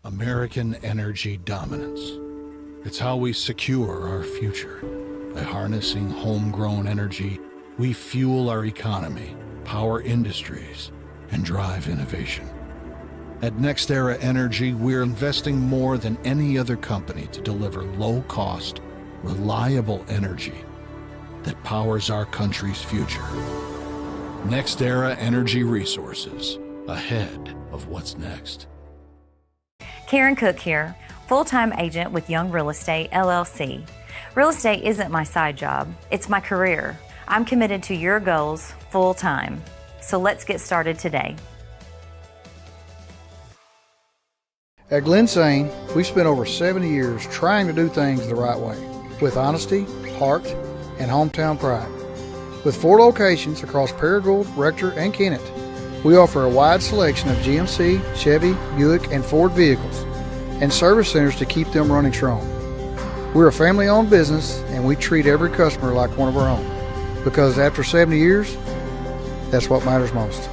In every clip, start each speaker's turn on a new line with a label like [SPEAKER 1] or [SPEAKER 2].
[SPEAKER 1] American energy dominance. It's how we secure our future. By harnessing homegrown energy, we fuel our economy, power industries, and drive innovation. At NextEra Energy, we're investing more than any other company to deliver low-cost, reliable energy that powers our country's future. NextEra Energy Resources, ahead of what's next.
[SPEAKER 2] Karen Cook here, full-time agent with Young Real Estate, LLC. Real estate isn't my side job, it's my career. I'm committed to your goals full-time. So let's get started today.
[SPEAKER 3] At Glensane, we've spent over 70 years trying to do things the right way, with honesty, heart, and hometown pride. With 4 locations across Paragould, Rector, and Kennett, we offer a wide selection of GMC, Chevy, Buick, and Ford vehicles, and service centers to keep them running strong. We're a family-owned business, and we treat every customer like one of our own, because after 70 years, that's what matters most.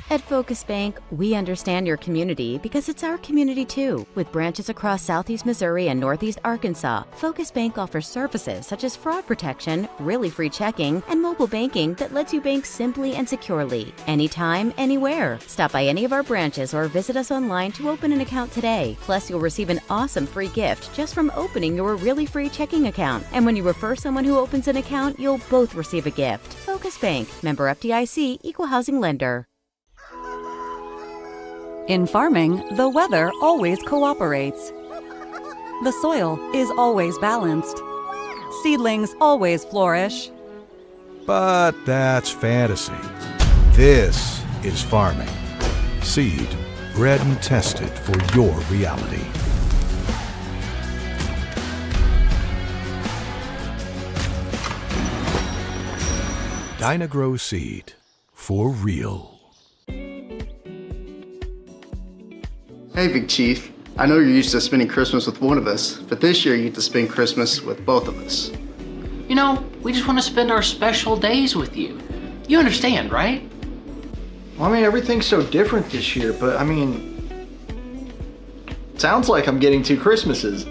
[SPEAKER 4] At Focus Bank, we understand your community because it's our community too. With branches across Southeast Missouri and Northeast Arkansas, Focus Bank offers services such as fraud protection, really free checking, and mobile banking that lets you bank simply and securely, anytime, anywhere. Stop by any of our branches or visit us online to open an account today. Plus, you'll receive an awesome free gift just from opening your really free checking account. And when you refer someone who opens an account, you'll both receive a gift. Focus Bank, member FDIC, equal housing lender.
[SPEAKER 5] In farming, the weather always cooperates. The soil is always balanced. Seedlings always flourish.
[SPEAKER 6] But that's fantasy. This is farming. Seed, bred and tested for your reality. Dynagrow Seed, for real.
[SPEAKER 7] Hey, Big Chief. I know you're used to spending Christmas with one of us, but this year you get to spend Christmas with both of us.
[SPEAKER 8] You know, we just want to spend our special days with you. You understand, right?
[SPEAKER 9] Well, I mean, everything's so different this year, but I mean, sounds like I'm getting 2 Christmases.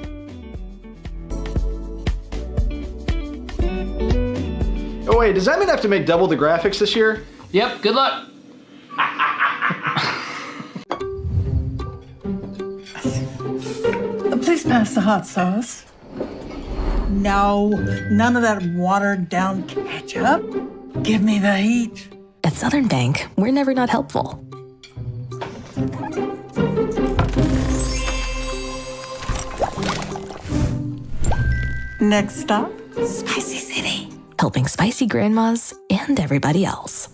[SPEAKER 9] Oh wait, does that mean I have to make double the graphics this year?
[SPEAKER 8] Yep, good luck.
[SPEAKER 10] Please pass the hot sauce. No, none of that watered down ketchup. Give me the heat.
[SPEAKER 11] At Southern Bank, we're never not helpful.
[SPEAKER 10] Next stop, Spicy City.
[SPEAKER 11] Helping spicy grandmas and everybody else.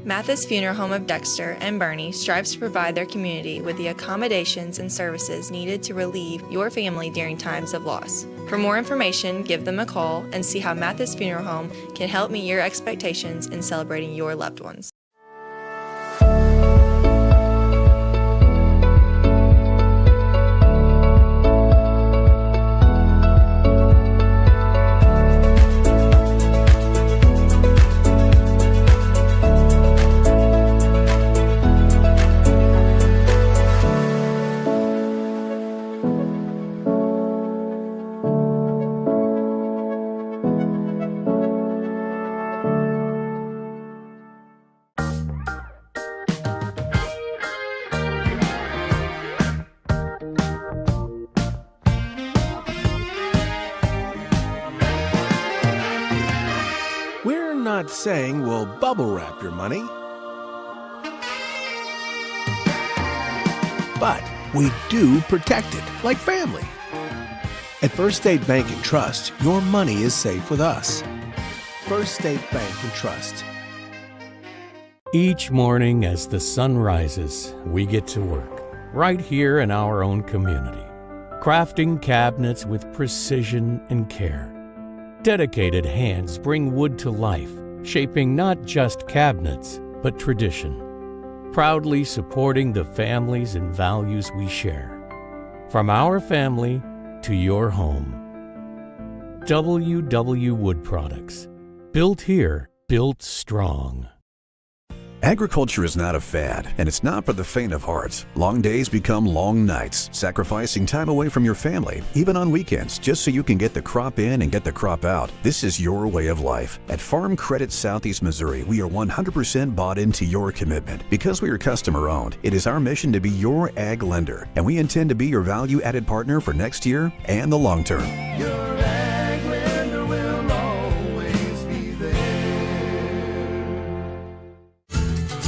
[SPEAKER 12] Mathis Funeral Home of Dexter and Bernie strives to provide their community with the accommodations and services needed to relieve your family during times of loss. For more information, give them a call and see how Mathis Funeral Home can help meet your expectations in celebrating your loved ones.
[SPEAKER 6] Not saying we'll bubble wrap your money, but we do protect it like family. At First State Bank and Trust, your money is safe with us. First State Bank and Trust.
[SPEAKER 13] Each morning as the sun rises, we get to work, right here in our own community, crafting cabinets with precision and care. Dedicated hands bring wood to life, shaping not just cabinets, but tradition. Proudly supporting the families and values we share. From our family to your home. WW Wood Products. Built here, built strong.
[SPEAKER 14] Agriculture is not a fad, and it's not for the faint of heart. Long days become long nights, sacrificing time away from your family, even on weekends, just so you can get the crop in and get the crop out. This is your way of life. At Farm Credit Southeast Missouri, we are 100% bought into your commitment. Because we are customer-owned, it is our mission to be your ag lender, and we intend to be your value-added partner for next year and the long term.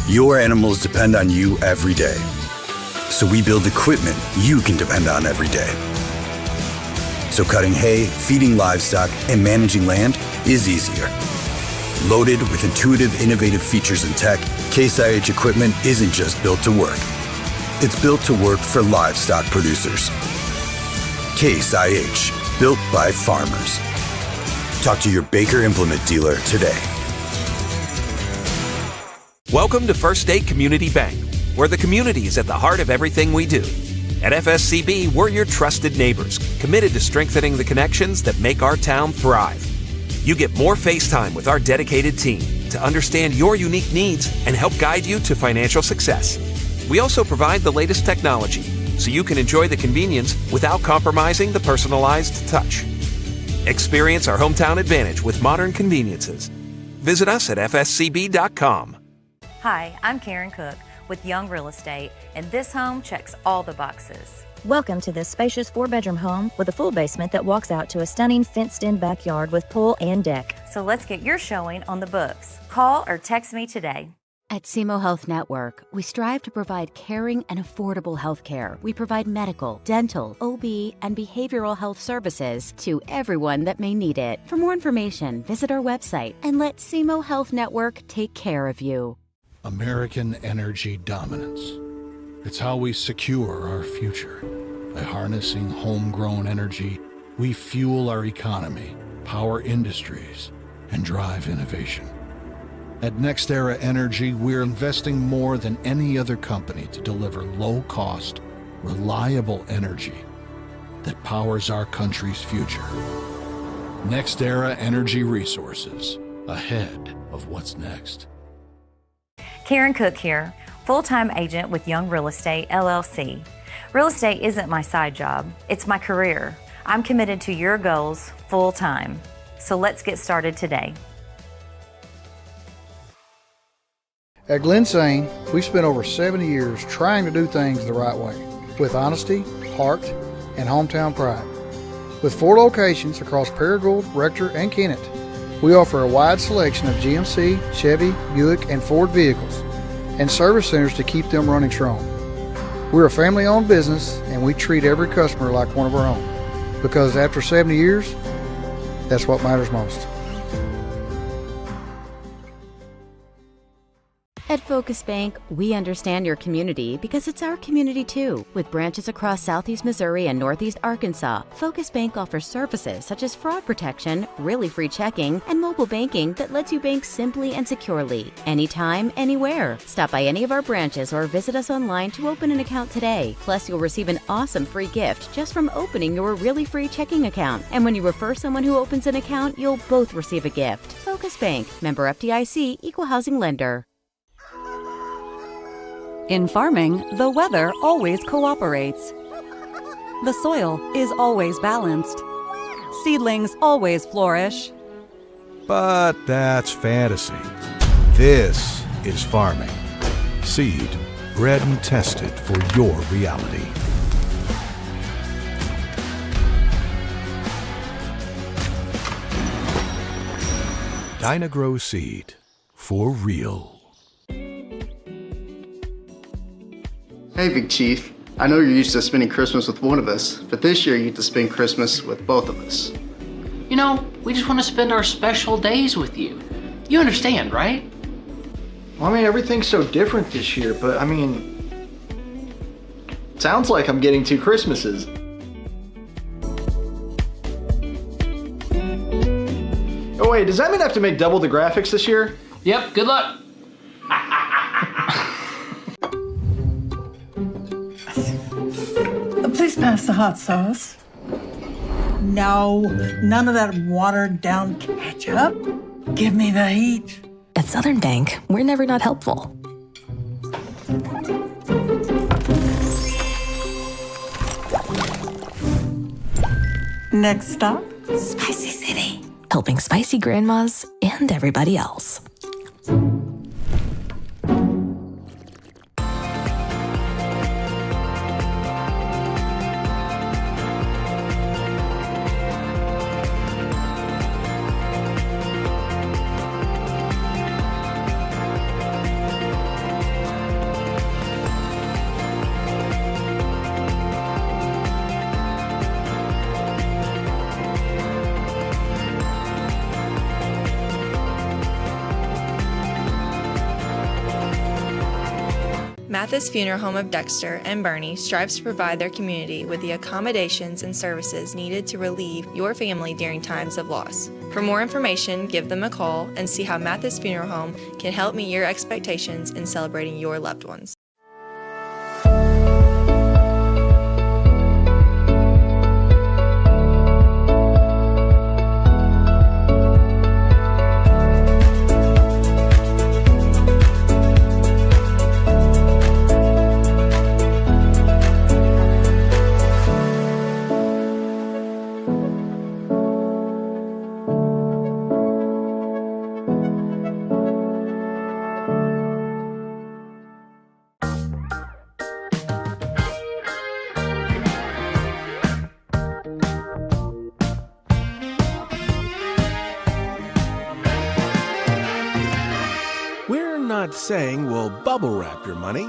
[SPEAKER 15] Your animals depend on you every day. So we build equipment you can depend on every day. So cutting hay, feeding livestock, and managing land is easier. Loaded with intuitive, innovative features and tech, Case IH equipment isn't just built to work. It's built to work for livestock producers. Case IH, built by farmers. Talk to your Baker Implement dealer today.
[SPEAKER 16] Welcome to First State Community Bank, where the community is at the heart of everything we do. At FSCB, we're your trusted neighbors, committed to strengthening the connections that make our town thrive. You get more face time with our dedicated team to understand your unique needs and help guide you to financial success. We also provide the latest technology, so you can enjoy the convenience without compromising the personalized touch. Experience our hometown advantage with modern conveniences. Visit us at fscb.com.
[SPEAKER 2] Hi, I'm Karen Cook with Young Real Estate, and this home checks all the boxes.
[SPEAKER 17] Welcome to this spacious 4-bedroom home with a full basement that walks out to a stunning fenced-in backyard with pool and deck.
[SPEAKER 2] So let's get your showing on the books. Call or text me today.
[SPEAKER 4] At SEMO Health Network, we strive to provide caring and affordable health care. We provide medical, dental, OB, and behavioral health services to everyone that may need it. For more information, visit our website and let SEMO Health Network take care of you.
[SPEAKER 1] American energy dominance. It's how we secure our future. By harnessing homegrown energy, we fuel our economy, power industries, and drive innovation. At NextEra Energy, we're investing more than any other company to deliver low-cost, reliable energy that powers our country's future. NextEra Energy Resources, ahead of what's next.
[SPEAKER 2] Karen Cook here, full-time agent with Young Real Estate, LLC. Real estate isn't my side job, it's my career. I'm committed to your goals full-time. So let's get started today.
[SPEAKER 3] At Glensane, we've spent over 70 years trying to do things the right way, with honesty, heart, and hometown pride. With 4 locations across Paragould, Rector, and Kennett, we offer a wide selection of GMC, Chevy, Buick, and Ford vehicles, and service centers to keep them running strong. We're a family-owned business, and we treat every customer like one of our own, because after 70 years, that's what matters most.
[SPEAKER 4] At Focus Bank, we understand your community because it's our community too. With branches across Southeast Missouri and Northeast Arkansas, Focus Bank offers services such as fraud protection, really free checking, and mobile banking that lets you bank simply and securely, anytime, anywhere. Stop by any of our branches or visit us online to open an account today. Plus, you'll receive an awesome free gift just from opening your really free checking account. And when you refer someone who opens an account, you'll both receive a gift. Focus Bank, member FDIC, equal housing lender.
[SPEAKER 5] In farming, the weather always cooperates. The soil is always balanced. Seedlings always flourish.
[SPEAKER 6] But that's fantasy. This is farming. Seed, bred and tested for your reality. Dynagrow Seed, for real.
[SPEAKER 7] Hey, Big Chief. I know you're used to spending Christmas with one of us, but this year you get to spend Christmas with both of us.
[SPEAKER 8] You know, we just want to spend our special days with you. You understand, right?
[SPEAKER 9] Well, I mean, everything's so different this year, but I mean, sounds like I'm getting 2 Christmases. Oh wait, does that mean I have to make double the graphics this year?
[SPEAKER 8] Yep, good luck.
[SPEAKER 10] Please pass the hot sauce. No, none of that watered down ketchup. Give me the heat.
[SPEAKER 11] At Southern Bank, we're never not helpful.
[SPEAKER 10] Next stop,
[SPEAKER 11] Spicy City. Helping spicy grandmas and everybody else.
[SPEAKER 12] Mathis Funeral Home of Dexter and Bernie strives to provide their community with the accommodations and services needed to relieve your family during times of loss. For more information, give them a call and see how Mathis Funeral Home can help meet your expectations in celebrating your loved ones.
[SPEAKER 6] Not saying we'll bubble wrap your money,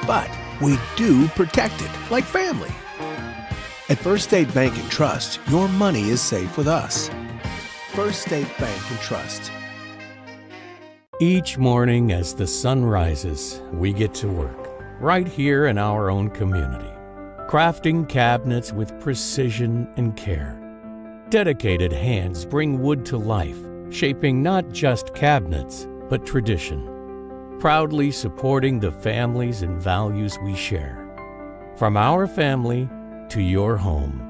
[SPEAKER 6] but we do protect it like family. At First State Bank and Trust, your money is safe with us. First State Bank and Trust.
[SPEAKER 13] Each morning as the sun rises, we get to work, right here in our own community, crafting cabinets with precision and care. Dedicated hands bring wood to life, shaping not just cabinets, but tradition. Proudly supporting the families and values we share. From our family to your home.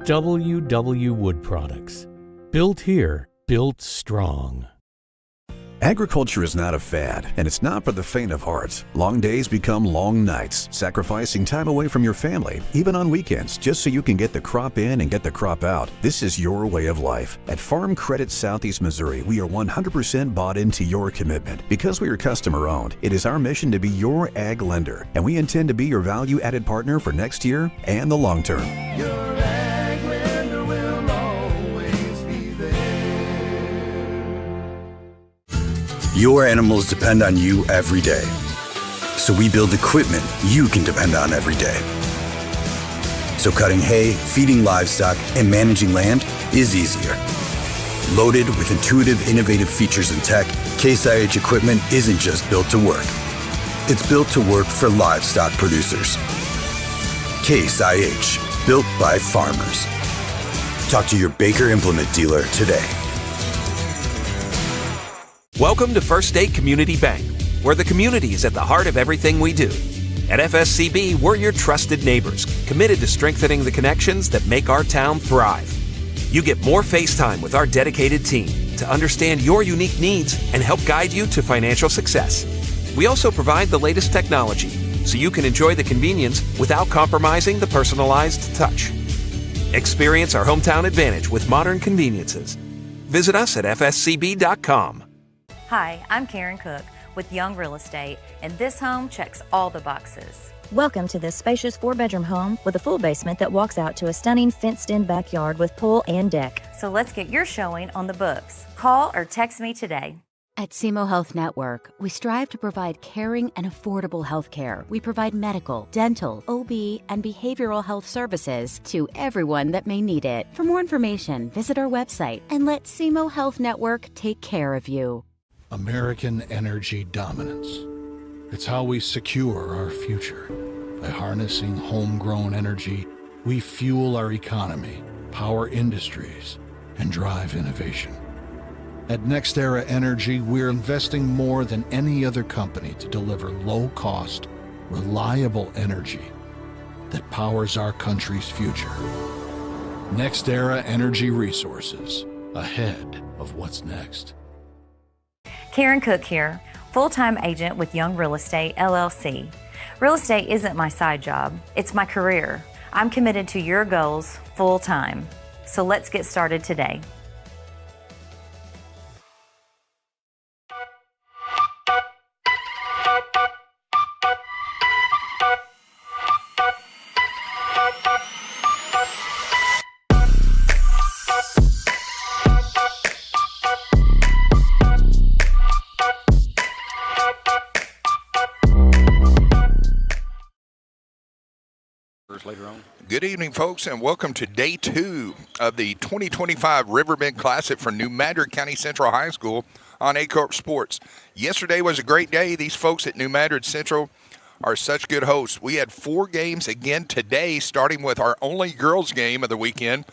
[SPEAKER 13] WW Wood Products. Built here, built strong.
[SPEAKER 14] Agriculture is not a fad, and it's not for the faint of heart. Long days become long nights, sacrificing time away from your family, even on weekends, just so you can get the crop in and get the crop out. This is your way of life. At Farm Credit Southeast Missouri, we are 100% bought into your commitment. Because we are customer-owned, it is our mission to be your ag lender, and we intend to be your value-added partner for next year and the long term.
[SPEAKER 15] Your animals depend on you every day. So we build equipment you can depend on every day. So cutting hay, feeding livestock, and managing land is easier. Loaded with intuitive, innovative features and tech, Case IH equipment isn't just built to work. It's built to work for livestock producers. Case IH, built by farmers. Talk to your Baker Implement dealer today.
[SPEAKER 16] Welcome to First State Community Bank, where the community is at the heart of everything we do. At FSCB, we're your trusted neighbors, committed to strengthening the connections that make our town thrive. You get more face time with our dedicated team to understand your unique needs and help guide you to financial success. We also provide the latest technology, so you can enjoy the convenience without compromising the personalized touch. Experience our hometown advantage with modern conveniences. Visit us at fscb.com.
[SPEAKER 2] Hi, I'm Karen Cook with Young Real Estate, and this home checks all the boxes.
[SPEAKER 17] Welcome to this spacious 4-bedroom home with a full basement that walks out to a stunning fenced-in backyard with pool and deck.
[SPEAKER 2] So let's get your showing on the books. Call or text me today.
[SPEAKER 4] At SEMO Health Network, we strive to provide caring and affordable health care. We provide medical, dental, OB, and behavioral health services to everyone that may need it. For more information, visit our website and let SEMO Health Network take care of you.
[SPEAKER 1] American energy dominance. It's how we secure our future. By harnessing homegrown energy, we fuel our economy, power industries, and drive innovation. At NextEra Energy, we're investing more than any other company to deliver low-cost, reliable energy that powers our country's future. NextEra Energy Resources, ahead of what's next.
[SPEAKER 2] Karen Cook here, full-time agent with Young Real Estate, LLC. Real estate isn't my side job, it's my career. I'm committed to your goals full-time. So let's get started today.
[SPEAKER 18] Later on. Good evening, folks, and welcome to day 2 of the 2025 Riverbend Classic for New Madrid County Central High School on Aycorp Sports. Yesterday was a great day. These folks at New Madrid Central are such good hosts. We had 4 games again today, starting with our only girls game of the weekend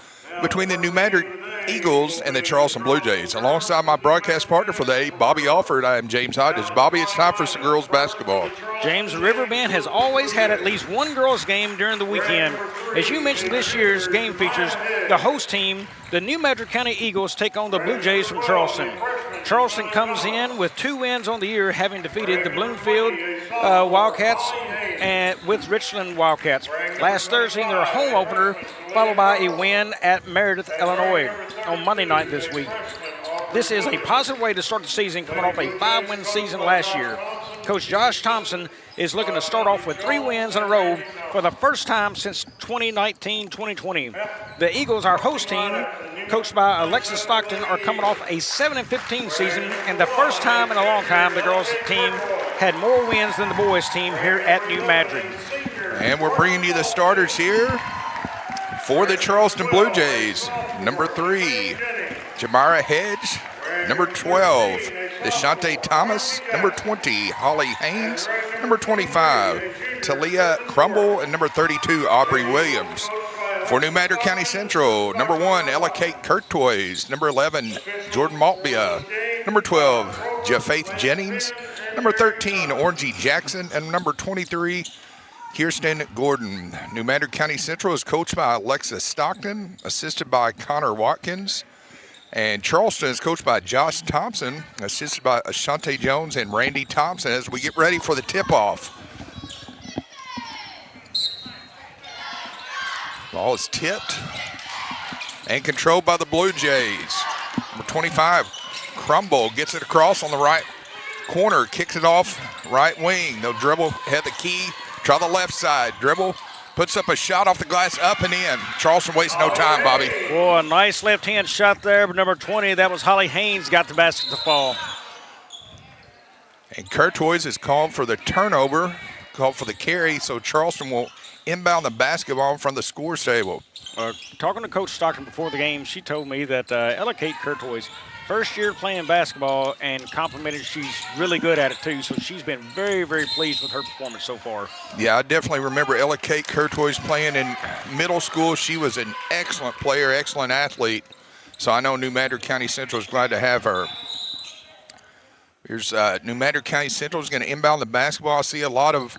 [SPEAKER 18] between the New Madrid Eagles and the Charleston Blue Jays. Alongside my broadcast partner for the day, Bobby Alford, I am James Hodges. Bobby, it's time for some girls basketball.
[SPEAKER 19] James, Riverbend has always had at least one girls game during the weekend. As you mentioned, this year's game features the host team, the New Madrid County Eagles, take on the Blue Jays from Charleston. Charleston comes in with 2 wins on the year, having defeated the Bloomfield Wildcats and with Richland Wildcats last Thursday in their home opener, followed by a win at Meredith, Illinois on Monday night this week. This is a positive way to start the season, coming off a 5-win season last year. Coach Josh Thompson is looking to start off with 3 wins in a row for the first time since 2019-2020. The Eagles, our host team, coached by Alexis Stockton, are coming off a 7-15 season, and the first time in a long time the girls team had more wins than the boys team here at New Madrid.
[SPEAKER 18] And we're bringing you the starters here for the Charleston Blue Jays. Number 3, Jamara Hedge. Number 12, Deshante Thomas. Number 20, Holly Haynes. Number 25, Talia Crumble. And number 32, Aubrey Williams. For New Madrid County Central, number 1, Ella Kate Kurtois. Number 11, Jordan Maltbia. Number 12, Jafaith Jennings. Number 13, Orangey Jackson. And number 23, Kirsten Gordon. New Madrid County Central is coached by Alexis Stockton, assisted by Connor Watkins. And Charleston is coached by Josh Thompson, assisted by Ashante Jones and Randy Thompson as we get ready for the tip-off. Ball is tipped and controlled by the Blue Jays. Number 25, Crumble gets it across on the right corner, kicks it off right wing. They'll dribble, head the key, try the left side, dribble, puts up a shot off the glass, up and in. Charleston wastes no time, Bobby.
[SPEAKER 19] Oh, a nice left-hand shot there, but number 20, that was Holly Haynes, got the basket to fall.
[SPEAKER 18] And Kurtois is called for the turnover, called for the carry, so Charleston will inbound the basketball from the scores table.
[SPEAKER 19] Talking to Coach Stockton before the game, she told me that Ella Kate Kurtois, first year playing basketball, and complimented she's really good at it too, so she's been very, very pleased with her performance so far.
[SPEAKER 18] Yeah, I definitely remember Ella Kate Kurtois playing in middle school. She was an excellent player, excellent athlete, so I know New Madrid County Central is glad to have her. Here's New Madrid County Central is going to inbound the basketball. I see a lot of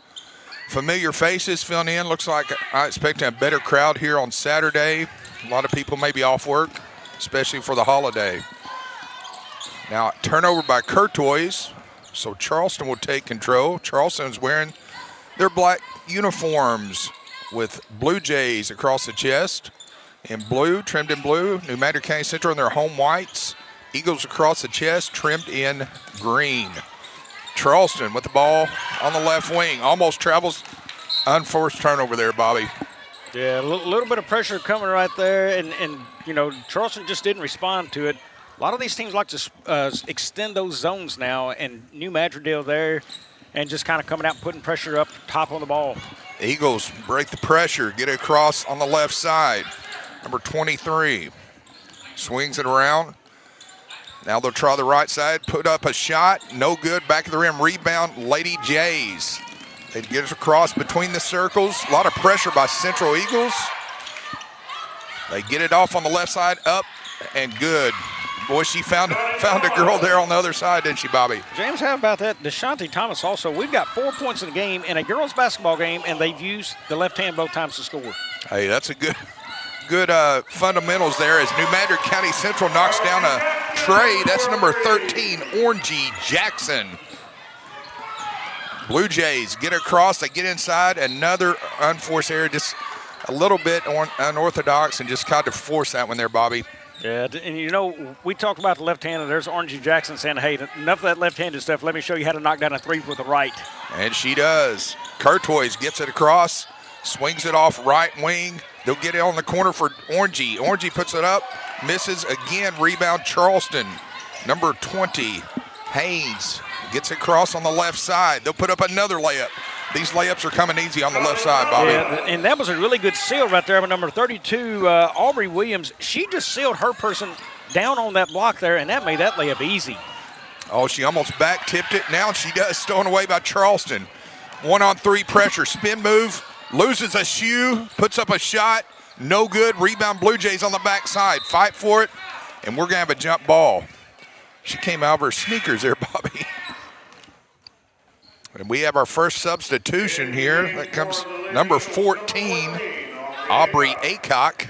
[SPEAKER 18] familiar faces filling in. Looks like I expect a better crowd here on Saturday. A lot of people may be off work, especially for the holiday. Now, turnover by Kurtois, so Charleston will take control. Charleston's wearing their black uniforms with Blue Jays across the chest in blue, trimmed in blue. New Madrid County Central in their home whites. Eagles across the chest, trimmed in green. Charleston with the ball on the left wing. Almost travels. Unforced turnover there, Bobby.
[SPEAKER 19] Yeah, a little bit of pressure coming right there, and you know, Charleston just didn't respond to it. A lot of these teams like to extend those zones now, and New Madrid there, and just kind of coming out and putting pressure up top on the ball.
[SPEAKER 18] Eagles break the pressure, get it across on the left side. Number 23 swings it around. Now they'll try the right side, put up a shot, no good, back of the rim, rebound, Lady Jays. They get it across between the circles, a lot of pressure by Central Eagles. They get it off on the left side, up and good. Boy, she found a girl there on the other side, didn't she, Bobby?
[SPEAKER 19] James, how about that? Deshanti Thomas also. We've got 4 points in the game in a girls' basketball game, and they've used the left hand both times to score.
[SPEAKER 18] Hey, that's a good fundamentals there as New Madrid County Central knocks down a tray. That's number 13, Orangey Jackson. Blue Jays get across, they get inside, another unforced error, just a little bit unorthodox, and just kind of force that one there, Bobby.
[SPEAKER 19] Yeah, and we talked about the left-handed. There's Orangey Jackson saying, hey, enough of that left-handed stuff. Let me show you how to knock down a three with the right.
[SPEAKER 18] And she does. Courtois gets it across, swings it off right wing. They'll get it on the corner for Orangey. Orangey puts it up, misses again, rebound Charleston. Number 20, Haynes, gets it across on the left side. They'll put up another layup. These layups are coming easy on the left side, Bobby.
[SPEAKER 19] Yeah, and that was a really good seal right there by number 32, Aubrey Williams. She just sealed her person down on that block there, and that made that layup easy.
[SPEAKER 18] Oh, she almost back-tipped it. Now she does, stolen away by Charleston. 1-on-3 pressure, spin move, loses a shoe, puts up a shot, no good. Rebound Blue Jays on the backside. Fight for it, and we're going to have a jump ball. She came out of her sneakers there, Bobby. And we have our first substitution here. That comes number 14, Aubrey Aycock.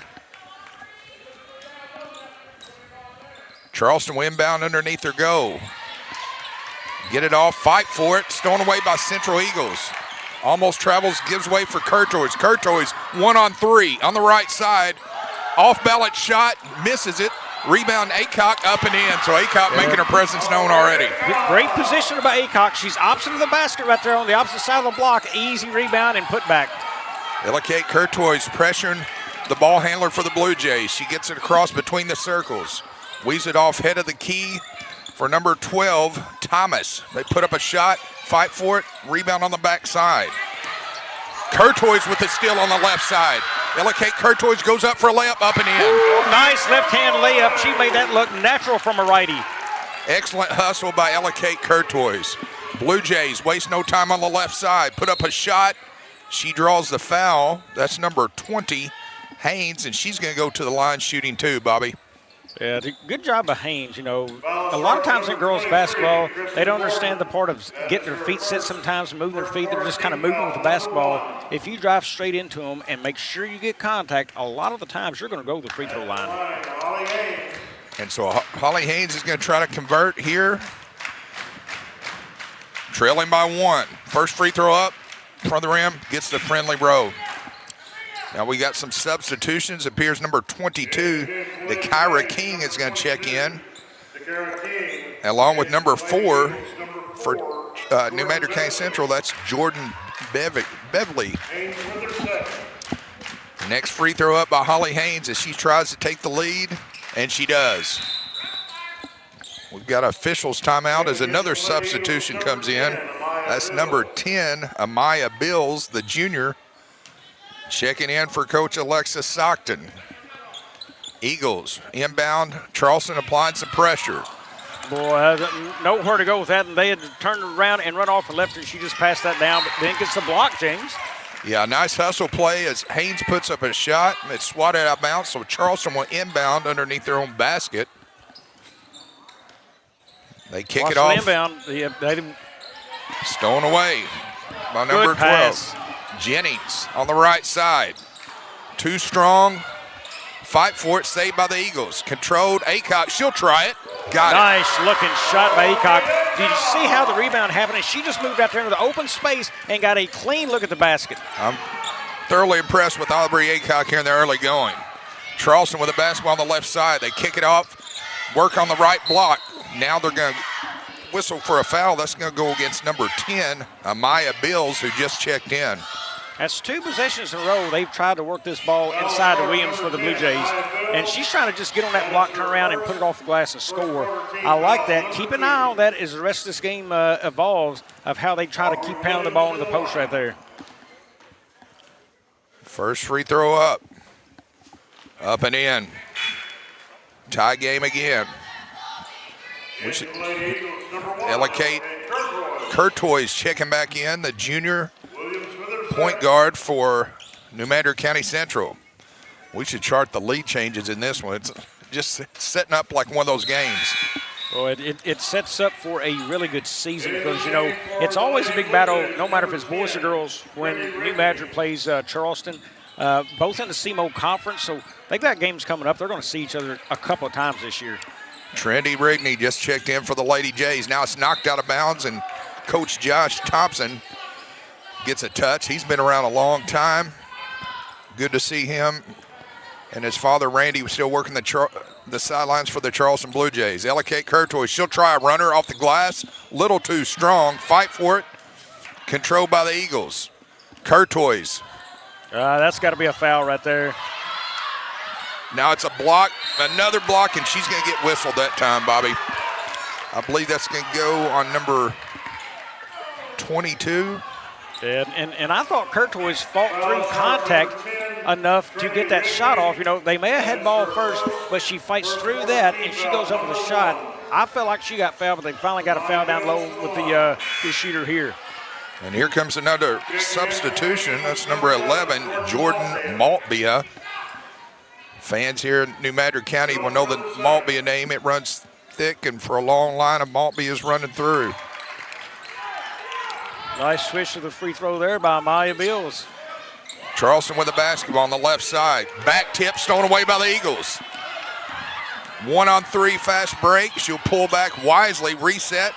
[SPEAKER 18] Charleston will inbound underneath their go. Get it off, fight for it. Stolen away by Central Eagles. Almost travels, gives way for Courtois. Courtois 1-on-3 on the right side. Off balance shot, misses it. Rebound Aycock up and in, so Aycock making her presence known already.
[SPEAKER 19] Great position by Aycock. She's opposite of the basket right there on the opposite side of the block. Easy rebound and put back.
[SPEAKER 18] Ellicate Courtois pressuring the ball handler for the Blue Jays. She gets it across between the circles. Weaves it off head of the key for number 12, Thomas. They put up a shot, fight for it, rebound on the backside. Courtois with the steal on the left side. Ellicate Courtois goes up for a layup, up and in.
[SPEAKER 19] Nice left-hand layup. She made that look natural from a righty.
[SPEAKER 18] Excellent hustle by Ellicate Courtois. Blue Jays waste no time on the left side. Put up a shot. She draws the foul. That's number 20, Haynes, and she's going to go to the line shooting too, Bobby.
[SPEAKER 19] Yeah, good job by Haynes. A lot of times in girls basketball, they don't understand the part of getting their feet set sometimes, moving their feet. They're just kind of moving with the basketball. If you drive straight into them and make sure you get contact, a lot of the times you're going to go to the free throw line.
[SPEAKER 18] And so Holly Haynes is going to try to convert here. Trailing by 1. First free throw up, front of the rim, gets the friendly row. Now we got some substitutions. Appears number 22, the Kyra King is going to check in. Along with number 4 for New Madrid County Central, that's Jordan Beverly. Next free throw up by Holly Haynes as she tries to take the lead, and she does. We've got officials timeout as another substitution comes in. That's number 10, Amaya Bills, the junior. Checking in for Coach Alexis Stockton. Eagles inbound. Charleston applying some pressure.
[SPEAKER 19] Boy, nowhere to go with that, and they had to turn around and run off and left her. She just passed that down, but then gets the block, James.
[SPEAKER 18] Yeah, nice hustle play as Haynes puts up a shot. It's swatted out of bounds, so Charleston will inbound underneath their own basket. They kick it off.
[SPEAKER 19] Inbound. Yeah, they
[SPEAKER 18] stolen away by number 12. Jennings on the right side. Too strong. Fight for it. Saved by the Eagles. Controlled. Aycock. She'll try it. Got it.
[SPEAKER 19] Nice looking shot by Aycock. Did you see how the rebound happened? She just moved out there into the open space and got a clean look at the basket.
[SPEAKER 18] I'm thoroughly impressed with Aubrey Aycock here in the early going. Charleston with the basketball on the left side. They kick it off. Work on the right block. Now they're going to whistle for a foul. That's going to go against number 10, Amaya Bills, who just checked in.
[SPEAKER 19] That's 2 possessions in a row. They've tried to work this ball inside the Williams for the Blue Jays. and she's trying to just get on that block, turn around, and put it off the glass and score. I like that. Keep an eye on that as the rest of this game evolves of how they try to keep pounding the ball into the post right there.
[SPEAKER 18] First free throw up. Up and in. Tie game again. Ellicate Curtoys checking back in, the junior point guard for New Madrid County Central. We should chart the lead changes in this one. It's just setting up like one of those games.
[SPEAKER 19] Well, it sets up for a really good season because, you know, it's always a big battle, no matter if it's boys or girls, when New Madrid plays Charleston, both in the CMO conference. So they got games coming up. They're going to see each other a couple of times this year.
[SPEAKER 18] Trendy Rigney just checked in for the Lady Jays. Now it's knocked out of bounds, and Coach Josh Thompson gets a touch. He's been around a long time. Good to see him. And his father, Randy, was still working the sidelines for the Charleston Blue Jays. Ellicate Curtoy, she'll try a runner off the glass. Little too strong. Fight for it. Controlled by the Eagles. Curtoys.
[SPEAKER 19] That's got to be a foul right there.
[SPEAKER 18] Now it's a block, another block, and she's going to get whistled that time, Bobby. I believe that's going to go on number 22.
[SPEAKER 19] And I thought Curtoys fought through contact enough to get that shot off. You know, they may have had ball first, but she fights through that, and she goes up with a shot. I felt like she got fouled, but they finally got a foul down low with the shooter here.
[SPEAKER 18] And here comes another substitution. That's number 11, Jordan Maltbia. Fans here in New Madrid County will know the Maltbia name. It runs thick, and for a long line of Maltbias running through.
[SPEAKER 19] Nice switch to the free throw there by Maya Bills.
[SPEAKER 18] Charleston with the basketball on the left side. Back tip stolen away by the Eagles. 1-on-3 fast break. She'll pull back wisely, reset,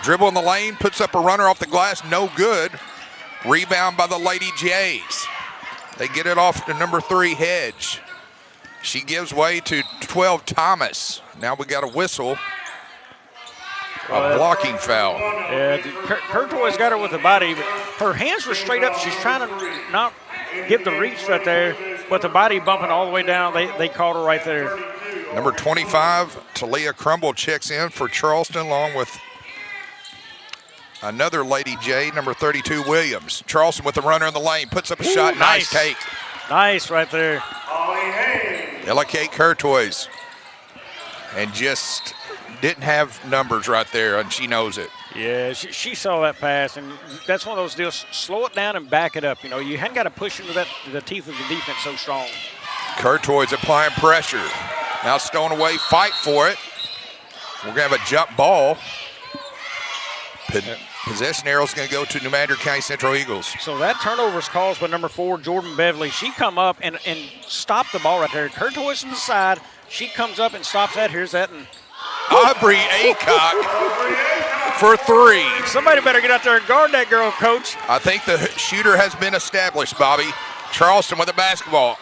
[SPEAKER 18] dribble in the lane, puts up a runner off the glass, no good. Rebound by the Lady Jays. They get it off to number 3, Hedge. She gives way to 12, Thomas. Now we got a whistle. A blocking foul.
[SPEAKER 19] Yeah, Curtoy's got her with the body, but her hands were straight up. She's trying to not give the reach right there, but the body bumping all the way down. They caught her right there.
[SPEAKER 18] Number 25, Talia Crumble checks in for Charleston, along with another Lady J, number 32, Williams. Charleston with the runner in the lane, puts up a shot. Nice take.
[SPEAKER 19] Nice right there.
[SPEAKER 18] Ellicate Curtoys. And just didn't have numbers right there, and she knows it.
[SPEAKER 19] Yeah, she saw that pass, and that's one of those deals. Slow it down and back it up. You know, you hadn't got to push into the teeth of the defense so strong.
[SPEAKER 18] Curtoys applying pressure. Now stolen away, fight for it. We're going to have a jump ball. Possession arrow's going to go to New Madrid County Central Eagles.
[SPEAKER 19] So that turnover is caused by number 4, Jordan Beverly. She come up and stopped the ball right there. Curtoys on the side. She comes up and stops that. Here's that. And
[SPEAKER 18] Aubrey Aycock for 3.
[SPEAKER 19] Somebody better get out there and guard that girl, Coach.
[SPEAKER 18] I think the shooter has been established, Bobby. Charleston with the basketball.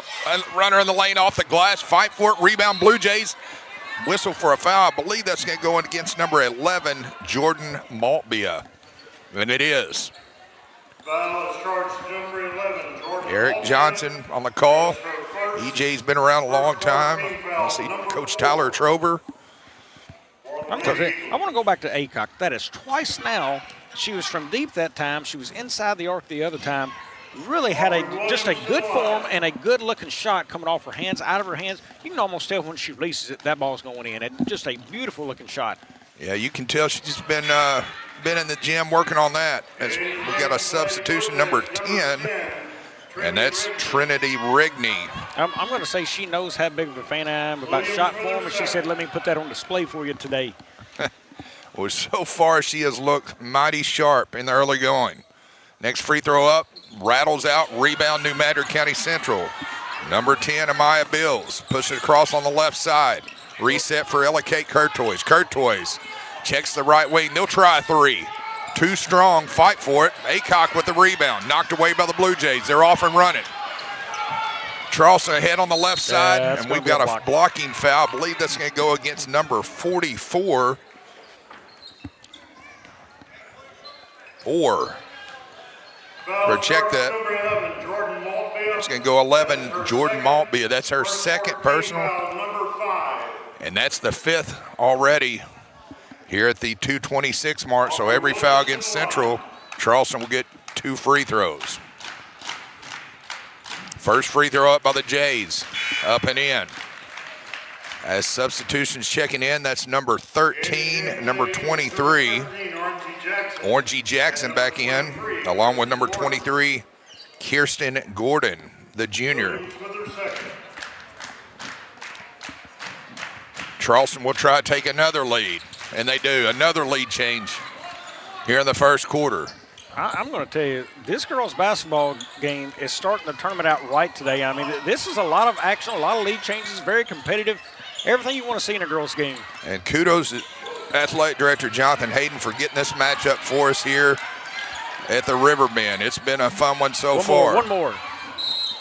[SPEAKER 18] Runner in the lane off the glass. Fight for it. Rebound, Blue Jays. Whistle for a foul. I believe that's going to go in against number 11, Jordan Maltbia. And it is. Eric Johnson on the call. EJ's been around a long time. I see Coach Tyler Trover.
[SPEAKER 19] I want to go back to Aycock. That is twice now. She was from deep that time. She was inside the arc the other time. Really had just a good form and a good-looking shot coming off her hands, out of her hands. You can almost tell when she releases it, that ball's going in. It's just a beautiful-looking shot.
[SPEAKER 18] Yeah, you can tell she's just been in the gym working on that. As we got a substitution, number 10, and that's Trinity Rigney.
[SPEAKER 19] I'm going to say she knows how big of a fan I am about shot form, and she said, let me put that on display for you today.
[SPEAKER 18] Well, so far she has looked mighty sharp in the early going. Next free throw up, rattles out, rebound New Madrid County Central. Number 10, Amaya Bills, push it across on the left side. Reset for Ellicate Curtoys. Curtoys checks the right wing. They'll try a 3. Too strong, fight for it. Aycock with the rebound, knocked away by the Blue Jays. They're off and running. Charleston ahead on the left side, and we've got a blocking foul. I believe that's going to go against number 44. Or check that. It's going to go 11, Jordan Maltbia. That's her second personal. And that's the 5th already here at the 2:26 mark. So every foul against Central, Charleston will get 2 free throws. First free throw up by the Jays, up and in. As substitutions checking in, that's number 13, number 23. Orangey Jackson back in, along with number 23, Kirsten Gordon, the junior. Charleston will try to take another lead, and they do. Another lead change here in the first quarter.
[SPEAKER 19] I'm going to tell you, this girls' basketball game is starting the tournament out right today. I mean, this is a lot of action, a lot of lead changes, very competitive. Everything you want to see in a girls' game.
[SPEAKER 18] And kudos to Athletic Director Jonathan Hayden for getting this matchup for us here at the Riverbend. It's been a fun one so far.
[SPEAKER 19] One more.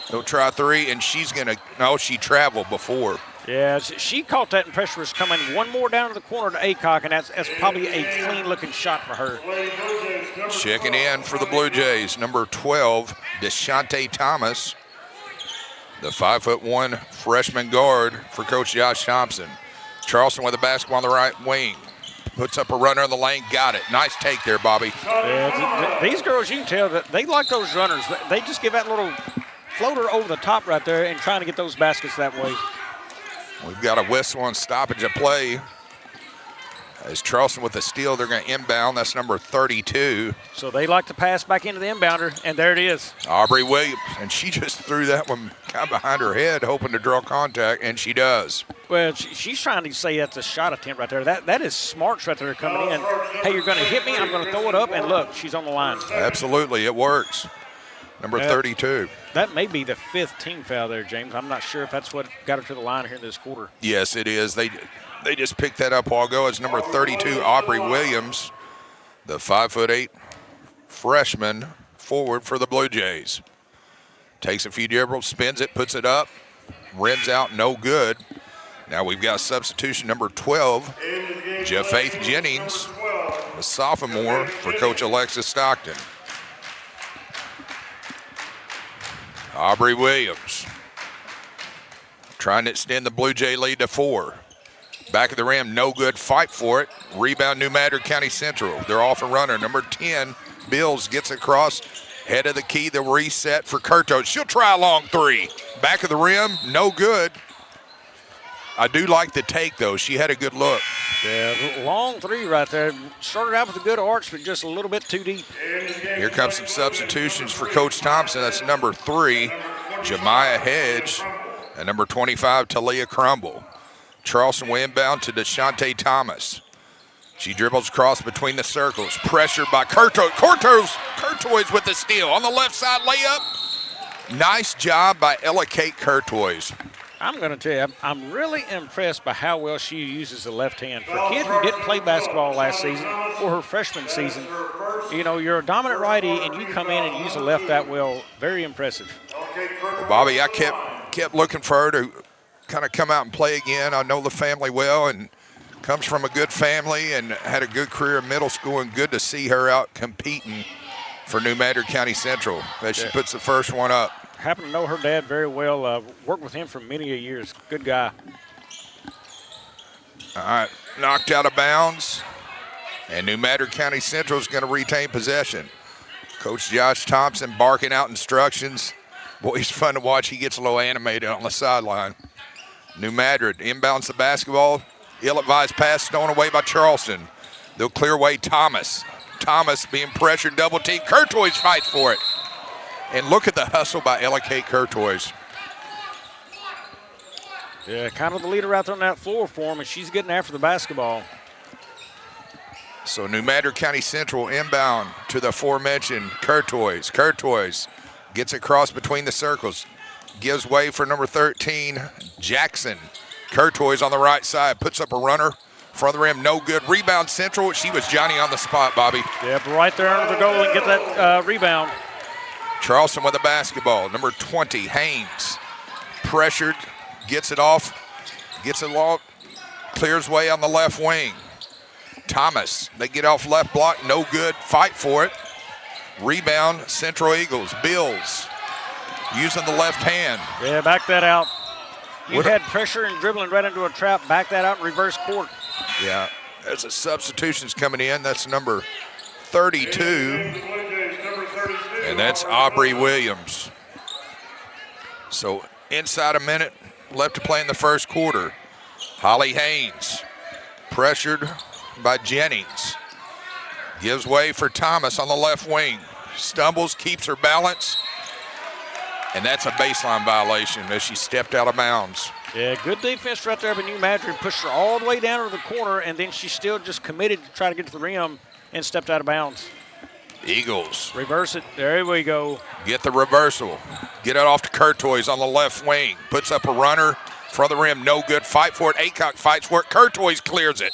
[SPEAKER 18] They'll try 3, and she's going to – no, she traveled before.
[SPEAKER 19] Yeah, she caught that and pressure was coming. One more down to the corner to Aycorp, and that's probably a clean-looking shot for her.
[SPEAKER 18] Checking in for the Blue Jays, number 12, Deshante Thomas, the 5'1" freshman guard for Coach Josh Thompson. Charleston with the basketball on the right wing. Puts up a runner in the lane, got it. Nice take there, Bobby.
[SPEAKER 19] Yeah, these girls, you can tell that they like those runners. They just give that little floater over the top right there and trying to get those baskets that way.
[SPEAKER 18] We've got a whistle on stoppage of play. As Charleston with the steal, they're going to inbound. That's number 32.
[SPEAKER 19] So they like to pass back into the inbounder, and there it is.
[SPEAKER 18] Aubrey Williams, and she just threw that one kind of behind her head, hoping to draw contact, and she does.
[SPEAKER 19] Well, she's trying to say that's a shot attempt right there. That is smarts right there coming in. Hey, you're going to hit me, I'm going to throw it up, and look, she's on the line.
[SPEAKER 18] Absolutely, it works. Number 32.
[SPEAKER 19] That may be the 5th team foul there, James. I'm not sure if that's what got her to the line here in this quarter.
[SPEAKER 18] Yes, it is. They just picked that up a while ago. It's number 32, Aubrey Williams, the 5'8" freshman forward for the Blue Jays. Takes a few dribbles, spins it, puts it up, rims out, no good. Now we've got substitution number 12, Jafaith Jennings, a sophomore for Coach Alexis Stockton. Aubrey Williams trying to extend the Blue Jay lead to 4. Back of the rim, no good, fight for it. Rebound, New Madrid County Central. They're off a runner. Number 10, Bills gets across, head of the key, the reset for Curto. She'll try a long 3. Back of the rim, no good. I do like the take, though. She had a good look.
[SPEAKER 19] Yeah, long 3 right there. Started out with a good arch, but just a little bit too deep.
[SPEAKER 18] Here comes some substitutions for Coach Thompson. That's number 3, Jemiah Hedge, and number 25, Talia Crumble. Charleston will inbound to Deshante Thomas. She dribbles across between the circles. Pressured by Courtois with the steal. On the left side layup. Nice job by Ella Kate Courtois.
[SPEAKER 19] I'm going to tell you, I'm really impressed by how well she uses the left hand. For a kid who didn't play basketball last season or her freshman season, you know, you're a dominant righty and you come in and use the left that well. Very impressive.
[SPEAKER 18] Well, Bobby, I kept looking for her to kind of come out and play again. I know the family well and comes from a good family and had a good career in middle school, and good to see her out competing for New Madrid County Central as she puts the first one up.
[SPEAKER 19] Happen to know her dad very well. Worked with him for many years. Good guy.
[SPEAKER 18] All right, knocked out of bounds, and New Madrid County Central is going to retain possession. Coach Josh Thompson barking out instructions. Boy, he's fun to watch. He gets a little animated on the sideline. New Madrid inbounds the basketball. Ill-advised pass stolen away by Charleston. They'll clear away Thomas. Thomas being pressured, double team. Courtois fights for it. And look at the hustle by Ella Kate Courtois.
[SPEAKER 19] Yeah, kind of the leader out there on that floor for him, and she's getting after the basketball.
[SPEAKER 18] So New Madrid County Central inbound to the aforementioned Courtois. Courtois gets across between the circles. Gives way for number 13, Jackson. Courtois on the right side, puts up a runner. Front of the rim, no good. Rebound Central. She was Johnny on the spot, Bobby.
[SPEAKER 19] Yep, right there under the goal and get that rebound.
[SPEAKER 18] Charleston with the basketball. Number 20, Haynes. Pressured, gets it off, clears way on the left wing. Thomas, they get off left block, no good. Fight for it. Rebound, Central Eagles. Bills using the left hand.
[SPEAKER 19] Yeah, back that out. You had pressure and dribbling right into a trap. Back that out in reverse court.
[SPEAKER 18] Yeah, as a substitution's coming in, that's number 32. And that's Aubrey Williams. So inside a minute left to play in the first quarter. Holly Haynes, pressured by Jennings. Gives way for Thomas on the left wing. Stumbles, keeps her balance. And that's a baseline violation as she stepped out of bounds.
[SPEAKER 19] Yeah, good defense right there by New Madrid. Pushed her all the way down to the corner, and then she still just committed to try to get to the rim and stepped out of bounds.
[SPEAKER 18] Eagles.
[SPEAKER 19] Reverse it. There we go.
[SPEAKER 18] Get the reversal. Get it off to Courtois on the left wing. Puts up a runner for the rim. No good. Fight for it. Aycock fights for it. Courtois clears it.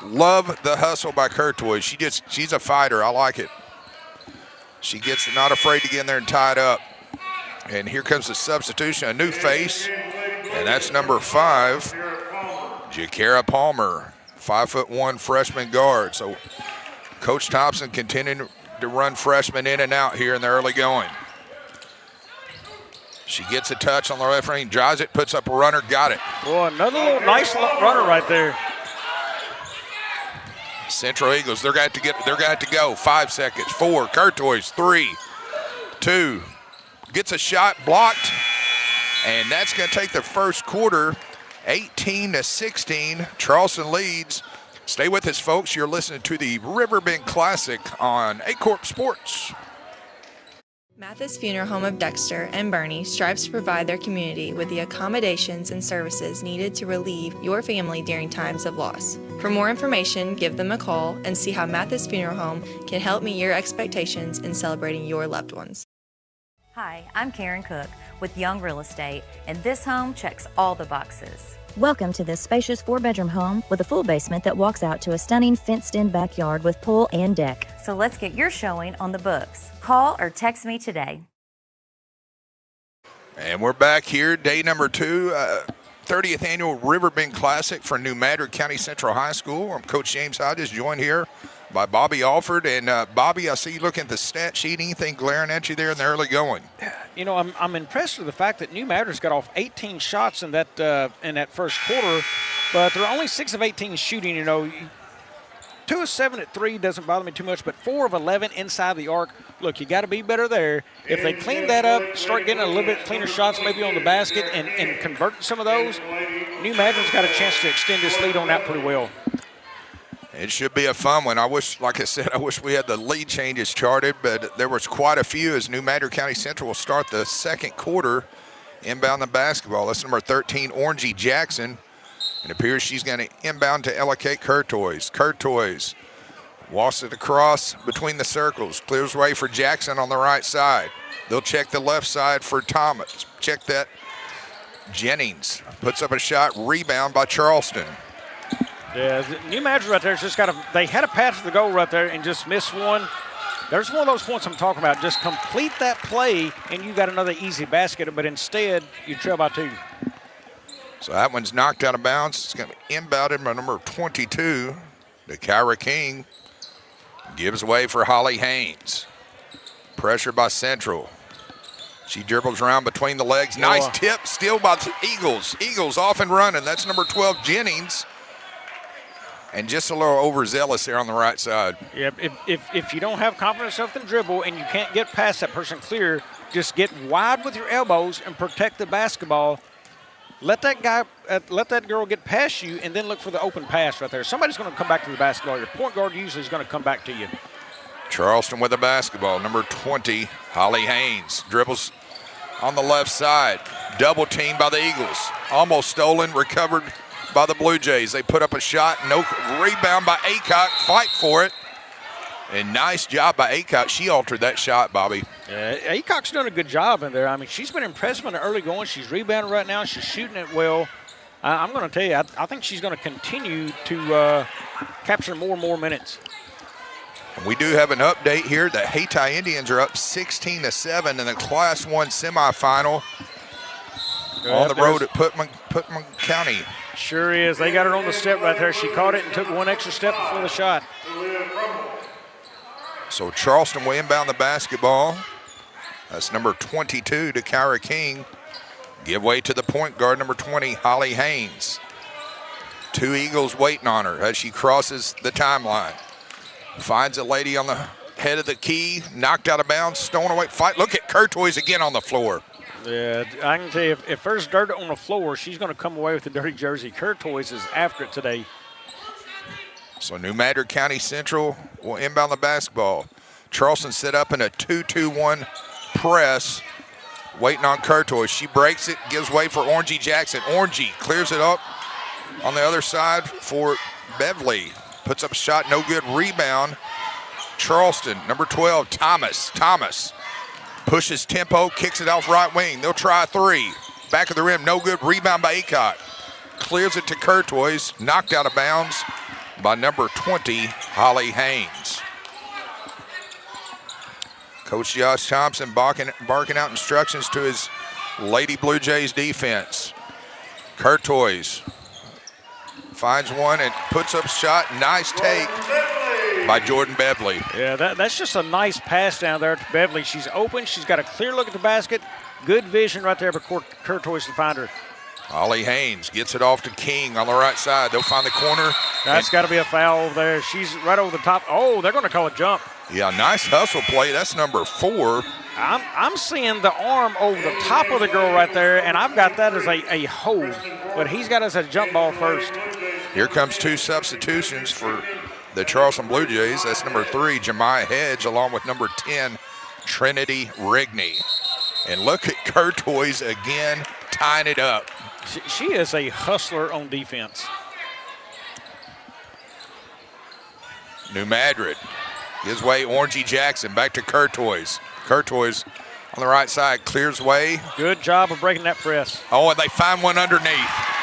[SPEAKER 18] Love the hustle by Courtois. She's a fighter. I like it. She gets not afraid to get in there and tie it up. And here comes the substitution, a new face, and that's number 5, Jakara Palmer, 5'1" freshman guard. So Coach Thompson continuing to run freshmen in and out here in the early going. She gets a touch on the left wing, drives it, puts up a runner, got it.
[SPEAKER 19] Boy, another little nice runner right there.
[SPEAKER 18] Central Eagles, they're going to have to go. 5 seconds. 4. Courtois. 3, 2. Gets a shot blocked, and that's going to take the first quarter. 18-16. Charleston leads. Stay with us, folks. You're listening to the Riverbend Classic on Aycorp Sports.
[SPEAKER 12] Mathis Funeral Home of Dexter and Bernie strives to provide their community with the accommodations and services needed to relieve your family during times of loss. For more information, give them a call and see how Mathis Funeral Home can help meet your expectations in celebrating your loved ones.
[SPEAKER 2] Hi, I'm Karen Cook with Young Real Estate, and this home checks all the boxes.
[SPEAKER 17] Welcome to this spacious 4-bedroom home with a full basement that walks out to a stunning fenced-in backyard with pool and deck.
[SPEAKER 2] So let's get your showing on the books. Call or text me today.
[SPEAKER 18] And we're back here, day number 2, 30th annual Riverbend Classic for New Madrid County Central High School. I'm Coach James Hodges, joined here by Bobby Alford. And Bobby, I see you looking at the stat sheet. Anything glaring at you there in the early going?
[SPEAKER 19] You know, I'm impressed with the fact that New Madrid's got off 18 shots in that first quarter, but they're only 6 of 18 shooting. You know, 2 of 7 at 3 doesn't bother me too much, but 4 of 11 inside the arc. Look, you got to be better there. If they clean that up, start getting a little bit cleaner shots maybe on the basket and convert some of those, New Madrid's got a chance to extend this lead on that pretty well.
[SPEAKER 18] It should be a fun one. I wish, like I said, I wish we had the lead changes charted, but there was quite a few as New Madrid County Central will start the second quarter inbound the basketball. That's number 13, Orangey Jackson. It appears she's going to inbound to Ella Kate Courtois. Courtois walks it across between the circles, clears way for Jackson on the right side. They'll check the left side for Thomas. Check that. Jennings puts up a shot, rebound by Charleston.
[SPEAKER 19] Yeah, New Madrid right there just they had a pass to the goal right there and just missed one. There's one of those points I'm talking about. Just complete that play and you got another easy basket, but instead you trail by 2.
[SPEAKER 18] So that one's knocked out of bounds. It's going to be inbounded by number 22, Kyra King. Gives way for Holly Haynes. Pressure by Central. She dribbles around between the legs. Nice tip, steal by the Eagles. Eagles off and running. That's number 12, Jennings. And just a little overzealous there on the right side.
[SPEAKER 19] Yeah, if you don't have confidence enough to dribble and you can't get past that person clear, just get wide with your elbows and protect the basketball. Let that girl get past you and then look for the open pass right there. Somebody's going to come back to the basketball. Your point guard usually is going to come back to you.
[SPEAKER 18] Charleston with the basketball. Number 20, Holly Haynes. Dribbles on the left side. Double teamed by the Eagles. Almost stolen, recovered by the Blue Jays. They put up a shot. No rebound by Aycock. Fight for it. And nice job by Aycock. She altered that shot, Bobby.
[SPEAKER 19] Yeah, Aycock's done a good job in there. I mean, she's been impressive in the early going. She's rebounding right now. She's shooting it well. I'm going to tell you, I think she's going to continue to capture more and more minutes.
[SPEAKER 18] We do have an update here. The Hayti Indians are up 16-7 in the Class 1 semifinal on the road at Putnam County.
[SPEAKER 19] Sure is. They got her on the step right there. She caught it and took one extra step before the shot.
[SPEAKER 18] So Charleston will inbound the basketball. That's number 22 to Kyra King. Give way to the point guard, number 20, Holly Haynes. 2 Eagles waiting on her as she crosses the timeline. Finds a lady on the head of the key, knocked out of bounds, stolen away. Fight. Look at Courtois again on the floor.
[SPEAKER 19] Yeah, I can tell you, if there's dirt on the floor, she's going to come away with the dirty jersey. Courtois is after it today.
[SPEAKER 18] So New Madrid County Central will inbound the basketball. Charleston set up in a 2-2-1 press, waiting on Courtois. She breaks it, gives way for Orangey Jackson. Orangey clears it up on the other side for Beverly. Puts up a shot, no good. Rebound, Charleston, number 12, Thomas. Thomas pushes tempo, kicks it off right wing. They'll try a 3. Back of the rim, no good. Rebound by Aycorp. Clears it to Courtois, knocked out of bounds by number 20, Holly Haynes. Coach Josh Thompson barking out instructions to his Lady Blue Jays defense. Courtois finds one and puts up a shot. Nice take by Jordan Beverly.
[SPEAKER 19] Yeah, that's just a nice pass down there to Beverly. She's open. She's got a clear look at the basket. Good vision right there for Courtois to find her.
[SPEAKER 18] Holly Haynes gets it off to King on the right side. They'll find the corner.
[SPEAKER 19] That's got to be a foul over there. She's right over the top. Oh, they're going to call a jump.
[SPEAKER 18] Yeah, nice hustle play. That's number 4.
[SPEAKER 19] I'm seeing the arm over the top of the girl right there, and I've got that as a hold, but he's got us as a jump ball first.
[SPEAKER 18] Here comes 2 substitutions for the Charleston Blue Jays. That's number 3, Jemiah Hedge, along with number 10, Trinity Rigney. And look at Courtois again, tying it up.
[SPEAKER 19] She is a hustler on defense.
[SPEAKER 18] New Madrid gives way, Orangey Jackson, back to Courtois. Courtois on the right side, clears way.
[SPEAKER 19] Good job of breaking that press.
[SPEAKER 18] Oh, and they find one underneath.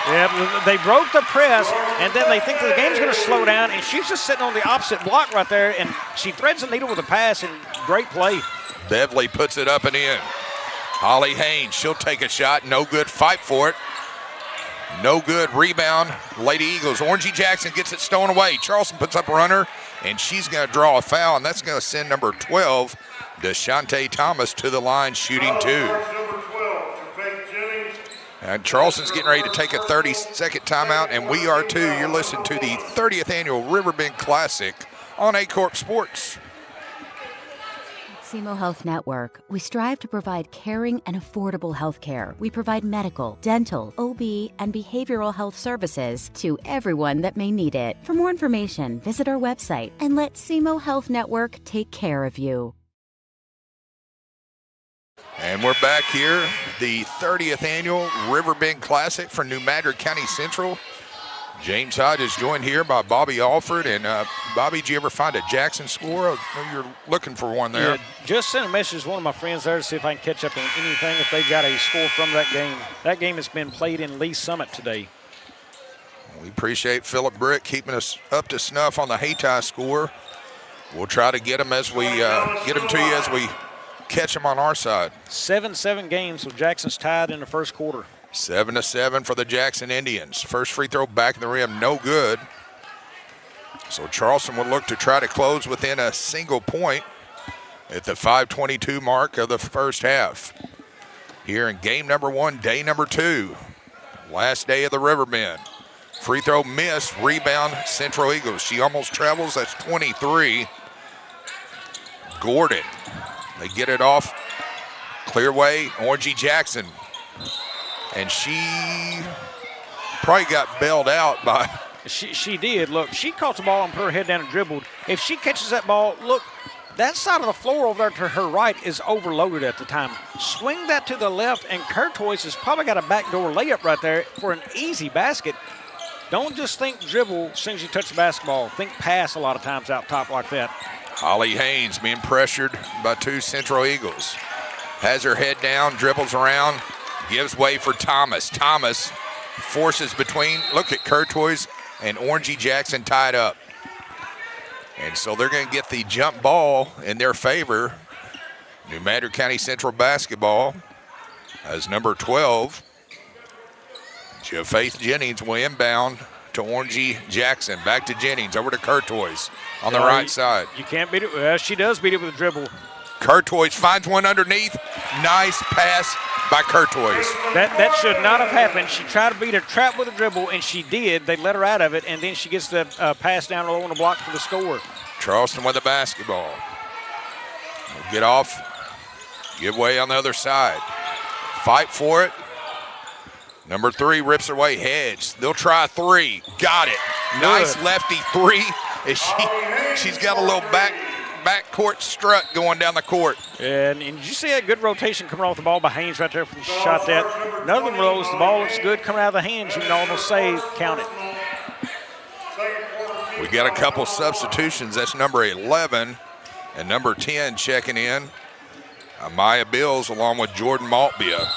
[SPEAKER 19] Yeah, they broke the press, and then they think the game's going to slow down, and she's just sitting on the opposite block right there, and she threads the needle with a pass, and great play.
[SPEAKER 18] Beverly puts it up and in. Holly Haynes, she'll take a shot, no good, fight for it. No good, rebound, Lady Eagles. Orangey Jackson gets it stolen away. Charleston puts up a runner, and she's going to draw a foul, and that's going to send number 12, Deshante Thomas, to the line shooting 2. And Charleston's getting ready to take a 30-second timeout, and we are too. You're listening to the 30th annual Riverbend Classic on Aycorp Sports.
[SPEAKER 4] SEMO Health Network, we strive to provide caring and affordable health care. We provide medical, dental, OB, and behavioral health services to everyone that may need it. For more information, visit our website and let SEMO Health Network take care of you.
[SPEAKER 18] And we're back here, the 30th annual Riverbend Classic for New Madrid County Central. James Hodge is joined here by Bobby Alford. And Bobby, did you ever find a Jackson score? I know you're looking for one there.
[SPEAKER 19] Yeah, just sent a message to one of my friends there to see if I can catch up on anything, if they got a score from that game. That game has been played in Lee Summit today.
[SPEAKER 18] We appreciate Philip Brick keeping us up to snuff on the Hayti score. We'll try to get them as we get them to you as we catch them on our side.
[SPEAKER 19] 7-7 games, so Jackson's tied in the first quarter.
[SPEAKER 18] 7-7 for the Jackson Indians. First free throw back in the rim, no good. So Charleston will look to try to close within a single point at the 5:22 mark of the first half. Here in game number 1, day number 2. Last day of the Riverbend. Free throw missed, rebound Central Eagles. She almost travels, that's 23. Gordon, they get it off. Clear way, Orangey Jackson. And she probably got bailed out by.
[SPEAKER 19] She did. Look, she caught the ball and put her head down and dribbled. If she catches that ball, look, that side of the floor over there to her right is overloaded at the time. Swing that to the left, and Courtois has probably got a backdoor layup right there for an easy basket. Don't just think dribble as soon as you touch the basketball. Think pass a lot of times out top like that.
[SPEAKER 18] Holly Haynes being pressured by 2 Central Eagles. Has her head down, dribbles around. Gives way for Thomas. Thomas forces between. Look at Courtois and Orangey Jackson tied up. And so they're going to get the jump ball in their favor. New Madrid County Central basketball as number 12. Faith Jennings will inbound to Orangey Jackson. Back to Jennings, over to Courtois on the right side.
[SPEAKER 19] You can't beat it. Well, she does beat it with a dribble.
[SPEAKER 18] Courtois finds one underneath. Nice pass by Courtois.
[SPEAKER 19] That should not have happened. She tried to beat a trap with a dribble, and she did. They let her out of it, and then she gets the pass down low on the block for the score.
[SPEAKER 18] Charleston with the basketball. We'll get off, give way on the other side. Fight for it. Number 3 rips her way, Hedge. They'll try 3. Got it. Nice lefty 3. She's got a little backcourt strut going down the court.
[SPEAKER 19] And did you see a good rotation coming off the ball by Haynes right there from the shot that? None of them rolls. The ball looks good coming out of the hands. You can almost say count it.
[SPEAKER 18] We got a couple substitutions. That's number 11 and number 10 checking in. Maya Bills along with Jordan Maltbia.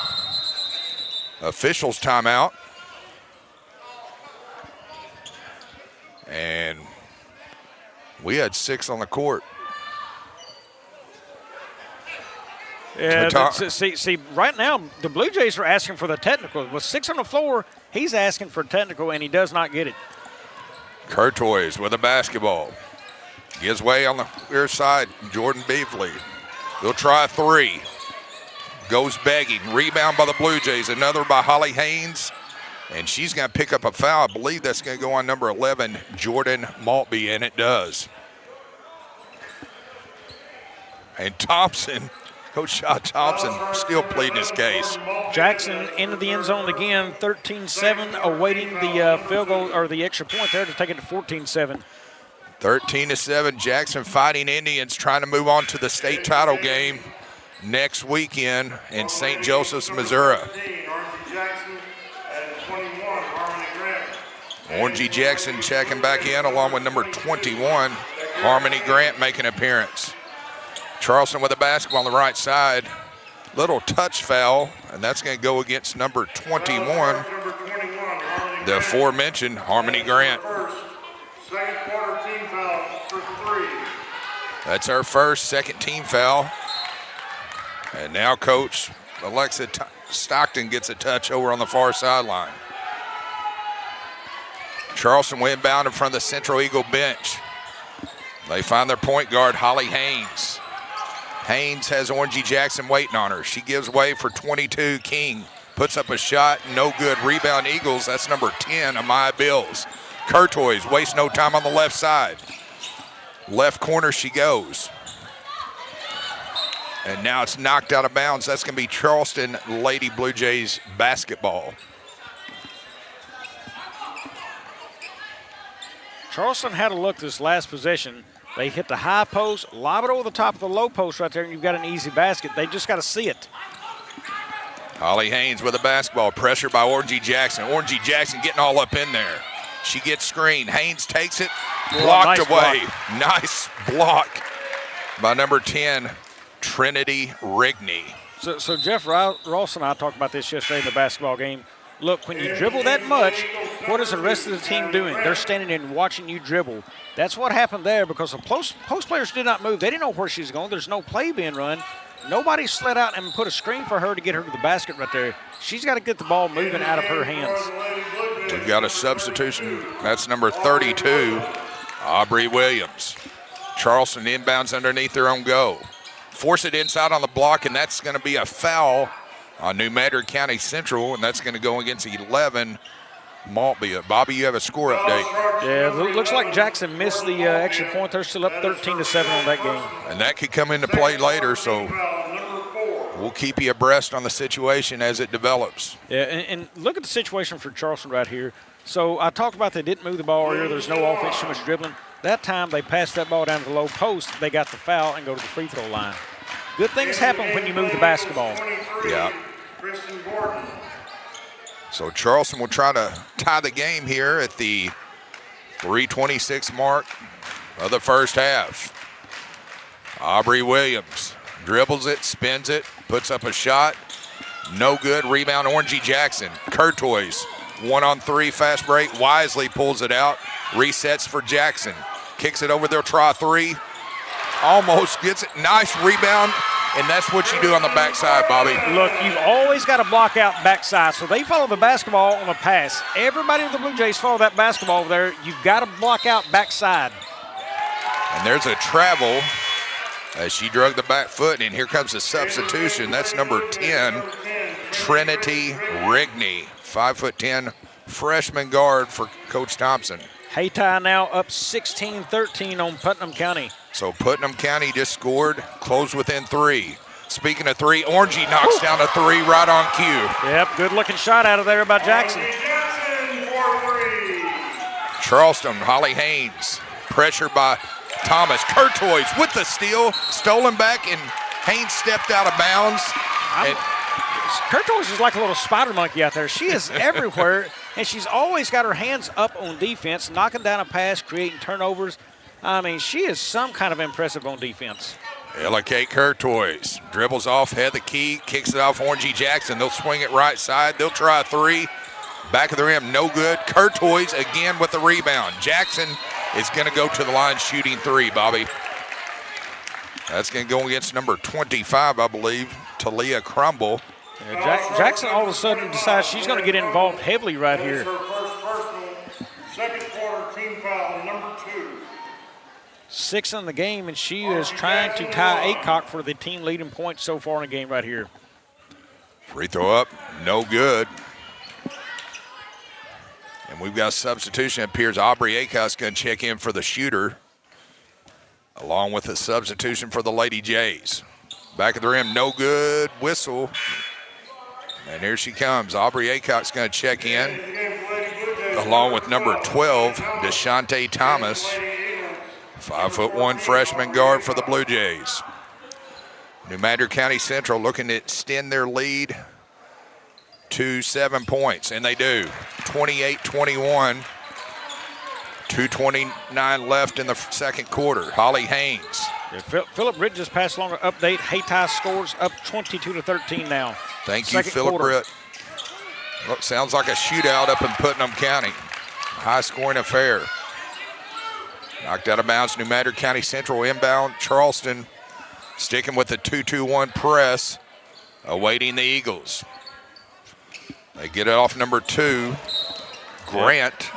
[SPEAKER 18] Officials timeout. And we had 6 on the court.
[SPEAKER 19] Yeah, see, right now the Blue Jays are asking for the technical. With 6 on the floor, he's asking for technical, and he does not get it.
[SPEAKER 18] Courtois with the basketball. Gives way on the rear side, Jordan Beasley. They'll try 3. Goes begging. Rebound by the Blue Jays. Another by Holly Haynes. And she's going to pick up a foul. I believe that's going to go on number 11, Jordan Maltby, and it does. And Thompson, Coach Shot Thompson, still pleading his case.
[SPEAKER 19] Jackson into the end zone again, 13-7, awaiting the field goal or the extra point there to take it to 14-7.
[SPEAKER 18] 13-7, Jackson Fighting Indians trying to move on to the state title game next weekend in St. Joseph's, Missouri. Orangey Jackson checking back in along with number 21, Harmony Grant making an appearance. Charleston with the basketball on the right side. Little touch foul, and that's going to go against number 21, the aforementioned Harmony Grant. That's our first, second team foul. And now Coach Alexa Stockton gets a touch over on the far sideline. Charleston will inbound in front of the Central Eagle bench. They find their point guard, Holly Haynes. Haynes has Orangey Jackson waiting on her. She gives way for 22, King. Puts up a shot, no good. Rebound Eagles, that's number 10, Amaya Bills. Courtois wastes no time on the left side. Left corner she goes. And now it's knocked out of bounds. That's going to be Charleston Lady Blue Jays basketball.
[SPEAKER 19] Charleston had a look this last possession. They hit the high post, lob it over the top of the low post right there, and you've got an easy basket. They just got to see it.
[SPEAKER 18] Holly Haynes with the basketball. Pressure by Orangey Jackson. Orangey Jackson getting all up in there. She gets screened. Haynes takes it, blocked away. Nice block by number 10, Trinity Rigney.
[SPEAKER 19] So Jeff Ross and I talked about this yesterday in the basketball game. Look, when you dribble that much, what is the rest of the team doing? They're standing and watching you dribble. That's what happened there because the post players did not move. They didn't know where she's going. There's no play being run. Nobody slid out and put a screen for her to get her to the basket right there. She's got to get the ball moving out of her hands.
[SPEAKER 18] We've got a substitution. That's number 32, Aubrey Williams. Charleston inbounds underneath their own goal. Force it inside on the block, and that's going to be a foul on New Madrid County Central, and that's going to go against 11, Maltby. Bobby, you have a score update.
[SPEAKER 19] Yeah, it looks like Jackson missed the extra point. They're still up 13-7 on that game.
[SPEAKER 18] And that could come into play later, so we'll keep you abreast on the situation as it develops.
[SPEAKER 19] Yeah, and look at the situation for Charleston right here. So I talked about they didn't move the ball earlier. There's no offense, too much dribbling. That time they passed that ball down to the low post. They got the foul and go to the free throw line. Good things happen when you move the basketball.
[SPEAKER 18] Yeah. So Charleston will try to tie the game here at the 3:26 mark of the first half. Aubrey Williams dribbles it, spins it, puts up a shot. No good. Rebound, Orangey Jackson. Courtois, 1-on-3 fast break. Wisely pulls it out. Resets for Jackson. Kicks it over there, try 3. Almost gets it. Nice rebound. And that's what you do on the backside, Bobby.
[SPEAKER 19] Look, you've always got to block out backside. So they follow the basketball on the pass. Everybody with the Blue Jays follow that basketball over there. You've got to block out backside.
[SPEAKER 18] And there's a travel as she drug the back foot, and here comes the substitution. That's number 10, Trinity Rigney, 5'10", freshman guard for Coach Thompson.
[SPEAKER 19] Hayti now up 16-13 on Putnam County.
[SPEAKER 18] So Putnam County just scored, closed within 3. Speaking of 3, Orangey knocks down a 3 right on cue.
[SPEAKER 19] Yep, good looking shot out of there by Jackson.
[SPEAKER 18] Charleston, Holly Haynes, pressured by Thomas. Courtois with the steal, stolen back, and Haynes stepped out of bounds.
[SPEAKER 19] Courtois is like a little spider monkey out there. She is everywhere, and she's always got her hands up on defense, knocking down a pass, creating turnovers. I mean, she is some kind of impressive on defense.
[SPEAKER 18] Kate Courtois dribbles off, head the key, kicks it off Orangey Jackson. They'll swing it right side. They'll try a 3. Back of the rim, no good. Courtois again with the rebound. Jackson is going to go to the line shooting 3, Bobby. That's going to go against number 25, I believe, Talia Crumble.
[SPEAKER 19] Yeah, Jackson all of a sudden decides she's going to get involved heavily right here.
[SPEAKER 20] Second quarter team foul, number 2.
[SPEAKER 19] 6 in the game, and she is trying to tie Aycorp for the team leading points so far in the game right here.
[SPEAKER 18] Free throw up, no good. And we've got a substitution. It appears Aubrey Aycorp's going to check in for the shooter, along with a substitution for the Lady Jays. Back of the rim, no good. Whistle. And here she comes. Aubrey Aycorp's going to check in, along with number 12, Deshante Thomas, 5'1" freshman guard for the Blue Jays. New Madrid County Central looking to extend their lead to 7 points, and they do. 28-21. 2:29 left in the second quarter. Holly Haynes.
[SPEAKER 19] Yeah, Philip Britt just passed along an update. Hayti scores up 22-13 now.
[SPEAKER 18] Thank you, Philip Britt. Look, sounds like a shootout up in Putnam County. High-scoring affair. Knocked out of bounds. New Madrid County Central inbound. Charleston sticking with the 2-2-1 press, awaiting the Eagles. They get it off number 2, Grant.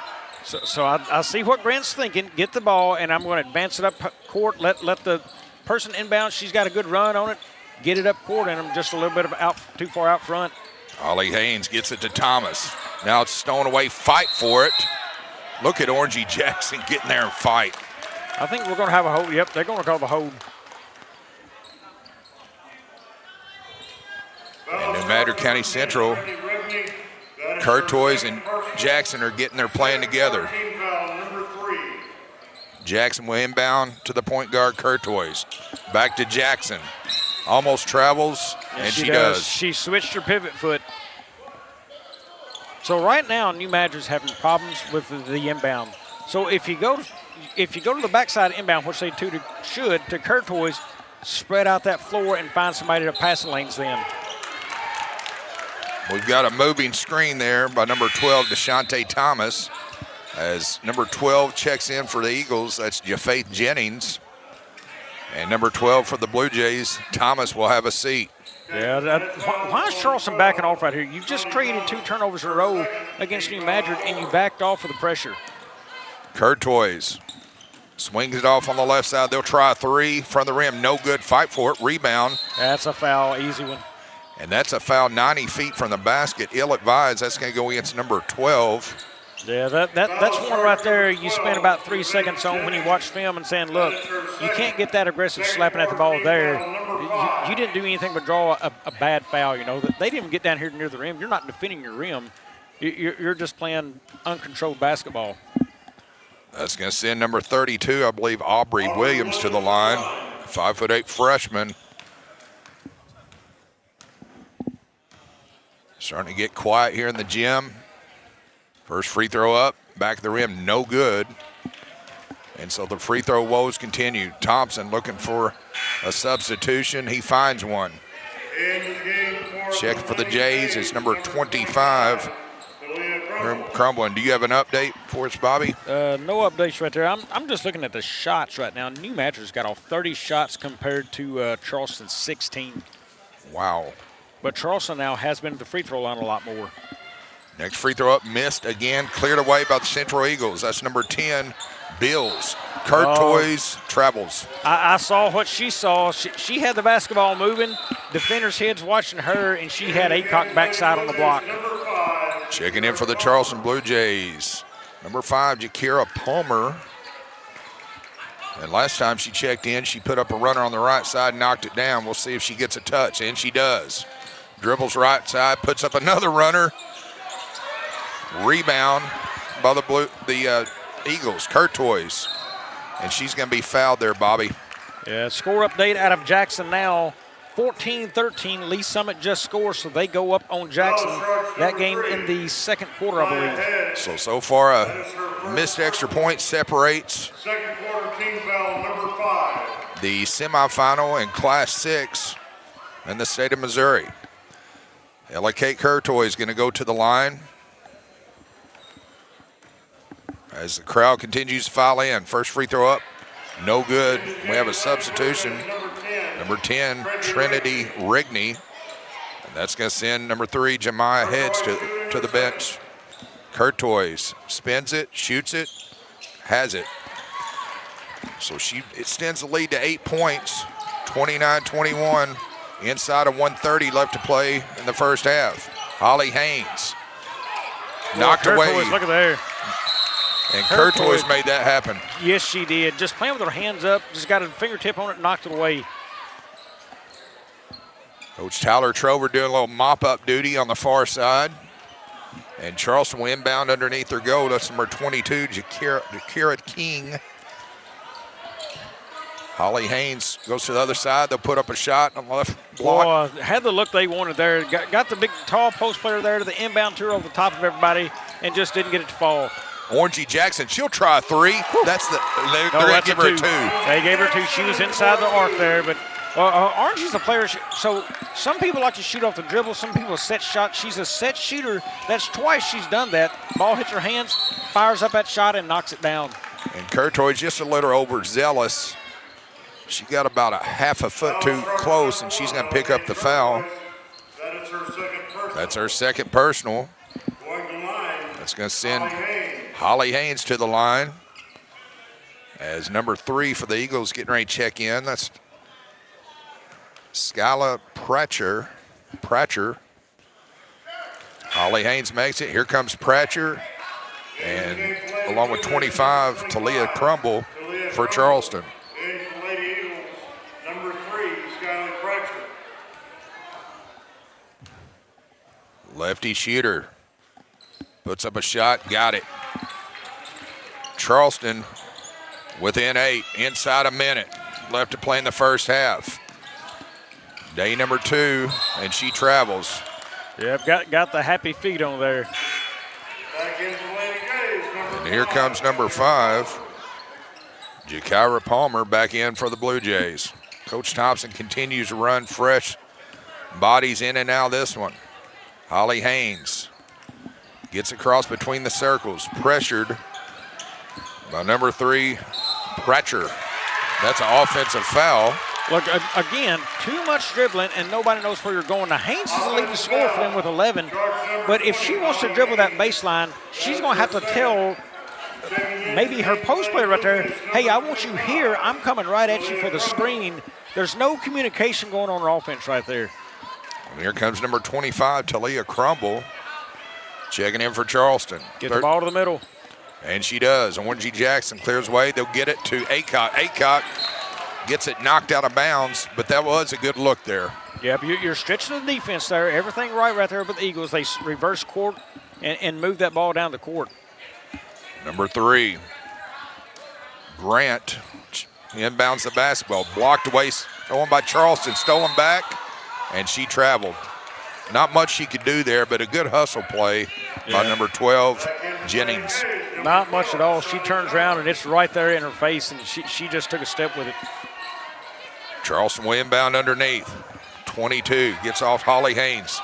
[SPEAKER 19] So I see what Grant's thinking. Get the ball, and I'm going to advance it up court. Let the person inbound. She's got a good run on it. Get it up court, and I'm just a little bit of too far out front.
[SPEAKER 18] Holly Haynes gets it to Thomas. Now it's stolen away. Fight for it. Look at Orangey Jackson getting there and fight.
[SPEAKER 19] I think we're going to have a hold. Yep, they're going to call the hold.
[SPEAKER 18] And New Madrid County Central, Courtois and Jackson are getting their plan together. Jackson will inbound to the point guard, Courtois. Back to Jackson. Almost travels, and she does.
[SPEAKER 19] She switched her pivot foot. So right now, New Madrid's having problems with the inbound. So if you go to the backside inbound, which they should, to Courtois, spread out that floor and find somebody to pass the lanes then.
[SPEAKER 18] We've got a moving screen there by number 12, Deshante Thomas. As number 12 checks in for the Eagles, that's Jafaith Jennings. And number 12 for the Blue Jays, Thomas will have a seat.
[SPEAKER 19] Yeah, why is Charleston backing off right here? You've just created 2 turnovers in a row against New Madrid, and you backed off for the pressure.
[SPEAKER 18] Courtois swings it off on the left side. They'll try a 3 from the rim. No good. Fight for it. Rebound.
[SPEAKER 19] That's a foul. Easy one.
[SPEAKER 18] And that's a foul 90 feet from the basket. Ill-advised. That's going to go against number 12.
[SPEAKER 19] Yeah, that's one right there you spend about 3 seconds on when you watch film and saying, look, you can't get that aggressive slapping at the ball there. You didn't do anything but draw a bad foul, you know. They didn't even get down here near the rim. You're not defending your rim. You're just playing uncontrolled basketball.
[SPEAKER 18] That's going to send number 32, I believe, Aubrey Williams to the line. 5'8" freshman. Starting to get quiet here in the gym. First free throw up, back of the rim, no good. And so the free throw woes continue. Thompson looking for a substitution. He finds one. Check for the Jays. It's number 25. Crumbling. Do you have an update for us, Bobby?
[SPEAKER 19] No updates right there. I'm just looking at the shots right now. New Madrid's got off 30 shots compared to Charleston's 16.
[SPEAKER 18] Wow.
[SPEAKER 19] But Charleston now has been at the free throw line a lot more.
[SPEAKER 18] Next free throw up, missed again, cleared away by the Central Eagles. That's number 10, Bills. Courtois travels.
[SPEAKER 19] I saw what she saw. She had the basketball moving, defenders' heads watching her, and she had Aycorp backside on the block.
[SPEAKER 18] Checking in for the Charleston Blue Jays. Number 5, Jakira Palmer. And last time she checked in, she put up a runner on the right side, knocked it down. We'll see if she gets a touch, and she does. Dribbles right side, puts up another runner. Rebound by the Eagles, Courtois. And she's going to be fouled there, Bobby.
[SPEAKER 19] Yeah, score update out of Jackson now. 14-13. Lee Summit just scored, so they go up on Jackson. That game in the second quarter, I believe.
[SPEAKER 18] So far, a missed extra point separates
[SPEAKER 20] Second quarter team foul number 5.
[SPEAKER 18] the semifinal in Class 6 in the state of Missouri. Kate Courtois is going to go to the line as the crowd continues to file in. First free throw up, no good. We have a substitution. Number 10, Trinity Rigney. And that's going to send number 3, Jemiah Hedge to the bench. Courtois spins it, shoots it, has it. So she extends the lead to 8 points, 29-21. Inside of 1:30 left to play in the first half. Holly Haynes knocked away.
[SPEAKER 19] Look at there.
[SPEAKER 18] And Courtois made that happen.
[SPEAKER 19] Yes, she did. Just playing with her hands up, just got a fingertip on it, knocked it away.
[SPEAKER 18] Coach Tyler Trover doing a little mop-up duty on the far side. And Charleston will inbound underneath their goal. That's number 22, Jakira King. Holly Haynes goes to the other side. They'll put up a shot on the left block.
[SPEAKER 19] Had the look they wanted there. Got the big, tall post player there to the inbound tour over the top of everybody and just didn't get it to fall.
[SPEAKER 18] Orangey Jackson, she'll try a 3. That's they're going to give her a 2.
[SPEAKER 19] They gave her 2. She was inside the arc there, but Orangey's a player. So some people like to shoot off the dribble. Some people set shots. She's a set shooter. That's twice she's done that. Ball hits her hands, fires up that shot, and knocks it down.
[SPEAKER 18] And Courtois just a little overzealous. She got about a half a foot too close, and she's going to pick up the foul. That's her second personal. That's going to send Holly Haynes to the line. As number 3 for the Eagles getting ready to check in. That's Skyla Pratcher. Holly Haynes makes it. Here comes Pratcher. And along with 25, Talia Crumble for Charleston. Lefty shooter. Puts up a shot, got it. Charleston within 8, inside a minute. Left to play in the first half. Day number 2, and she travels.
[SPEAKER 19] Yep, got the happy feet on there.
[SPEAKER 18] And here comes number 5, Jakira Palmer back in for the Blue Jays. Coach Thompson continues to run fresh bodies in and out of this one. Holly Haynes gets across between the circles, pressured by number 3, Pratcher. That's an offensive foul.
[SPEAKER 19] Look, again, too much dribbling, and nobody knows where you're going. Now, Haynes is the leading scorer for them with 11, but if she wants to dribble that baseline, she's going to have to tell maybe her post player right there, hey, I want you here. I'm coming right at you for the screen. There's no communication going on offense right there.
[SPEAKER 18] And here comes number 25, Talia Crumble, checking in for Charleston.
[SPEAKER 19] Get the ball to the middle.
[SPEAKER 18] And she does. Orangey Jackson clears away. They'll get it to Aycorp. Aycorp gets it knocked out of bounds, but that was a good look there.
[SPEAKER 19] Yep, you're stretching the defense there. Everything right there with the Eagles. They reverse court and move that ball down the court.
[SPEAKER 18] Number 3, Grant inbounds the basketball. Blocked away, stolen by Charleston, stolen back, and she traveled. Not much she could do there, but a good hustle play by number 12, Jennings.
[SPEAKER 19] Not much at all. She turns around, and it's right there in her face, and she just took a step with it.
[SPEAKER 18] Charleston will inbound underneath. 22 gets off Holly Haynes.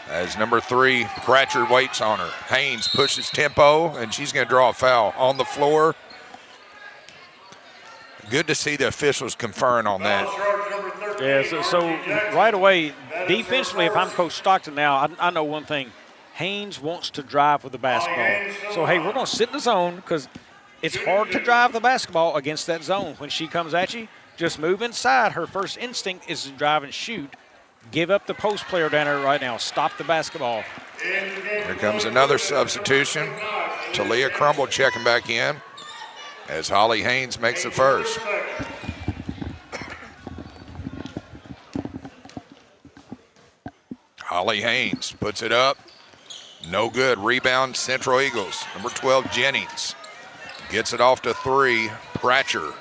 [SPEAKER 18] As number 3, Pratcher waits on her. Haynes pushes tempo, and she's going to draw a foul on the floor. Good to see the officials conferring on that.
[SPEAKER 19] Yeah, so right away, defensively, if I'm Coach Stockton now, I know one thing. Haynes wants to drive with the basketball. So, hey, we're going to sit in the zone because it's hard to drive the basketball against that zone. When she comes at you, just move inside. Her first instinct is to drive and shoot. Give up the post player down there right now. Stop the basketball.
[SPEAKER 18] Here comes another substitution. Talia Crumble checking back in as Holly Haynes makes the first. Holly Haynes puts it up. No good. Rebound, Central Eagles. Number 12, Jennings. Gets it off to 3. Pratcher.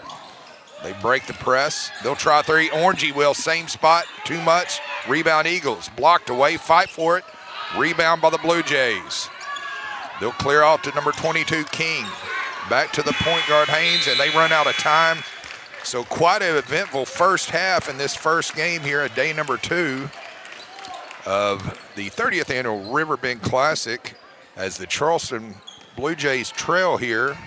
[SPEAKER 18] They break the press. They'll try 3. Orangey will. Same spot. Too much. Rebound, Eagles. Blocked away. Fight for it. Rebound by the Blue Jays. They'll clear off to number 22, King. Back to the point guard, Haynes, and they run out of time. So quite an eventful first half in this first game here at day number 2 of the 30th annual Riverbend Classic, as the Charleston Blue Jays trail here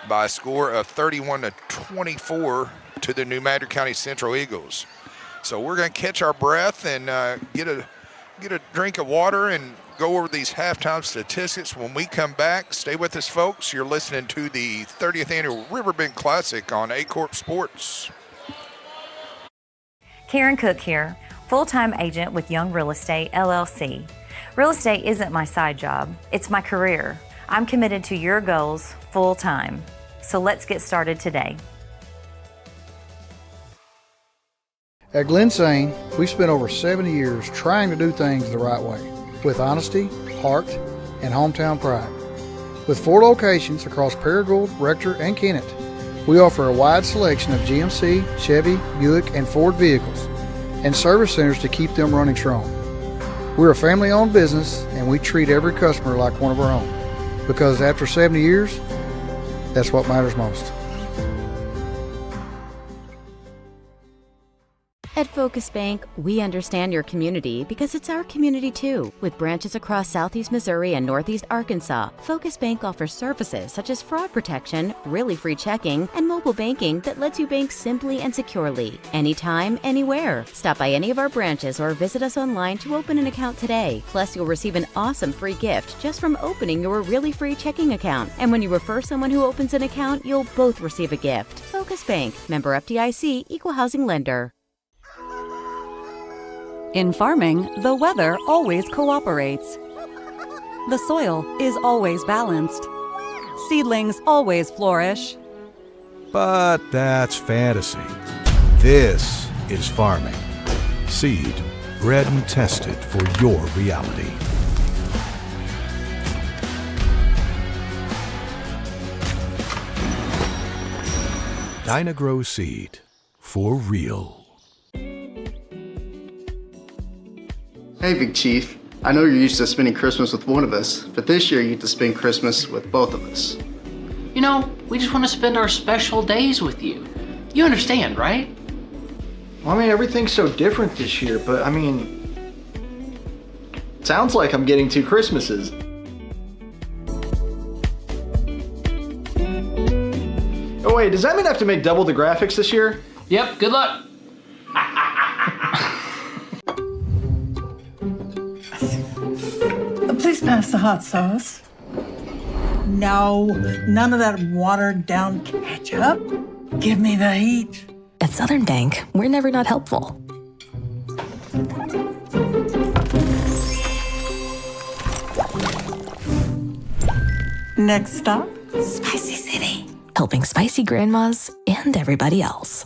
[SPEAKER 18] by a score of 31-24 to the New Madrid County Central Eagles. So we're going to catch our breath and get a drink of water and go over these halftime statistics. When we come back, stay with us, folks. You're listening to the 30th annual Riverbend Classic on Aycorp Sports.
[SPEAKER 2] Karen Cook here, full-time agent with Young Real Estate, LLC. Real estate isn't my side job, it's my career. I'm committed to your goals full-time. So let's get started today.
[SPEAKER 3] At Glensane, we spent over 70 years trying to do things the right way, with honesty, heart, and hometown pride. With 4 locations across Paragould, Rector, and Kennett, we offer a wide selection of GMC, Chevy, Buick, and Ford vehicles, and service centers to keep them running strong. We're a family-owned business, and we treat every customer like one of our own, because after 70 years, that's what matters most.
[SPEAKER 4] At Focus Bank, we understand your community because it's our community too. With branches across Southeast Missouri and Northeast Arkansas, Focus Bank offers services such as fraud protection, really free checking, and mobile banking that lets you bank simply and securely, anytime, anywhere. Stop by any of our branches or visit us online to open an account today. Plus, you'll receive an awesome free gift just from opening your really free checking account. And when you refer someone who opens an account, you'll both receive a gift. Focus Bank, member FDIC, equal housing lender.
[SPEAKER 5] In farming, the weather always cooperates. The soil is always balanced. Seedlings always flourish.
[SPEAKER 6] But that's fantasy. This is farming. Seed, bred and tested for your reality. Dynagrow Seed, for real.
[SPEAKER 7] Hey, Big Chief. I know you're used to spending Christmas with one of us, but this year you get to spend Christmas with both of us.
[SPEAKER 8] You know, we just want to spend our special days with you. You understand, right?
[SPEAKER 9] Well, I mean, everything's so different this year, but I mean, it sounds like I'm getting 2 Christmases. Oh wait, does that mean I have to make double the graphics this year?
[SPEAKER 8] Yep, good luck.
[SPEAKER 10] Please pass the hot sauce. No, none of that watered down ketchup. Give me the heat.
[SPEAKER 11] At Southern Bank, we're never not helpful.
[SPEAKER 10] Next stop,
[SPEAKER 11] Spicy City. Helping spicy grandmas and everybody else.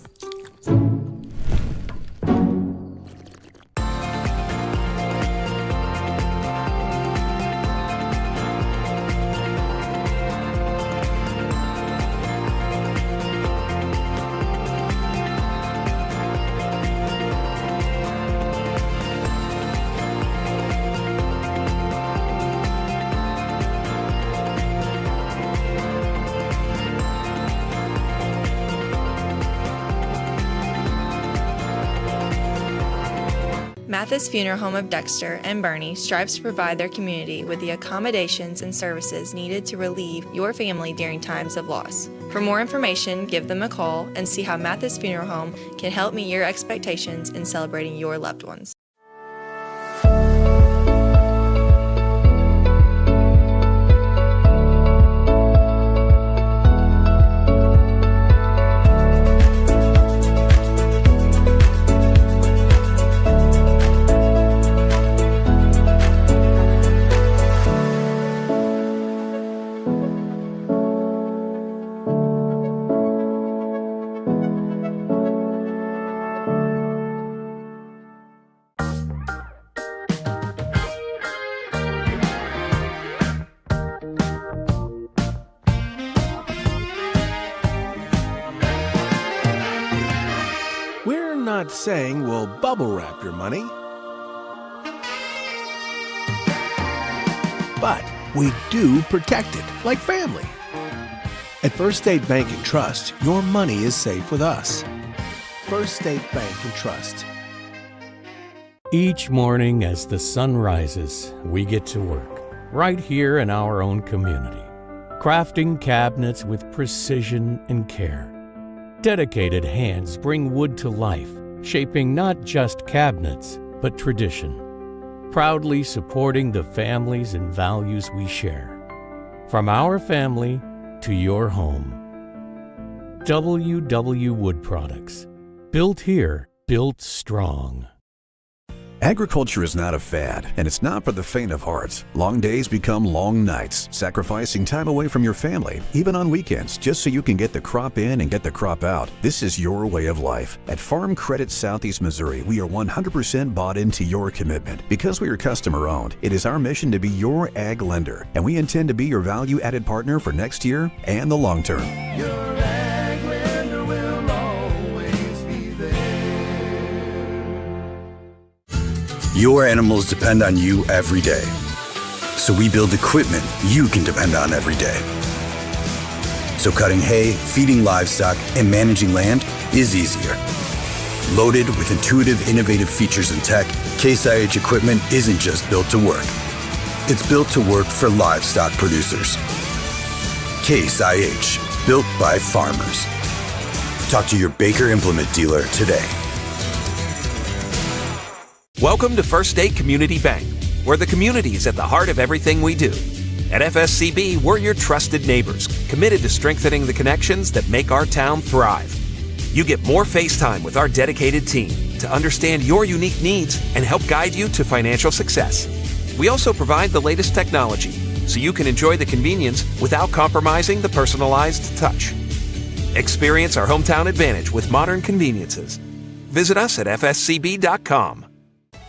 [SPEAKER 12] Mathis Funeral Home of Dexter and Bernie strives to provide their community with the accommodations and services needed to relieve your family during times of loss. For more information, give them a call and see how Mathis Funeral Home can help meet your expectations in celebrating your loved ones.
[SPEAKER 6] saying we'll bubble wrap your money. But we do protect it, like family. At First State Bank and Trust, your money is safe with us. First State Bank and Trust.
[SPEAKER 13] Each morning as the sun rises, we get to work, right here in our own community, crafting cabinets with precision and care. Dedicated hands bring wood to life, shaping not just cabinets, but tradition. Proudly supporting the families and values we share. From our family to your home. WW Wood Products. Built here, built strong.
[SPEAKER 14] Agriculture is not a fad, and it's not for the faint of heart. Long days become long nights, sacrificing time away from your family, even on weekends, just so you can get the crop in and get the crop out. This is your way of life. At Farm Credit Southeast Missouri, we are 100% bought into your commitment. Because we are customer-owned, it is our mission to be your ag lender, and we intend to be your value-added partner for next year and the long term.
[SPEAKER 15] Your animals depend on you every day. So we build equipment you can depend on every day. So cutting hay, feeding livestock, and managing land is easier. Loaded with intuitive, innovative features and tech, Case IH equipment isn't just built to work. It's built to work for livestock producers. Case IH, built by farmers. Talk to your Baker Implement dealer today.
[SPEAKER 16] Welcome to First State Community Bank, where the community is at the heart of everything we do. At FSCB, we're your trusted neighbors, committed to strengthening the connections that make our town thrive. You get more face time with our dedicated team to understand your unique needs and help guide you to financial success. We also provide the latest technology, so you can enjoy the convenience without compromising the personalized touch. Experience our hometown advantage with modern conveniences. Visit us at fscb.com.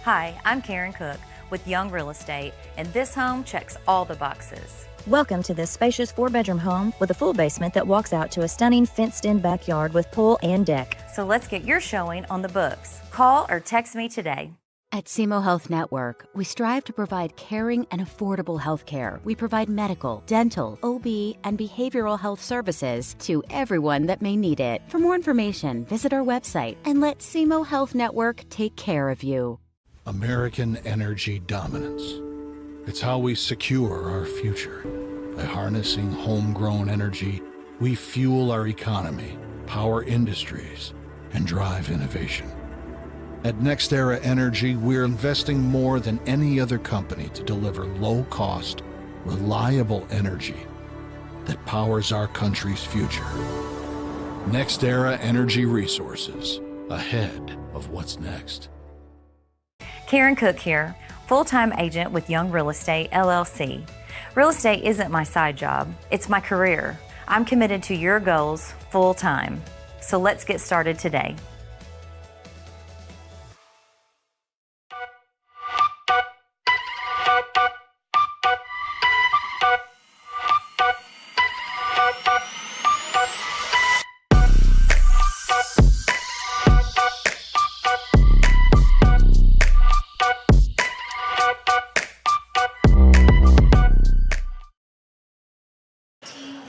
[SPEAKER 2] Hi, I'm Karen Cook with Young Real Estate, and this home checks all the boxes.
[SPEAKER 17] Welcome to this spacious 4-bedroom home with a full basement that walks out to a stunning fenced-in backyard with pool and deck.
[SPEAKER 2] So let's get your showing on the books. Call or text me today.
[SPEAKER 4] At SEMO Health Network, we strive to provide caring and affordable health care. We provide medical, dental, OB, and behavioral health services to everyone that may need it. For more information, visit our website and let SEMO Health Network take care of you.
[SPEAKER 1] American energy dominance. It's how we secure our future. By harnessing homegrown energy, we fuel our economy, power industries, and drive innovation. At NextEra Energy, we're investing more than any other company to deliver low-cost, reliable energy that powers our country's future. NextEra Energy Resources, ahead of what's next.
[SPEAKER 2] Karen Cook here, full-time agent with Young Real Estate, LLC. Real estate isn't my side job, it's my career. I'm committed to your goals full-time. So let's get started today.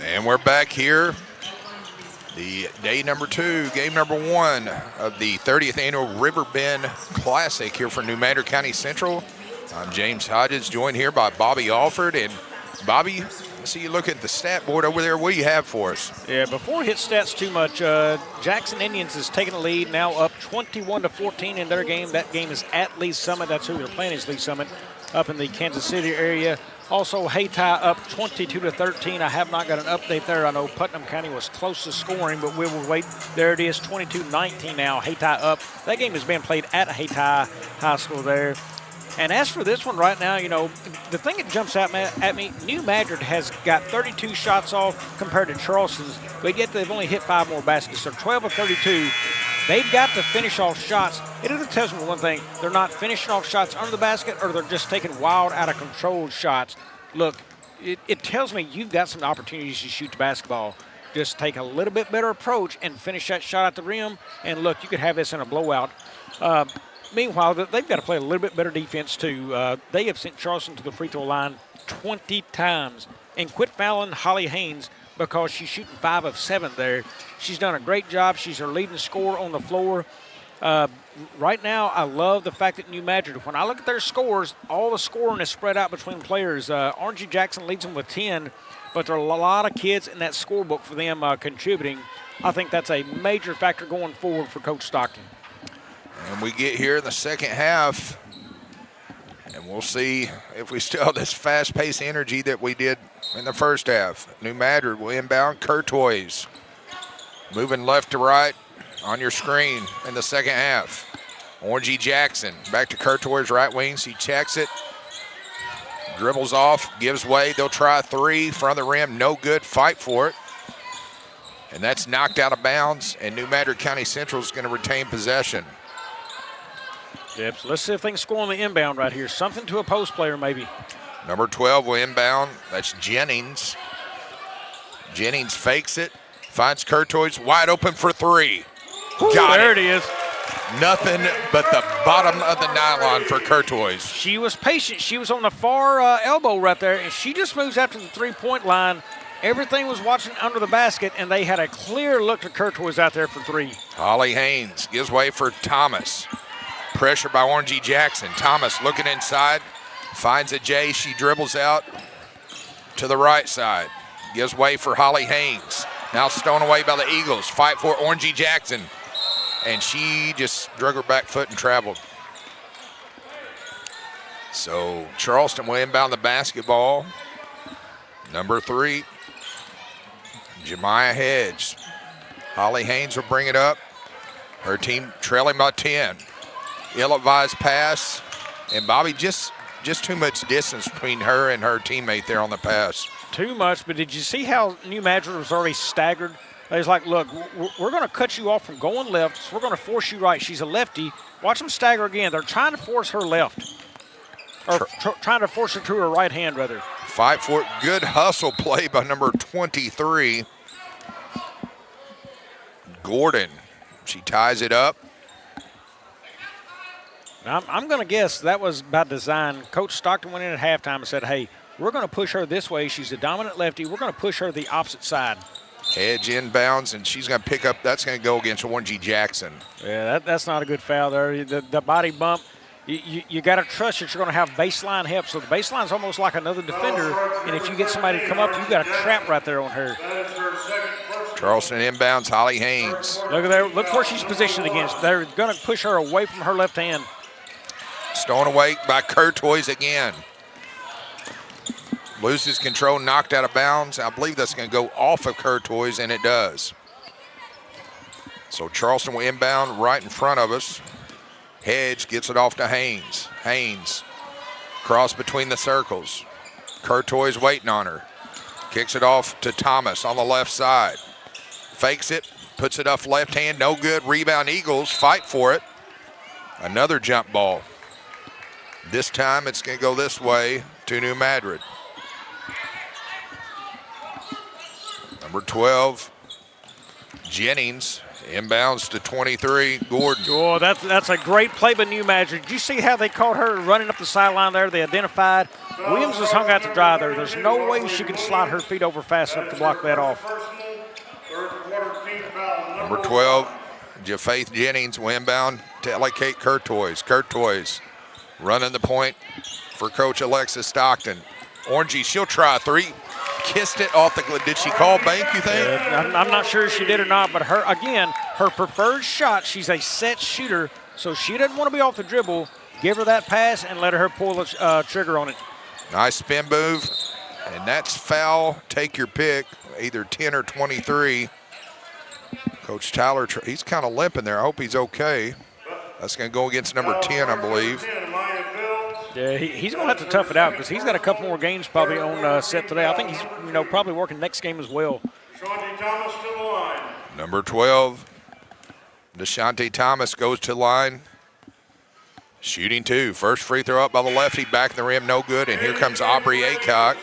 [SPEAKER 18] And we're back here, the day number 2, game number 1 of the 30th annual Riverbend Classic here for New Madrid County Central. I'm James Hodges, joined here by Bobby Alford. And Bobby, I see you look at the stat board over there. What do you have for us?
[SPEAKER 19] Yeah, before we hit stats too much, Jackson Indians is taking the lead, now up 21-14 in their game. That game is at Lee Summit. That's who they're playing, is Lee Summit, up in the Kansas City area. Also, Hayti up 22-13. I have not got an update there. I know Putnam County was close to scoring, but we will wait. There it is, 22-19 now. Hayti up. That game is being played at Hayti High School there. And as for this one right now, you know, the thing that jumps out at me, New Madrid has got 32 shots off compared to Charleston's, but yet they've only hit 5 more baskets. So 12 of 32. They've got to finish off shots. It either tells me one thing, they're not finishing off shots under the basket, or they're just taking wild, out-of-control shots. Look, it tells me you've got some opportunities to shoot the basketball. just take a little bit better approach and finish that shot at the rim, and look, you could have this in a blowout. Meanwhile, they've got to play a little bit better defense, too. They have sent Charleston to the free throw line 20 times. And quit fouling Holly Haynes because she's shooting 5 of 7 there. She's done a great job. She's her leading scorer on the floor. Right now, I love the fact that New Madrid, when I look at their scores, all the scoring is spread out between players. Orangey Jackson leads them with 10, but there are a lot of kids in that scorebook for them contributing. I think that's a major factor going forward for Coach Stockton.
[SPEAKER 18] And we get here in the second half, and we'll see if we still have this fast-paced energy that we did in the first half. New Madrid will inbound. Courtois moving left to right on your screen in the second half. Orangey Jackson back to Courtois' right wing. She checks it, dribbles off, gives way. They'll try a 3, front of the rim, no good. Fight for it. And that's knocked out of bounds, and New Madrid County Central is going to retain possession.
[SPEAKER 19] Yep, so let's see if they can score on the inbound right here. Something to a post player maybe.
[SPEAKER 18] Number 12 will inbound. That's Jennings. Jennings fakes it, finds Courtois wide open for 3.
[SPEAKER 19] There it is.
[SPEAKER 18] Nothing but the bottom of the nylon for Courtois.
[SPEAKER 19] She was patient. She was on the far elbow right there, and she just moves after the three-point line. Everything was watching under the basket, and they had a clear look to Courtois out there for 3.
[SPEAKER 18] Holly Haynes gives way for Thomas. Pressure by Orangey Jackson. Thomas looking inside, finds a J. She dribbles out to the right side. Gives way for Holly Haynes. Now stolen away by the Eagles. Fight for Orangey Jackson. And she just drug her back foot and traveled. So Charleston will inbound the basketball. Number 3, Jemiah Hedge. Holly Haynes will bring it up. Her team trailing by 10. Ill-advised pass, and Bobby just too much distance between her and her teammate there on the pass.
[SPEAKER 19] Too much, but did you see how New Madrid was already staggered? They was like, look, we're going to cut you off from going left, so we're going to force you right. She's a lefty. Watch them stagger again. They're trying to force her left, or trying to force her to her right hand, rather.
[SPEAKER 18] Fight for it. Good hustle play by number 23, Gordon. She ties it up.
[SPEAKER 19] I'm going to guess that was by design. Coach Stockton went in at halftime and said, hey, we're going to push her this way. She's a dominant lefty. We're going to push her the opposite side.
[SPEAKER 18] Hedge inbounds, and she's going to pick up. That's going to go against Orangey Jackson.
[SPEAKER 19] Yeah, that's not a good foul there. The body bump, you got to trust that you're going to have baseline help. So the baseline's almost like another defender, and if you get somebody to come up, you've got a trap right there on her.
[SPEAKER 18] Charleston inbounds, Holly Haynes.
[SPEAKER 19] Look at there. Look where she's positioned against. They're going to push her away from her left hand.
[SPEAKER 18] Stolen away by Courtois again. Loses control, knocked out of bounds. I believe that's going to go off of Courtois, and it does. So Charleston will inbound right in front of us. Hedge gets it off to Haynes. Haynes, cross between the circles. Courtois waiting on her. Kicks it off to Thomas on the left side. Fakes it, puts it off left hand, no good. Rebound Eagles, fight for it. Another jump ball. This time it's going to go this way to New Madrid. Number 12, Jennings, inbounds to 23, Gordon.
[SPEAKER 19] Oh, that's a great play by New Madrid. Did you see how they caught her running up the sideline there? They identified. Williams was hung out to dry there. There's no way she can slide her feet over fast enough to block that off.
[SPEAKER 18] Number 12, Jafaith Jennings will inbound to Ellicate Courtois. Courtois running the point for Coach Alexis Stockton. Orangey, she'll try a 3. Kissed it off the, did she call bank, you think?
[SPEAKER 19] I'm not sure if she did or not, but her preferred shot, she's a set shooter, so she doesn't want to be off the dribble. Give her that pass and let her pull the trigger on it.
[SPEAKER 18] Nice spin move, and that's foul. Take your pick, either 10 or 23. Coach Tyler, he's kind of limping there. I hope he's okay. That's going to go against number 10, I believe.
[SPEAKER 19] Yeah, he's going to have to tough it out because he's got a couple more games probably on set today. I think he's probably working next game as well.
[SPEAKER 18] Number 12, Deshaunte Thomas goes to the line. Shooting 2. First free throw up by the lefty, back in the rim, no good. And here comes Aubrey Aycock.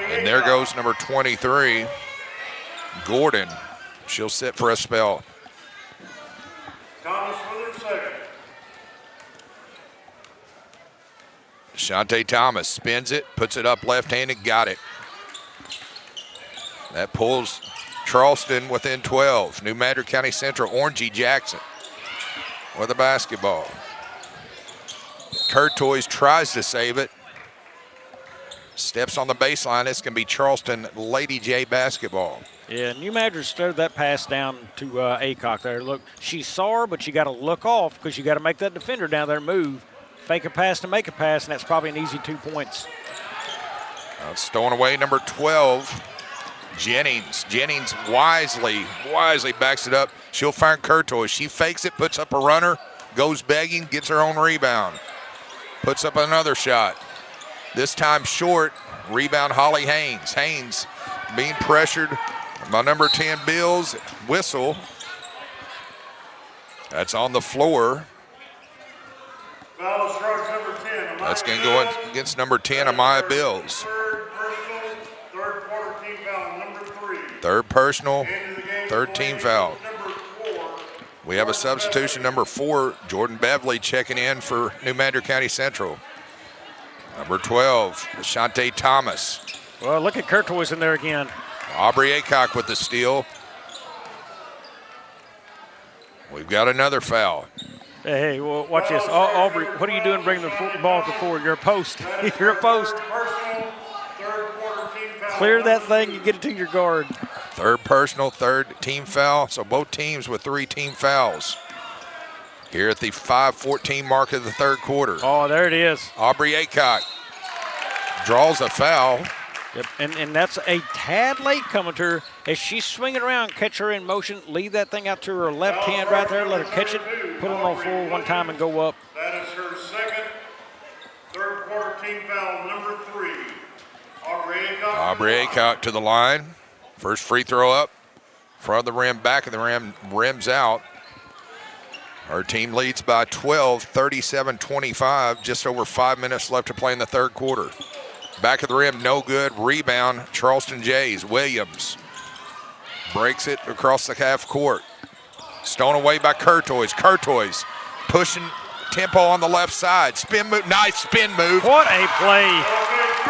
[SPEAKER 18] And there goes number 23. Gordon, she'll sit for a spell.
[SPEAKER 20] Thomas with her second.
[SPEAKER 18] Shante Thomas spins it, puts it up left-handed, got it. That pulls Charleston within 12. New Madrid County Central, Orangey Jackson with a basketball. Courtois tries to save it. Steps on the baseline. It's going to be Charleston Lady J basketball.
[SPEAKER 19] Yeah, New Madrid started that pass down to Aycorp there. Look, she saw her, but you got to look off because you got to make that defender down there move. Fake a pass to make a pass, and that's probably an easy 2 points.
[SPEAKER 18] Stolen away, number 12, Jennings. Jennings wisely backs it up. She'll find Courtois. She fakes it, puts up a runner, goes begging, gets her own rebound. Puts up another shot. This time short. Rebound, Holly Haynes. Haynes being pressured by number 10, Bills. Whistle. That's on the floor.
[SPEAKER 20] Foul strikes number 10.
[SPEAKER 18] That's going to go against number 10, Amaya Bills.
[SPEAKER 20] Third quarter team foul, number 3.
[SPEAKER 18] Third personal, third team foul. We have a substitution, number 4, Jordan Beverly checking in for New Madrid County Central. Number 12, Shante Thomas.
[SPEAKER 19] Well, look at Courtois in there again.
[SPEAKER 18] Aubrey Aycock with the steal. We've got another foul.
[SPEAKER 19] Hey, well, watch this. Aubrey, what are you doing bringing the ball to the forward? You're a post. You're a post. Clear that thing, you get it to your guard.
[SPEAKER 18] Third personal, third team foul. So both teams with 3 team fouls. Here at the 5:14 mark of the third quarter.
[SPEAKER 19] Oh, there it is.
[SPEAKER 18] Aubrey Aycock draws a foul.
[SPEAKER 19] Yep, and that's a tad late coming to her. As she's swinging around, catch her in motion, leave that thing out to her left hand right there, let her catch it, put it on the floor one time and go up.
[SPEAKER 20] That is her second third quarter team foul, number 3.
[SPEAKER 18] Aubrey Aycock to the line. First free throw up. Front of the rim, back of the rim, rims out. Our team leads by 12, 37-25. Just over 5 minutes left to play in the third quarter. Back of the rim, no good. Rebound, Charleston Jays. Williams breaks it across the half court. Stolen away by Courtois. Courtois pushing tempo on the left side. Spin move, nice spin move.
[SPEAKER 19] What a play.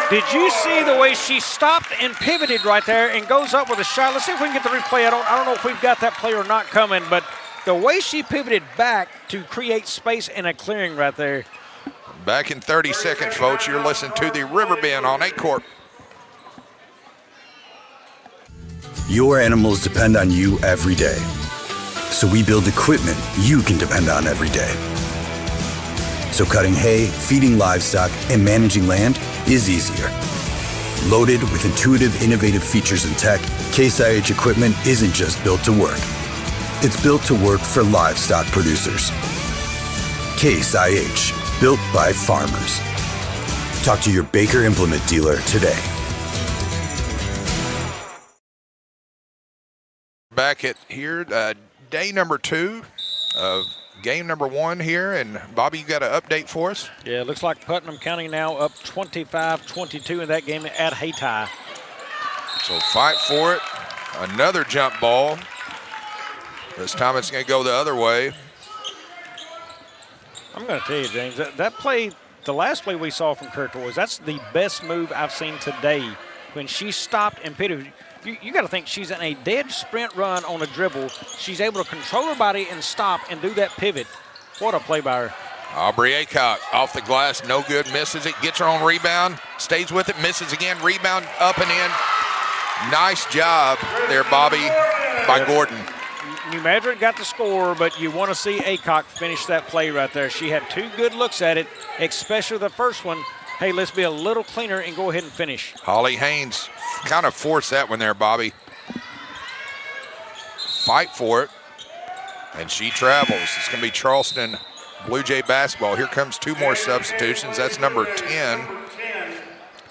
[SPEAKER 19] Did you see the way she stopped and pivoted right there and goes up with a shot? Let's see if we can get the replay. I don't know if we've got that play or not coming, but the way she pivoted back to create space and a clearing right there.
[SPEAKER 18] Back in 30 seconds, folks. You're listening to the Riverbend on Aycorp.
[SPEAKER 15] Your animals depend on you every day. So we build equipment you can depend on every day. So cutting hay, feeding livestock, and managing land is easier. Loaded with intuitive, innovative features and tech, Case IH equipment isn't just built to work. It's built to work for livestock producers. Case IH, built by farmers. Talk to your Baker Implement dealer today.
[SPEAKER 18] Back at here, day number 2 of game number 1 here. And Bobby, you got an update for us?
[SPEAKER 19] Yeah, it looks like Putnam County now up 25-22 in that game at Hayti.
[SPEAKER 18] So fight for it. Another jump ball. This time it's going to go the other way. I'm
[SPEAKER 19] going to tell you, James, that play, the last play we saw from Courtois, that's the best move I've seen today. When she stopped and pivoted, you got to think she's in a dead sprint run on a dribble. She's able to control her body and stop and do that pivot. What a play by her.
[SPEAKER 18] Aubrey Aycock off the glass, no good, misses it, gets her own rebound, stays with it, misses again, rebound up and in. Nice job there, Bobby, by Gordon.
[SPEAKER 19] New Madrid got the score, but you want to see Aycock finish that play right there. She had 2 good looks at it, especially the first one. Hey, let's be a little cleaner and go ahead and finish.
[SPEAKER 18] Holly Haynes kind of forced that one there, Bobby. Fight for it, and she travels. It's going to be Charleston Blue Jay basketball. Here comes 2 more substitutions. That's number 10,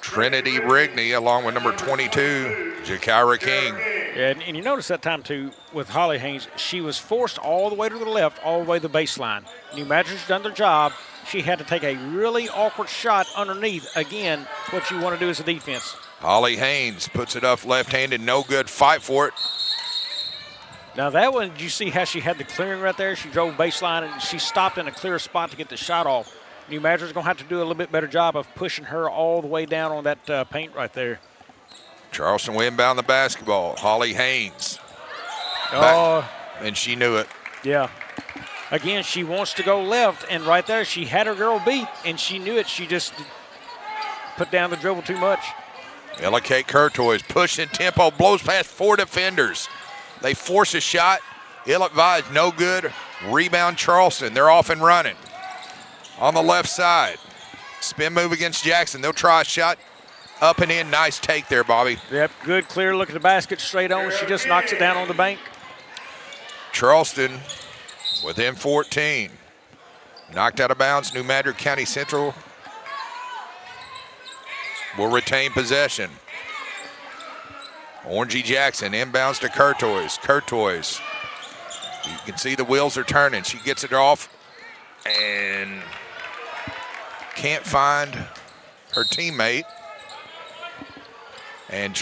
[SPEAKER 18] Trinity Rigney, along with number 22, Jakira King.
[SPEAKER 19] Yeah, and you notice that time, too, with Holly Haynes, she was forced all the way to the left, all the way to the baseline. New Madrid's done their job. She had to take a really awkward shot underneath. Again, what you want to do as a defense.
[SPEAKER 18] Holly Haynes puts it up left-handed, no good. Fight for it.
[SPEAKER 19] Now that one, did you see how she had the clearing right there? She drove baseline and she stopped in a clear spot to get the shot off. New Madrid's going to have to do a little bit better job of pushing her all the way down on that paint right there.
[SPEAKER 18] Charleston will inbound the basketball. Holly Haynes. And she knew it.
[SPEAKER 19] Yeah. Again, she wants to go left, and right there she had her girl beat, and she knew it. She just put down the dribble too much.
[SPEAKER 18] Ella Kate Courtois pushing tempo, blows past 4 defenders. They force a shot. Ill-advised, no good. Rebound Charleston. They're off and running. On the left side. Spin move against Jackson. They'll try a shot. Up and in. Nice take there, Bobby.
[SPEAKER 19] Yep, good clear look at the basket straight on. She just knocks it down on the bank.
[SPEAKER 18] Charleston within 14. Knocked out of bounds. New Madrid County Central will retain possession. Orangey Jackson inbounds to Courtois. Courtois, you can see the wheels are turning. She gets it off and can't find her teammate. And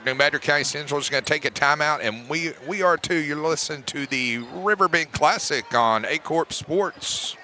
[SPEAKER 18] New Madrid County Central is going to take a timeout, and we are too. You're listening to the Riverbend Classic on Aycorp Sports.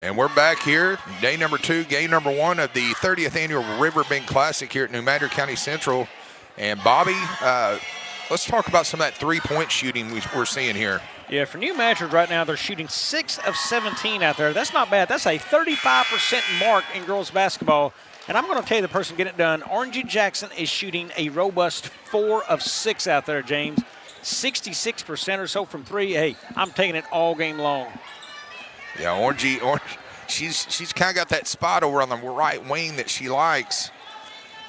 [SPEAKER 18] And we're back here, day number 2, game number 1 of the 30th annual Riverbend Classic here at New Madrid County Central. And Bobby, let's talk about some of that three-point shooting we're seeing here.
[SPEAKER 19] Yeah, for New Madrid right now, they're shooting 6 of 17 out there. That's not bad. That's a 35% mark in girls basketball. And I'm going to tell you the person getting it done. Orangey Jackson is shooting a robust 4 of 6 out there, James. 66% or so from 3. Hey, I'm taking it all game long.
[SPEAKER 18] Yeah, Orangey, she's kind of got that spot over on the right wing that she likes,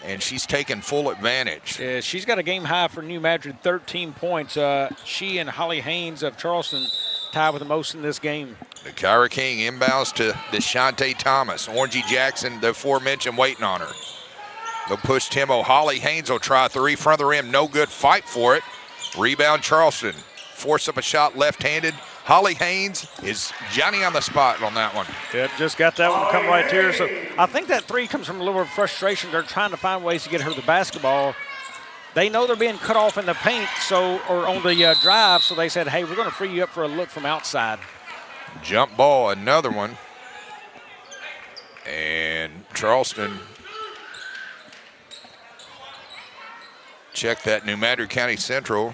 [SPEAKER 18] and she's taking full advantage.
[SPEAKER 19] Yeah, she's got a game high for New Madrid, 13 points. She and Holly Haynes of Charleston tied with the most in this game.
[SPEAKER 18] The Kyra King inbounds to Deshaunte Thomas. Orangey Jackson, the aforementioned, waiting on her. They'll push tempo. Holly Haynes will try 3, front of the rim, no good, fight for it. Rebound Charleston. Force up a shot left-handed. Holly Haynes is Johnny on the spot on that one.
[SPEAKER 19] Yep, just got that one come right here. So I think that 3 comes from a little frustration. They're trying to find ways to get her the basketball. They know they're being cut off in the paint, or on the drive, so they said, hey, we're going to free you up for a look from outside.
[SPEAKER 18] Jump ball, another one. And Charleston, check that. New Madrid County Central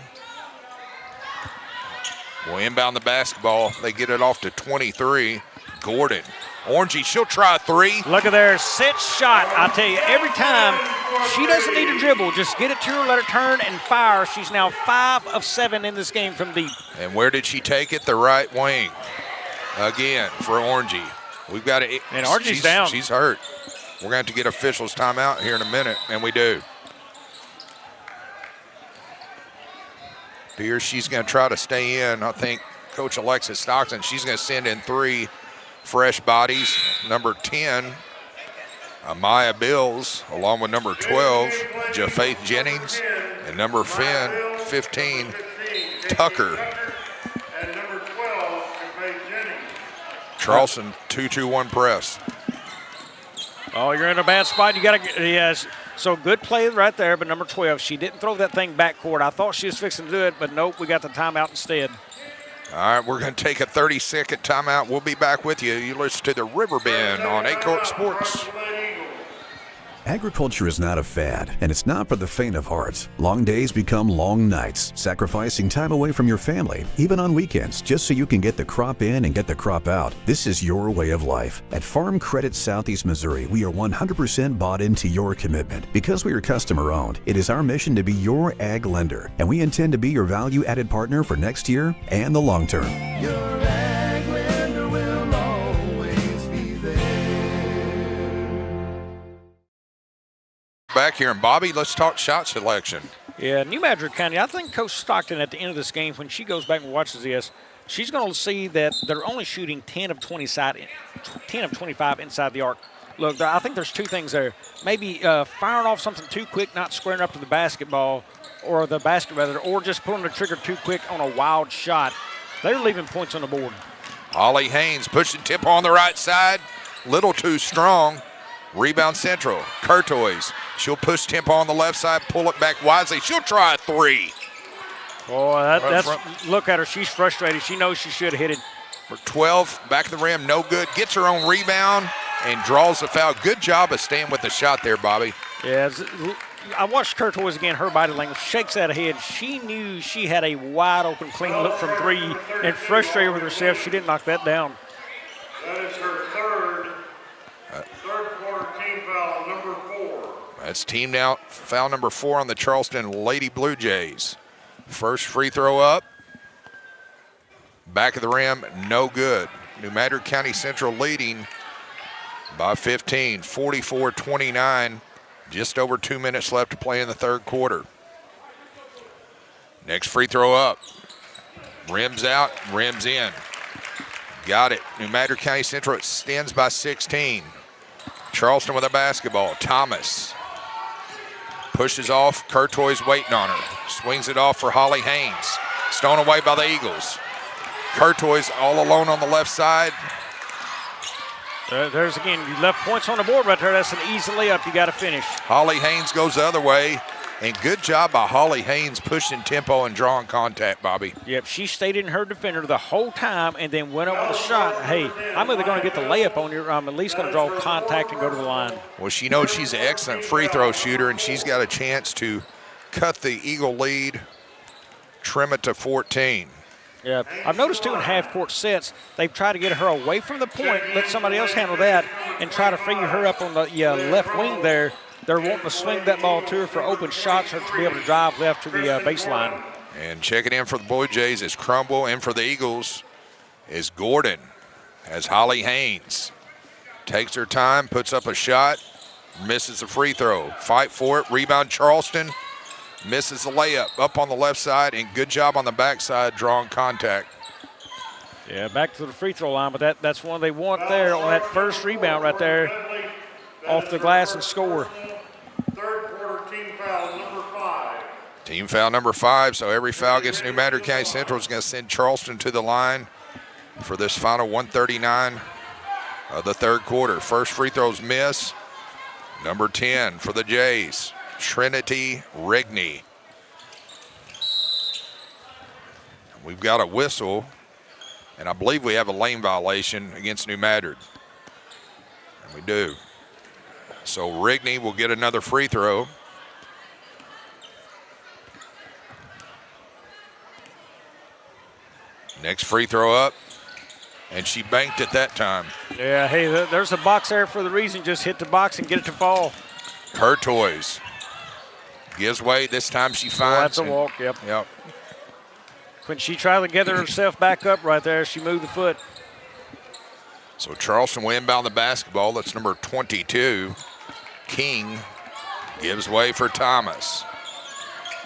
[SPEAKER 18] will inbound the basketball. They get it off to 23. Gordon. Orangey, she'll try a 3.
[SPEAKER 19] Look at there, set shot. I tell you, every time, she doesn't need to dribble. Just get it to her, let her turn, and fire. She's now 5 of 7 in this game from deep.
[SPEAKER 18] And where did she take it? The right wing. Again, for Orangey. We've got to.
[SPEAKER 19] And Orangey's down.
[SPEAKER 18] She's hurt. We're going to have to get officials timeout here in a minute, and we do. Here she's going to try to stay in. I think Coach Alexis Stockton, she's going to send in 3 fresh bodies. Number 10, Amaya Bills, along with number 12, Jafaith Jennings, and number 15, Tucker.
[SPEAKER 20] And number 12, Jafaith Jennings.
[SPEAKER 18] Charleston 2-2-1 press.
[SPEAKER 19] Oh, you're in a bad spot. You got to, yes. So good play right there, but number 12, she didn't throw that thing backcourt. I thought she was fixing to do it, but nope, we got the timeout instead.
[SPEAKER 18] All right, we're going to take a 30-second timeout. We'll be back with you. You listen to the Riverbend on Aycorp Sports.
[SPEAKER 14] Agriculture is not a fad, and it's not for the faint of heart. Long days become long nights, sacrificing time away from your family, even on weekends, just so you can get the crop in and get the crop out. This is your way of life. At Farm Credit Southeast Missouri, we are 100% bought into your commitment. Because we are customer-owned, it is our mission to be your ag lender, and we intend to be your value-added partner for next year and the long term.
[SPEAKER 6] Your ag lender will always be there.
[SPEAKER 18] Back here, and Bobby, let's talk shot selection.
[SPEAKER 19] Yeah, New Madrid County, I think Coach Stockton at the end of this game, when she goes back and watches this, she's going to see that they're only shooting 10 of 25 inside the arc. Look, I think there's two things there. Maybe firing off something too quick, not squaring up to the basketball, or the basket rather, or just pulling the trigger too quick on a wild shot. They're leaving points on the board.
[SPEAKER 18] Holly Haynes pushing tempo on the right side. Little too strong. Rebound Central. Courtois. She'll push tempo on the left side, pull it back wisely. She'll try a three.
[SPEAKER 19] Boy, look at her. She's frustrated. She knows she should have hit it.
[SPEAKER 18] For 12, back of the rim, no good. Gets her own rebound and draws the foul. Good job of staying with the shot there, Bobby.
[SPEAKER 19] Yeah, I watched Courtois again, her body language, shakes that head. She knew she had a wide open, clean look from three and frustrated with herself. She didn't knock that down.
[SPEAKER 20] That is her third quarter team foul, number 4.
[SPEAKER 18] That's team foul number 4 on the Charleston Lady Blue Jays. First free throw up. Back of the rim, no good. New Madrid County Central leading by 15, 44-29. Just over 2 minutes left to play in the third quarter. Next free throw up. Rims out, rims in. Got it. New Madrid County Central extends by 16. Charleston with a basketball. Thomas pushes off. Courtois waiting on her. Swings it off for Holly Haynes. Stolen away by the Eagles. Courtois all alone on the left side.
[SPEAKER 19] There's again, you left points on the board right there. That's an easy layup. You got to finish.
[SPEAKER 18] Holly Haynes goes the other way. And good job by Holly Haynes pushing tempo and drawing contact, Bobby.
[SPEAKER 19] Yep, she stayed in her defender the whole time and then went up with a shot. Hey, I'm either going to get the layup on you or I'm at least going to draw contact and go to the line.
[SPEAKER 18] Well, she knows she's an excellent free throw shooter, and she's got a chance to cut the Eagle lead, trim it to 14.
[SPEAKER 19] Yeah, I've noticed too in half-court sets, they've tried to get her away from the point, let somebody else handle that, and try to figure her up on the left wing there. They're wanting to swing that ball to her for open shots or to be able to drive left to the baseline.
[SPEAKER 18] And checking in for the Blue Jays is Crumble, and for the Eagles is Gordon, as Holly Haynes takes her time, puts up a shot, misses the free throw. Fight for it, rebound Charleston, misses the layup up on the left side, and good job on the backside drawing contact.
[SPEAKER 19] Yeah, back to the free throw line, but that's one they want there on that first rebound right there, off the glass and score.
[SPEAKER 20] Third quarter team foul, number 5.
[SPEAKER 18] Team foul number 5, so every foul against New Madrid County Central is going to send Charleston to the line for this final 139 of the third quarter. First free throws miss. Number 10 for the Jays, Trinity Rigney. We've got a whistle, and I believe we have a lane violation against New Madrid. And we do. So Rigney will get another free throw. Next free throw up, and she banked it that time.
[SPEAKER 19] Yeah, hey, there's a box there for the reason. Just hit the box and get it to fall.
[SPEAKER 18] Courtois gives way. This time she finds.
[SPEAKER 19] That's a walk, yep.
[SPEAKER 18] Yep.
[SPEAKER 19] When she tried to gather herself back up right there, she moved the foot.
[SPEAKER 18] So Charleston will inbound the basketball. That's number 22. King gives way for Thomas.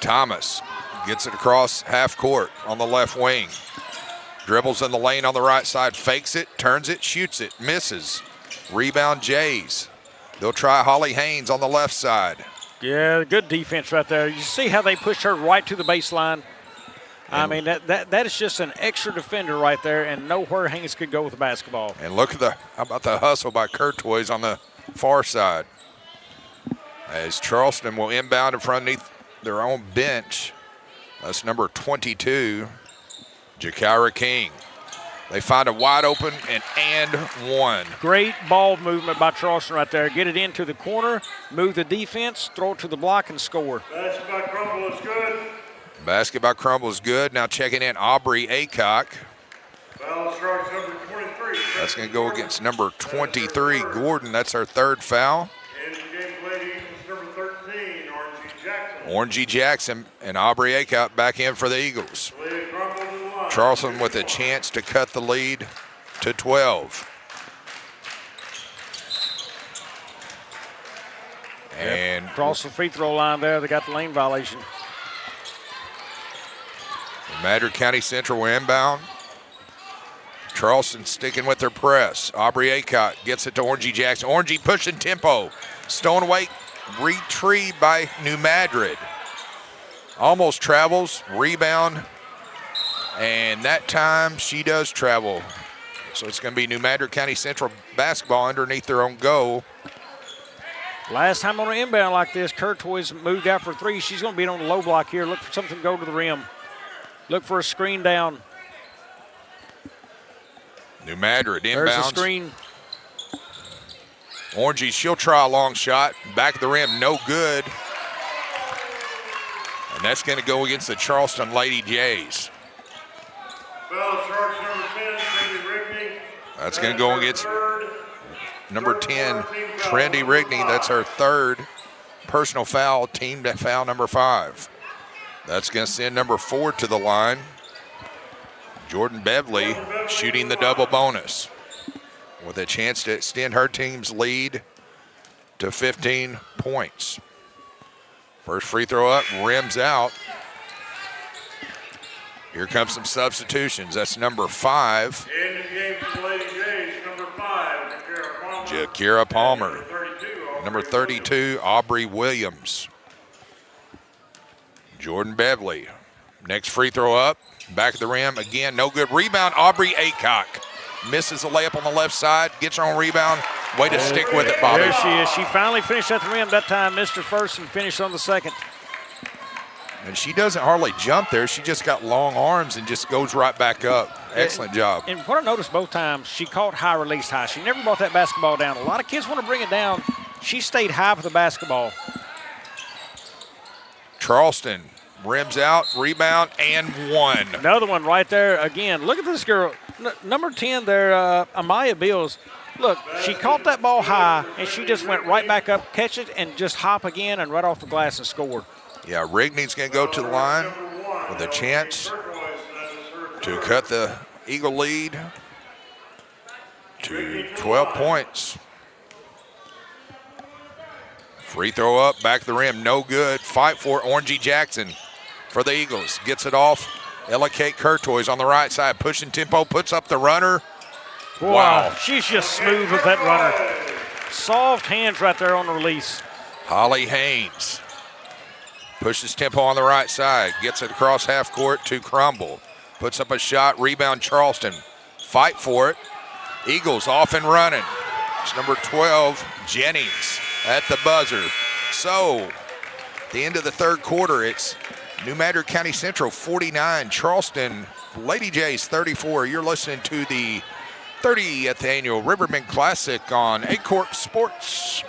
[SPEAKER 18] Thomas gets it across half court on the left wing. Dribbles in the lane on the right side, fakes it, turns it, shoots it, misses. Rebound Jays. They'll try Holly Haynes on the left side.
[SPEAKER 19] Yeah, good defense right there. You see how they pushed her right to the baseline? I mean, that is just an extra defender right there, and nowhere Haynes could go with the basketball.
[SPEAKER 18] And look at how about the hustle by Courtois on the far side. As Charleston will inbound in front of their own bench. That's number 22, Jakira King. They find a wide open and one.
[SPEAKER 19] Great ball movement by Charleston right there. Get it into the corner, move the defense, throw it to the block, and score.
[SPEAKER 20] Basket by Crumble is good.
[SPEAKER 18] Basket by Crumble is good. Now checking in Aubrey Aycock.
[SPEAKER 20] Foul strikes number 23.
[SPEAKER 18] That's going to go against number 23, Gordon. That's our third foul.
[SPEAKER 20] And the game played Eagles number 13, Orangey Jackson.
[SPEAKER 18] Orangey Jackson and Aubrey Aycock back in for the Eagles. Charleston with a chance to cut the lead to 12.
[SPEAKER 19] And across the free throw line there, they got the lane violation.
[SPEAKER 18] Madrid County Central will inbound. Charleston sticking with their press. Aubrey Aycock gets it to Orangey Jackson. Orangey pushing tempo. Stolen away, retrieved by New Madrid. Almost travels, rebound, and that time she does travel. So it's going to be New Madrid County Central basketball underneath their own goal.
[SPEAKER 19] Last time on an inbound like this, Courtois moved out for three. She's going to be on the low block here. Look for something to go to the rim. Look for a screen down.
[SPEAKER 18] New Madrid inbounds.
[SPEAKER 19] There's a screen.
[SPEAKER 18] Orangey, she'll try a long shot. Back of the rim, no good. And that's going to go against the Charleston Lady Jays.
[SPEAKER 20] Foul charge number 10, Trendy Rigney.
[SPEAKER 18] That's going to go against number 10, Trendy Rigney. That's her third personal foul, team foul number 5. That's going to send number 4 to the line. Jordan Beverly shooting the double bonus with a chance to extend her team's lead to 15 points. First free throw up, rims out. Here comes some substitutions. That's number 5.
[SPEAKER 20] In the game for the Lady Jays, number 5,
[SPEAKER 18] Jakira Palmer. Number 32, Aubrey Williams. Jordan Beverly. Next free throw up. Back of the rim. Again, no good. Rebound, Aubrey Aycock. Misses a layup on the left side. Gets her own rebound. Way to stick with it, Bobby.
[SPEAKER 19] There she is. She finally finished at the rim. That time missed her first and finished on the second.
[SPEAKER 18] And she doesn't hardly jump there. She just got long arms and just goes right back up. Excellent job.
[SPEAKER 19] And what I noticed both times, she caught high, released high. She never brought that basketball down. A lot of kids want to bring it down. She stayed high with the basketball.
[SPEAKER 18] Charleston rims out, rebound, and one.
[SPEAKER 19] Another one right there again. Look at this girl. Number 10 there, Amaya Bills. Look, she caught that ball high, and she just went right back up, catch it, and just hop again and right off the glass and scored.
[SPEAKER 18] Yeah, Rigney's going to go to the line with a chance to cut the Eagle lead to 12 points. Free throw up, back of the rim, no good. Fight for it, Orangey Jackson for the Eagles. Gets it off. Ella Kate Courtois on the right side, pushing tempo, puts up the runner.
[SPEAKER 19] Boy, wow. She's just smooth with that runner. Soft hands right there on the release.
[SPEAKER 18] Holly Haynes pushes tempo on the right side, gets it across half court to Crumble. Puts up a shot, rebound Charleston. Fight for it. Eagles off and running. It's number 12, Jennings at the buzzer. So, at the end of the third quarter, it's New Madrid County Central 49, Charleston Lady Jays 34. You're listening to the 30th annual Riverbend Classic on Aycorp Sports.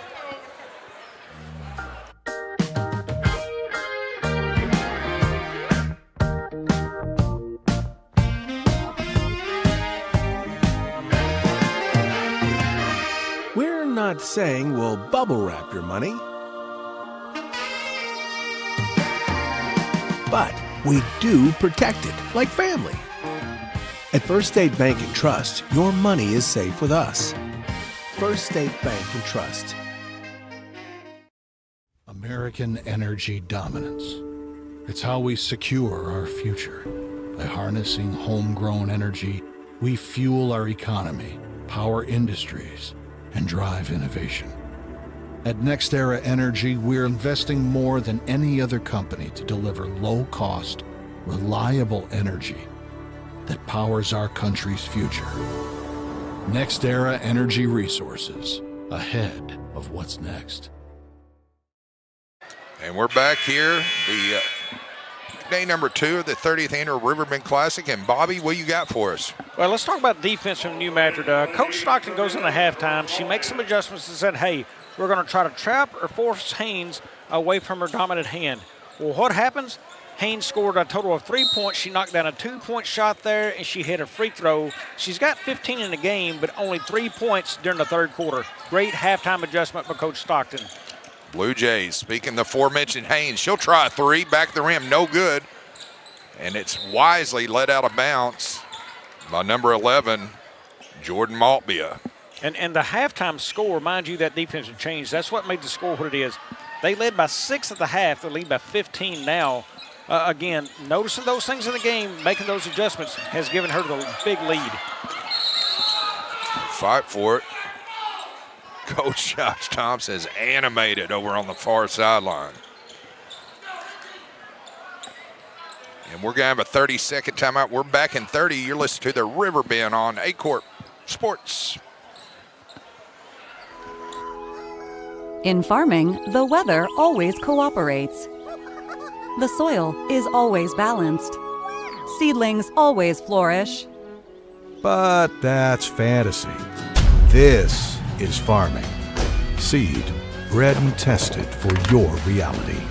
[SPEAKER 6] We're not saying we'll bubble wrap your money, but we do protect it like family. At First State Bank and Trust, your money is safe with us. First State Bank and Trust.
[SPEAKER 1] American energy dominance. It's how we secure our future. By harnessing homegrown energy, we fuel our economy, power industries, and drive innovation. At NextEra Energy, we're investing more than any other company to deliver low-cost, reliable energy that powers our country's future. NextEra Energy Resources, ahead of what's next.
[SPEAKER 18] And we're back here, the day number 2 of the 30th annual Riverbend Classic. And Bobby, what you got for us?
[SPEAKER 19] Well, let's talk about defense from New Madrid. Coach Stockton goes into halftime. She makes some adjustments and said, hey, we're going to try to trap or force Haynes away from her dominant hand. Well, what happens? Haynes scored a total of 3 points. She knocked down a 2-point shot there, and she hit a free throw. She's got 15 in the game, but only 3 points during the third quarter. Great halftime adjustment by Coach Stockton.
[SPEAKER 18] Blue Jays, speaking the aforementioned Haynes, she'll try a 3, back of the rim, no good. And it's wisely let out of bounds by number 11, Jordan Maltbia.
[SPEAKER 19] And the halftime score, mind you, that defensive change, that's what made the score what it is. They led by 6 at the half. They lead by 15 now. again, noticing those things in the game, making those adjustments, has given her the big lead.
[SPEAKER 18] Fight for it. Coach Josh Thompson is animated over on the far sideline. And we're going to have a 30-second timeout. We're back in 30. You're listening to the Riverbend on Aycorp Sports.
[SPEAKER 5] In farming, the weather always cooperates. The soil is always balanced. Seedlings always flourish.
[SPEAKER 6] But that's fantasy. This is farming. Seed, bred and tested for your reality.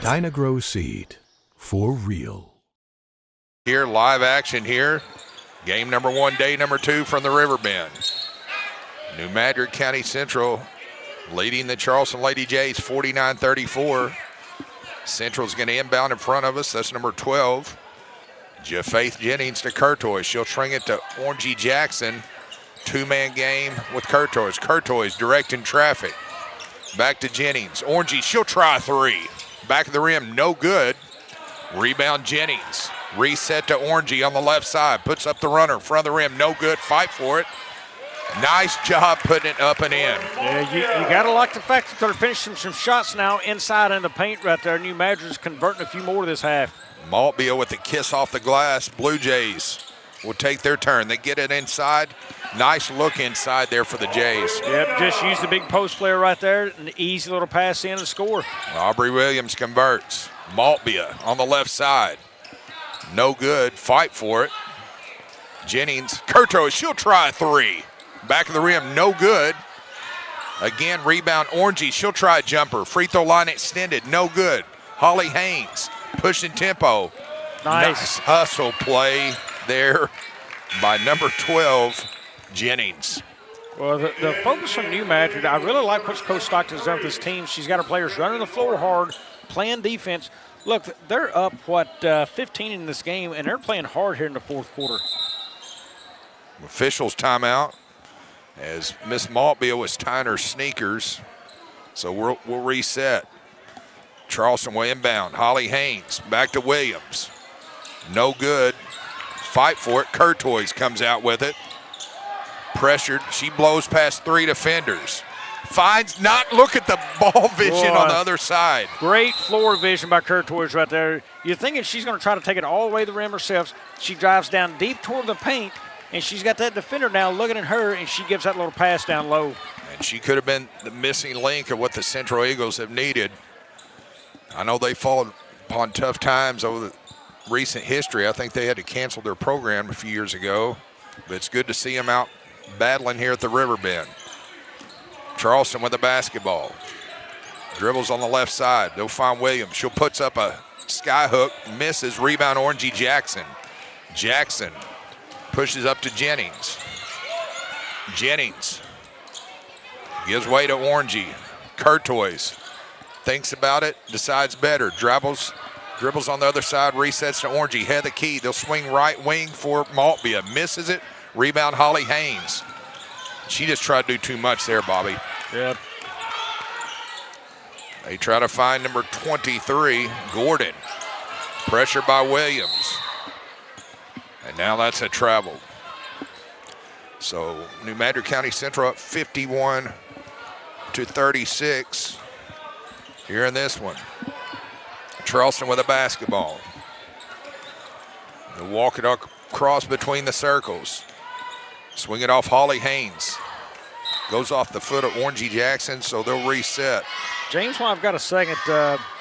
[SPEAKER 6] Dynagrow Seed, for real.
[SPEAKER 18] Here, live action here. Game number 1, day number 2 from the Riverbend. New Madrid County Central leading the Charleston Lady Jays 49-34. Central's going to inbound in front of us. That's number 12. Faith Jennings to Courtois. She'll string it to Orangey Jackson. 2-man game with Courtois. Courtois directing traffic. Back to Jennings. Orangey, she'll try 3. Back of the rim, no good. Rebound Jennings. Reset to Orangey on the left side. Puts up the runner in front of the rim, no good. Fight for it. Nice job putting it up and in.
[SPEAKER 19] Yeah, you got to like the fact that they're finishing some shots now inside in the paint right there. New Madrid's converting a few more this half.
[SPEAKER 18] Maltby with the kiss off the glass. Blue Jays will take their turn. They get it inside. Nice look inside there for the Jays.
[SPEAKER 19] Yep, just use the big post player right there. An easy little pass in and score.
[SPEAKER 18] Aubrey Williams converts. Maltby on the left side. No good. Fight for it. Jennings. Courtois, she'll try 3. Back of the rim, no good. Again, rebound Orangey. She'll try a jumper. Free throw line extended, no good. Holly Haynes pushing tempo. Nice hustle play there by number 12, Jennings.
[SPEAKER 19] Well, the focus from New Madrid, I really like what Coach Stockton's done with this team. She's got her players running the floor hard, playing defense. Look, they're up, 15 in this game, and they're playing hard here in the fourth quarter.
[SPEAKER 18] Officials timeout as Miss Maltby was tying her sneakers. So we'll reset. Charleston will inbound. Holly Haynes back to Williams. No good. Fight for it. Courtois comes out with it. Pressured. She blows past 3 defenders. Finds not look at the ball vision on the other side.
[SPEAKER 19] Great floor vision by Courtois right there. You're thinking she's going to try to take it all the way to the rim herself. She drives down deep toward the paint, and she's got that defender now looking at her, and she gives that little pass down low.
[SPEAKER 18] And she could have been the missing link of what the Central Eagles have needed. I know they fallen upon tough times over the recent history. I think they had to cancel their program a few years ago, but it's good to see them out battling here at the Riverbend. Charleston with the basketball. Dribbles on the left side. They'll find Williams. She'll puts up a sky hook, misses. Rebound Orangey Jackson. Jackson pushes up to Jennings. Jennings gives way to Orangey. Courtois thinks about it, decides better. Dribbles on the other side, resets to Orangey. Head the key. They'll swing right wing for Maltby. Misses it. Rebound Holly Haynes. She just tried to do too much there, Bobby.
[SPEAKER 19] Yep.
[SPEAKER 18] They try to find number 23, Gordon. Pressure by Williams. And now that's a travel. So New Madrid County Central up 51-36 here in this one. Charleston with a basketball. They'll walk it across between the circles. Swing it off Holly Haynes. Goes off the foot of Orangey Jackson, so they'll reset.
[SPEAKER 19] James, while I've got a second,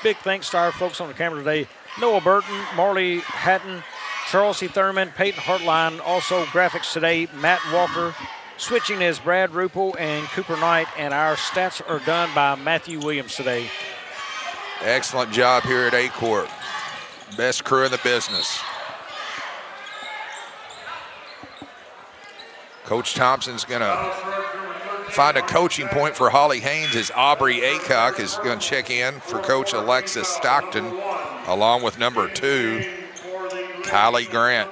[SPEAKER 19] big thanks to our folks on the camera today. Noah Burton, Marley Hatton, Charles C. Thurman, Peyton Hartline. Also graphics today, Matt Walker. Switching is Brad Rupel and Cooper Knight, and our stats are done by Matthew Williams today.
[SPEAKER 18] Excellent job here at Aycorp. Best crew in the business. Coach Thompson's going to find a coaching point for Holly Haynes as Aubrey Aycock is going to check in for Coach Alexis Stockton, along with number 2, Kylie Grant.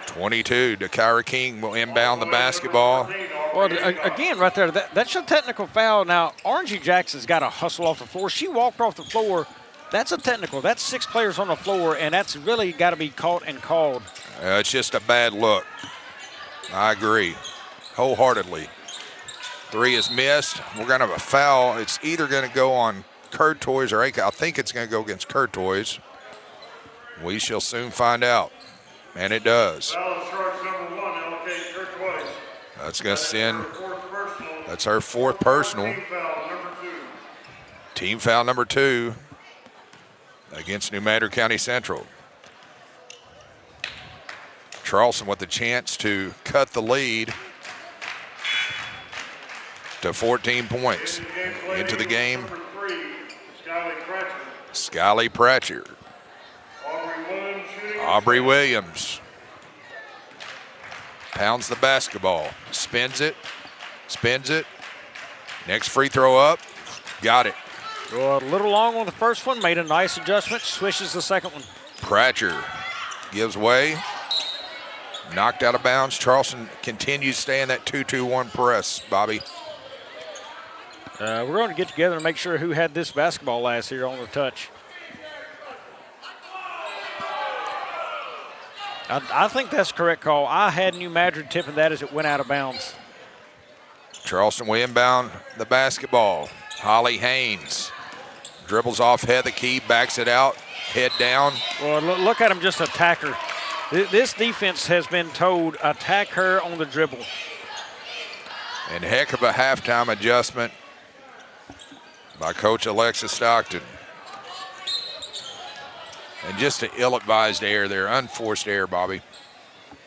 [SPEAKER 18] 22, Dakira King will inbound the basketball.
[SPEAKER 19] Well, Well, again, right there, that's a technical foul. Now, Orangey Jackson's got to hustle off the floor. She walked off the floor. That's a technical. That's 6 players on the floor, and that's really got to be caught and called.
[SPEAKER 18] It's just a bad look. I agree wholeheartedly. 3 is missed. We're going to have a foul. It's either going to go on Courtois or Aycorp. I think it's going to go against Courtois. We shall soon find out. And it does. That's going to send. That's her 4th personal. Team foul number 2 against New Madrid County Central. Charleston with the chance to cut the lead to 14 points. Into the game, Skyly Pratchett. Aubrey Williams pounds the basketball, spins it. Next free throw up, got it.
[SPEAKER 19] Well, a little long on the first one, made a nice adjustment, swishes the second one.
[SPEAKER 18] Pratchett gives way, knocked out of bounds. Charleston continues staying that 2-2-1 press, Bobby.
[SPEAKER 19] We're going to get together and make sure who had this basketball last year on the touch. I think that's the correct call. I had New Madrid tipping that as it went out of bounds.
[SPEAKER 18] Charleston will inbound the basketball. Holly Haynes dribbles off head of the key, backs it out, head down.
[SPEAKER 19] Well, look at him just attack her. This defense has been told attack her on the dribble.
[SPEAKER 18] And heck of a halftime adjustment by Coach Alexis Stockton. And just an ill-advised error there, unforced error, Bobby,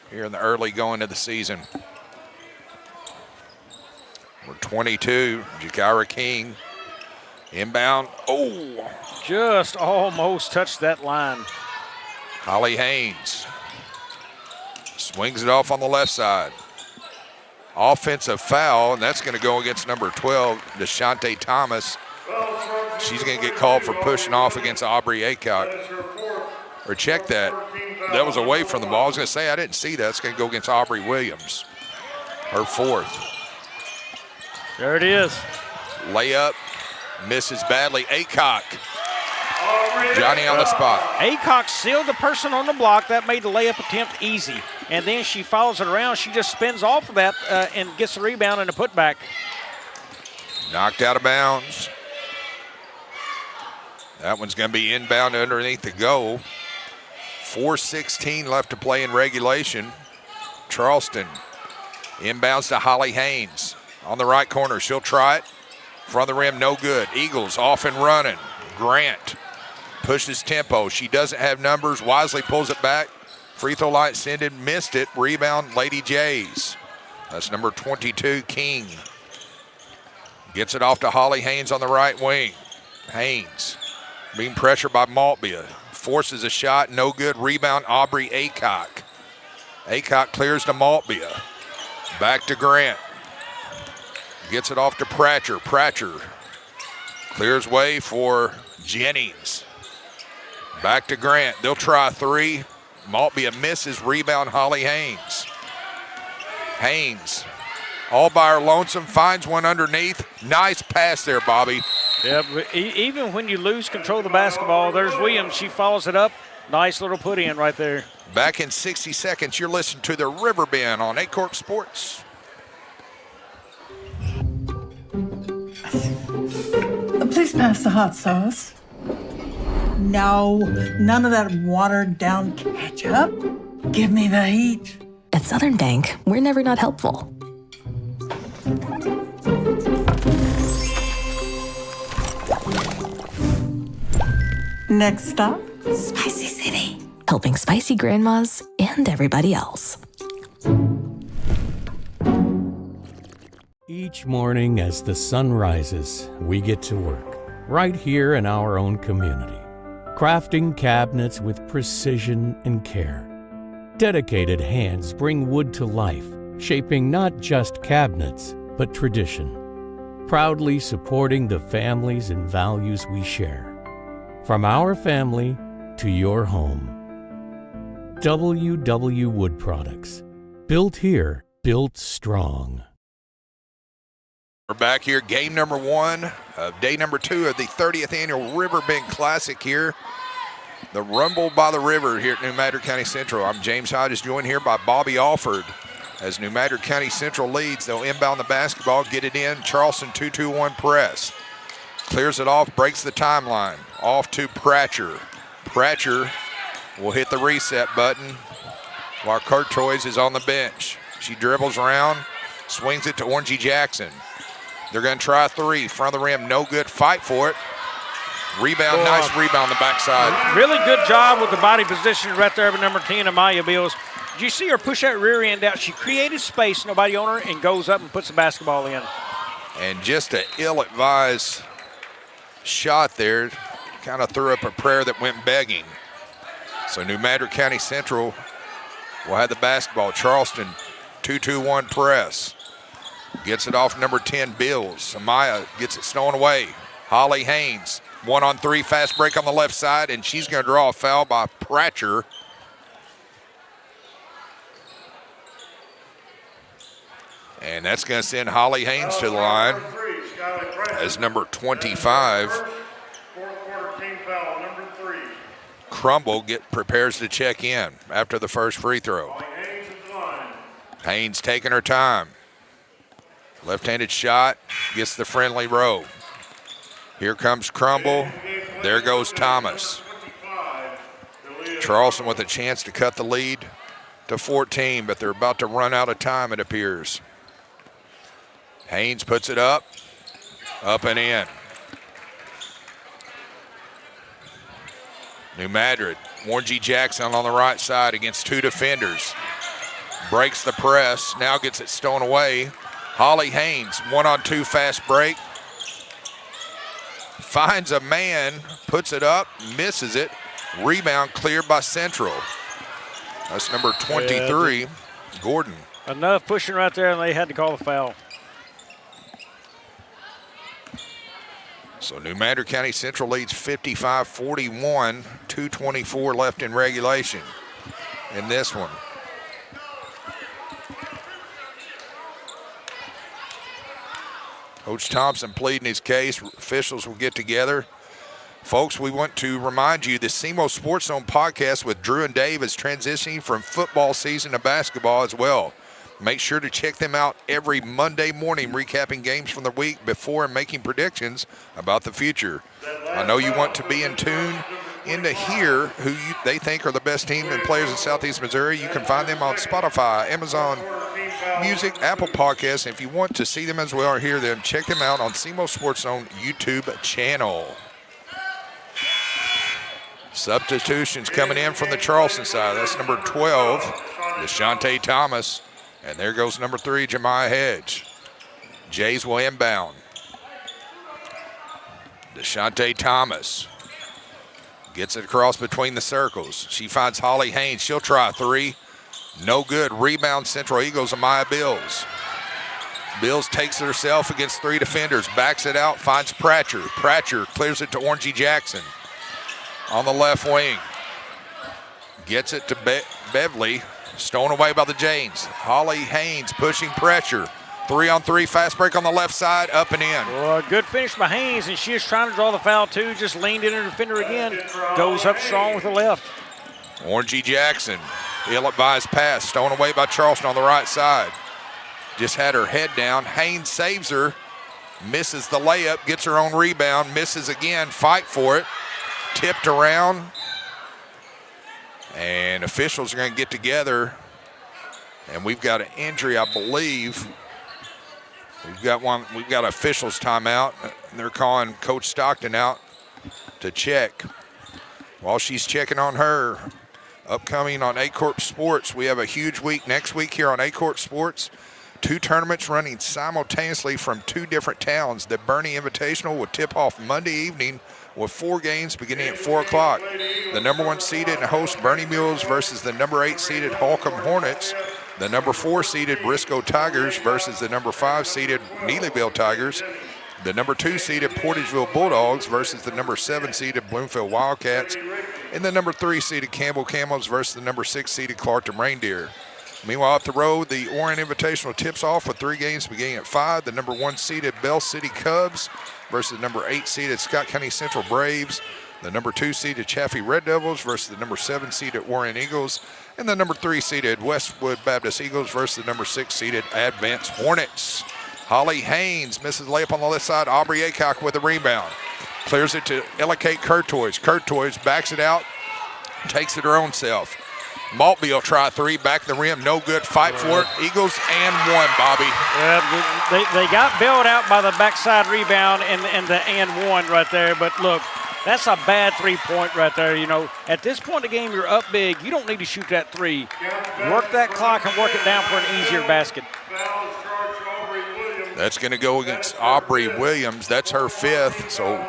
[SPEAKER 18] here in the early going of the season. We're 22, Jakira King, inbound, oh!
[SPEAKER 19] Just almost touched that line.
[SPEAKER 18] Holly Haynes swings it off on the left side. Offensive foul, and that's going to go against number 12, Deshante Thomas. She's going to get called for pushing off against Aubrey Aycorp. Or check that. That was away from the ball. I was going to say, I didn't see that. It's going to go against Aubrey Williams, her 4th.
[SPEAKER 19] There it is.
[SPEAKER 18] Layup, misses badly. Aycorp. Johnny on the spot.
[SPEAKER 19] Aycorp sealed the person on the block. That made the layup attempt easy. And then she follows it around. She just spins off of that and gets the rebound and a putback.
[SPEAKER 18] Knocked out of bounds. That one's going to be inbound underneath the goal. 4:16 left to play in regulation. Charleston inbounds to Holly Haynes. On the right corner, she'll try it. Front of the rim, no good. Eagles off and running. Grant pushes tempo. She doesn't have numbers. Wisely pulls it back. Free throw line extended, missed it. Rebound, Lady Jays. That's number 22, King. Gets it off to Holly Haynes on the right wing. Haynes being pressured by Maltbia. Forces a shot, no good. Rebound, Aubrey Aycorp. Aycorp clears to Maltbia. Back to Grant. Gets it off to Pratchett. Pratchett clears way for Jennings. Back to Grant. They'll try 3. Maltbia misses. Rebound, Holly Haynes. Haynes, all by her lonesome, finds one underneath. Nice pass there, Bobby.
[SPEAKER 19] Yeah, but even when you lose control of the basketball, there's Williams. She follows it up. Nice little put in right there.
[SPEAKER 18] Back in 60 seconds, you're listening to the Riverbend on Aycorp Sports.
[SPEAKER 10] Please pass the hot sauce. No, none of that watered down ketchup. Give me the heat.
[SPEAKER 11] At Southern Bank, we're never not helpful.
[SPEAKER 10] Next stop,
[SPEAKER 11] Spicy City. Helping spicy grandmas and everybody else.
[SPEAKER 13] Each morning as the sun rises, we get to work, right here in our own community, crafting cabinets with precision and care. Dedicated hands bring wood to life, shaping not just cabinets, but tradition, proudly supporting the families and values we share. From our family to your home. WW Wood Products. Built here, built strong.
[SPEAKER 18] We're back here, game number 1 of day number 2 of the 30th annual Riverbend Classic here. The Rumble by the River here at New Madrid County Central. I'm James Hodges, joined here by Bobby Alford. As New Madrid County Central leads, they'll inbound the basketball, get it in. Charleston 2-2-1 press. Clears it off, breaks the timeline. Off to Pratcher. Pratcher will hit the reset button while Courtois is on the bench. She dribbles around, swings it to Orangey Jackson. They're going to try a 3, front of the rim, no good, fight for it. Rebound, nice rebound on the backside.
[SPEAKER 19] Really good job with the body position right there with number 10, Amaya Bills. Did you see her push that rear end out? She created space, nobody on her, and goes up and puts the basketball in.
[SPEAKER 18] And just an ill-advised shot there. Kind of threw up a prayer that went begging. So New Madrid County Central will have the basketball. Charleston, 2-2-1 press. Gets it off number 10, Bills. Amaya gets it stolen away. Holly Haynes, 1-on-3, fast break on the left side, and she's going to draw a foul by Pratcher. And that's going to send Holly Haynes to the line as number 25. Crumble prepares to check in after the first free throw. Haynes taking her time. Left-handed shot, gets the friendly row. Here comes Crumble. There goes Thomas. Charleston with a chance to cut the lead to 14, but they're about to run out of time, it appears. Haynes puts it up and in. New Madrid, Orangey Jackson on the right side against 2 defenders. Breaks the press, now gets it stolen away. Holly Haynes, 1-on-2 fast break. Finds a man, puts it up, misses it. Rebound cleared by Central. That's number 23, Gordon.
[SPEAKER 19] Enough pushing right there, and they had to call the foul.
[SPEAKER 18] So New Madrid County Central leads 55-41, 2:24 left in regulation in this one. Coach Thompson pleading his case. Officials will get together. Folks, we want to remind you the SEMO Sports Zone podcast with Drew and Dave is transitioning from football season to basketball as well. Make sure to check them out every Monday morning, recapping games from the week before and making predictions about the future. I know you want to be in tune in to hear who they think are the best team and players in Southeast Missouri. You can find them on Spotify, Amazon Music, Apple Podcasts. If you want to see them as well or hear them, check them out on SEMO Sports Zone YouTube channel. Substitutions coming in from the Charleston side. That's number 12, Deshante Thomas. And there goes number 3, Jemiah Hedge. Jays will inbound. Deshante Thomas gets it across between the circles. She finds Holly Haynes. She'll try a 3. No good. Rebound Central Eagles, Amaya Bills. Bills takes it herself against 3 defenders. Backs it out, finds Pratcher. Pratcher clears it to Orangey Jackson on the left wing. Gets it to Beverly. Stolen away by the Janes. Holly Haynes pushing pressure. 3-on-3 fast break on the left side, up and in.
[SPEAKER 19] Well, good finish by Haynes, and she is trying to draw the foul too. Just leaned in her defender again. Goes up strong with the left.
[SPEAKER 18] Orangey Jackson, ill-advised pass, stolen away by Charleston on the right side. Just had her head down. Haynes saves her, misses the layup, gets her own rebound, misses again, fight for it. Tipped around. And officials are going to get together. And we've got an injury, I believe. We've got officials timeout. They're calling Coach Stockton out to check. While she's checking on her, upcoming on Aycorp Sports, we have a huge week next week here on Aycorp Sports. 2 tournaments running simultaneously from 2 different towns. The Bernie Invitational will tip off Monday evening with 4 games beginning at 4 o'clock. The number 1 seeded and host Bernie Mules versus the number 8 seeded Holcomb Hornets. The number 4 seeded Briscoe Tigers versus the number 5 seeded Neelyville Tigers. The number 2 seeded Portageville Bulldogs versus the number 7 seeded Bloomfield Wildcats. And the number 3 seeded Campbell Camels versus the number 6 seeded Clarkton Reindeer. Meanwhile, up the road, the Warren Invitational tips off with 3 games beginning at 5. The number 1 seeded Bell City Cubs versus the number 8 seeded Scott County Central Braves. The number 2 seeded Chaffee Red Devils versus the number 7 seeded Warren Eagles. And the number 3 seeded Westwood Baptist Eagles versus the number 6 seeded Advance Hornets. Holly Haynes misses layup on the left side. Aubrey Aycock with a rebound. Clears it to Ella Kate Courtois. Courtois backs it out, takes it her own self. Maltby will try 3, back the rim, no good, fight for it. Eagles and 1, Bobby.
[SPEAKER 19] They got bailed out by the backside rebound and the and 1 right there, but look, that's a bad 3-point right there. You know, at this point in the game, you're up big. You don't need to shoot that 3. Work that clock and work it down for an easier basket.
[SPEAKER 18] That's going to go against Aubrey Williams. That's her 5th, so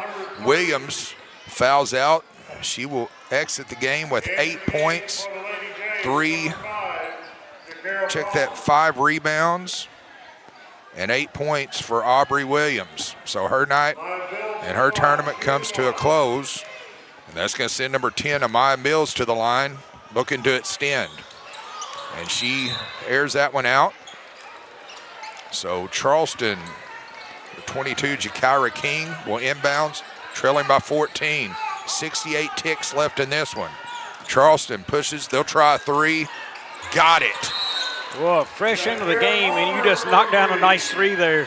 [SPEAKER 18] Williams fouls out. She will exit the game with 8 points. 3, check that, 5 rebounds and 8 points for Aubrey Williams. So her night and her tournament comes to a close. And that's going to send number 10, Amaya Mills, to the line, looking to extend. And she airs that one out. So Charleston, the 22, Jakira King, will inbounds, trailing by 14. 68 ticks left in this one. Charleston pushes, they'll try a 3. Got it.
[SPEAKER 19] Well, fresh into the game, and you just knocked down a nice 3 there.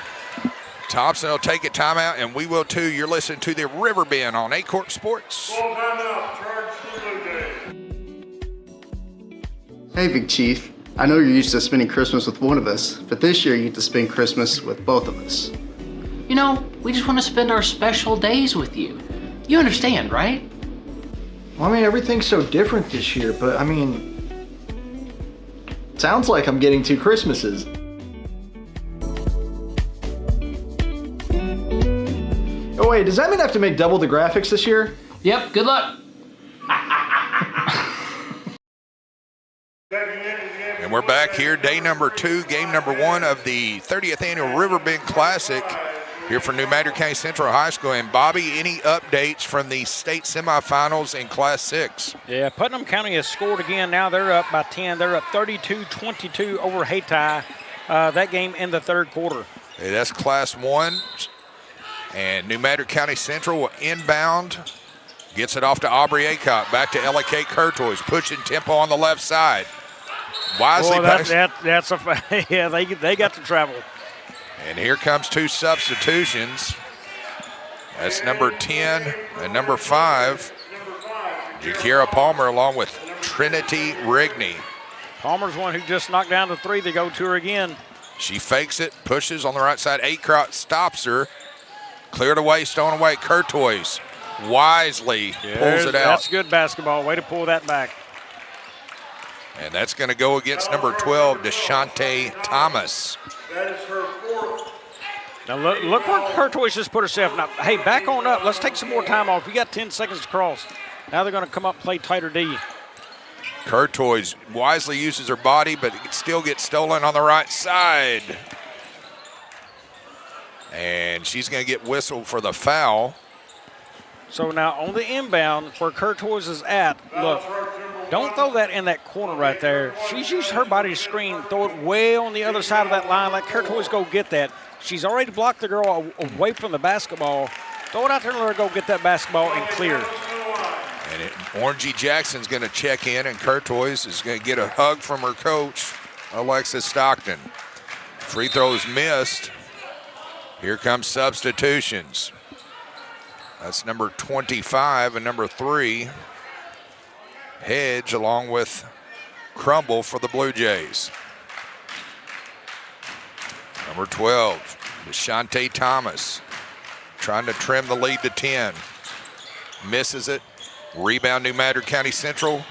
[SPEAKER 18] Thompson will take a timeout, and we will too. You're listening to the Riverbend on Aycorp Sports.
[SPEAKER 7] Hey, Big Chief. I know you're used to spending Christmas with one of us, but this year you get to spend Christmas with both of us.
[SPEAKER 8] You know, we just want to spend our special days with you. You understand, right?
[SPEAKER 9] Well, I mean, everything's so different this year, but I mean, sounds like I'm getting 2 Christmases. Oh wait, does that mean I have to make double the graphics this year?
[SPEAKER 8] Yep, good luck.
[SPEAKER 18] And we're back here, day number 2, game number 1 of the 30th annual Riverbend Classic here for New Madrid County Central High School. And Bobby, any updates from the state semifinals in Class 6?
[SPEAKER 19] Yeah, Putnam County has scored again. Now they're up by 10. They're up 32-22 over Hayti. That game in the 3rd quarter.
[SPEAKER 18] Hey, that's Class 1. And New Madrid County Central will inbound. Gets it off to Aubrey Aycock. Back to Ella Kate Courtois. Pushing tempo on the left side. Wisely
[SPEAKER 19] that's yeah, they got to travel.
[SPEAKER 18] And here comes 2 substitutions. That's number 10 and number 5. Jakira Palmer along with Trinity Rigney.
[SPEAKER 19] Palmer's one who just knocked down the 3. They go to her again.
[SPEAKER 18] She fakes it, pushes on the right side. Aycock stops her. Cleared away, stolen away. Courtois wisely pulls it out.
[SPEAKER 19] That's good basketball. Way to pull that back.
[SPEAKER 18] And that's going to go against number 12, Deshante Thomas.
[SPEAKER 20] That is her 4th.
[SPEAKER 19] Now look where Courtois just put herself. Now, hey, back on up. Let's take some more time off. We got 10 seconds to cross. Now they're going to come up and play tighter D.
[SPEAKER 18] Courtois wisely uses her body, but it still gets stolen on the right side. And she's going to get whistled for the foul.
[SPEAKER 19] So now on the inbound where Courtois is at, look, don't throw that in that corner right there. She's used her body to screen. Throw it way on the other side of that line. Let Courtois go get that. She's already blocked the girl away from the basketball. Throw it out there and let her go get that basketball and clear.
[SPEAKER 18] And Orangey Jackson's going to check in, and Courtois is going to get a hug from her coach, Alexis Stockton. Free throws missed. Here comes substitutions. That's number 25 and number 3. Hedge along with Crumble for the Blue Jays. Number 12, Deshante Thomas, trying to trim the lead to 10. Misses it. Rebound, New Madrid County Central.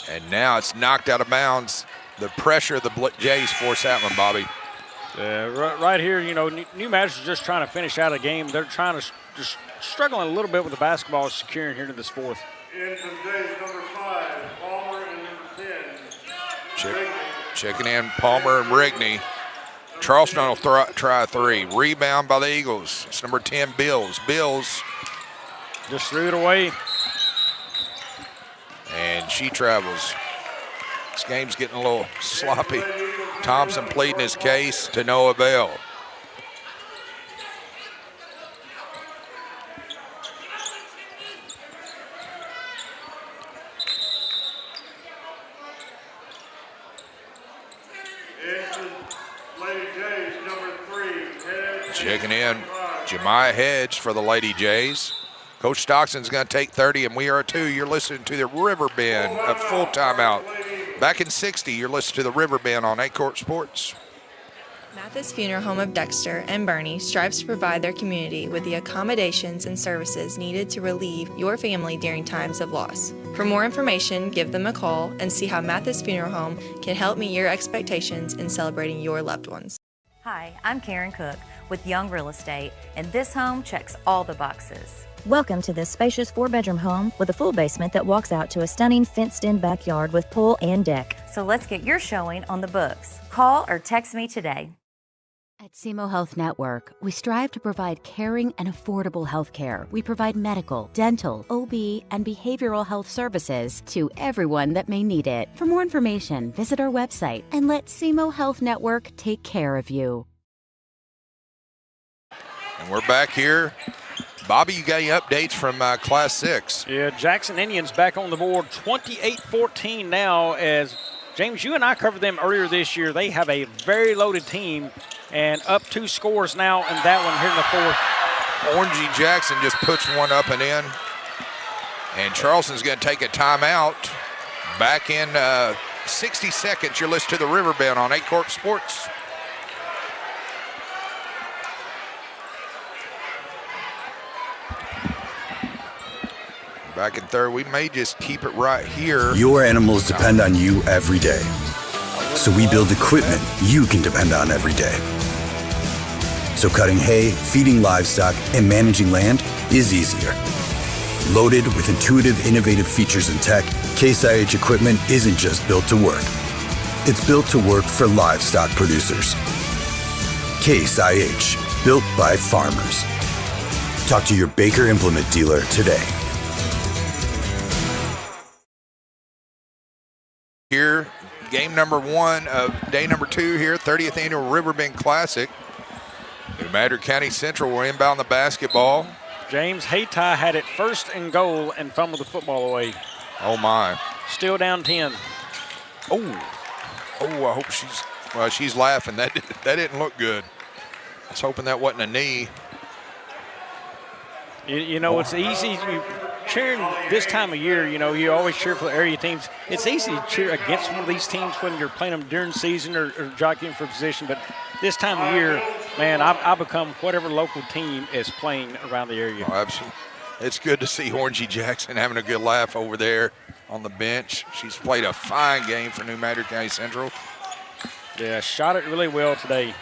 [SPEAKER 18] And now it's knocked out of bounds. The pressure of the Jays force that one, Bobby.
[SPEAKER 19] Right here, you know, New Madrid is just trying to finish out a game. They're trying to just struggling a little bit with the basketball, securing here to this 4th.
[SPEAKER 20] In from Jays, number 5, Palmer, and number 10.
[SPEAKER 18] Checking in Palmer and Rigney. Charleston will try a 3. Rebound by the Eagles. It's number 10, Bills. Bills
[SPEAKER 19] just threw it away.
[SPEAKER 18] and she travels. This game's getting a little sloppy. Thompson pleading his case to no avail. Checking in, Jemiah Hedge for the Lady Jays. Coach Stockton's going to take 30, and we are 2. You're listening to the Riverbend, a full timeout. Back in 60, you're listening to the Riverbend on Aycorp Sports.
[SPEAKER 12] Mathis Funeral Home of Dexter and Bernie strives to provide their community with the accommodations and services needed to relieve your family during times of loss. For more information, give them a call and see how Mathis Funeral Home can help meet your expectations in celebrating your loved ones.
[SPEAKER 2] Hi, I'm Karen Cook with Young Real Estate, and this home checks all the boxes.
[SPEAKER 17] Welcome to this spacious 4-bedroom home with a full basement that walks out to a stunning fenced-in backyard with pool and deck.
[SPEAKER 2] So let's get your showing on the books. Call or text me today.
[SPEAKER 4] At SEMO Health Network, we strive to provide caring and affordable health care. We provide medical, dental, OB, and behavioral health services to everyone that may need it. For more information, visit our website and let SEMO Health Network take care of you.
[SPEAKER 18] And we're back here. Bobby, you got any updates from Class 6?
[SPEAKER 19] Yeah, Jackson Indians back on the board, 28-14 now. As James, you and I covered them earlier this year. They have a very loaded team and up 2 scores now, and that one here in the 4th.
[SPEAKER 18] Orangey Jackson just puts one up and in. And Charleston's going to take a timeout. Back in 60 seconds, you're listening to the Riverbend on Aycorp Sports. Back in 3rd, we may just keep it right here.
[SPEAKER 15] Your animals depend on you every day. So we build equipment you can depend on every day. So cutting hay, feeding livestock, and managing land is easier. Loaded with intuitive, innovative features and tech, Case IH equipment isn't just built to work. It's built to work for livestock producers. Case IH, built by farmers. Talk to your Baker Implement dealer today.
[SPEAKER 18] Here, game number 1 of day number 2 here, 30th annual Riverbend Classic. New Madrid County Central will inbound the basketball.
[SPEAKER 19] James Haytie had it 1st and goal and fumbled the football away.
[SPEAKER 18] Oh my.
[SPEAKER 19] Still down 10.
[SPEAKER 18] Oh, I hope she's laughing. That didn't look good. I was hoping that wasn't a knee.
[SPEAKER 19] You know, it's easy. Cheering this time of year, you know, you always cheer for the area teams. It's easy to cheer against one of these teams when you're playing them during season or jockeying for position. But this time of year, man, I become whatever local team is playing around the area.
[SPEAKER 18] Oh, absolutely. It's good to see Orangey Jackson having a good laugh over there on the bench. She's played a fine game for New Madrid County Central.
[SPEAKER 19] Yeah, shot it really well today.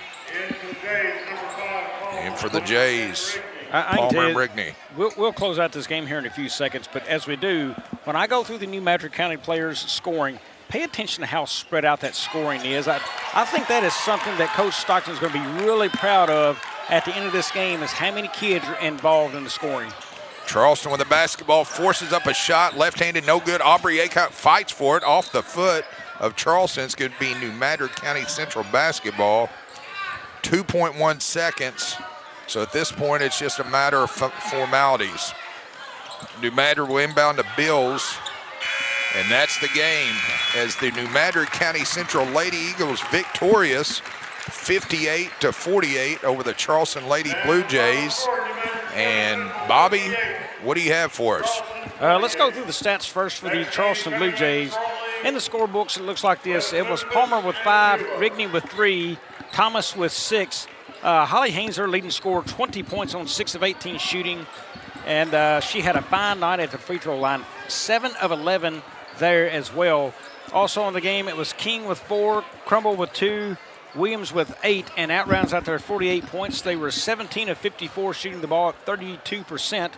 [SPEAKER 18] And for the Jays.
[SPEAKER 19] I
[SPEAKER 18] Palmer and Rigney.
[SPEAKER 19] We'll close out this game here in a few seconds, but as we do, when I go through the New Madrid County players' scoring, pay attention to how spread out that scoring is. I think that is something that Coach Stockton is going to be really proud of at the end of this game, is how many kids are involved in the scoring.
[SPEAKER 18] Charleston with the basketball, forces up a shot, left-handed, no good. Aubrey Aycott fights for it off the foot of Charleston. It's going to be New Madrid County Central basketball. 2.1 seconds. So at this point, it's just a matter of formalities. New Madrid will inbound to Bills, and that's the game as the New Madrid County Central Lady Eagles victorious 58-48 over the Charleston Lady Blue Jays. And Bobby, what do you have for us?
[SPEAKER 19] Let's go through the stats first for the Charleston Blue Jays. In the scorebooks, it looks like this. It was Palmer with 5, Rigney with 3, Thomas with 6. Holly Haynes, her leading scorer, 20 points on 6 of 18 shooting. And she had a fine night at the free throw line, 7 of 11 there as well. Also in the game, it was King with 4, Crumble with 2, Williams with 8, and out-rounds out there 48 points. They were 17 of 54 shooting the ball at 32%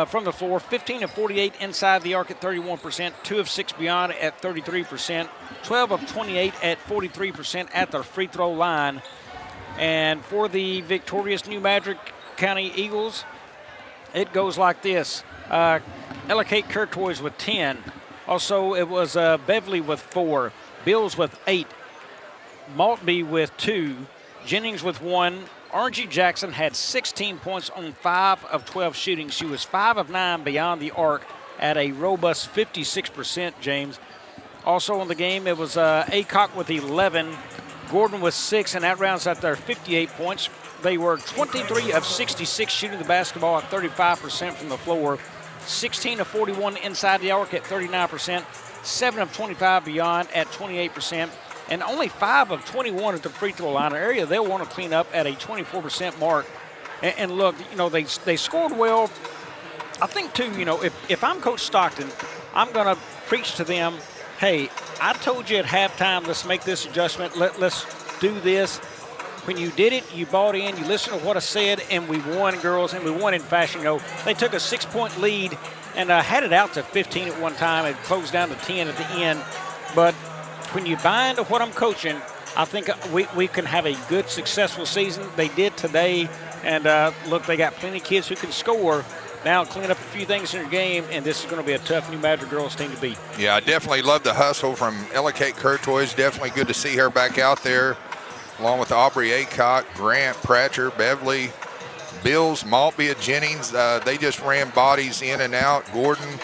[SPEAKER 19] from the floor, 15 of 48 inside the arc at 31%, 2 of 6 beyond at 33%, 12 of 28 at 43% at the free throw line. And for the victorious New Madrid County Eagles, it goes like this. Ella Kate Curtoys with 10, Also, it was Beverly with 4, Bills with 8, Maltby with 2, Jennings with 1. Orangey Jackson had 16 points on 5 of 12 shooting. She was 5 of 9 beyond the arc at a robust 56%, James. Also in the game, it was Aycorp with 11, Gordon with 6, and that rounds out their 58 points. They were 23 of 66 shooting the basketball at 35% from the floor, 16 of 41 inside the arc at 39%, 7 of 25 beyond at 28%, and only 5 of 21 at the free throw line, an area they'll want to clean up at a 24% mark. And look, you know, they scored well. I think, too, you know, if I'm Coach Stockton, I'm going to preach to them, hey, I told you at halftime, let's make this adjustment. Let's do this. When you did it, you bought in, you listened to what I said, and we won, girls, and we won in fashion. You know, they took a 6-point lead and had it out to 15 at one time and closed down to 10 at the end. But when you buy into what I'm coaching, I think we can have a good, successful season. They did today, and look, they got plenty of kids who can score. Now clean up a few things in your game, and this is going to be a tough New Madrid girls team to beat. Yeah,
[SPEAKER 18] I definitely love the hustle from Ellicott Courtois. Definitely good to see her back out there, along with Aubrey Aycock, Grant, Pratcher, Beverly, Bills, Maltby, Jennings. They just ran bodies in and out. Gordon,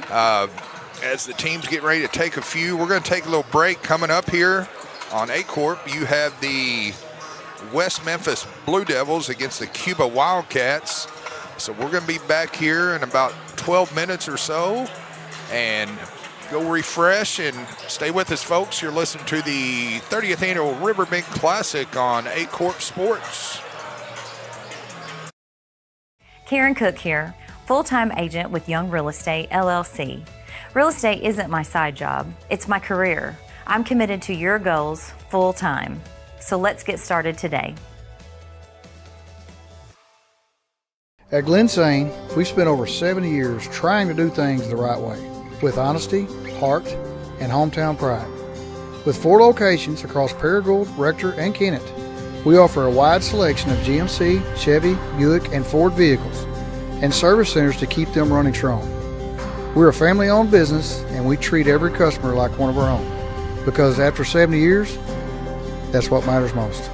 [SPEAKER 18] as the teams get ready to take a few, we're going to take a little break. Coming up here on Aycorp, you have the West Memphis Blue Devils against the Cuba Wildcats. So we're going to be back here in about 12 minutes or so and go refresh and stay with us, folks. You're listening to the 30th annual Riverbend Classic on Aycorp Sports.
[SPEAKER 2] Karen Cook here, full-time agent with Young Real Estate, LLC. Real estate isn't my side job, it's my career. I'm committed to your goals full-time. So let's get started today.
[SPEAKER 3] At Glensane, we've spent over 70 years trying to do things the right way, with honesty, heart, and hometown pride. With 4 locations across Paragould, Rector, and Kennett, we offer a wide selection of GMC, Chevy, Buick, and Ford vehicles, and service centers to keep them running strong. We're a family-owned business, and we treat every customer like one of our own, because after 70 years, that's what matters most.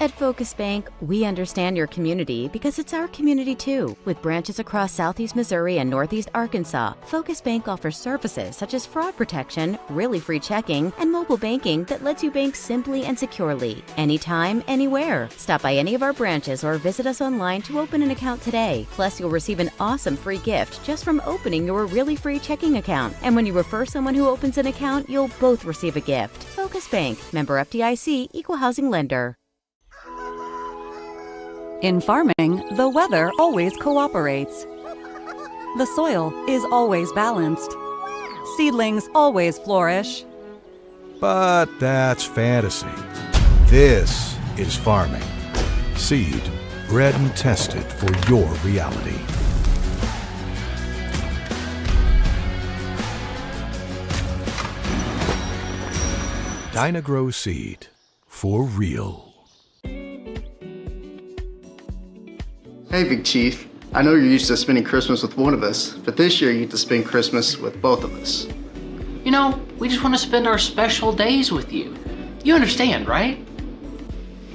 [SPEAKER 4] At Focus Bank, we understand your community because it's our community too. With branches across Southeast Missouri and Northeast Arkansas, Focus Bank offers services such as fraud protection, really free checking, and mobile banking that lets you bank simply and securely, anytime, anywhere. Stop by any of our branches or visit us online to open an account today. Plus, you'll receive an awesome free gift just from opening your really free checking account. And when you refer someone who opens an account, you'll both receive a gift. Focus Bank, member FDIC, equal housing lender.
[SPEAKER 5] In farming, the weather always cooperates. The soil is always balanced. Seedlings always flourish.
[SPEAKER 6] But that's fantasy. This is farming. Seed, bred and tested for your reality. Dynagrow Seed, for real.
[SPEAKER 7] Hey, Big Chief. I know you're used to spending Christmas with one of us, but this year you get to spend Christmas with both of us.
[SPEAKER 8] You know, we just want to spend our special days with you. You understand, right?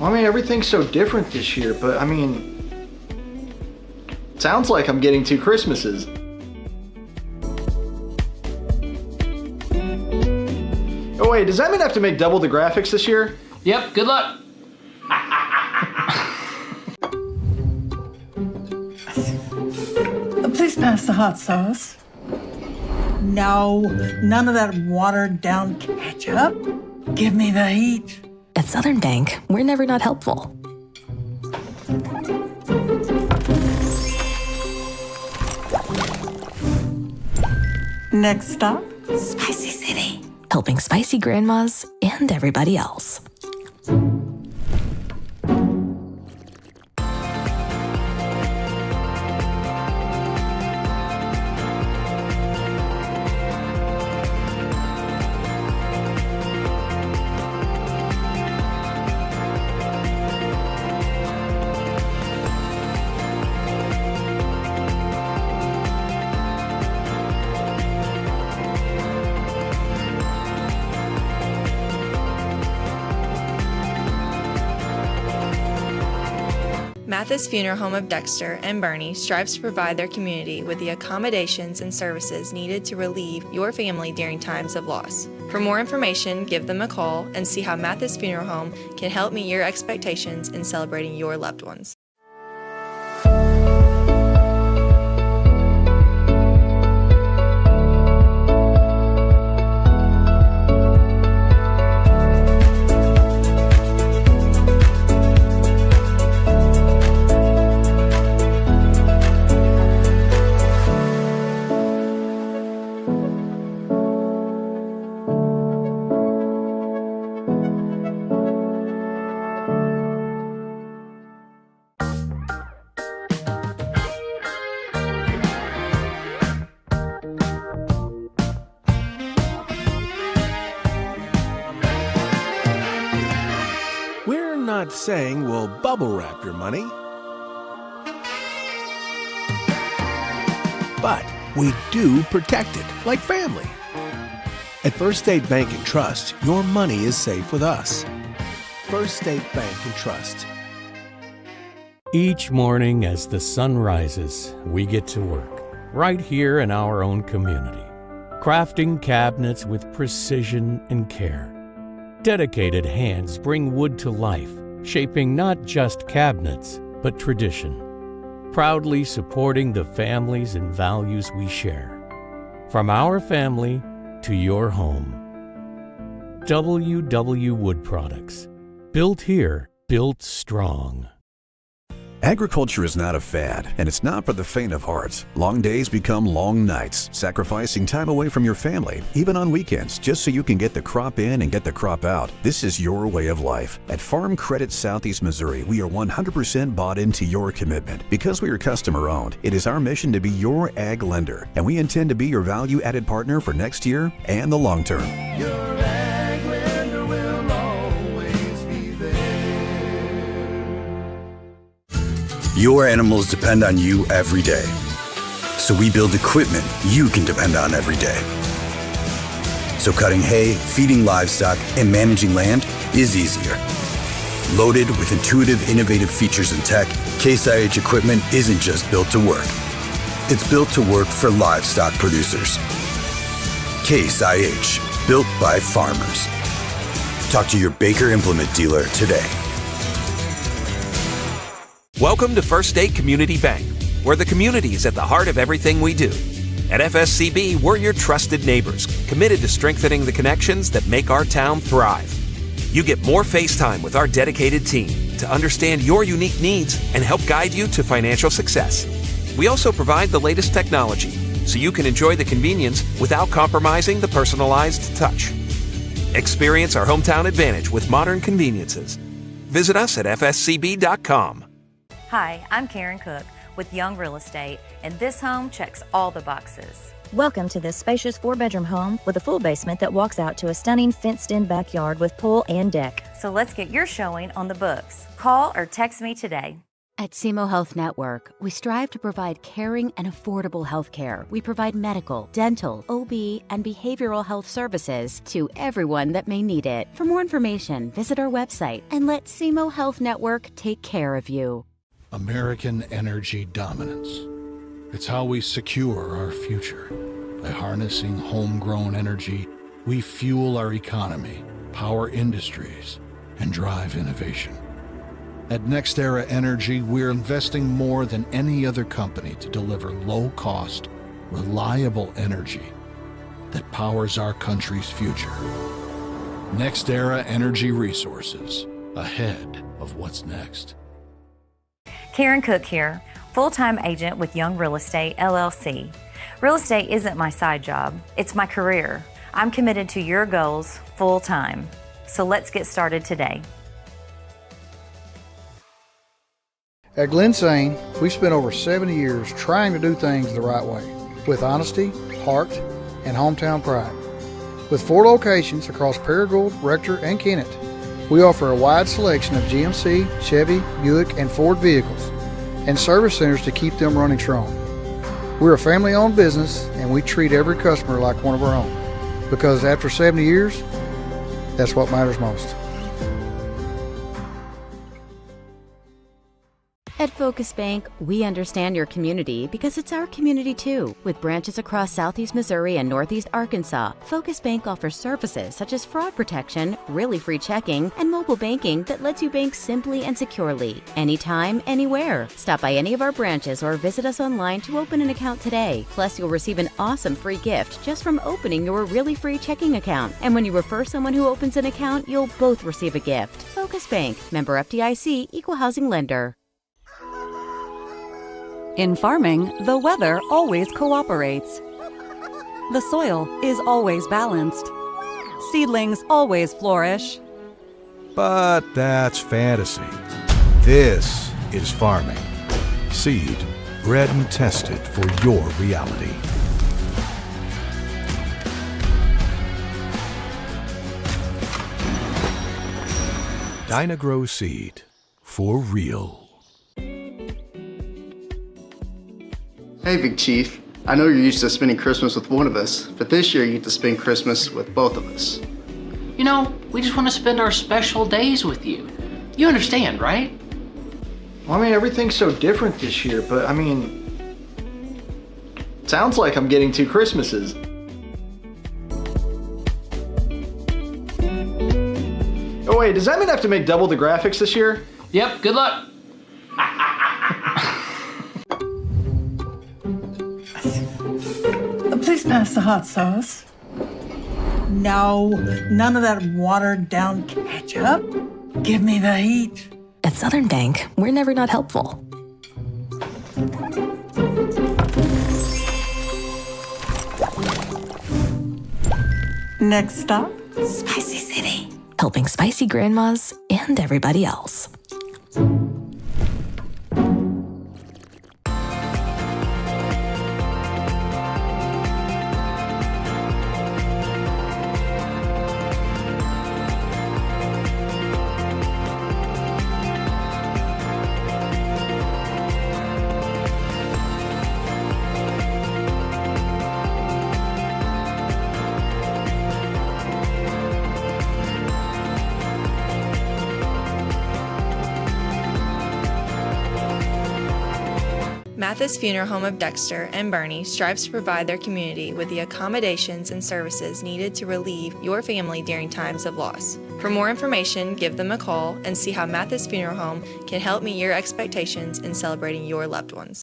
[SPEAKER 9] Well, I mean, everything's so different this year, but I mean, it sounds like I'm getting 2 Christmases. Oh wait, does that mean I have to make double the graphics this year?
[SPEAKER 8] Yep, good luck.
[SPEAKER 10] Please pass the hot sauce. No, none of that watered down ketchup. Give me the heat.
[SPEAKER 11] At Southern Bank, we're never not helpful.
[SPEAKER 10] Next stop,
[SPEAKER 11] Spicy City. Helping spicy grandmas and everybody else.
[SPEAKER 12] Mathis Funeral Home of Dexter and Bernie strives to provide their community with the accommodations and services needed to relieve your family during times of loss. For more information, give them a call and see how Mathis Funeral Home can help meet your expectations in celebrating your loved ones.
[SPEAKER 6] Not saying we'll bubble wrap your money, but we do protect it like family. At First State Bank and Trust, your money is safe with us. First State Bank and Trust.
[SPEAKER 13] Each morning as the sun rises, we get to work, right here in our own community, crafting cabinets with precision and care. Dedicated hands bring wood to life, shaping not just cabinets, but tradition. Proudly supporting the families and values we share. From our family to your home. WW Wood Products. Built here, built strong.
[SPEAKER 14] Agriculture is not a fad, and it's not for the faint of heart. Long days become long nights, sacrificing time away from your family, even on weekends, just so you can get the crop in and get the crop out. This is your way of life. At Farm Credit Southeast Missouri, we are 100% bought into your commitment. Because we are customer-owned, it is our mission to be your ag lender, and we intend to be your value-added partner for next year and the long term.
[SPEAKER 6] Your ag lender will always be there.
[SPEAKER 15] Your animals depend on you every day. So we build equipment you can depend on every day. So cutting hay, feeding livestock, and managing land is easier. Loaded with intuitive, innovative features and tech, Case IH equipment isn't just built to work. It's built to work for livestock producers. Case IH, built by farmers. Talk to your Baker Implement dealer today.
[SPEAKER 16] Welcome to First State Community Bank, where the community is at the heart of everything we do. At FSCB, we're your trusted neighbors, committed to strengthening the connections that make our town thrive. You get more face time with our dedicated team to understand your unique needs and help guide you to financial success. We also provide the latest technology, so you can enjoy the convenience without compromising the personalized touch. Experience our hometown advantage with modern conveniences. Visit us at fscb.com.
[SPEAKER 2] Hi, I'm Karen Cook with Young Real Estate, and this home checks all the boxes.
[SPEAKER 17] Welcome to this spacious 4-bedroom home with a full basement that walks out to a stunning fenced-in backyard with pool and deck.
[SPEAKER 2] So let's get your showing on the books. Call or text me today.
[SPEAKER 4] At SEMO Health Network, we strive to provide caring and affordable health care. We provide medical, dental, OB, and behavioral health services to everyone that may need it. For more information, visit our website and let SEMO Health Network take care of you.
[SPEAKER 1] American energy dominance. It's how we secure our future. By harnessing homegrown energy, we fuel our economy, power industries, and drive innovation. At NextEra Energy, we're investing more than any other company to deliver low-cost, reliable energy that powers our country's future. NextEra Energy Resources, ahead of what's next.
[SPEAKER 2] Karen Cook here, full-time agent with Young Real Estate, LLC. Real estate isn't my side job, it's my career. I'm committed to your goals full-time. So let's get started today.
[SPEAKER 3] At Glensane, we've spent over 70 years trying to do things the right way, with honesty, heart, and hometown pride. With 4 locations across Paragould, Rector, and Kennett, we offer a wide selection of GMC, Chevy, Buick, and Ford vehicles, and service centers to keep them running strong. We're a family-owned business, and we treat every customer like one of our own, because after 70 years, that's what matters most.
[SPEAKER 4] At Focus Bank, we understand your community because it's our community too. With branches across Southeast Missouri and Northeast Arkansas, Focus Bank offers services such as fraud protection, really free checking, and mobile banking that lets you bank simply and securely, anytime, anywhere. Stop by any of our branches or visit us online to open an account today. Plus, you'll receive an awesome free gift just from opening your really free checking account. And when you refer someone who opens an account, you'll both receive a gift. Focus Bank, member FDIC, equal housing lender.
[SPEAKER 5] In farming, the weather always cooperates. The soil is always balanced. Seedlings always flourish.
[SPEAKER 6] But that's fantasy. This is farming. Seed, bred and tested for your reality. Dynagrow Seed, for real.
[SPEAKER 7] Hey, Big Chief. I know you're used to spending Christmas with one of us, but this year you get to spend Christmas with both of us.
[SPEAKER 8] You know, we just want to spend our special days with you. You understand, right?
[SPEAKER 9] Well, I mean, everything's so different this year, but I mean, sounds like I'm getting 2 Christmases. Oh wait, does that mean I have to make double the graphics this year?
[SPEAKER 8] Yep, good luck.
[SPEAKER 10] Please pass the hot sauce. No, none of that watered down ketchup. Give me the heat.
[SPEAKER 11] At Southern Bank, we're never not helpful.
[SPEAKER 10] Next stop,
[SPEAKER 11] Spicy City. Helping spicy grandmas and everybody else.
[SPEAKER 12] Mathis Funeral Home of Dexter and Bernie strives to provide their community with the accommodations and services needed to relieve your family during times of loss. For more information, give them a call and see how Mathis Funeral Home can help meet your expectations in celebrating your loved ones.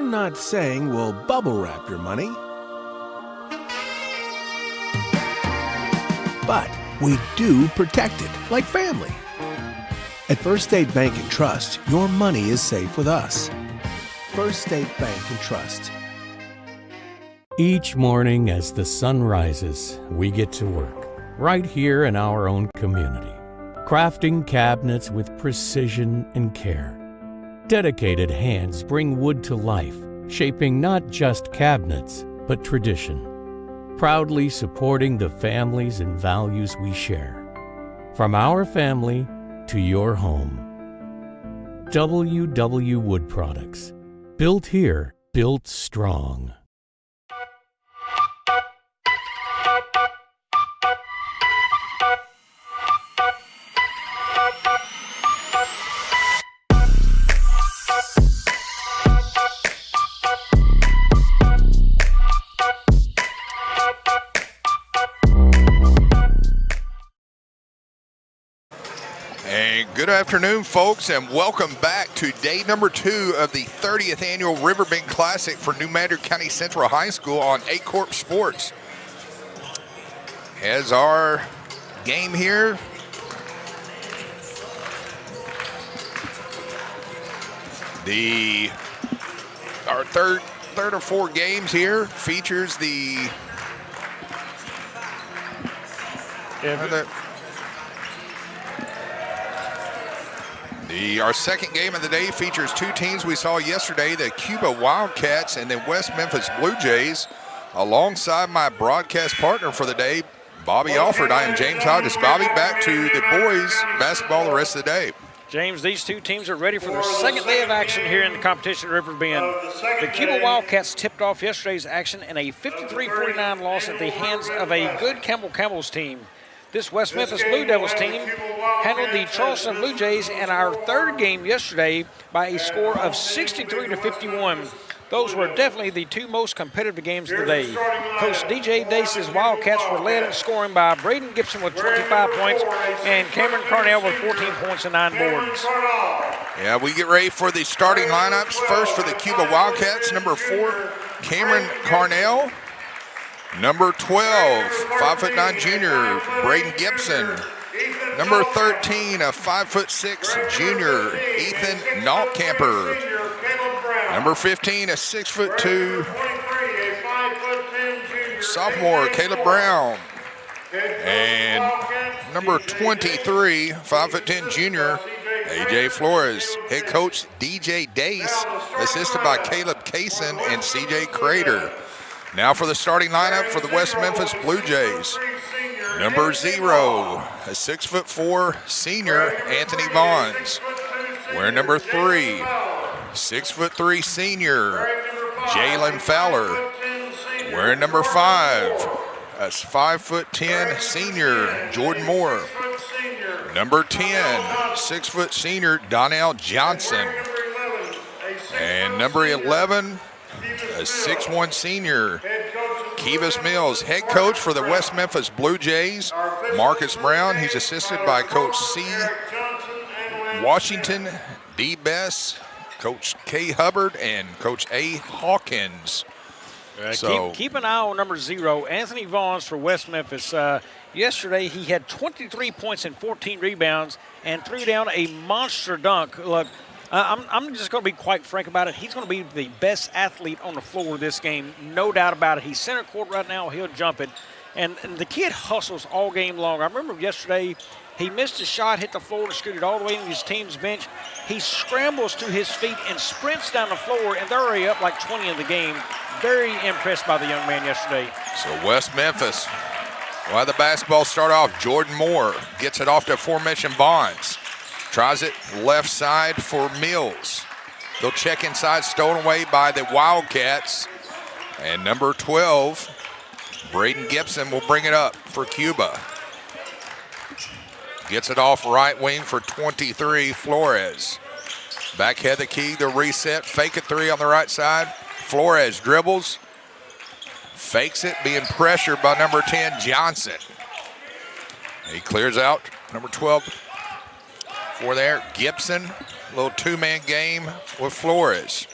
[SPEAKER 6] Not saying we'll bubble wrap your money, but we do protect it like family. At First State Bank and Trust, your money is safe with us. First State Bank and Trust.
[SPEAKER 13] Each morning as the sun rises, we get to work, right here in our own community, crafting cabinets with precision and care. Dedicated hands bring wood to life, shaping not just cabinets, but tradition. Proudly supporting the families and values we share. From our family to your home. WW Wood Products. Built here, built strong.
[SPEAKER 18] Good afternoon, folks, and welcome back to day number 2 of the 30th annual Riverbend Classic for New Madrid County Central High School on Aycorp Sports. As our game here, our third third of 4 games here features the our second game of the day features 2 teams we saw yesterday, the Cuba Wildcats and the West Memphis Blue Jays. Alongside my broadcast partner for the day, Bobby Alford, I am James Hodges. Bobby, back to the boys basketball the rest of the day.
[SPEAKER 19] James, these 2 teams are ready for their second day of action here in the competition at Riverbend. The Cuba Wildcats tipped off yesterday's action in a 53-49 loss at the hands of a good Campbell's team. This West Memphis Blue Devils team handled the Charleston Blue Jays in our third game yesterday by a score of 63-51. Those were definitely the 2 most competitive games of the day. Coach DJ Dace's Wildcats were led in scoring by Braden Gibson with 25 points and Cameron Carnell with 14 points and 9 boards.
[SPEAKER 18] Yeah, we get ready for the starting lineups. First for the Cuba Wildcats, number 4, Cameron Carnell. Number 12, 5'9" junior, Braden Gibson. Number 13, a 5'6" junior, Ethan Naultkamper. Number 15, a 6'2" sophomore, Caleb Brown. And number 23, 5'10" junior, AJ Flores. Head coach DJ Dace, assisted by Caleb Kaysen and CJ Crater. Now for the starting lineup for the West Memphis Blue Jays. Number 0, a 6'4" senior, Anthony Vaughns. Wearing number 3, 6'3" senior, Jalen Fowler. Wearing number 5, a 5'10" senior, Jordan Moore. Number 10, 6' senior, Donnell Johnson. And number 11, a 6'1" senior, Kivas Mills. Head coach for the West Memphis Blue Jays, Marcus Brown. He's assisted by Coach C. Washington, D. Bess, Coach K. Hubbard, and Coach A. Hawkins.
[SPEAKER 19] Keep an eye on number 0, Anthony Vaughns for West Memphis. Yesterday, he had 23 points and 14 rebounds and threw down a monster dunk. Look, I'm just going to be quite frank about it. He's going to be the best athlete on the floor this game, no doubt about it. He's center court right now. He'll jump it. And the kid hustles all game long. I remember yesterday he missed a shot, hit the floor, and scooted all the way into his team's bench. He scrambles to his feet and sprints down the floor, and they're already up like 20 in the game. Very impressed by the young man yesterday.
[SPEAKER 18] So West Memphis, well, the basketball start off. Jordan Moore gets it off to aforementioned Vaughns. Tries it left side for Mills. They'll check inside, stolen away by the Wildcats. And number 12, Braden Gibson will bring it up for Cuba. Gets it off right wing for 23, Flores. Backhead the key, the reset, fake a 3 on the right side. Flores dribbles, fakes it, being pressured by number 10, Johnson. He clears out, number 12 for there, Gibson. A little 2-man game with Flores.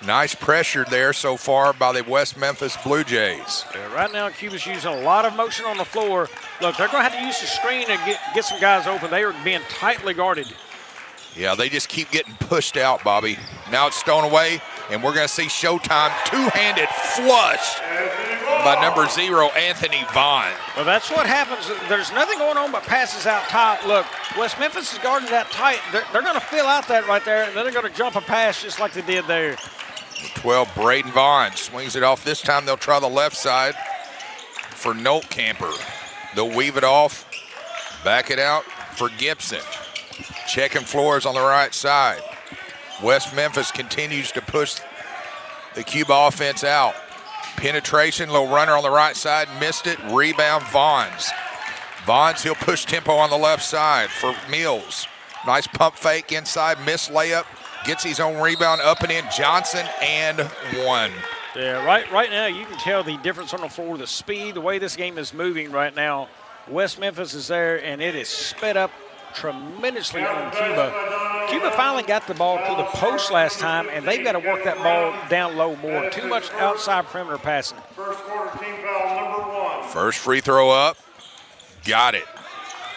[SPEAKER 18] Nice pressure there so far by the West Memphis Blue Jays.
[SPEAKER 19] Yeah, right now, Cuba's using a lot of motion on the floor. Look, they're going to have to use the screen to get some guys open. They are being tightly guarded.
[SPEAKER 18] Yeah, they just keep getting pushed out, Bobby. Now it's stolen away, and we're going to see Showtime two-handed flush by number 0, Anthony Vaughn.
[SPEAKER 19] Well, that's what happens. There's nothing going on but passes out top. Look, West Memphis is guarding that tight. They're going to fill out that right there, and then they're going to jump a pass just like they did there.
[SPEAKER 18] 12, Braden Vaughn swings it off. This time they'll try the left side for Naultkamper. They'll weave it off, back it out for Gibson. Checking Flores on the right side. West Memphis continues to push the Cuba offense out. Penetration, little runner on the right side, missed it. Rebound, Vaughns. Vaughns, he'll push tempo on the left side for Mills. Nice pump fake inside, missed layup. Gets his own rebound, up and in. Johnson, and 1.
[SPEAKER 19] Yeah, right now you can tell the difference on the floor, the speed, the way this game is moving right now. West Memphis is there, and it is sped up tremendously on Cuba. Cuba finally got the ball to the post last time, and they've got to work that ball down low more. Too much outside perimeter passing.
[SPEAKER 20] First quarter team foul number 1.
[SPEAKER 18] First free throw up. Got it.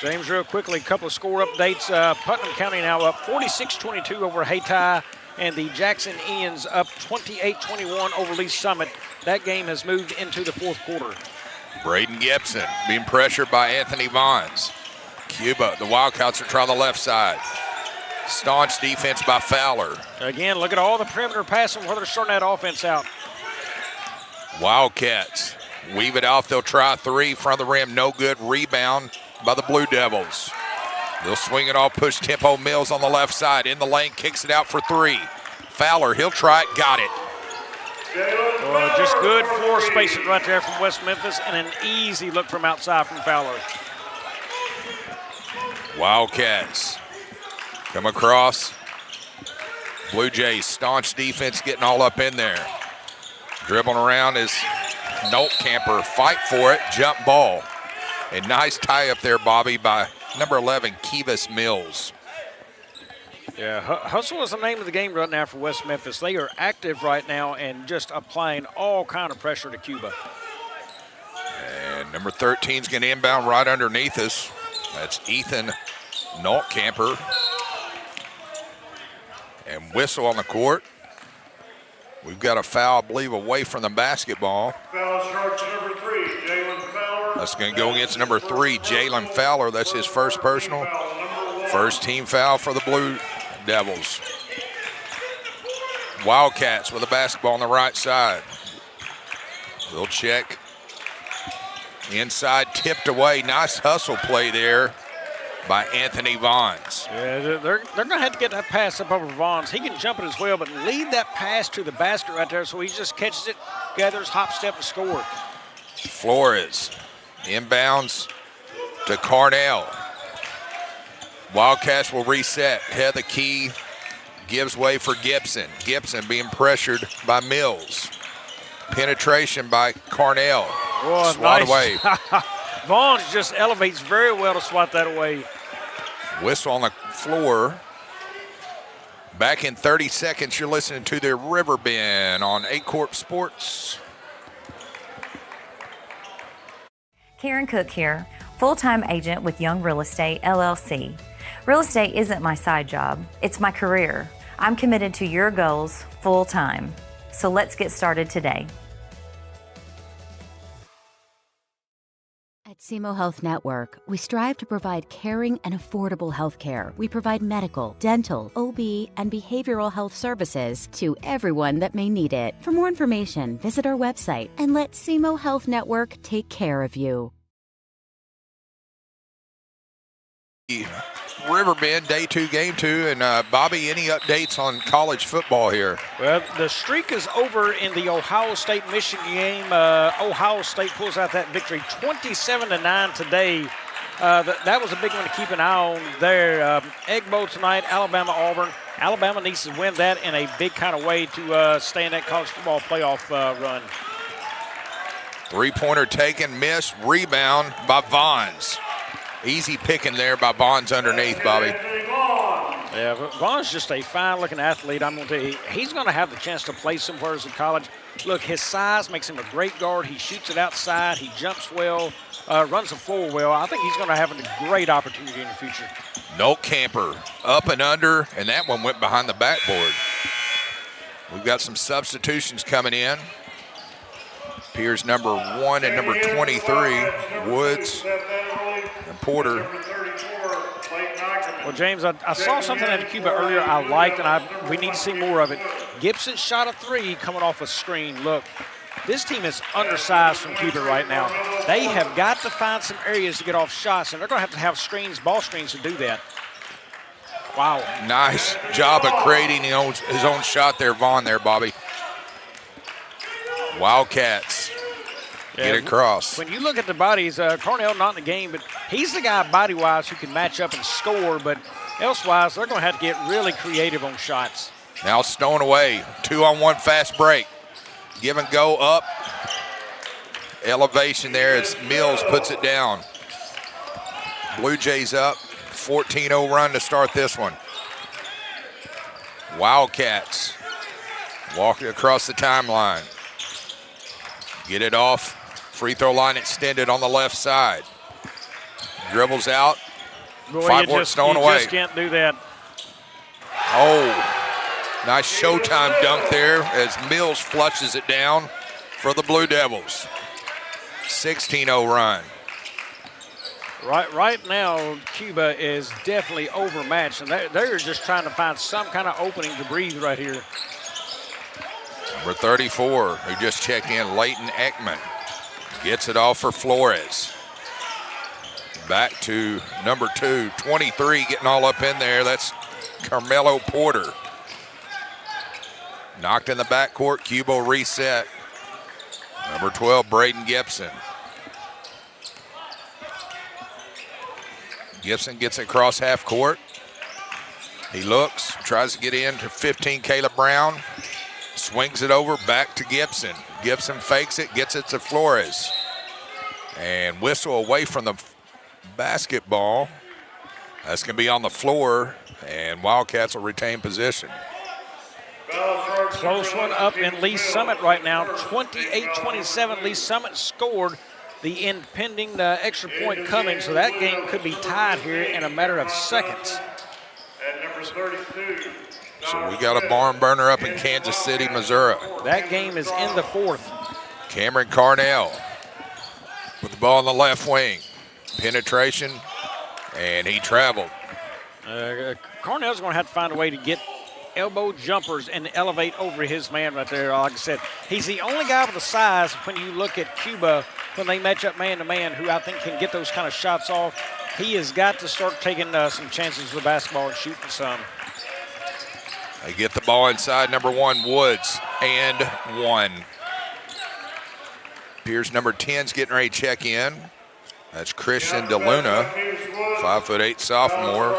[SPEAKER 19] James, real quickly, a couple of score updates. Putnam County now up 46-22 over Hayti and the Jackson Indians up 28-21 over Lee Summit. That game has moved into the fourth quarter.
[SPEAKER 18] Braden Gibson being pressured by Anthony Vons. Cuba, the Wildcats are trying the left side. Staunch defense by Fowler.
[SPEAKER 19] Again, look at all the perimeter passing where they're starting that offense out.
[SPEAKER 18] Wildcats weave it off. They'll try three. Front of the rim, no good. Rebound by the Blue Devils. They'll swing it off, push tempo. Mills on the left side. In the lane, kicks it out for three. Fowler, he'll try it, got it.
[SPEAKER 19] Just good floor spacing right there from West Memphis and an easy look from outside from Fowler.
[SPEAKER 18] Wildcats come across. Blue Jays, staunch defense getting all up in there. Dribbling around is Nolt Camper. Fight for it, jump ball. A nice tie up there, Bobby, by number 11, Kivas Mills.
[SPEAKER 19] Yeah, hustle is the name of the game right now for West Memphis. They are active right now and just applying all kind of pressure to Cuba.
[SPEAKER 18] And number 13 is going to inbound right underneath us. That's Ethan Noltcamper. And whistle on the court. We've got a foul, I believe, away from the basketball.
[SPEAKER 20] Foul starts number 3, Jalen Fowler.
[SPEAKER 18] That's going to go against number 3, Jalen Fowler. That's his first personal. First team foul for the Blue Devils. Wildcats with the basketball on the right side. They'll check. Inside, tipped away. Nice hustle play there by Anthony Vons.
[SPEAKER 19] Yeah, they're going to have to get that pass up over Vons. He can jump it as well, but lead that pass to the basket right there so he just catches it, gathers, hop, step, and score.
[SPEAKER 18] Flores inbounds to Carnell. Wildcats will reset. Head the key gives way for Gibson. Gibson being pressured by Mills. Penetration by Carnell.
[SPEAKER 19] Oh,
[SPEAKER 18] swat
[SPEAKER 19] nice.
[SPEAKER 18] away.
[SPEAKER 19] Vaughn just elevates very well to swat that away.
[SPEAKER 18] Whistle on the floor. Back in 30 seconds, you're listening to the Riverbend on Aycorp Sports.
[SPEAKER 2] Karen Cook here, full-time agent with Young Real Estate, LLC. Real estate isn't my side job, it's my career. I'm committed to your goals full-time. So let's get started today.
[SPEAKER 4] At SEMO Health Network, we strive to provide caring and affordable health care. We provide medical, dental, OB, and behavioral health services to everyone that may need it. For more information, visit our website and let SEMO Health Network take care of you.
[SPEAKER 18] Riverbend, day 2, game 2. And Bobby, any updates on college football here?
[SPEAKER 19] Well, the streak is over in the Ohio State-Michigan game. Ohio State pulls out that victory 27-9 today. That was a big one to keep an eye on there. Egg Bowl tonight, Alabama-Auburn. Alabama needs to win that in a big kind of way to stay in that college football playoff run.
[SPEAKER 18] Three-pointer taken, miss, rebound by Vons. Easy picking there by Vons underneath, Bobby.
[SPEAKER 19] Yeah, Vaughn's just a fine-looking athlete. I'm going to tell you, he's going to have the chance to play somewhere in college. Look, his size makes him a great guard. He shoots it outside. He jumps well, runs the floor well. I think he's going to have a great opportunity in the future.
[SPEAKER 18] Nolt Camper up and under, and that one went behind the backboard. We've got some substitutions coming in. Here's number 1 and number 23, Woods and Porter.
[SPEAKER 19] Well, James, I saw something at Cuba earlier I liked, and we need to see more of it. Gibson shot a 3 coming off a screen. Look, this team is undersized from Cuba right now. They have got to find some areas to get off shots, and they're going to have screens, ball screens to do that. Wow.
[SPEAKER 18] Nice job of creating his own shot there, Vaughn there, Bobby. Wildcats get across.
[SPEAKER 19] When you look at the bodies, Carnell not in the game, but he's the guy body-wise who can match up and score, but elsewise they're going to have to get really creative on shots.
[SPEAKER 18] Now stowing away, 2-on-1 fast break. Give and go up. Elevation there as Mills puts it down. Blue Jays up, 14-0 run to start this one. Wildcats walking across the timeline. Get it off. Free throw line extended on the left side. Dribbles out.
[SPEAKER 19] Boy,
[SPEAKER 18] 5 work stone away.
[SPEAKER 19] You just can't do that.
[SPEAKER 18] Oh, Nice Showtime dunk there as Mills flushes it down for the Blue Devils. 16-0 run.
[SPEAKER 19] Right now, Cuba is definitely overmatched, and they're just trying to find some kind of opening to breathe right here.
[SPEAKER 18] Number 34, who just checked in, Leighton Ekman, gets it off for Flores. Back to number 2, 23, getting all up in there. That's Carmelo Porter. Knocked in the backcourt, Cuba will reset. Number 12, Braden Gibson. Gibson gets it across half court. He looks, tries to get in to 15, Caleb Brown. Swings it over, back to Gibson. Gibson fakes it, gets it to Flores. And whistle away from the basketball. That's going to be on the floor, and Wildcats will retain position.
[SPEAKER 19] Close one up in Lee Summit right now. 28-27, Lee Summit scored the impending extra point coming, so that game could be tied here in a matter of seconds.
[SPEAKER 20] At number 32.
[SPEAKER 18] So we got a barn burner up in Kansas City, Missouri.
[SPEAKER 19] That game is in the fourth.
[SPEAKER 18] Cameron Carnell with the ball in the left wing. Penetration, and he traveled.
[SPEAKER 19] Carnell's going to have to find a way to get elbow jumpers and elevate over his man right there. Like I said, he's the only guy with the size when you look at Cuba when they match up man-to-man who I think can get those kind of shots off. He has got to start taking some chances with the basketball and shooting some.
[SPEAKER 18] They get the ball inside number 1, Woods, and 1. Here's number 10's getting ready to check in. That's Christian DeLuna, 5'8" sophomore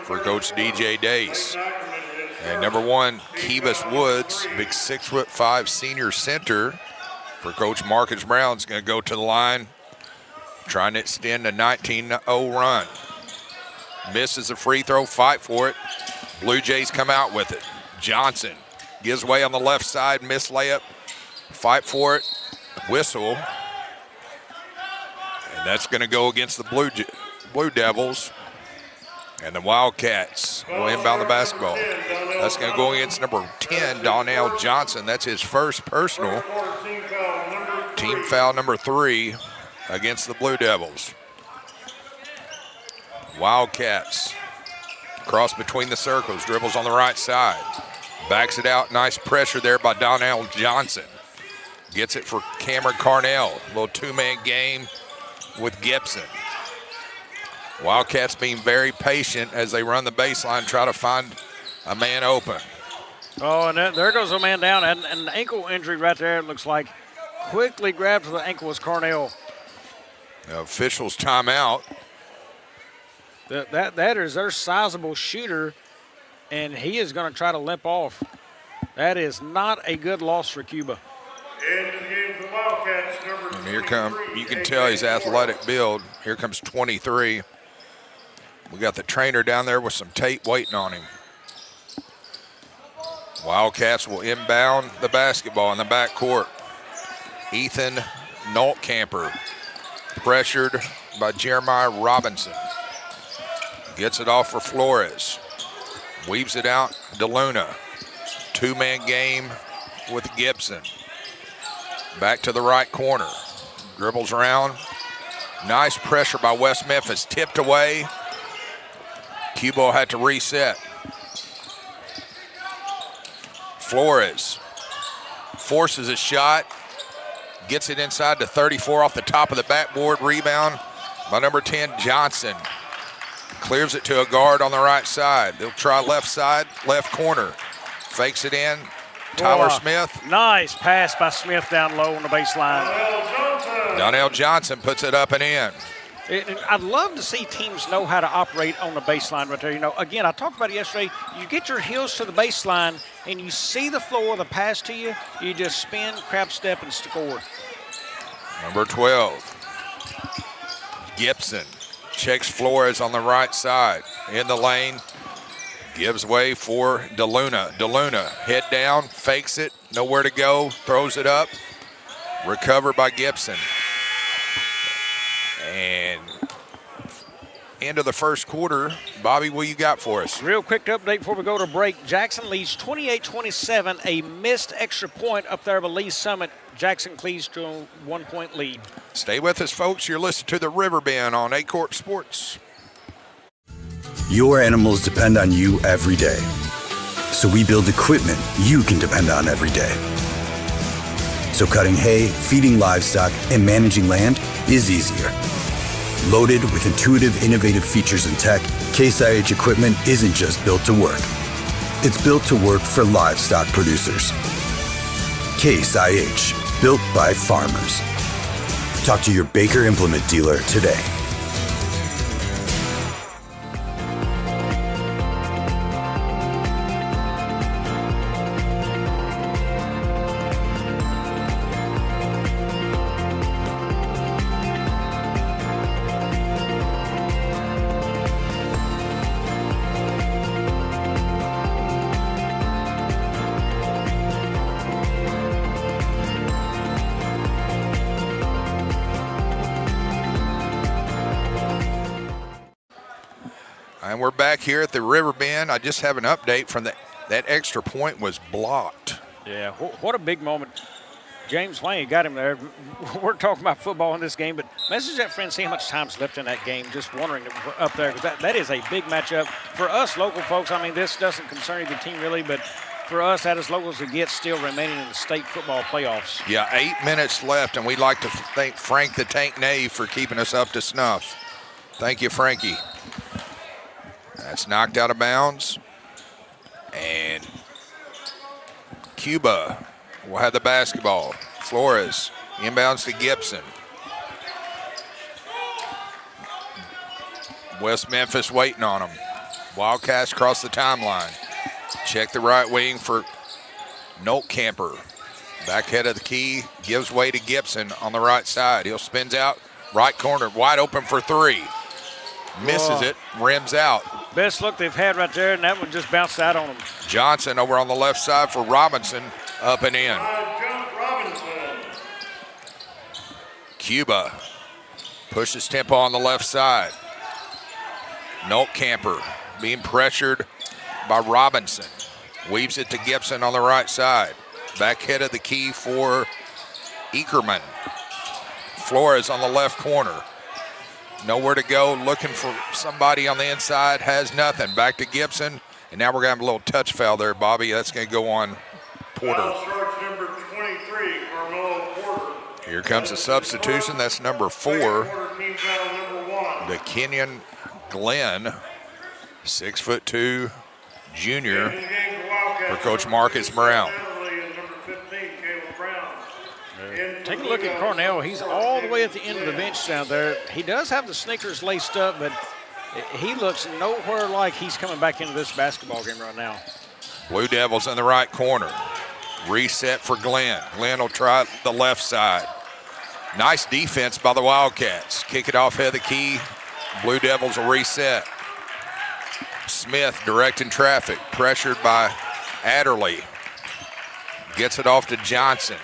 [SPEAKER 18] for Coach DJ Dace. And number 1, Kevis Woods, big 6'5" senior center for Coach Marcus Brown, is going to go to the line, trying to extend a 19-0 run. Misses a free throw, fight for it. Blue Jays come out with it. Johnson gives way on the left side, missed layup, fight for it, whistle. And that's going to go against the Blue Devils. And the Wildcats will inbound the basketball. That's going to go against number 10, Donnell Johnson. That's his first personal. Team foul number 3 against the Blue Devils. Wildcats cross between the circles, dribbles on the right side. Backs it out, nice pressure there by Donnell Johnson. Gets it for Cameron Carnell. A little two-man game with Gibson. Wildcats being very patient as they run the baseline, try to find a man open.
[SPEAKER 19] Oh, and there goes a man down. And an ankle injury right there, it looks like. Quickly grabbed to the ankle was Carnell.
[SPEAKER 18] The officials timeout.
[SPEAKER 19] That is their sizable shooter, and he is going to try to limp off. That is not a good loss for Cuba.
[SPEAKER 18] And here you can tell he's athletic build. Here comes 23. We got the trainer down there with some tape waiting on him. Wildcats will inbound the basketball in the backcourt. Ethan Noltkamper, pressured by Jeremiah Robinson. Gets it off for Flores. Weaves it out, DeLuna. Two-man game with Gibson. Back to the right corner. Dribbles around. Nice pressure by West Memphis. Tipped away. Cuba had to reset. Flores forces a shot. Gets it inside to 34 off the top of the backboard. Rebound by number 10, Johnson. Clears it to a guard on the right side. They'll try left side, left corner. Fakes it in. Tyler Smith.
[SPEAKER 19] Nice pass by Smith down low on the baseline.
[SPEAKER 18] Donnell Johnson puts it up and in.
[SPEAKER 19] I'd love to see teams know how to operate on the baseline right there. You know, again, I talked about it yesterday. You get your heels to the baseline and you see the floor of the pass to you, you just spin, crab step, and score.
[SPEAKER 18] Number 12, Gibson checks Flores on the right side. In the lane, gives way for DeLuna. DeLuna, head down, fakes it, nowhere to go, throws it up. Recovered by Gibson. And end of the first quarter. Bobby, what you got for us?
[SPEAKER 19] Real quick update before we go to break. Jackson leads 28-27, a missed extra point up there by Lee Summit. Jackson cleaves to a 1-point lead.
[SPEAKER 18] Stay with us, folks. You're listening to the Riverbend on Aycorp Sports.
[SPEAKER 15] Your animals depend on you every day. So we build equipment you can depend on every day. So cutting hay, feeding livestock, and managing land is easier. Loaded with intuitive, innovative features and tech, Case IH equipment isn't just built to work. It's built to work for livestock producers. Case IH, built by farmers. Talk to your Baker Implement dealer today.
[SPEAKER 18] And we're back here at the Riverbend. I just have an update from that extra point was blocked.
[SPEAKER 19] Yeah, what a big moment. James Wayne got him there. We're talking about football in this game, but message that friend, see how much time's left in that game, just wondering up there, because that is a big matchup. For us local folks, I mean, this doesn't concern either team really, but for us, that as local as it gets, still remaining in the state football playoffs.
[SPEAKER 18] Yeah, 8 minutes left, and we'd like to thank Frank the Tank Nave for keeping us up to snuff. Thank you, Frankie. That's knocked out of bounds. And Cuba will have the basketball. Flores inbounds to Gibson. West Memphis waiting on him. Wildcats cross the timeline. Check the right wing for Nolt Camper. Back head of the key, gives way to Gibson on the right side. He'll spins out, right corner, wide open for three. Misses it, rims out.
[SPEAKER 19] Best look they've had right there, and that one just bounced out on him.
[SPEAKER 18] Johnson over on the left side for Robinson, up and in. Cuba pushes tempo on the left side. Nolt Camper being pressured by Robinson. Weaves it to Gibson on the right side. Back head of the key for Ekerman. Flores on the left corner. Nowhere to go, looking for somebody on the inside, has nothing. Back to Gibson, and now we're going to have a little touch foul there, Bobby. That's going to go on Porter.
[SPEAKER 20] Number 23, Carmelo Porter.
[SPEAKER 18] Here comes a substitution. That's number 4. The Kenyon Glenn, 6'2" junior for Coach Marcus Brown.
[SPEAKER 19] Take a look at Cornell. He's all the way at the end of the bench down there. He does have the sneakers laced up, but he looks nowhere like he's coming back into this basketball game right now.
[SPEAKER 18] Blue Devils in the right corner. Reset for Glenn. Glenn will try the left side. Nice defense by the Wildcats. Kick it off head of the key. Blue Devils will reset. Smith directing traffic. Pressured by Adderley. Gets it off to Johnson.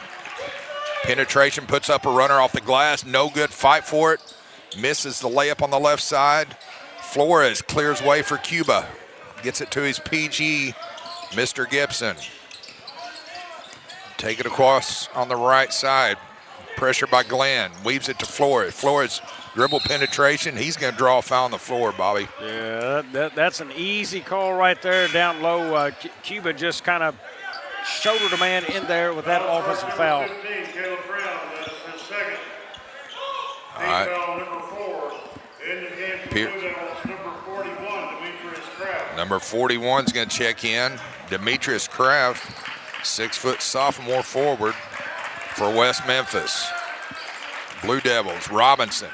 [SPEAKER 18] Penetration, puts up a runner off the glass. No good, fight for it. Misses the layup on the left side. Flores clears way for Cuba. Gets it to his PG, Mr. Gibson. Take it across on the right side. Pressure by Glenn. Weaves it to Flores. Flores dribble penetration. He's going to draw a foul on the floor, Bobby.
[SPEAKER 19] Yeah, that's an easy call right there down low. Cuba just kind of shouldered a man in there with that offensive foul.
[SPEAKER 18] All right. Number 41 is going to check in. Demetrius Kraft, 6-foot sophomore forward for West Memphis. Blue Devils, Robinson.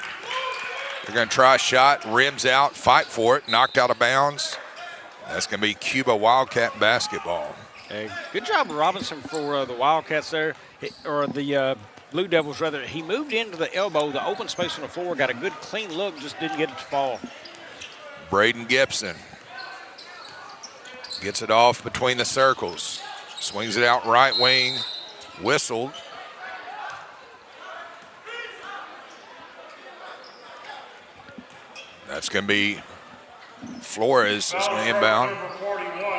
[SPEAKER 18] They're going to try a shot, rims out, fight for it, knocked out of bounds. That's going to be Cuba Wildcat basketball.
[SPEAKER 19] Hey, good job, Robinson, for the Wildcats there, or the Blue Devils, rather. He moved into the elbow, the open space on the floor, got a good clean look, just didn't get it to fall.
[SPEAKER 18] Braden Gibson gets it off between the circles. Swings it out right wing, whistled. That's going to be Flores is going to inbound.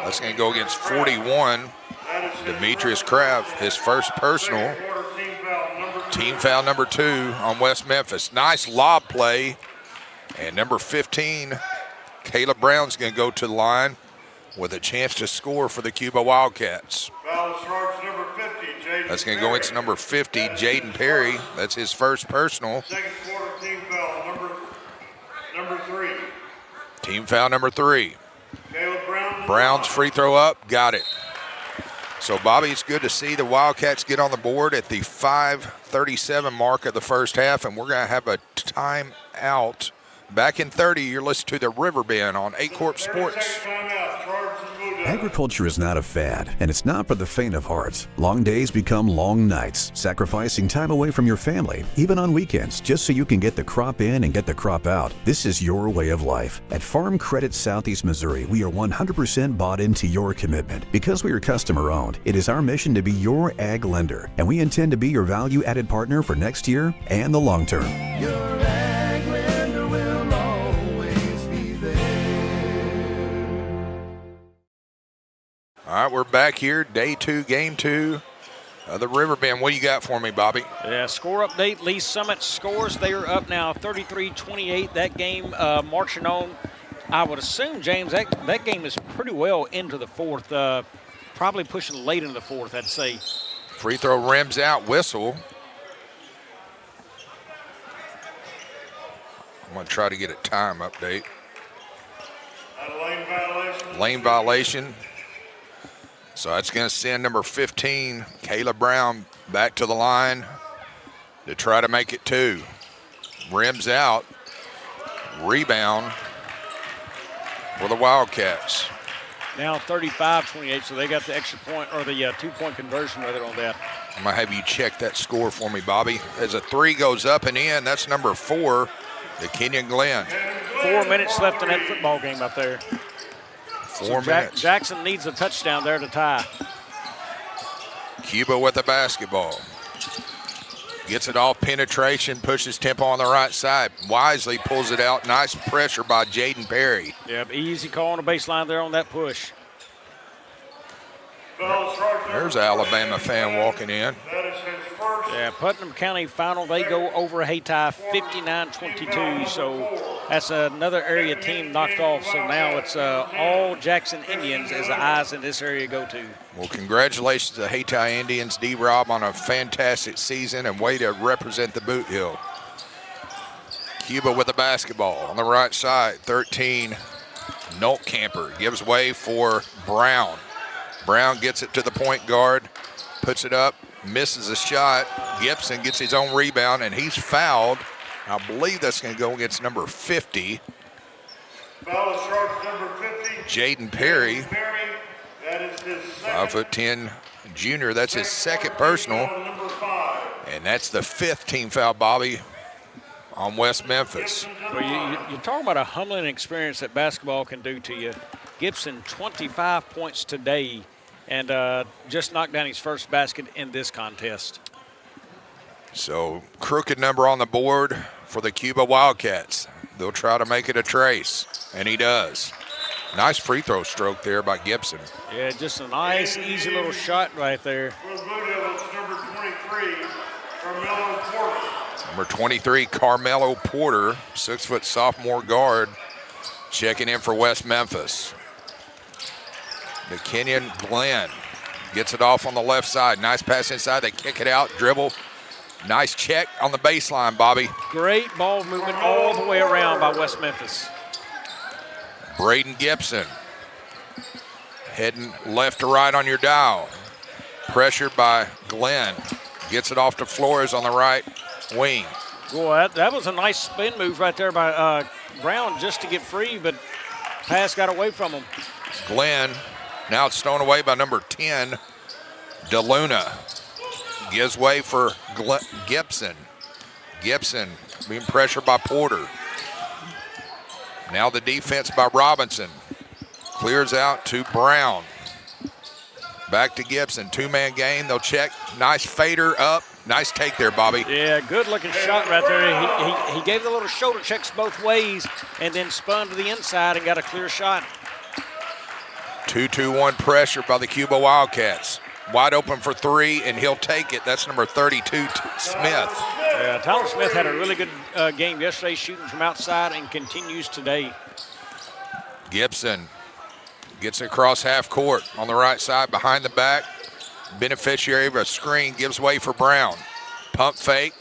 [SPEAKER 18] That's going to go against 41, Demetrius Kraft, his first personal. Team foul number 2 on West Memphis. Nice lob play. And number 15, Caleb Brown's going to go to the line with a chance to score for the Cuba Wildcats. That's going to go into number 50, Jaden Perry. That's his first personal.
[SPEAKER 20] Second quarter team foul number 3.
[SPEAKER 18] Team foul number 3.
[SPEAKER 20] Caleb Brown.
[SPEAKER 18] Brown's free throw up, got it. So, Bobby, it's good to see the Wildcats get on the board at the 5:37 mark of the first half, and we're going to have a timeout. Back in 30, you're listening to the Riverbend on Aycorp Sports.
[SPEAKER 14] Agriculture is not a fad, and it's not for the faint of heart. Long days become long nights, sacrificing time away from your family, even on weekends, just so you can get the crop in and get the crop out. This is your way of life. At Farm Credit Southeast Missouri, we are 100% bought into your commitment. Because we are customer-owned, it is our mission to be your ag lender, and we intend to be your value-added partner for next year and the long term.
[SPEAKER 18] All right, we're back here, day 2, game 2 of the Riverbend. What do you got for me, Bobby?
[SPEAKER 19] Yeah, score update. Lee Summit scores. They are up now 33-28. That game marching on. I would assume, James, that game is pretty well into the fourth. Probably pushing late into the fourth, I'd say.
[SPEAKER 18] Free throw rims out, whistle. I'm going to try to get a time update.
[SPEAKER 20] Lane violation.
[SPEAKER 18] Lane violation. So that's going to send number 15, Kayla Brown, back to the line to try to make it 2. Rims out. Rebound for the Wildcats.
[SPEAKER 19] Now 35-28, so they got the extra point, or the 2-point conversion rather on that.
[SPEAKER 18] I'm going to have you check that score for me, Bobby. As a 3 goes up and in, that's number 4, the Kenyon Glenn.
[SPEAKER 19] 4 minutes left in that football game up there.
[SPEAKER 18] 4 minutes.
[SPEAKER 19] Jackson needs a touchdown there to tie.
[SPEAKER 18] Cuba with the basketball. Gets it off penetration, pushes tempo on the right side. Wisely pulls it out. Nice pressure by Jaden Perry.
[SPEAKER 19] Yep, easy call on the baseline there on that push.
[SPEAKER 18] There's an Alabama fan walking in.
[SPEAKER 19] Yeah, Putnam County final, they go over Hayti 59-22, so that's another area team knocked off. So now it's all Jackson Indians as the eyes in this area go to.
[SPEAKER 18] Well, congratulations to Hayti Indians, D-Rob, on a fantastic season and way to represent the Boot Hill. Cuba with the basketball on the right side, 13, Noltkamper gives way for Brown. Brown gets it to the point guard, puts it up, misses a shot. Gibson gets his own rebound, and he's fouled. I believe that's going to go against number 50.
[SPEAKER 20] Foul is charged number 50.
[SPEAKER 18] Jaden Perry,
[SPEAKER 20] That is his
[SPEAKER 18] 5'10" junior. That's his second personal. And that's the 5th team foul, Bobby, on West Memphis.
[SPEAKER 19] Well, you're talking about a humbling experience that basketball can do to you. Gibson, 25 points today, and just knocked down his first basket in this contest.
[SPEAKER 18] So, crooked number on the board for the Cuba Wildcats. They'll try to make it a trace, and he does. Nice free throw stroke there by Gibson.
[SPEAKER 19] Yeah, just a nice, easy little shot right there.
[SPEAKER 20] number 23, Carmelo Porter.
[SPEAKER 18] Number 23, Carmelo Porter, 6-foot sophomore guard, checking in for West Memphis. The Kenyon Glenn gets it off on the left side. Nice pass inside. They kick it out, dribble. Nice check on the baseline, Bobby.
[SPEAKER 19] Great ball movement all the way around by West Memphis.
[SPEAKER 18] Braden Gibson heading left to right on your dial. Pressured by Glenn. Gets it off to Flores on the right wing.
[SPEAKER 19] Boy, that was a nice spin move right there by Brown just to get free, but pass got away from him.
[SPEAKER 18] Glenn, now it's thrown away by number 10, DeLuna. Gives way for Gibson. Gibson being pressured by Porter. Now the defense by Robinson. Clears out to Brown. Back to Gibson, 2-man game. They'll check. Nice fader up. Nice take there, Bobby.
[SPEAKER 19] Yeah, good looking shot right there. He gave the little shoulder checks both ways and then spun to the inside and got a clear shot.
[SPEAKER 18] 2-2-1 pressure by the Cuba Wildcats. Wide open for three, and he'll take it. That's number 32, Smith.
[SPEAKER 19] Yeah, Tyler Smith had a really good game yesterday, shooting from outside, and continues today.
[SPEAKER 18] Gibson gets across half court on the right side, behind the back. Beneficiary of a screen, gives way for Brown. Pump fake,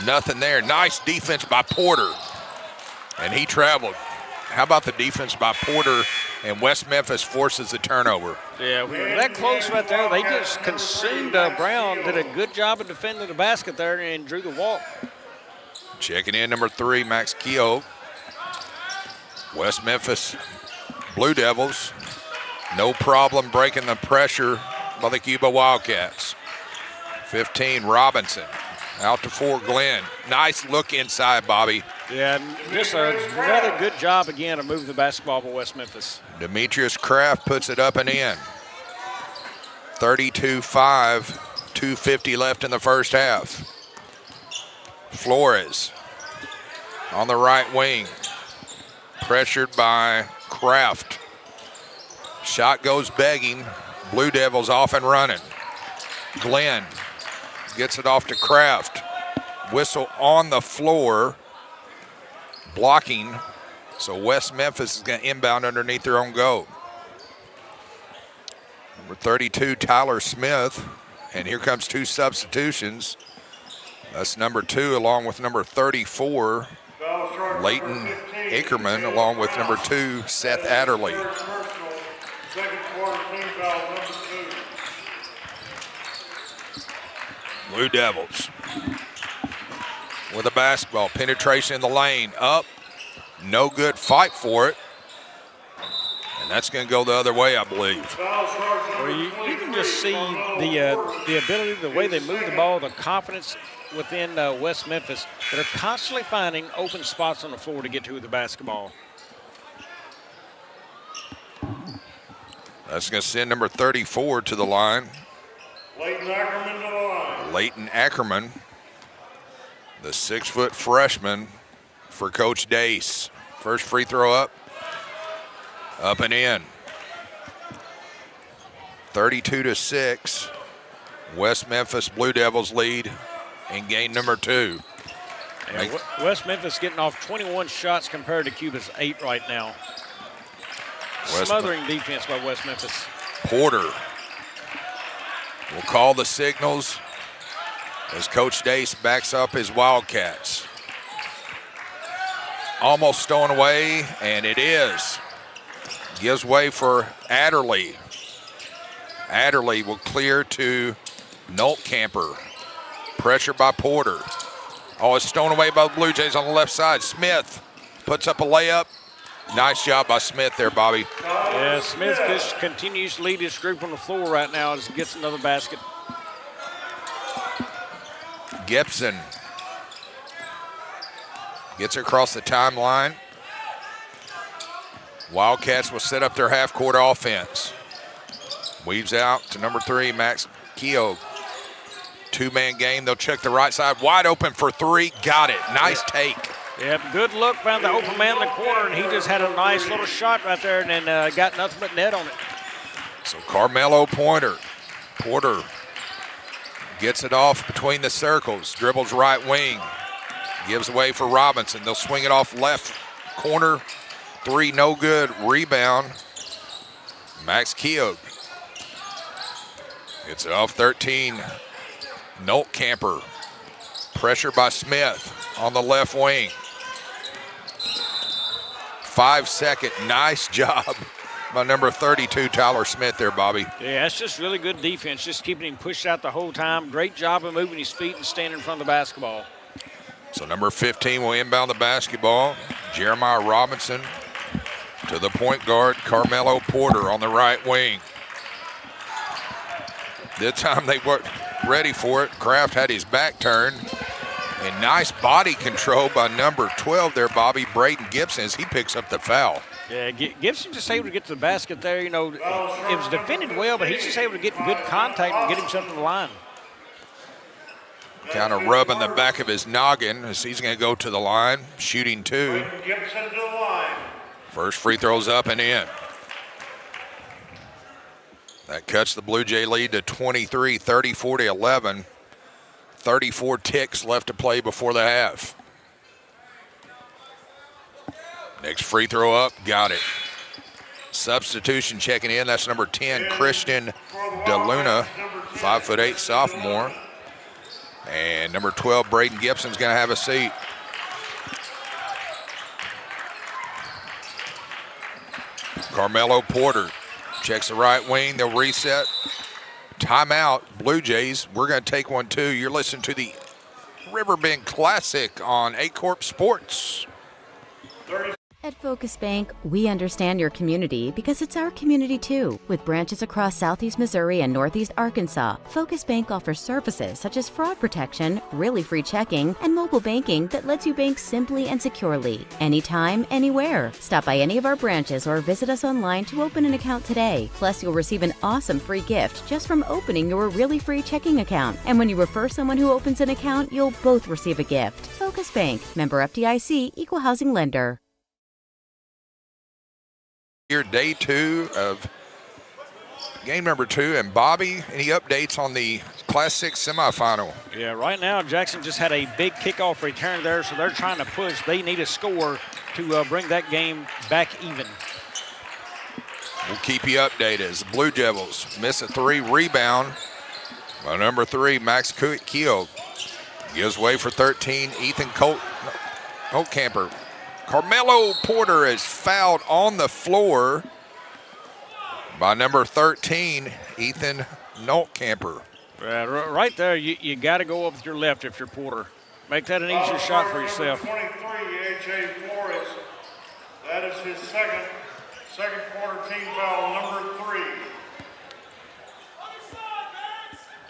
[SPEAKER 18] nothing there. Nice defense by Porter, and he traveled. How about the defense by Porter, and West Memphis forces the turnover.
[SPEAKER 19] Yeah, when you're that close right there, they just consumed Brown, did a good job of defending the basket there and drew the walk.
[SPEAKER 18] Checking in number 3, Max Keogh. West Memphis Blue Devils, no problem breaking the pressure by the Cuba Wildcats. 15, Robinson. Out to 4, Glenn. Nice look inside, Bobby.
[SPEAKER 19] Yeah, just another good job again of moving the basketball by West Memphis.
[SPEAKER 18] Demetrius Kraft puts it up and in. 32-5, 2:50 left in the first half. Flores on the right wing. Pressured by Kraft. Shot goes begging. Blue Devils off and running. Glenn gets it off to Kraft. Whistle on the floor. Blocking. So West Memphis is going to inbound underneath their own goal. Number 32, Tyler Smith. And here comes 2 substitutions. That's number 2 along with number 34, Leighton Ackerman, along with number 2, Seth Adderley.
[SPEAKER 20] Second quarter team foul, number 2.
[SPEAKER 18] Blue Devils with a basketball. Penetration in the lane. Up. No good. Fight for it. And that's going to go the other way, I believe.
[SPEAKER 19] Well, you can just see the ability, the way they move the ball, the confidence within West Memphis that are constantly finding open spots on the floor to get to the basketball.
[SPEAKER 18] That's going to send number 34 to the line.
[SPEAKER 20] Leighton Ackerman to the line.
[SPEAKER 18] Leighton Ackerman, the 6-foot freshman for Coach Dace. First free throw up. Up and in. 32-6. West Memphis Blue Devils lead in game number 2.
[SPEAKER 19] Yeah, West Memphis getting off 21 shots compared to Cuba's 8 right now. Smothering defense by West Memphis.
[SPEAKER 18] Porter will call the signals as Coach Dace backs up his Wildcats. Almost stolen away, and it is. Gives way for Adderley. Adderley will clear to Noltkamper. Pressure by Porter. Oh, it's stolen away by the Blue Jays on the left side. Smith puts up a layup. Nice job by Smith there, Bobby.
[SPEAKER 19] Yeah, Smith just continues to lead his group on the floor right now as he gets another basket.
[SPEAKER 18] Gibson gets across the timeline. Wildcats will set up their half-court offense. Weaves out to number 3, Max Keogh. 2-man game. They'll check the right side. Wide open for 3. Got it. Nice take.
[SPEAKER 19] Yep, good look. Found the open man in the corner, and he just had a nice little shot right there and then got nothing but net on it.
[SPEAKER 18] So Carmelo Porter gets it off between the circles. Dribbles right wing. Gives away for Robinson. They'll swing it off left corner. 3, no good. Rebound. Max Keogh gets it off 13. Noltkamper. Pressure by Smith on the left wing. 5-second. Nice job by number 32, Tyler Smith there, Bobby.
[SPEAKER 19] Yeah, that's just really good defense, just keeping him pushed out the whole time. Great job of moving his feet and standing in front of the basketball.
[SPEAKER 18] So number 15 will inbound the basketball. Jeremiah Robinson to the point guard, Carmelo Porter on the right wing. This time they weren't ready for it. Kraft had his back turned. And nice body control by number 12 there, Bobby, Braden Gibson, as he picks up the foul.
[SPEAKER 19] Yeah, Gibson just able to get to the basket there. You know, it was defended well, but he's just able to get good contact and get himself to the line.
[SPEAKER 18] kind of rubbing the back of his noggin as he's going to go to the line, shooting 2.
[SPEAKER 20] Gibson to the line.
[SPEAKER 18] First free throw's up and in. That cuts the Blue Jay lead to 23, 34-11. 34 ticks left to play before the half. Next free throw up, got it. Substitution checking in, that's number 10, Christian DeLuna, 5'8" sophomore. And number 12, Braden Gibson's gonna have a seat. Carmelo Porter checks the right wing, they'll reset. Timeout, Blue Jays. We're going to take one too. You're listening to the Riverbend Classic on Aycorp Sports.
[SPEAKER 4] At Focus Bank, we understand your community because it's our community too. With branches across Southeast Missouri and Northeast Arkansas, Focus Bank offers services such as fraud protection, really free checking, and mobile banking that lets you bank simply and securely, anytime, anywhere. Stop by any of our branches or visit us online to open an account today. Plus, you'll receive an awesome free gift just from opening your really free checking account. And when you refer someone who opens an account, you'll both receive a gift. Focus Bank, member FDIC, equal housing lender.
[SPEAKER 18] Here, day 2 of game number 2. And Bobby, any updates on the Class 6 semifinal?
[SPEAKER 19] Yeah, right now Jackson just had a big kickoff return there, so they're trying to push. They need a score to bring that game back even.
[SPEAKER 18] We'll keep you updated as the Blue Devils miss a 3 rebound by number 3, Max Keogh. Gives way for 13, Ethan Holtkamper. Carmelo Porter is fouled on the floor by number 13, Ethan Noltkamper.
[SPEAKER 19] Right there, you got to go up with your left if you're Porter. Make that an easier shot for yourself.
[SPEAKER 20] 23, A.J. Flores. That is his second quarter team foul, number 3.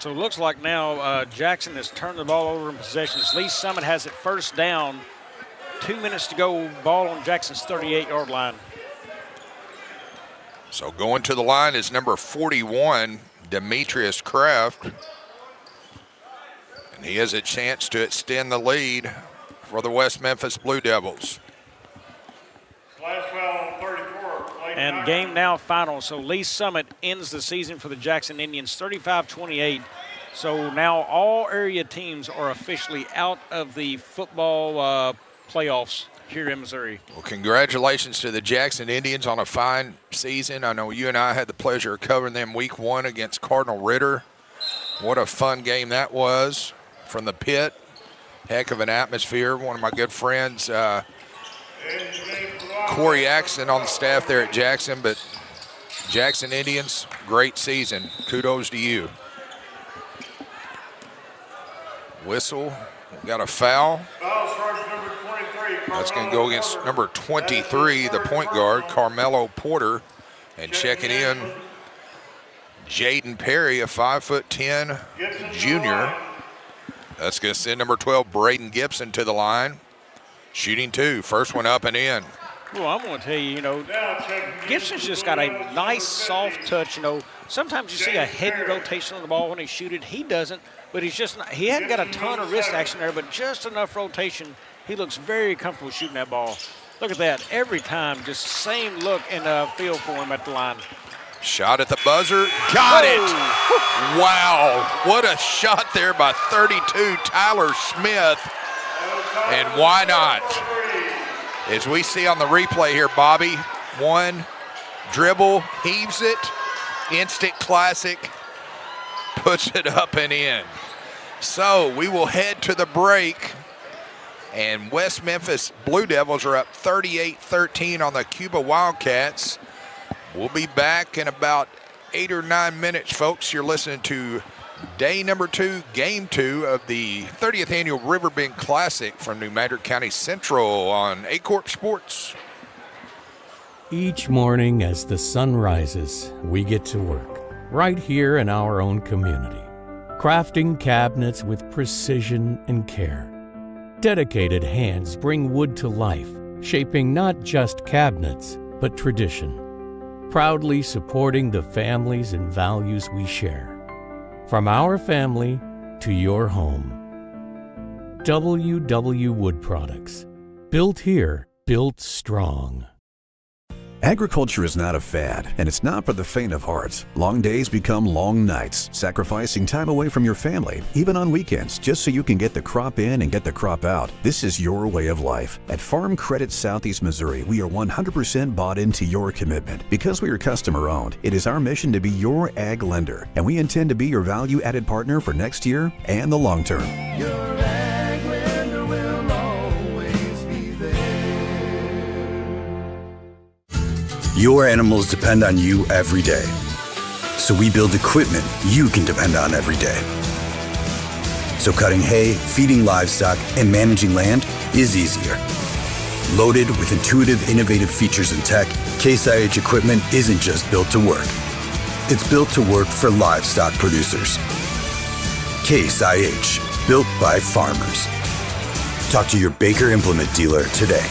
[SPEAKER 19] So it looks like now Jackson has turned the ball over in possessions. Lee Summit has it first down. 2 minutes to go, ball on Jackson's 38-yard line.
[SPEAKER 18] So going to the line is number 41, Demetrius Kraft. And he has a chance to extend the lead for the West Memphis Blue Devils.
[SPEAKER 20] Last foul on 34.
[SPEAKER 19] And game now final. So Lee Summit ends the season for the Jackson Indians 35-28. So now all area teams are officially out of the football playoffs here in Missouri.
[SPEAKER 18] Well, congratulations to the Jackson Indians on a fine season. I know you and I had the pleasure of covering them week 1 against Cardinal Ritter. What a fun game that was from the pit. Heck of an atmosphere. One of my good friends, Corey Axon, on the staff there at Jackson, but Jackson Indians, great season. Kudos to you. Whistle, got a foul. That's going to go against number 23, the point guard, Carmelo Porter. And checking in, Jaden Perry, a 5'10" junior. That's going to send number 12, Braden Gibson, to the line. Shooting 2, first one up and in.
[SPEAKER 19] Well, I'm going to tell you, Gibson's just got a nice, soft touch. Sometimes you see a heavy rotation on the ball when he shoots it. He doesn't, but he hadn't got a ton of wrist action there, but just enough rotation. He looks very comfortable shooting that ball. Look at that. Every time, just same look and feel for him at the line.
[SPEAKER 18] Shot at the buzzer. Got it. Wow. What a shot there by 32, Tyler Smith. And why not? As we see on the replay here, Bobby, one dribble, heaves it, instant classic, puts it up and in. So we will head to the break. And West Memphis Blue Devils are up 38-13 on the Cuba Wildcats. We'll be back in about 8 or 9 minutes, folks. You're listening to day number 2, game 2 of the 30th annual Riverbend Classic from New Madrid County Central on Aycorp Sports.
[SPEAKER 13] Each morning as the sun rises, we get to work right here in our own community, crafting cabinets with precision and care. Dedicated hands bring wood to life, shaping not just cabinets, but tradition. Proudly supporting the families and values we share. From our family to your home, WW Wood Products. Built here, built strong.
[SPEAKER 14] Agriculture is not a fad, and it's not for the faint of heart. Long days become long nights, sacrificing time away from your family, even on weekends, just so you can get the crop in and get the crop out. This is your way of life. At Farm Credit Southeast Missouri, we are 100% bought into your commitment. Because we are customer-owned, it is our mission to be your ag lender, and we intend to be your value-added partner for next year and the long term.
[SPEAKER 15] Your animals depend on you every day. So we build equipment you can depend on every day. So cutting hay, feeding livestock, and managing land is easier. Loaded with intuitive, innovative features and tech, Case IH equipment isn't just built to work. It's built to work for livestock producers. Case IH, built by farmers. Talk to your Baker Implement dealer today.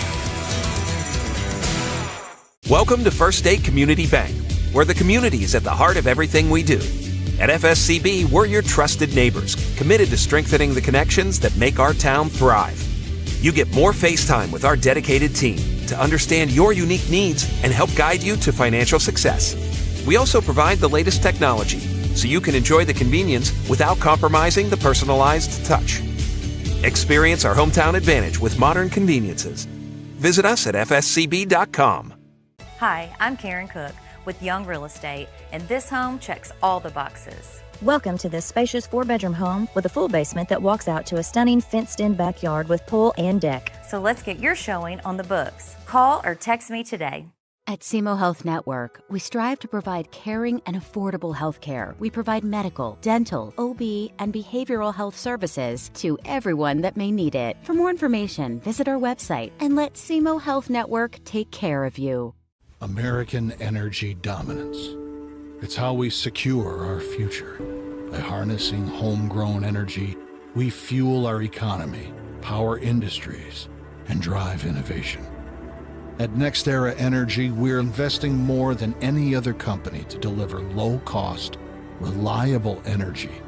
[SPEAKER 16] Welcome to First State Community Bank, where the community is at the heart of everything we do. At FSCB, we're your trusted neighbors, committed to strengthening the connections that make our town thrive. You get more face time with our dedicated team to understand your unique needs and help guide you to financial success. We also provide the latest technology, so you can enjoy the convenience without compromising the personalized touch. Experience our hometown advantage with modern conveniences. Visit us at fscb.com.
[SPEAKER 2] Hi, I'm Karen Cook with Young Real Estate, and this home checks all the boxes.
[SPEAKER 17] Welcome to this spacious 4-bedroom home with a full basement that walks out to a stunning fenced-in backyard with pool and deck.
[SPEAKER 2] So let's get your showing on the books. Call or text me today.
[SPEAKER 4] At SEMO Health Network, we strive to provide caring and affordable health care. We provide medical, dental, OB, and behavioral health services to everyone that may need it. For more information, visit our website and let SEMO Health Network take care of you.
[SPEAKER 1] American energy dominance. It's how we secure our future. By harnessing homegrown energy, we fuel our economy, power industries, and drive innovation. At NextEra Energy, we're investing more than any other company to deliver low-cost, reliable energy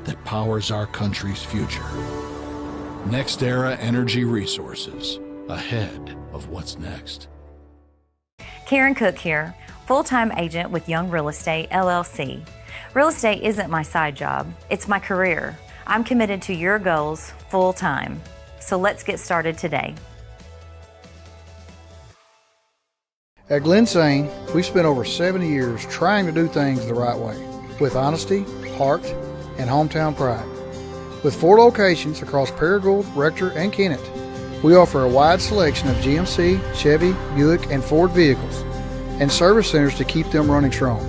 [SPEAKER 1] that powers our country's future. NextEra Energy Resources, ahead of what's next.
[SPEAKER 2] Karen Cook here, full-time agent with Young Real Estate, LLC. Real estate isn't my side job, it's my career. I'm committed to your goals full-time. So let's get started today.
[SPEAKER 3] At Glensane, we spent over 70 years trying to do things the right way, with honesty, heart, and hometown pride. With 4 locations across Paragould, Rector, and Kennett, we offer a wide selection of GMC, Chevy, Buick, and Ford vehicles, and service centers to keep them running strong.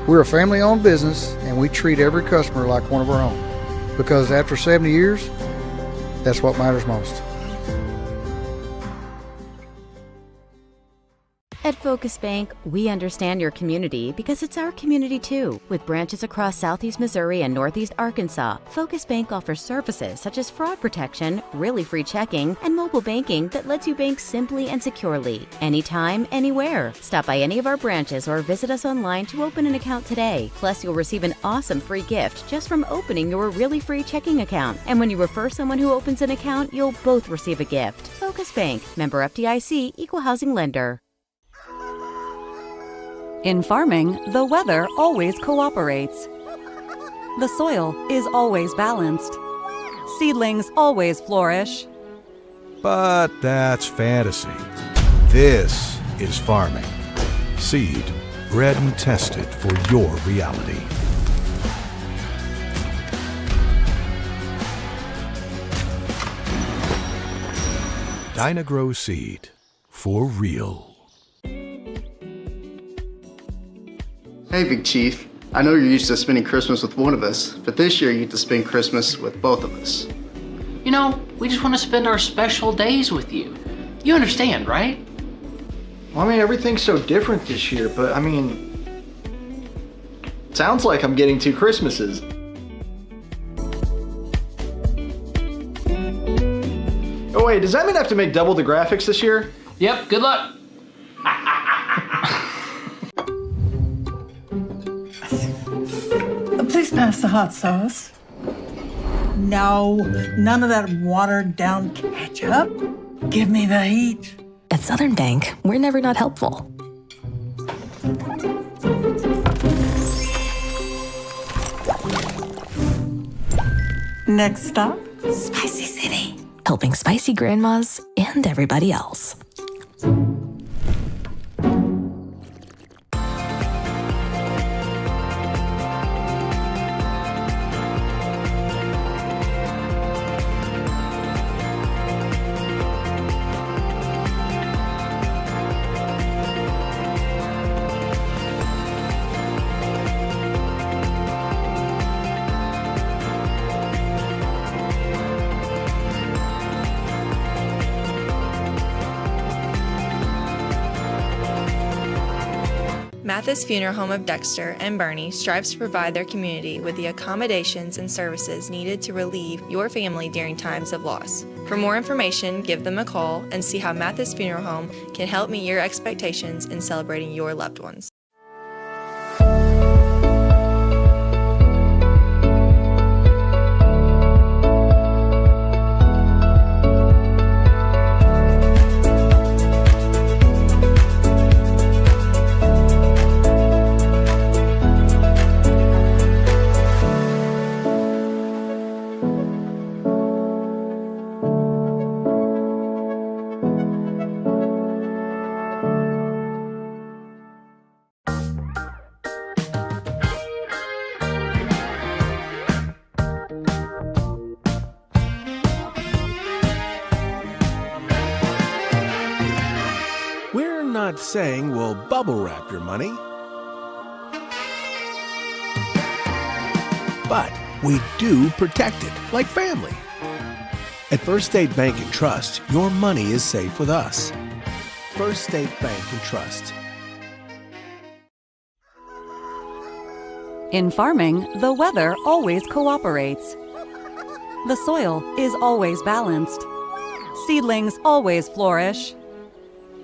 [SPEAKER 3] We're a family-owned business, and we treat every customer like one of our own, because after 70 years, that's what matters most.
[SPEAKER 4] At Focus Bank, we understand your community because it's our community too. With branches across Southeast Missouri and Northeast Arkansas, Focus Bank offers services such as fraud protection, really free checking, and mobile banking that lets you bank simply and securely, anytime, anywhere. Stop by any of our branches or visit us online to open an account today. Plus, you'll receive an awesome free gift just from opening your really free checking account. And when you refer someone who opens an account, you'll both receive a gift. Focus Bank, member FDIC, equal housing lender.
[SPEAKER 5] In farming, the weather always cooperates. The soil is always balanced. Seedlings always flourish.
[SPEAKER 6] But that's fantasy. This is farming. Seed, bred and tested for your reality. Dynagrow Seed, for real.
[SPEAKER 7] Hey, Big Chief. I know you're used to spending Christmas with one of us, but this year you get to spend Christmas with both of us.
[SPEAKER 8] You know, we just want to spend our special days with you. You understand, right?
[SPEAKER 9] Well, I mean, everything's so different this year, but I mean, sounds like I'm getting 2 Christmases. Oh wait, does that mean I have to make double the graphics this year?
[SPEAKER 8] Yep, good luck.
[SPEAKER 10] Please pass the hot sauce. No, none of that watered down ketchup. Give me the heat.
[SPEAKER 11] At Southern Bank, we're never not helpful.
[SPEAKER 10] Next stop,
[SPEAKER 11] Spicy City. Helping spicy grandmas and everybody else.
[SPEAKER 12] Mathis Funeral Home of Dexter and Bernie strives to provide their community with the accommodations and services needed to relieve your family during times of loss. For more information, give them a call and see how Mathis Funeral Home can help meet your expectations in celebrating your loved ones.
[SPEAKER 6] Not saying we'll bubble wrap your money, but we do protect it like family. At First State Bank and Trust, your money is safe with us. First State Bank and Trust.
[SPEAKER 5] In farming, the weather always cooperates. The soil is always balanced. Seedlings always flourish.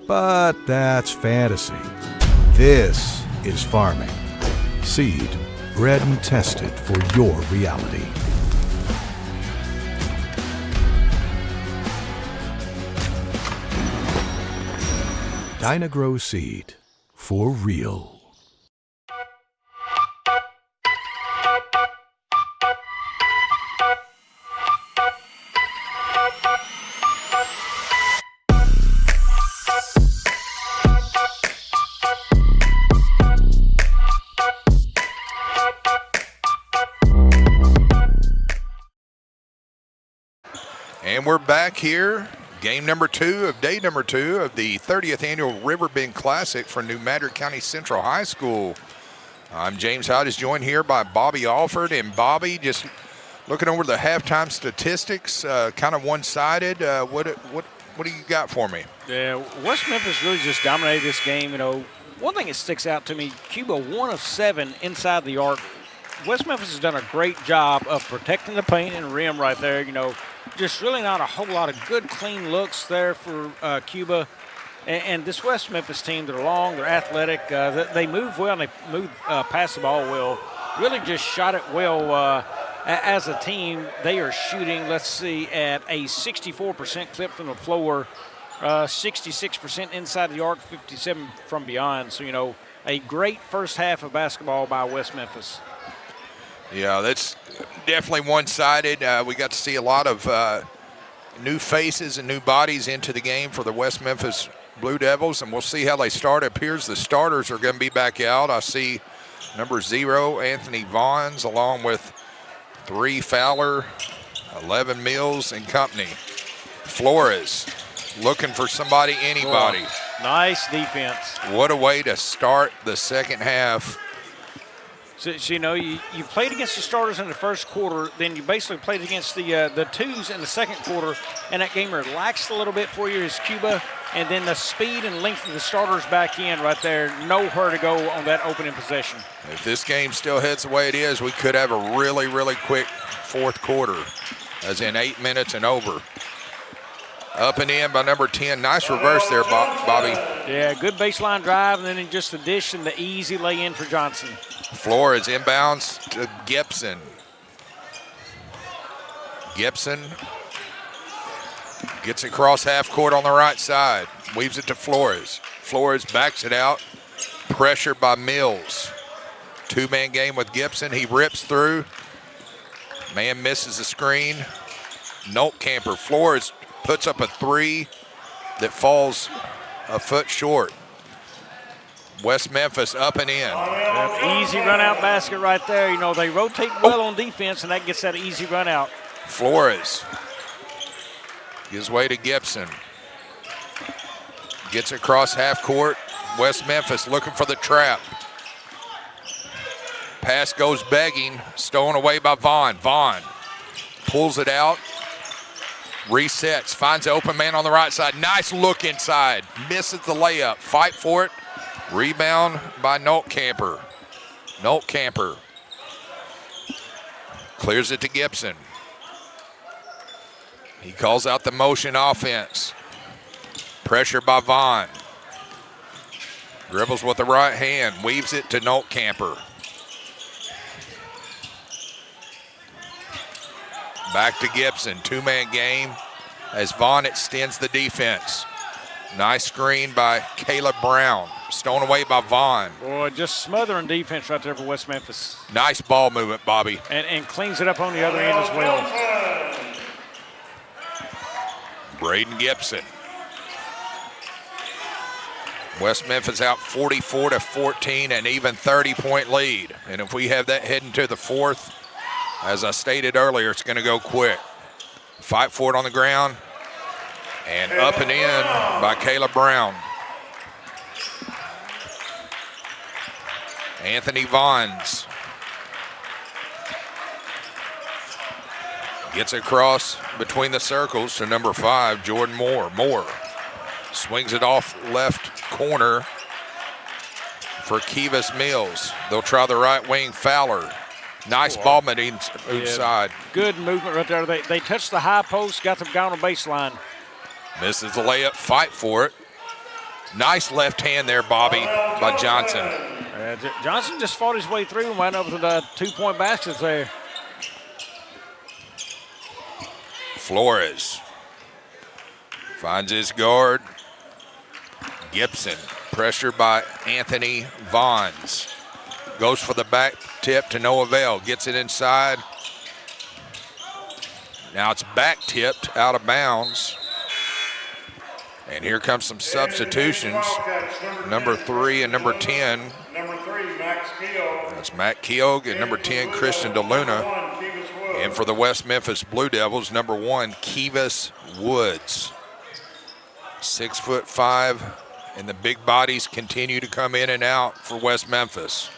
[SPEAKER 1] But that's fantasy. This is farming. Seed, bred and tested for your reality. Dynagrow Seed, for real.
[SPEAKER 18] And we're back here, game number 2 of day number 2 of the 30th annual Riverbend Classic for New Madrid County Central High School. I'm James Hodges, joined here by Bobby Alford. And Bobby, just looking over the halftime statistics, kind of one-sided. What do you got for me?
[SPEAKER 19] Yeah, West Memphis really just dominated this game. You know, one thing that sticks out to me, Cuba 1 of 7 inside the arc. West Memphis has done a great job of protecting the paint and rim right there. You know, just really not a whole lot of good, clean looks there for Cuba. And this West Memphis team, they're long, they're athletic, they move well, and they move pass the ball well. Really just shot it well as a team. They are shooting, let's see, at a 64% clip from the floor, 66% inside the arc, 57% from beyond. So, you know, a great first half of basketball by West Memphis.
[SPEAKER 18] Yeah, that's definitely one-sided. We got to see a lot of new faces and new bodies into the game for the West Memphis Blue Devils, and we'll see how they start. It appears the starters are going to be back out. I see number 0, Anthony Vaughns, along with 3, Fowler, 11, Mills, and company. Flores looking for somebody, anybody.
[SPEAKER 19] Oh, nice defense.
[SPEAKER 18] What a way to start the second half.
[SPEAKER 19] So you know, you played against the starters in the first quarter, then you basically played against the twos in the second quarter, and that game relaxed a little bit for you as Cuba, and then the speed and length of the starters back in right there, nowhere to go on that opening possession.
[SPEAKER 18] If this game still heads the way it is, we could have a really, really quick fourth quarter, as in 8 minutes and over. Up and in by number 10. Nice reverse there, Bobby.
[SPEAKER 19] Yeah, good baseline drive, and then just the dish and the easy lay-in for Johnson.
[SPEAKER 18] Flores inbounds to Gibson. Gibson gets across half court on the right side. Weaves it to Flores. Flores backs it out. Pressured by Mills. Two-man game with Gibson. He rips through. Man misses the screen. Noltkamper. Flores puts up a three that falls a foot short. West Memphis up and in.
[SPEAKER 19] Easy run-out basket right there. You know, they rotate well on defense, and that gets that easy run-out.
[SPEAKER 18] Flores gives way to Gibson. Gets across half court. West Memphis looking for the trap. Pass goes begging. Stolen away by Vaughn. Vaughn pulls it out. Resets. Finds an open man on the right side. Nice look inside. Misses the layup. Fight for it. Rebound by Noltkamper. Noltkamper clears it to Gibson. He calls out the motion offense. Pressure by Vaughn. Dribbles with the right hand. Weaves it to Noltkamper. Back to Gibson. Two-man game as Vaughn extends the defense. Nice screen by Caleb Brown. Stolen away by Vaughn.
[SPEAKER 19] Boy, just smothering defense right there for West Memphis.
[SPEAKER 18] Nice ball movement, Bobby.
[SPEAKER 19] And cleans it up on the other end as well.
[SPEAKER 18] Braden Gibson. West Memphis out 44-14, an even 30-point lead. And if we have that heading to the fourth, as I stated earlier, it's going to go quick. Fight for it on the ground. And up and in by Caleb Brown. Anthony Vaughns gets across between the circles to number 5, Jordan Moore. Moore swings it off left corner for Kivas Mills. They'll try the right wing. Fowler. Nice ball movement inside.
[SPEAKER 19] Good movement right there. They touched the high post, got them down on the baseline.
[SPEAKER 18] Misses the layup, fight for it. Nice left hand there, Bobby, by Johnson.
[SPEAKER 19] Johnson just fought his way through and wound up with 2-point baskets there.
[SPEAKER 18] Flores finds his guard. Gibson, pressured by Anthony Vaughns. Goes for the back tip to no avail. Gets it inside. Now it's back tipped out of bounds. And here comes some substitutions. Number 3 and number 10.
[SPEAKER 20] Number 3, Max Keogh.
[SPEAKER 18] That's Matt Keogh and number 10, Christian DeLuna. And for the West Memphis Blue Devils, number 1, Kivas Woods. 6'5", and the big bodies continue to come in and out for West Memphis.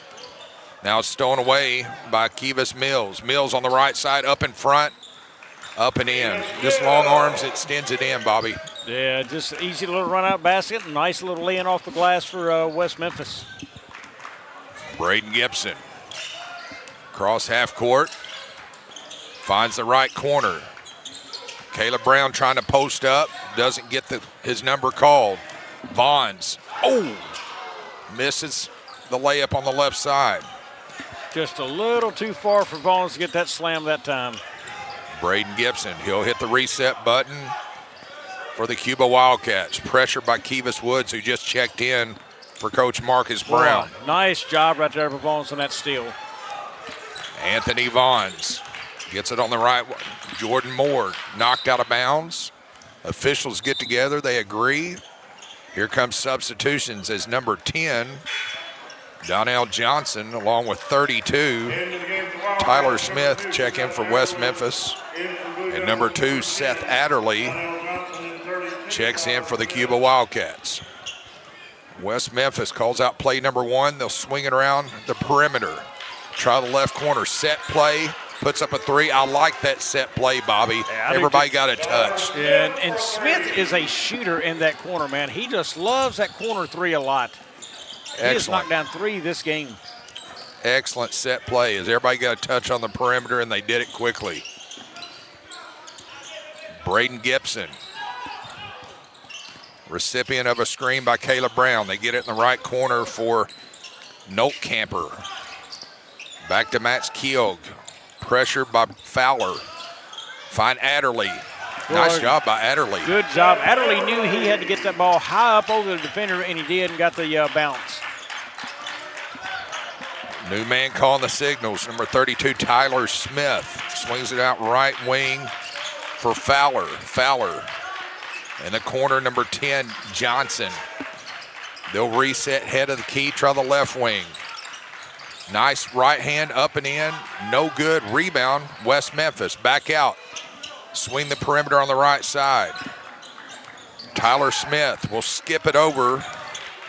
[SPEAKER 18] Now it's stolen away by Kivas Mills. Mills on the right side, up in front, up and in. Just long arms, extends it in, Bobby.
[SPEAKER 19] Yeah, just easy little run-out basket. Nice little laying off the glass for West Memphis.
[SPEAKER 18] Braden Gibson. Cross half court. Finds the right corner. Caleb Brown trying to post up. Doesn't get his number called. Vaughns. Oh! Misses the layup on the left side.
[SPEAKER 19] Just a little too far for Vaughns to get that slam that time.
[SPEAKER 18] Braden Gibson. He'll hit the reset button for the Cuba Wildcats. Pressure by Kivas Woods, who just checked in for Coach Marcus Brown.
[SPEAKER 19] Wow, nice job right there for Vaughns on that steal.
[SPEAKER 18] Anthony Vaughns gets it on the right. Jordan Moore knocked out of bounds. Officials get together. They agree. Here comes substitutions as number 10, Donnell Johnson, along with 32, Tyler Smith, check in for West Memphis. And number 2, Seth Adderley, checks in for the Cuba Wildcats. West Memphis calls out play number 1. They'll swing it around the perimeter. Try the left corner, set play, puts up a 3. I like that set play, Bobby. Yeah, everybody got a touch.
[SPEAKER 19] Yeah, and Smith is a shooter in that corner, man. He just loves that corner 3 a lot. He has knocked down 3 this game.
[SPEAKER 18] Excellent set play as everybody got a touch on the perimeter, and they did it quickly. Braden Gibson, recipient of a screen by Caleb Brown. They get it in the right corner for Noltkamper. Back to Max Keogh. Pressured by Fowler. Find Adderley. Nice job by Adderley.
[SPEAKER 19] Good job. Adderley knew he had to get that ball high up over the defender, and he did, and got the bounce.
[SPEAKER 18] New man calling the signals. Number 32, Tyler Smith. Swings it out right wing for Fowler. Fowler in the corner, number 10, Johnson. They'll reset head of the key, try the left wing. Nice right hand up and in. No good. Rebound, West Memphis. Back out. Swing the perimeter on the right side. Tyler Smith will skip it over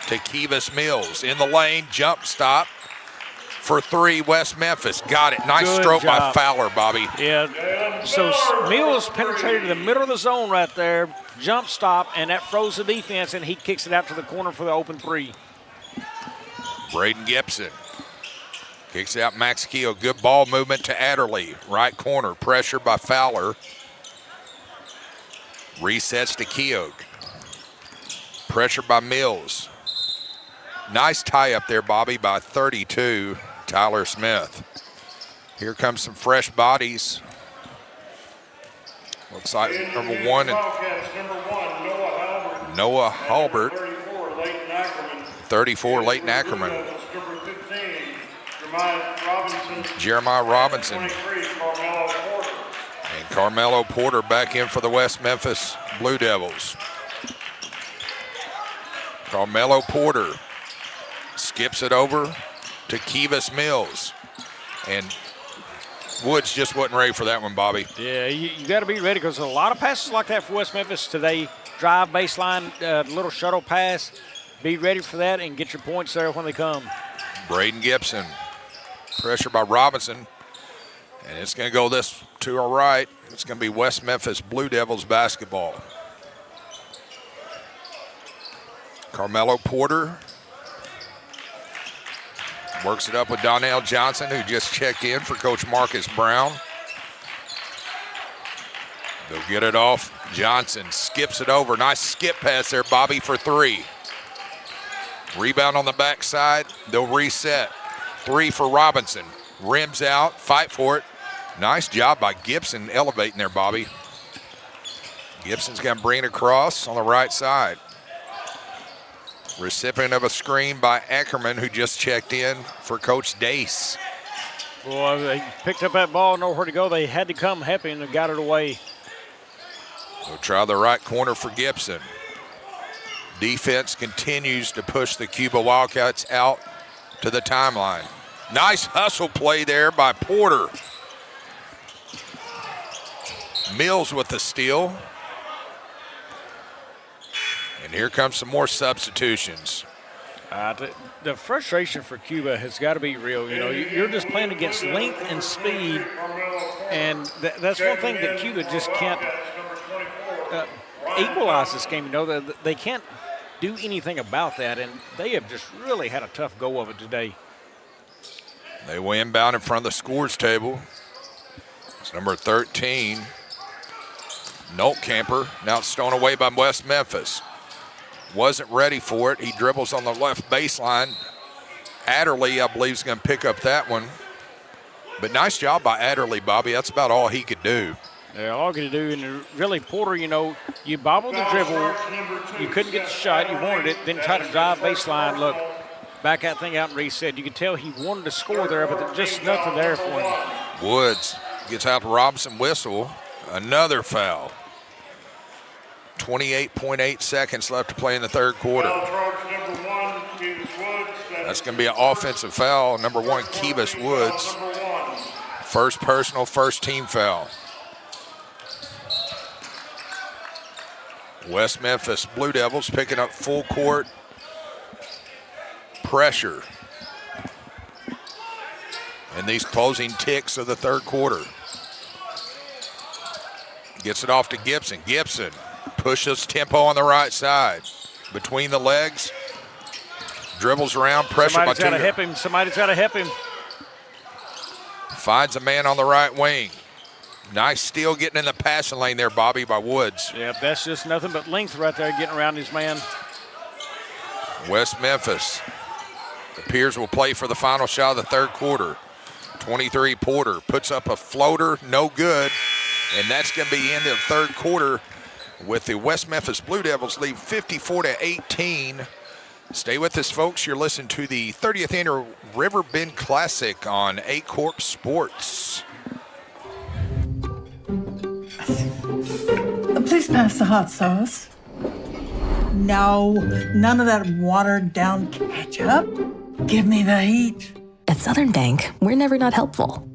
[SPEAKER 18] to Kivas Mills. In the lane, jump stop for three, West Memphis. Got it. Nice
[SPEAKER 19] Good
[SPEAKER 18] stroke
[SPEAKER 19] job.
[SPEAKER 18] by Fowler, Bobby.
[SPEAKER 19] Yeah, so Mills penetrated the middle of the zone right there, jump stop, and that froze the defense, and he kicks it out to the corner for the open three.
[SPEAKER 18] Braden Gibson kicks out Max Keogh. Good ball movement to Adderley. Right corner, pressure by Fowler. Resets to Keogh. Pressure by Mills. Nice tie up there, Bobby, by 32, Tyler Smith. Here comes some fresh bodies. Looks like number one, Noah Halbert. 34, Leighton Ackerman. Jeremiah Robinson. And Carmelo Porter back in for the West Memphis Blue Devils. Carmelo Porter skips it over to Kivas Mills. And Woods just wasn't ready for that one, Bobby.
[SPEAKER 19] Yeah, you got to be ready, because a lot of passes like that for West Memphis today. Drive, baseline, little shuttle pass. Be ready for that and get your points there when they come.
[SPEAKER 18] Braden Gibson. Pressure by Robinson. And it's going to go this to our right. It's going to be West Memphis Blue Devils basketball. Carmelo Porter works it up with Donnell Johnson, who just checked in for Coach Marcus Brown. They'll get it off. Johnson skips it over. Nice skip pass there, Bobby, for three. Rebound on the backside. They'll reset. Three for Robinson. Rims out. Fight for it. Nice job by Gibson elevating there, Bobby. Gibson's going to bring it across on the right side. Recipient of a screen by Ackerman, who just checked in for Coach Dace.
[SPEAKER 19] Boy, they picked up that ball, nowhere to go. They had to come help him and got it away.
[SPEAKER 18] They'll try the right corner for Gibson. Defense continues to push the Cuba Wildcats out to the timeline. Nice hustle play there by Porter. Mills with the steal. And here comes some more substitutions.
[SPEAKER 19] The frustration for Cuba has got to be real. You know, you're just playing against length and speed, and that's one thing that Cuba just can't equalize this game. You know, they can't do anything about that, and they have just really had a tough go of it today.
[SPEAKER 18] They will inbound in front of the scores table. It's number 13, Noltkamper. Now it's stolen away by West Memphis. Wasn't ready for it. He dribbles on the left baseline. Adderley, I believe, is going to pick up that one. But nice job by Adderley, Bobby. That's about all he could do.
[SPEAKER 19] Yeah, all he could do. And really, Porter, you know, you bobbled the dribble. You couldn't get the shot. You wanted it. Then try to drive baseline. Look, back that thing out and reset. You could tell he wanted to score there, but there's just nothing there for him.
[SPEAKER 18] Woods gets out to Robinson whistle. Another foul. 28.8 seconds left to play in the third quarter. That's going to be an offensive foul. Number one, Kivas Woods. First personal, first team foul. West Memphis Blue Devils picking up full court pressure in these closing ticks of the third quarter. Gets it off to Gibson. Gibson pushes tempo on the right side. Between the legs. Dribbles around, pressure by Tudor.
[SPEAKER 19] Somebody's got to help him.
[SPEAKER 18] Finds a man on the right wing. Nice steal getting in the passing lane there, Bobby, by Woods.
[SPEAKER 19] Yep, that's just nothing but length right there getting around his man.
[SPEAKER 18] West Memphis appears will play for the final shot of the third quarter. 23, Porter puts up a floater, no good. And that's going to be in the third quarter with the West Memphis Blue Devils lead 54-18. Stay with us, folks. You're listening to the 30th annual Riverbend Classic on Aycorp Sports.
[SPEAKER 10] Please pass the hot sauce. No, none of that watered down ketchup. Give me the heat.
[SPEAKER 11] At Southern Bank, we're never not helpful.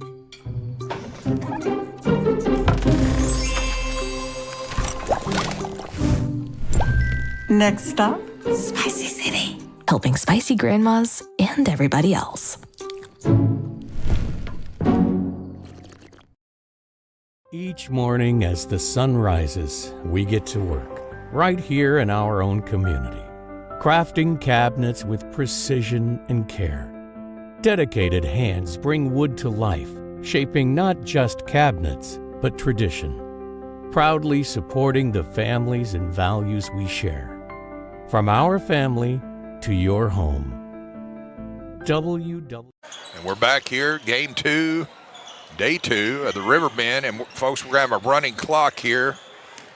[SPEAKER 10] Next stop,
[SPEAKER 11] Spicy City. Helping spicy grandmas and everybody else.
[SPEAKER 13] Each morning as the sun rises, we get to work, right here in our own community, crafting cabinets with precision and care. Dedicated hands bring wood to life, shaping not just cabinets, but tradition. Proudly supporting the families and values we share. From our family to your home.
[SPEAKER 18] And we're back here, game 2. Day 2 of the Riverbend, and folks, we're going to have a running clock here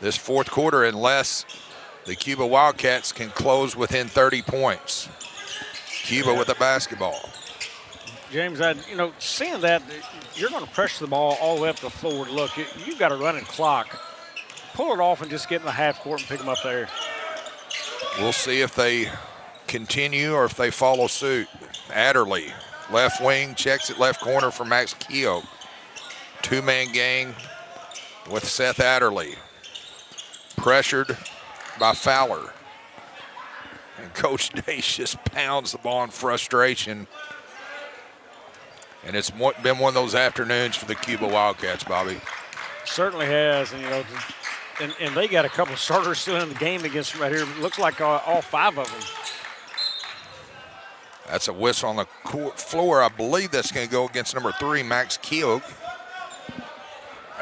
[SPEAKER 18] this fourth quarter unless the Cuba Wildcats can close within 30 points. Cuba with the basketball.
[SPEAKER 19] James, seeing that, you're going to pressure the ball all the way up the floor. Look, you've got a running clock. Pull it off and just get in the half court and pick them up there.
[SPEAKER 18] We'll see if they continue or if they follow suit. Adderley, left wing, checks it left corner for Max Keogh. Two-man gang with Seth Adderley. Pressured by Fowler. And Coach Dace just pounds the ball in frustration. And it's been one of those afternoons for the Cuba Wildcats, Bobby.
[SPEAKER 19] Certainly has. And they got a couple of starters still in the game against them right here. It looks like all 5 of them.
[SPEAKER 18] That's a whistle on the court floor. I believe that's going to go against number 3, Max Keogh.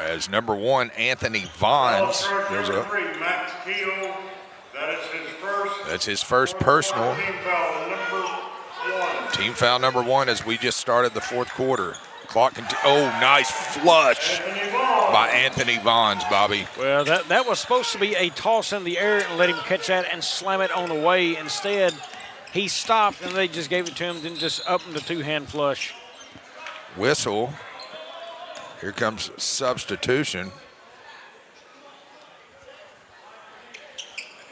[SPEAKER 18] As number 1, Anthony Vons. There's a
[SPEAKER 20] Max Keogh.
[SPEAKER 18] That's his first personal. Team foul number 1 as we just started the fourth quarter. Clock nice flush by Anthony Vons, Bobby.
[SPEAKER 19] Well, that was supposed to be a toss in the air and let him catch that and slam it on the way. Instead, he stopped and they just gave it to him, then just up in the two-hand flush.
[SPEAKER 18] Whistle. Here comes substitution.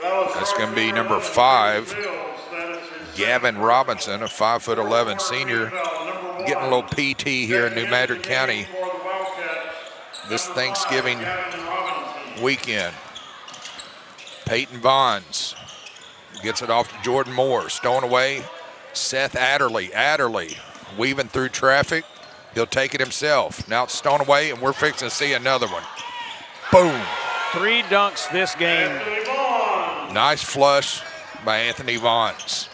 [SPEAKER 18] That's going to be number 5, Gavin Robinson, a 5'11" senior, getting a little PT here in New Madrid County this Thanksgiving weekend. Peyton Vons gets it off to Jordan Moore. Stowing away, Seth Adderley. Adderley weaving through traffic. He'll take it himself. Now it's stowing away, and we're fixing to see another one. Boom.
[SPEAKER 19] 3 dunks this game.
[SPEAKER 18] Nice flush by Anthony Vons.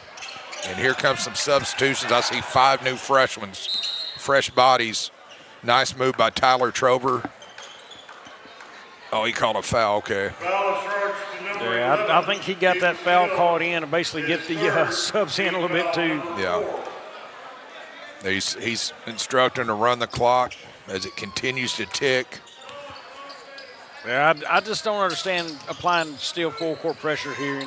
[SPEAKER 18] And here comes some substitutions. I see 5 new fresh bodies. Nice move by Tyler Trover. Oh, he called a foul, okay.
[SPEAKER 19] Yeah, I think he got that foul called in and basically get the subs in a little bit too.
[SPEAKER 18] Yeah. He's instructing to run the clock as it continues to tick.
[SPEAKER 19] Yeah, I just don't understand applying still full court pressure here,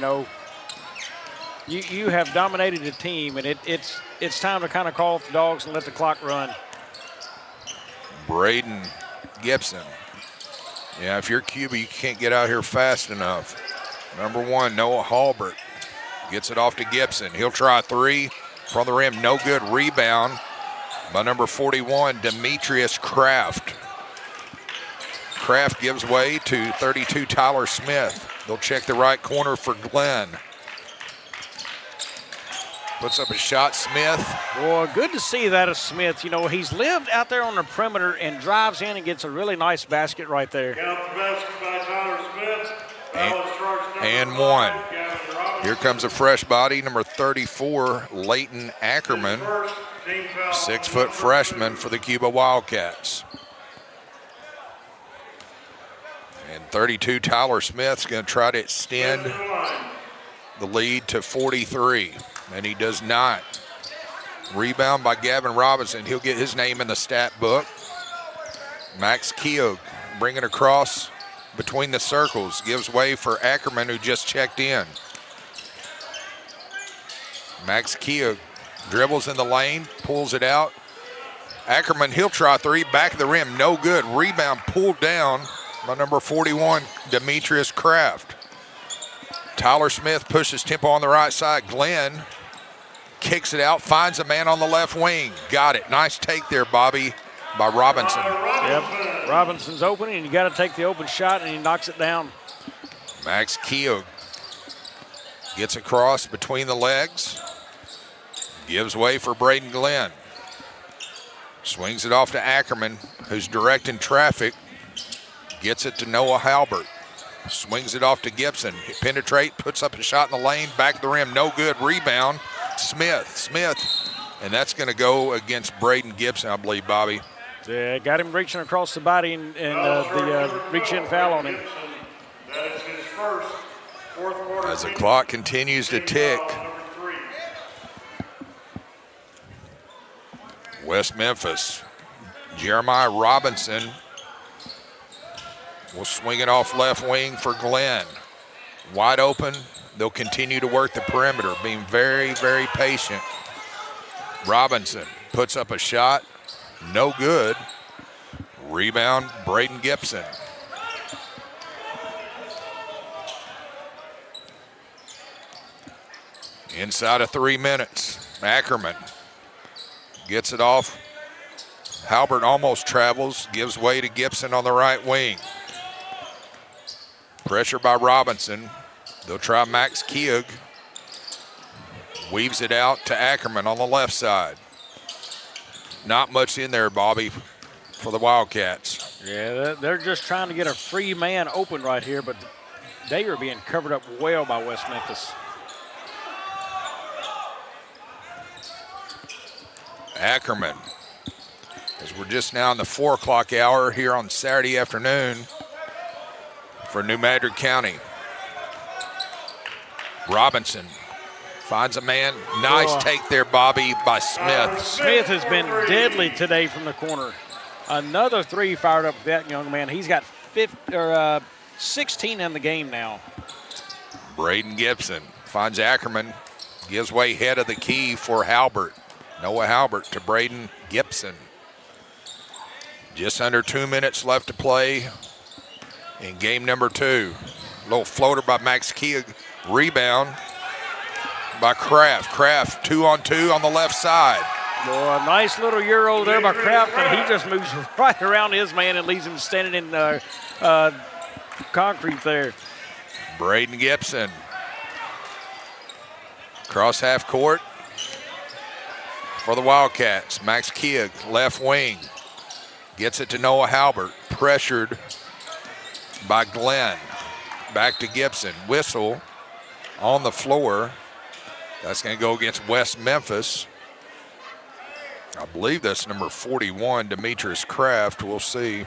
[SPEAKER 19] You have dominated the team, and it's time to kind of call off the dogs and let the clock run.
[SPEAKER 18] Braden Gibson. Yeah, if you're Cuba, you can't get out here fast enough. Number 1, Noah Halbert gets it off to Gibson. He'll try 3 from the rim. No good. Rebound by number 41, Demetrius Kraft. Kraft gives way to 32, Tyler Smith. They'll check the right corner for Glenn. Puts up a shot, Smith.
[SPEAKER 19] Boy, good to see that of Smith. He's lived out there on the perimeter and drives in and gets a really nice basket right there.
[SPEAKER 20] Count the basket by Tyler Smith.
[SPEAKER 18] And 1. Here comes a fresh body, number 34, Leighton Ackerman. 6-foot freshman for the Cuba Wildcats. And 32, Tyler Smith's going to try to extend the lead to 43. And he does not. Rebound by Gavin Robinson. He'll get his name in the stat book. Max Keogh bring it across between the circles. Gives way for Ackerman, who just checked in. Max Kia dribbles in the lane, pulls it out. Ackerman, he'll try three, back of the rim, no good. Rebound pulled down by number 41, Demetrius Kraft. Tyler Smith pushes tempo on the right side. Glenn kicks it out, finds a man on the left wing. Got it. Nice take there, Bobby, by Robinson.
[SPEAKER 19] Yep, Robinson's open, and you got to take the open shot, and he knocks it down.
[SPEAKER 18] Max Keogh gets across between the legs. Gives way for Braden Glenn. Swings it off to Ackerman, who's directing traffic. Gets it to Noah Halbert. Swings it off to Gibson. Penetrate, puts up a shot in the lane, back of the rim, no good. Rebound, Smith. And that's going to go against Braden Gibson, I believe, Bobby.
[SPEAKER 19] Yeah, got him reaching across the body and the reach-in foul on him.
[SPEAKER 20] That is his first fourth quarter.
[SPEAKER 18] As the clock continues to tick, West Memphis, Jeremiah Robinson will swing it off left wing for Glenn. Wide open. They'll continue to work the perimeter, being very, very patient. Robinson puts up a shot. No good. Rebound, Braden Gibson. Inside of 3 minutes, Ackerman gets it off. Halbert almost travels, gives way to Gibson on the right wing. Pressure by Robinson. They'll try Max Keogh. Weaves it out to Ackerman on the left side. Not much in there, Bobby, for the Wildcats.
[SPEAKER 19] Yeah, they're just trying to get a free man open right here, but they are being covered up well by West Memphis.
[SPEAKER 18] Ackerman, as we're just now in the 4 o'clock hour here on Saturday afternoon for New Madrid County. Robinson finds a man. Nice take there, Bobby, by Smith.
[SPEAKER 19] Smith has been deadly today from the corner. Another three fired up for that young man. He's got 16 in the game now.
[SPEAKER 18] Braden Gibson finds Ackerman, gives way head of the key for Halbert. Noah Halbert to Braden Gibson. Just under 2 minutes left to play in game number 2. Little floater by Max Keogh. Rebound by Kraft. Kraft 2-on-2 on the left side.
[SPEAKER 19] Boy, a nice little Euro there by Kraft, and he just moves right around his man and leaves him standing in concrete there.
[SPEAKER 18] Braden Gibson. Cross half court for the Wildcats. Max Keogh, left wing. Gets it to Noah Halbert. Pressured by Glenn. Back to Gibson. Whistle on the floor. That's going to go against West Memphis. I believe that's number 41, Demetrius Kraft. We'll see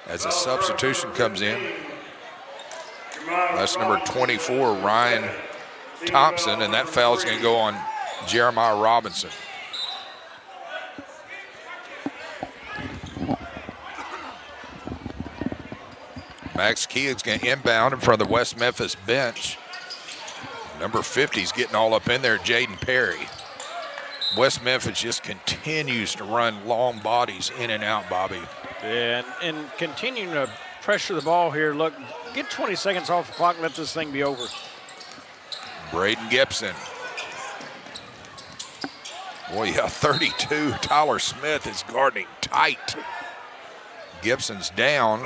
[SPEAKER 18] as a substitution comes in. That's number 24, Ryan Thompson, and that foul is going to go on Jeremiah Robinson. Max Keogh's going to inbound in front of the West Memphis bench. Number 50 is getting all up in there, Jaden Perry. West Memphis just continues to run long bodies in and out, Bobby.
[SPEAKER 19] Yeah, and continuing to pressure the ball here. Look, get 20 seconds off the clock and let this thing be over.
[SPEAKER 18] Braden Gibson. Boy, yeah, 32. Tyler Smith is guarding tight. Gibson's down.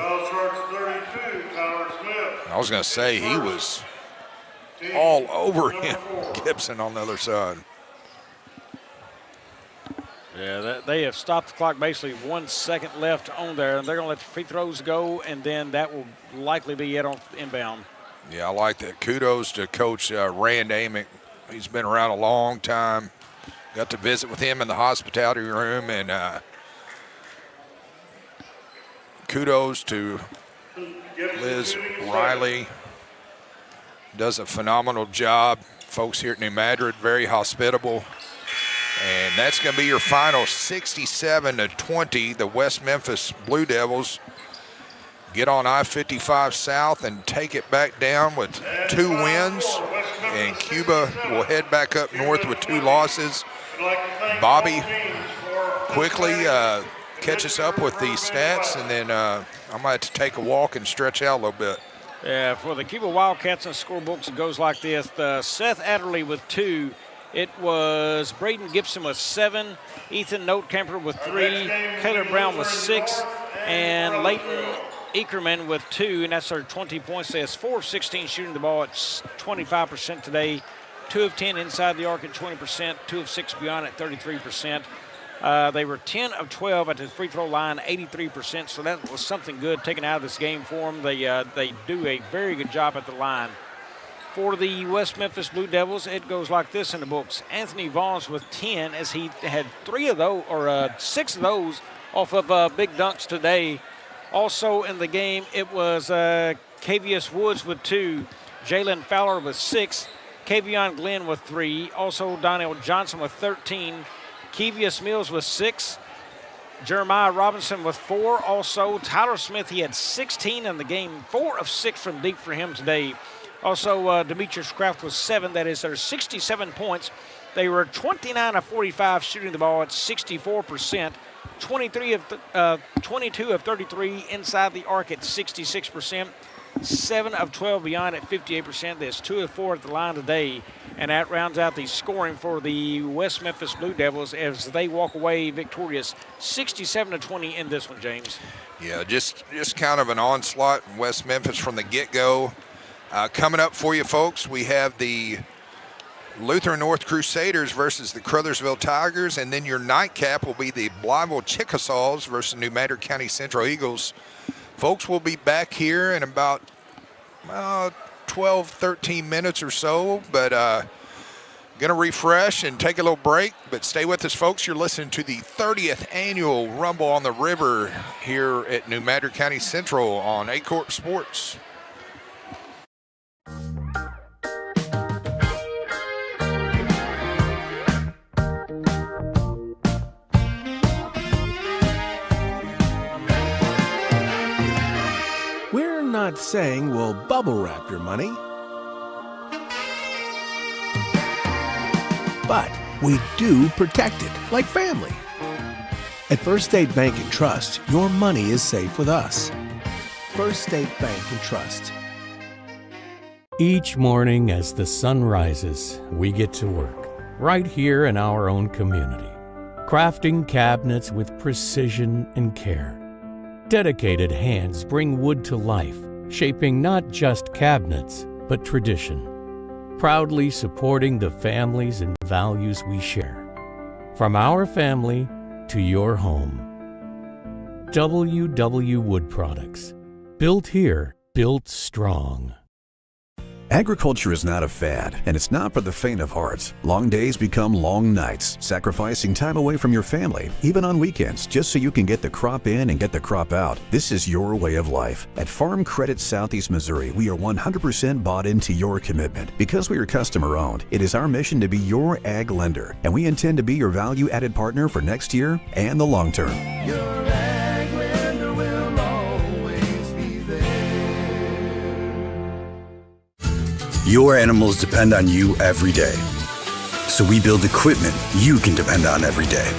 [SPEAKER 18] I was going to say he was all over him. Gibson on the other side.
[SPEAKER 19] Yeah, they have stopped the clock, basically 1 second left on there, and they're going to let the free throws go, and then that will likely be it on inbound.
[SPEAKER 18] Yeah, I like that. Kudos to Coach Rand Amick. He's been around a long time. Got to visit with him in the hospitality room, and kudos to Liz Riley. Does a phenomenal job. Folks here at New Madrid, very hospitable. And that's going to be your final, 67-20. The West Memphis Blue Devils get on I-55 South and take it back down with 2 wins. And Cuba will head back up north with 2 losses. Bobby quickly catches up with these stats, and then I might have to take a walk and stretch out a little bit.
[SPEAKER 19] Yeah, for the Cuba Wildcats in scorebooks, it goes like this. Seth Adderley with 2. It was Braden Gibson with 7, Ethan Notekamper with 3, Taylor Brown with 6, and Leighton Ekerman with 2, and that's their 20 points. They has 4 of 16 shooting the ball at 25% today, 2 of 10 inside the arc at 20%, 2 of 6 beyond at 33%. They were 10 of 12 at the free throw line, 83%, so that was something good taken out of this game for them. They do a very good job at the line. For the West Memphis Blue Devils, it goes like this in the books. Anthony Vaughns with 10, as he had 6 of those off of big dunks today. Also in the game, it was Cavius Woods with 2, Jalen Fowler with 6, Kavion Glenn with 3, also Donnell Johnson with 13, Kevius Mills with 6, Jeremiah Robinson with 4. Also, Tyler Smith, he had 16 in the game, 4 of 6 from deep for him today. Also, Demetrius Kraft with 7. That is their 67 points. They were 29 of 45 shooting the ball at 64%. 22 of 33 inside the arc at 66%. 7 of 12 beyond at 58%. There's 2 of 4 at the line today. And that rounds out the scoring for the West Memphis Blue Devils as they walk away victorious 67-20 in this one, James.
[SPEAKER 18] Yeah, just kind of an onslaught in West Memphis from the get-go. Coming up for you, folks, we have the Lutheran North Crusaders versus the Caruthersville Tigers, and then your nightcap will be the Blytheville Chickasaws versus New Madrid County Central Eagles. Folks, we'll be back here in about 12, 13 minutes or so, but going to refresh and take a little break, but stay with us, folks. You're listening to the 30th annual Rumble on the River here at New Madrid County Central on Aycorp Sports.
[SPEAKER 6] We're not saying we'll bubble wrap your money, but we do protect it like family. At First State Bank and Trust, your money is safe with us. First State Bank and Trust.
[SPEAKER 13] Each morning as the sun rises, we get to work, right here in our own community, crafting cabinets with precision and care. Dedicated hands bring wood to life, shaping not just cabinets, but tradition. Proudly supporting the families and values we share. From our family to your home. WW Wood Products. Built here, built strong.
[SPEAKER 14] Agriculture is not a fad, and it's not for the faint of heart. Long days become long nights, sacrificing time away from your family, even on weekends, just so you can get the crop in and get the crop out. This is your way of life. At Farm Credit Southeast Missouri, we are 100% bought into your commitment. Because we are customer-owned, it is our mission to be your ag lender, and we intend to be your value-added partner for next year and the long term.
[SPEAKER 15] Your animals depend on you every day. So we build equipment you can depend on every day.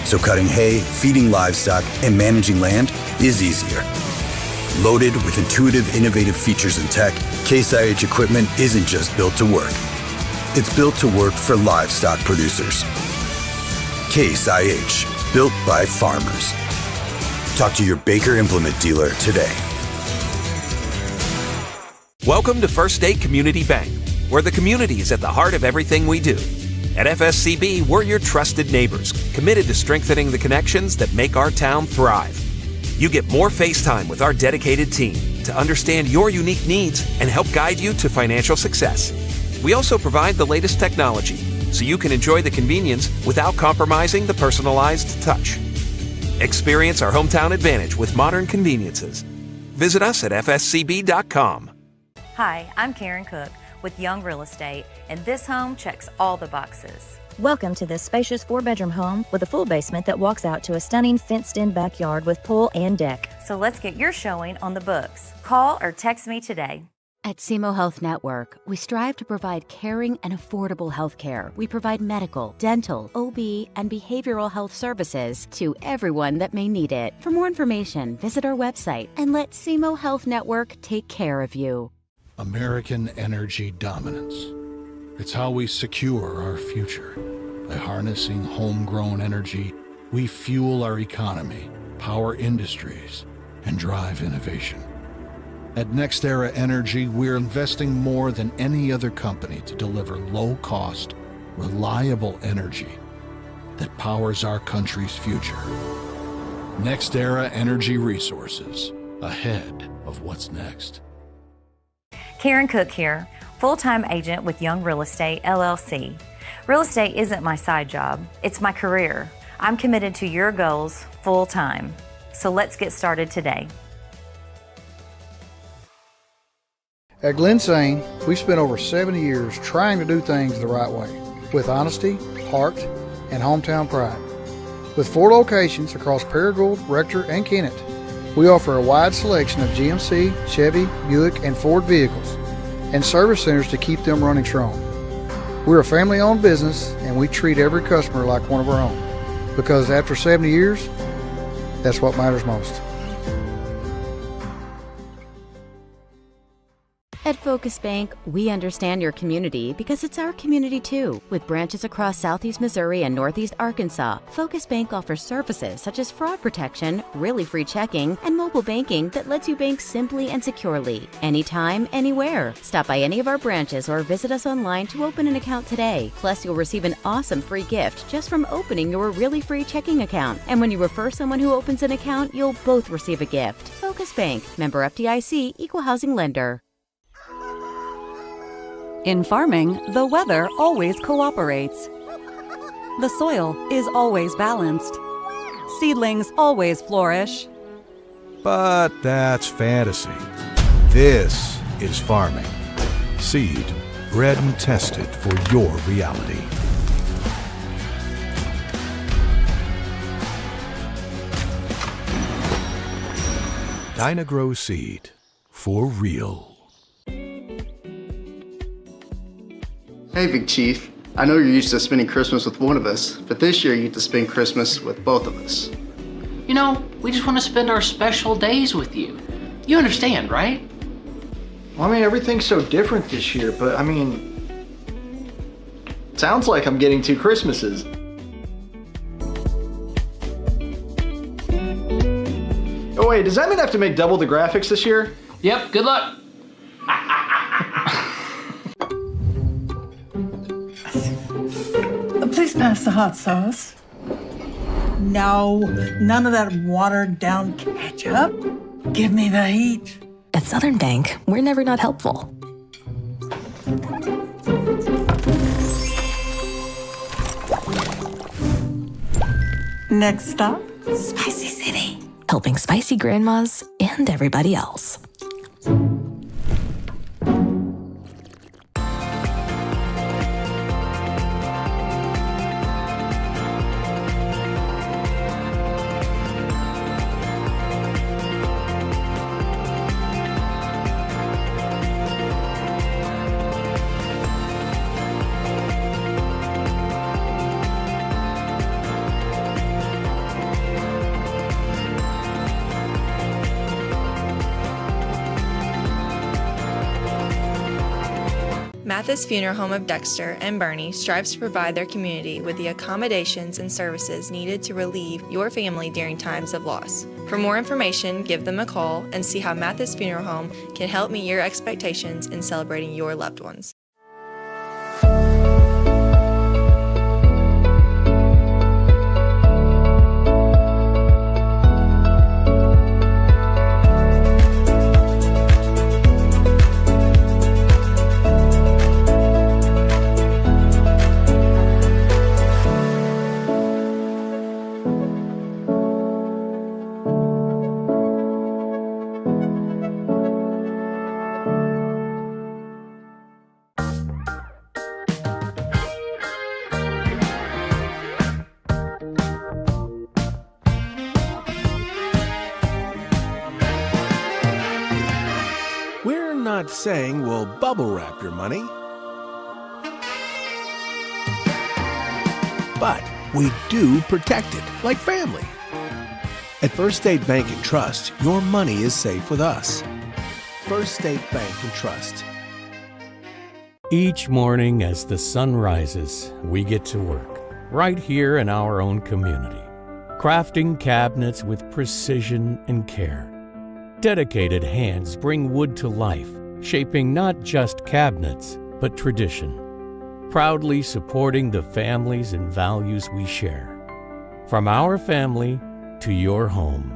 [SPEAKER 15] So cutting hay, feeding livestock, and managing land is easier. Loaded with intuitive, innovative features and tech, Case IH equipment isn't just built to work. It's built to work for livestock producers. Case IH, built by farmers. Talk to your Baker Implement dealer today.
[SPEAKER 16] Welcome to First State Community Bank, where the community is at the heart of everything we do. At FSCB, we're your trusted neighbors, committed to strengthening the connections that make our town thrive. You get more face time with our dedicated team to understand your unique needs and help guide you to financial success. We also provide the latest technology, so you can enjoy the convenience without compromising the personalized touch. Experience our hometown advantage with modern conveniences. Visit us at fscb.com.
[SPEAKER 2] Hi, I'm Karen Cook with Young Real Estate, and this home checks all the boxes.
[SPEAKER 17] Welcome to this spacious 4-bedroom home with a full basement that walks out to a stunning fenced-in backyard with pool and deck.
[SPEAKER 2] So let's get your showing on the books. Call or text me today.
[SPEAKER 4] At SEMO Health Network, we strive to provide caring and affordable health care. We provide medical, dental, OB, and behavioral health services to everyone that may need it. For more information, visit our website and let SEMO Health Network take care of you.
[SPEAKER 1] American energy dominance. It's how we secure our future. By harnessing homegrown energy, we fuel our economy, power industries, and drive innovation. At NextEra Energy, we're investing more than any other company to deliver low-cost, reliable energy that powers our country's future. NextEra Energy Resources, ahead of what's next.
[SPEAKER 2] Karen Cook here, full-time agent with Young Real Estate, LLC. Real estate isn't my side job, it's my career. I'm committed to your goals full-time. So let's get started today.
[SPEAKER 3] At Glensane, we spent over 70 years trying to do things the right way, with honesty, heart, and hometown pride. With 4 locations across Paragould, Rector, and Kennett, we offer a wide selection of GMC, Chevy, Buick, and Ford vehicles, and service centers to keep them running strong. We're a family-owned business, and we treat every customer like one of our own, because after 70 years, that's what matters most.
[SPEAKER 4] At Focus Bank, we understand your community because it's our community too. With branches across Southeast Missouri and Northeast Arkansas, Focus Bank offers services such as fraud protection, really free checking, and mobile banking that lets you bank simply and securely, anytime, anywhere. Stop by any of our branches or visit us online to open an account today. Plus, you'll receive an awesome free gift just from opening your really free checking account. And when you refer someone who opens an account, you'll both receive a gift. Focus Bank, member FDIC, equal housing lender.
[SPEAKER 5] In farming, the weather always cooperates. The soil is always balanced. Seedlings always flourish.
[SPEAKER 6] But that's fantasy. This is farming. Seed, bred and tested for your reality. Dynagrow Seed, for real.
[SPEAKER 7] Hey, Big Chief. I know you're used to spending Christmas with one of us, but this year you get to spend Christmas with both of us.
[SPEAKER 8] You know, we just want to spend our special days with you. You understand, right?
[SPEAKER 9] Well, I mean, everything's so different this year, but I mean, it sounds like I'm getting 2 Christmases. Oh wait, does that mean I have to make double the graphics this year?
[SPEAKER 8] Yep, good luck.
[SPEAKER 10] Please pass the hot sauce. No, none of that watered down ketchup. Give me the heat.
[SPEAKER 11] At Southern Bank, we're never not helpful.
[SPEAKER 10] Next stop,
[SPEAKER 11] Spicy City. Helping spicy grandmas and everybody else.
[SPEAKER 12] Mathis Funeral Home of Dexter and Bernie strives to provide their community with the accommodations and services needed to relieve your family during times of loss. For more information, give them a call and see how Mathis Funeral Home can help meet your expectations in celebrating your loved ones.
[SPEAKER 6] saying we'll bubble wrap your money, but we do protect it like family. At First State Bank and Trust, your money is safe with us. First State Bank and Trust.
[SPEAKER 13] Each morning as the sun rises, we get to work, right here in our own community, crafting cabinets with precision and care. Dedicated hands bring wood to life, shaping not just cabinets, but tradition. Proudly supporting the families and values we share. From our family to your home.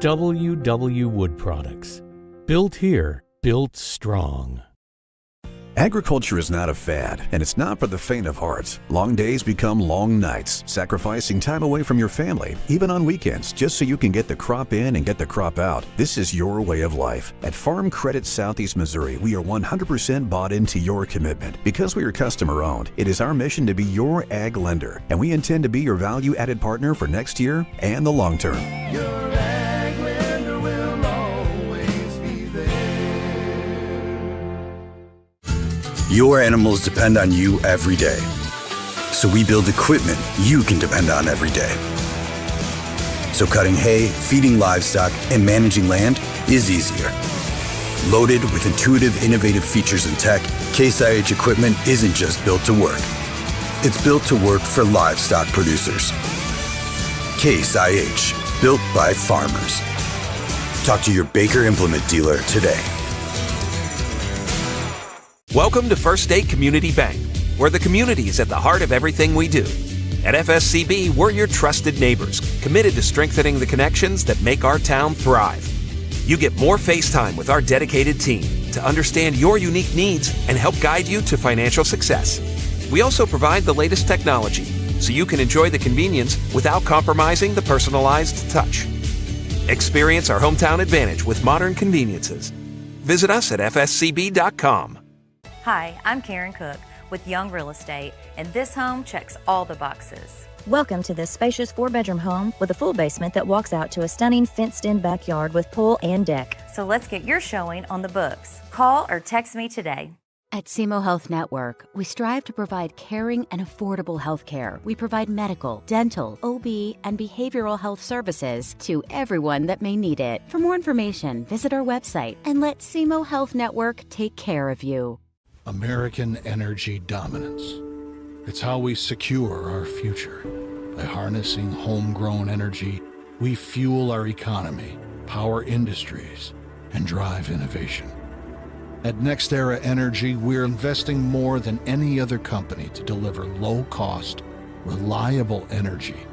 [SPEAKER 13] WW Wood Products. Built here, built strong.
[SPEAKER 14] Agriculture is not a fad, and it's not for the faint of heart. Long days become long nights, sacrificing time away from your family, even on weekends, just so you can get the crop in and get the crop out. This is your way of life. At Farm Credit Southeast Missouri, we are 100% bought into your commitment. Because we are customer-owned, it is our mission to be your ag lender, and we intend to be your value-added partner for next year and the long term.
[SPEAKER 15] Your animals depend on you every day. So we build equipment you can depend on every day. So cutting hay, feeding livestock, and managing land is easier. Loaded with intuitive, innovative features and tech, Case IH equipment isn't just built to work. It's built to work for livestock producers. Case IH, built by farmers. Talk to your Baker Implement dealer today.
[SPEAKER 16] Welcome to First State Community Bank, where the community is at the heart of everything we do. At FSCB, we're your trusted neighbors, committed to strengthening the connections that make our town thrive. You get more face time with our dedicated team to understand your unique needs and help guide you to financial success. We also provide the latest technology, so you can enjoy the convenience without compromising the personalized touch. Experience our hometown advantage with modern conveniences. Visit us at fscb.com.
[SPEAKER 2] Hi, I'm Karen Cook with Young Real Estate, and this home checks all the boxes.
[SPEAKER 17] Welcome to this spacious 4-bedroom home with a full basement that walks out to a stunning fenced-in backyard with pool and deck.
[SPEAKER 2] So let's get your showing on the books. Call or text me today.
[SPEAKER 4] At SEMO Health Network, we strive to provide caring and affordable health care. We provide medical, dental, OB, and behavioral health services to everyone that may need it. For more information, visit our website and let SEMO Health Network take care of you.
[SPEAKER 1] American energy dominance. It's how we secure our future. By harnessing homegrown energy, we fuel our economy, power industries, and drive innovation. At NextEra Energy, we're investing more than any other company to deliver low-cost, reliable energy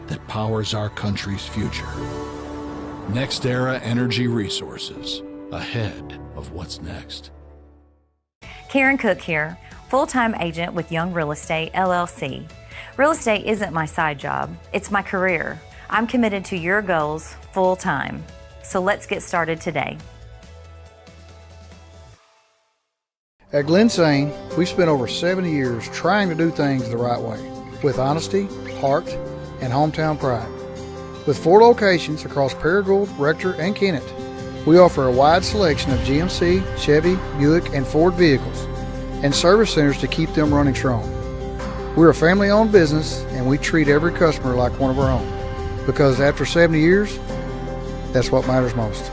[SPEAKER 1] that powers our country's future. NextEra Energy Resources, ahead of what's next.
[SPEAKER 2] Karen Cook here, full-time agent with Young Real Estate, LLC. Real estate isn't my side job, it's my career. I'm committed to your goals full-time. So let's get started today.
[SPEAKER 3] At Glensane, we spent over 70 years trying to do things the right way, with honesty, heart, and hometown pride. With 4 locations across Paragould, Rector, and Kennett, we offer a wide selection of GMC, Chevy, Buick, and Ford vehicles, and service centers to keep them running strong. We're a family-owned business, and we treat every customer like one of our own, because after 70 years, that's what matters most.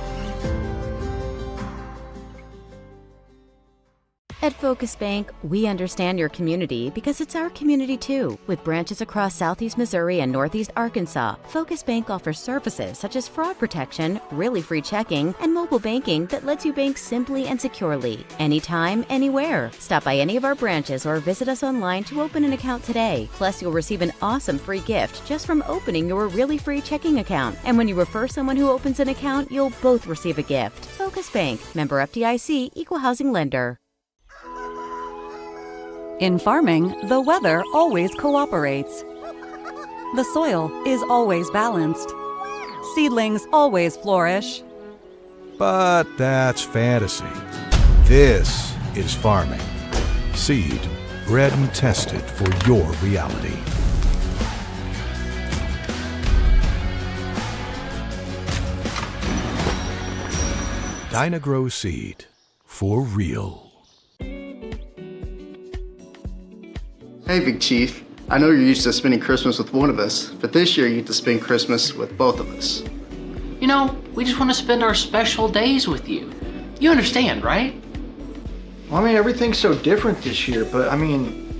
[SPEAKER 4] At Focus Bank, we understand your community because it's our community too. With branches across Southeast Missouri and Northeast Arkansas, Focus Bank offers services such as fraud protection, really free checking, and mobile banking that lets you bank simply and securely, anytime, anywhere. Stop by any of our branches or visit us online to open an account today. Plus, you'll receive an awesome free gift just from opening your really free checking account. And when you refer someone who opens an account, you'll both receive a gift. Focus Bank, member FDIC, equal housing lender.
[SPEAKER 5] In farming, the weather always cooperates. The soil is always balanced. Seedlings always flourish.
[SPEAKER 6] But that's fantasy. This is farming. Seed, bred and tested for your reality. Dynagrow Seed.
[SPEAKER 1] for real.
[SPEAKER 7] Hey, Big Chief. I know you're used to spending Christmas with one of us, but this year you get to spend Christmas with both of us.
[SPEAKER 8] You know, we just want to spend our special days with you. You understand, right?
[SPEAKER 9] Well, I mean, everything's so different this year, but I mean,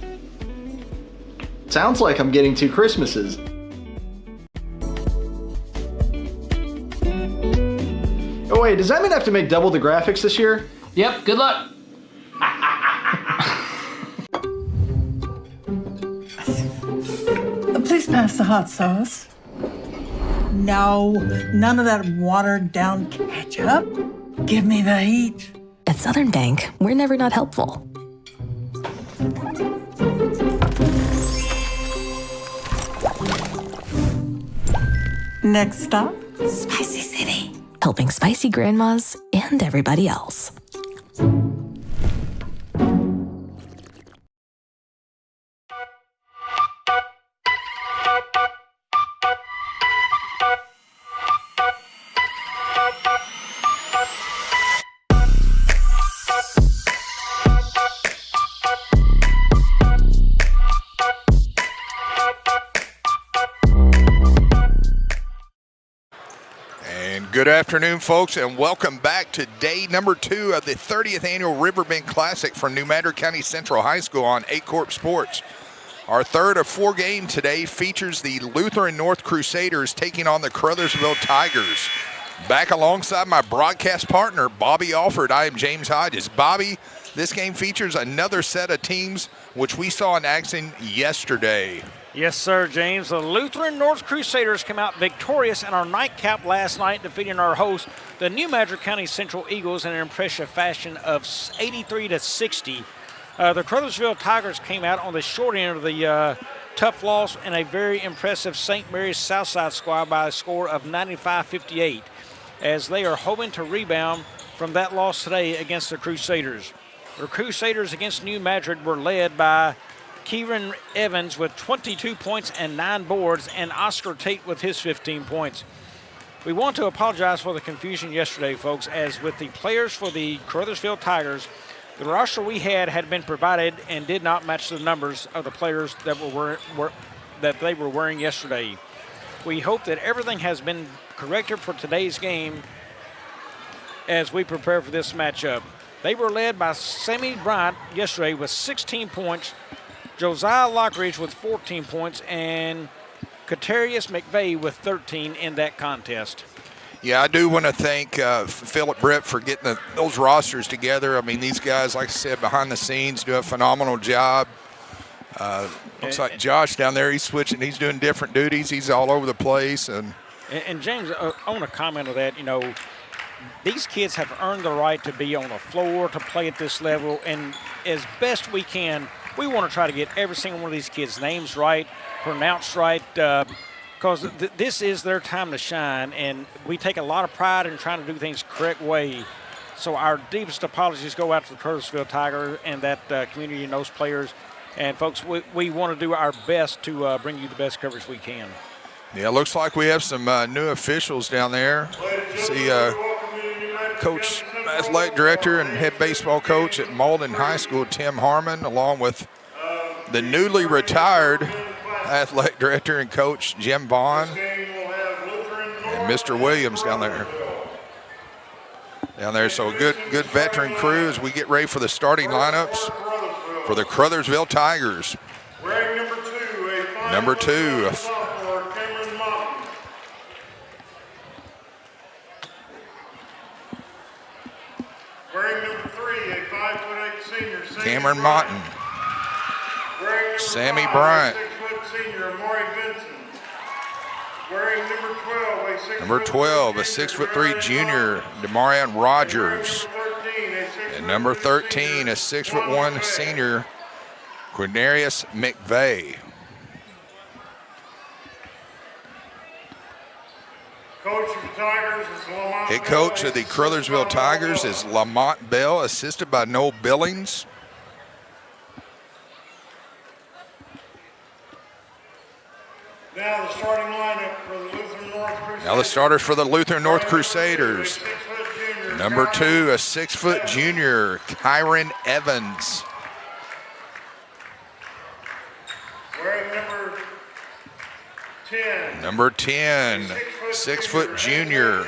[SPEAKER 9] sounds like I'm getting 2 Christmases. Oh wait, does that mean I have to make double the graphics this year?
[SPEAKER 8] Yep, good luck.
[SPEAKER 10] Please pass the hot sauce. No, none of that watered down ketchup. Give me the heat.
[SPEAKER 11] At Southern Bank, we're never not helpful.
[SPEAKER 10] Next stop,
[SPEAKER 11] Spicy City. Helping spicy grandmas and everybody else.
[SPEAKER 18] Good afternoon, folks, and welcome back to day number 2 of the 30th annual Riverbend Classic from New Madrid County Central High School on Aycorp Sports. Our third of 4 games today features the Lutheran North Crusaders taking on the Caruthersville Tigers. Back alongside my broadcast partner, Bobby Alford, I am James Hodges. Bobby, this game features another set of teams which we saw in action yesterday.
[SPEAKER 19] Yes, sir, James. The Lutheran North Crusaders come out victorious in our nightcap last night, defeating our host, the New Madrid County Central Eagles, in an impressive fashion of 83-60. The Caruthersville Tigers came out on the short end of the tough loss in a very impressive St. Mary's Southside squad by a score of 95-58, as they are hoping to rebound from that loss today against the Crusaders. The Crusaders against New Madrid were led by Kieran Evans with 22 points and 9 boards, and Oscar Tate with his 15 points. We want to apologize for the confusion yesterday, folks, as with the players for the Caruthersville Tigers, the roster we had been provided and did not match the numbers of the players that they were wearing yesterday. We hope that everything has been corrected for today's game as we prepare for this matchup. They were led by Sammy Bryant yesterday with 16 points, Josiah Lockridge with 14 points, and Katarius McVeigh with 13 in that contest.
[SPEAKER 18] Yeah, I do want to thank Philip Britt for getting those rosters together. I mean, these guys, like I said, behind the scenes do a phenomenal job. Looks like Josh down there, he's switching. He's doing different duties. He's all over the place. And
[SPEAKER 19] James, I want to comment on that. You know, these kids have earned the right to be on the floor, to play at this level, and as best we can, we want to try to get every single one of these kids' names right, pronounced right, because this is their time to shine, and we take a lot of pride in trying to do things the correct way. So our deepest apologies go out to the Caruthersville Tigers and that community and those players. And, folks, we want to do our best to bring you the best coverage we can.
[SPEAKER 18] Yeah, it looks like we have some new officials down there. See Coach, Athletic Director and Head Baseball Coach at Malden High School, Tim Harmon, along with the newly retired Athletic Director and Coach, Jim Vaughn, and Mr. Williams down there. So a good veteran crew as we get ready for the starting lineups for the Caruthersville Tigers. Number 2.
[SPEAKER 20] Wearing number 3, a 5'8" senior,
[SPEAKER 18] Cameron Motton. Sammy Bryant.
[SPEAKER 20] 6' senior, Amari Benson. Wearing
[SPEAKER 18] Number 12, a 6'3" junior, Demarion Rogers. And number 13, a 6'1" senior, Quinarius McVeigh. Head coach of the Caruthersville Tigers is Lamont Bell, assisted by Noel Billings.
[SPEAKER 20] Now the starting lineup for the Lutheran North Crusaders.
[SPEAKER 18] Now the starters for the Lutheran North Crusaders. Number 2, a 6-foot junior, Kyron Evans.
[SPEAKER 20] Wearing
[SPEAKER 18] Number 10, 6-foot junior,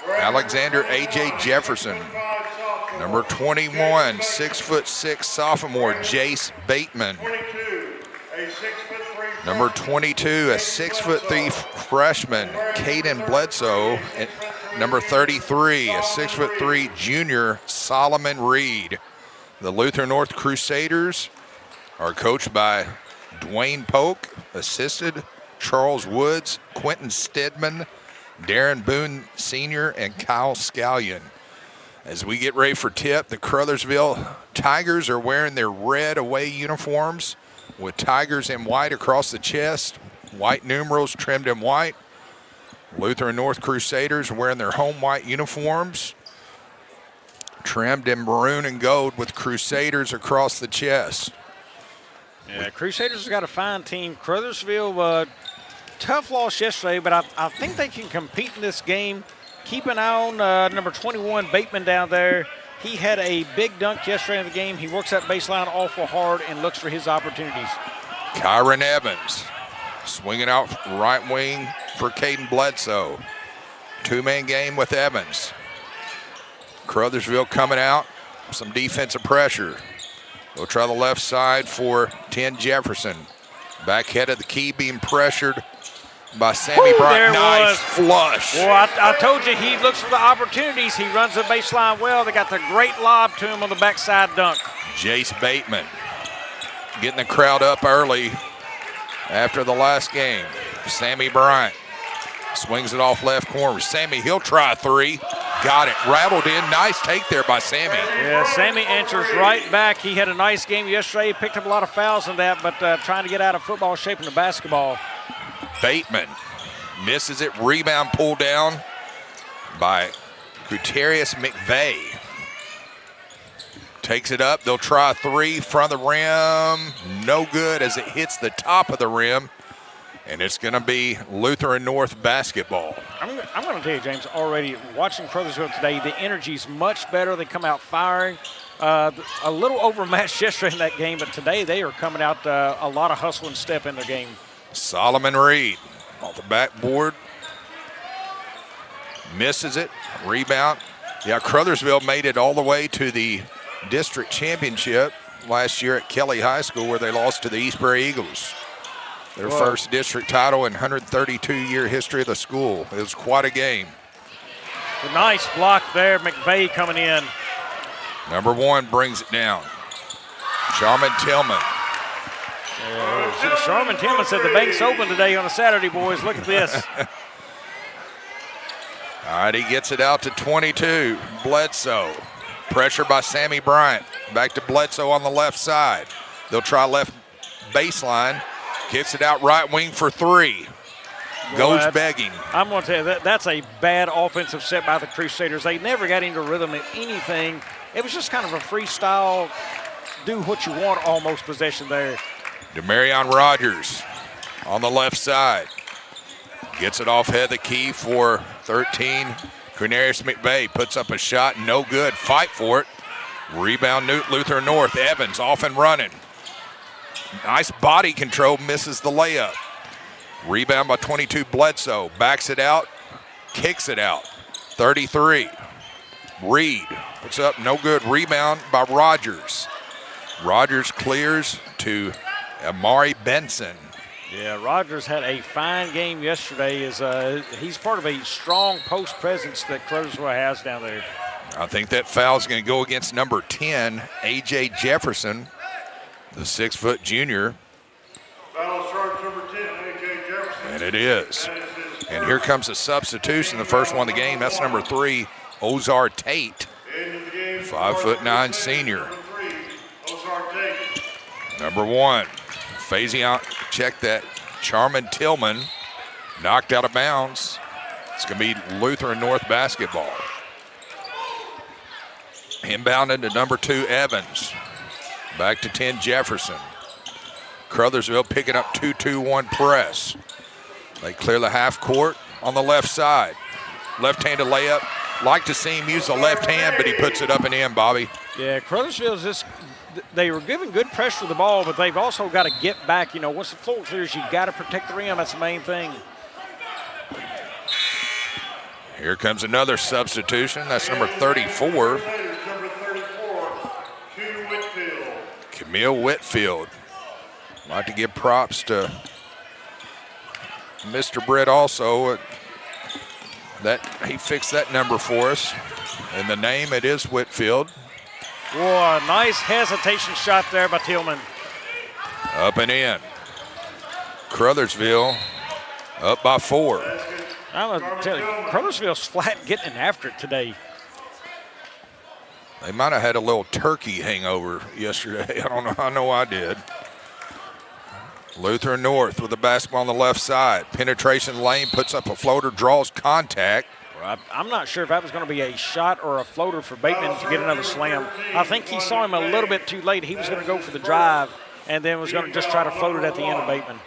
[SPEAKER 18] Alexander A.J. Jefferson. Number 21, 6'6" sophomore, Jace Bateman. Number 22, a 6'3" freshman, Caden Bledsoe. And number 33, a 6'3" junior, Solomon Reed. The Lutheran North Crusaders are coached by Dwayne Polk, assisted Charles Woods, Quentin Stedman, Darren Boone Sr., and Kyle Scallion. As we get ready for tip, the Caruthersville Tigers are wearing their red away uniforms with tigers in white across the chest, white numerals trimmed in white. Lutheran North Crusaders are wearing their home white uniforms, trimmed in maroon and gold with Crusaders across the chest.
[SPEAKER 19] Yeah, Crusaders have got a fine team. Caruthersville, tough loss yesterday, but I think they can compete in this game. Keep an eye on number 21, Bateman down there. He had a big dunk yesterday in the game. He works that baseline awful hard and looks for his opportunities.
[SPEAKER 18] Kyron Evans swinging out right wing for Caden Bledsoe. Two-man game with Evans. Caruthersville coming out, some defensive pressure. They'll try the left side for 10 Jefferson. Back head of the key being pressured by Sammy Bryant. Nice flush.
[SPEAKER 19] Well, I told you he looks for the opportunities. He runs the baseline well. They got the great lob to him on the backside dunk.
[SPEAKER 18] Jace Bateman getting the crowd up early after the last game. Sammy Bryant swings it off left corner. Sammy, he'll try a three. Got it. Rattled in. Nice take there by Sammy.
[SPEAKER 19] Yeah, Sammy answers right back. He had a nice game yesterday. He picked up a lot of fouls in that, but trying to get out of football shape in the basketball.
[SPEAKER 18] Bateman misses it. Rebound pulled down by Gutierrez McVeigh. Takes it up. They'll try a three. Front of the rim. No good as it hits the top of the rim. And it's going to be Lutheran North basketball.
[SPEAKER 19] I'm going to tell you, James, already watching Caruthersville today, the energy's much better. They come out firing. A little overmatched yesterday in that game, but today they are coming out a lot of hustle and step in their game.
[SPEAKER 18] Solomon Reed off the backboard. Misses it. Rebound. Yeah, Caruthersville made it all the way to the district championship last year at Kelly High School, where they lost to the East Prairie Eagles. Their first district title in 132-year history of the school. It was quite a game.
[SPEAKER 19] A nice block there. McVeigh coming in.
[SPEAKER 18] Number 1 brings it down. Sharman Tillman.
[SPEAKER 19] Sharman Tillman said the bank's open today on a Saturday, boys. Look at this.
[SPEAKER 18] All right, he gets it out to 22. Bledsoe. Pressure by Sammy Bryant. Back to Bledsoe on the left side. They'll try left baseline. Kicks it out right wing for three. Goes begging.
[SPEAKER 19] I'm going to tell you, that's a bad offensive set by the Crusaders. They never got into rhythm in anything. It was just kind of a freestyle, do what you want almost possession there.
[SPEAKER 18] Demarion Rogers on the left side. Gets it off head of the key for 13. Quinarius McVeigh puts up a shot, no good. Fight for it. Rebound Lutheran North. Evans off and running. Nice body control, misses the layup. Rebound by 22 Bledsoe. Backs it out, kicks it out. 33. Reed puts up, no good. Rebound by Rogers. Rogers clears to Amari Benson.
[SPEAKER 19] Yeah, Rogers had a fine game yesterday. He's part of a strong post presence that Caruthersville has down there.
[SPEAKER 18] I think that foul is going to go against number 10, A.J. Jefferson, the 6-foot junior.
[SPEAKER 20] Foul charge number 10, A.J. Jefferson.
[SPEAKER 18] And it is. And here comes a substitution, the first one of the game. That's number 3, Ozar Tate, 5'9" senior. Number 1, phasing out, check that, Charman Tillman, knocked out of bounds. It's going to be Lutheran North basketball. Inbounded to number 2, Evans. Back to 10, Jefferson. Caruthersville picking up 2-2-1 press. They clear the half court on the left side. Left-handed layup, Like to see him use the left hand, but he puts it up and in, Bobby.
[SPEAKER 19] Yeah, Caruthersville's just, they were giving good pressure to the ball, but they've also got to get back. You know, once the floor clears, you've got to protect the rim. That's the main thing.
[SPEAKER 18] Here comes another substitution. That's number 34.
[SPEAKER 20] Number 34,
[SPEAKER 18] Camille Whitfield. Like to give props to Mr. Britt also. That he fixed that number for us. And the name, it is Whitfield.
[SPEAKER 19] Whoa, nice hesitation shot there by Tillman.
[SPEAKER 18] Up and in. Caruthersville up by 4.
[SPEAKER 19] I'm going to tell you, Caruthersville's flat getting after it today.
[SPEAKER 18] They might have had a little turkey hangover yesterday. I don't know. I know I did. Lutheran North with the basketball on the left side. Penetration lane, puts up a floater, draws contact.
[SPEAKER 19] Well, I'm not sure if that was going to be a shot or a floater for Bateman to get another slam. I think he saw him a little bit too late. He was going to go for the drive and then was going to just try to float it at the end of Bateman.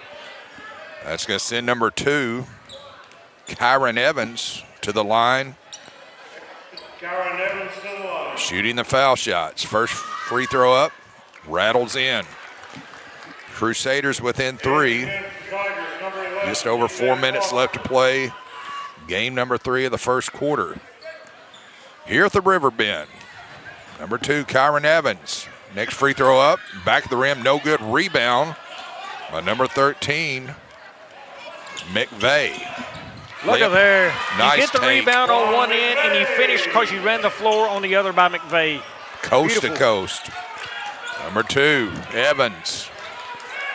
[SPEAKER 18] That's going to send number 2, Kyron Evans, to the line.
[SPEAKER 20] Kyron Evans to the line.
[SPEAKER 18] Shooting the foul shots. First free throw up, rattles in. Crusaders within 3. Just over 4 minutes left to play. Game number 3 of the first quarter. Here at the Riverbend, number 2, Kyron Evans. Next free throw up, back of the rim, no good. Rebound by number 13, McVeigh.
[SPEAKER 19] Look at there.
[SPEAKER 18] Nice
[SPEAKER 19] you get the
[SPEAKER 18] take.
[SPEAKER 19] rebound on one end and you finish because you ran the floor on the other by McVeigh.
[SPEAKER 18] Coast
[SPEAKER 19] Beautiful.
[SPEAKER 18] to coast. Number 2, Evans.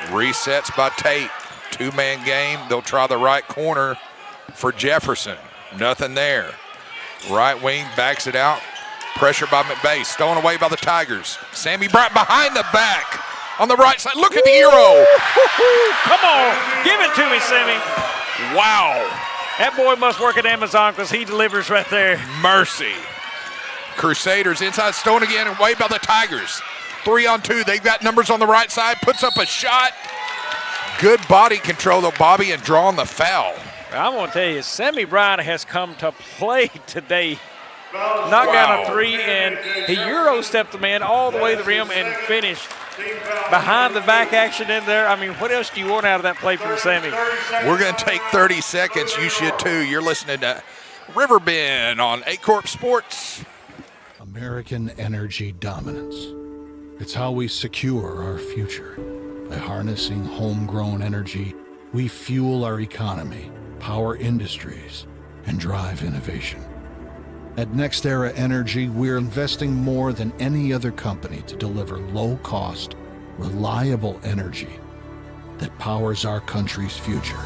[SPEAKER 18] Resets by Tate. 2-man game. They'll try the right corner for Jefferson. Nothing there. Right wing backs it out. Pressure by McVeigh. Stolen away by the Tigers. Sammy Bryant behind the back on the right side. Look at the Euro.
[SPEAKER 19] Come on. Give it to me, Sammy.
[SPEAKER 18] Wow.
[SPEAKER 19] That boy must work at Amazon because he delivers right there.
[SPEAKER 18] Mercy. Crusaders inside, Stone again, and away by the Tigers. 3-on-2. They've got numbers on the right side. Puts up a shot. Good body control, though, Bobby, and drawing the foul.
[SPEAKER 19] I want to tell you, Sammy Bryant has come to play today. Knocked down a 3, and he Euro-stepped the man all the way to the rim and finished. Behind the back action in there. I mean, what else do you want out of that play from Sammy?
[SPEAKER 18] We're going to take 30 seconds. You should, too. You're listening to Riverbend on Aycorp Sports.
[SPEAKER 1] American energy dominance. It's how we secure our future. By harnessing homegrown energy, we fuel our economy, power industries, and drive innovation. At NextEra Energy, we're investing more than any other company to deliver low-cost, reliable energy that powers our country's future.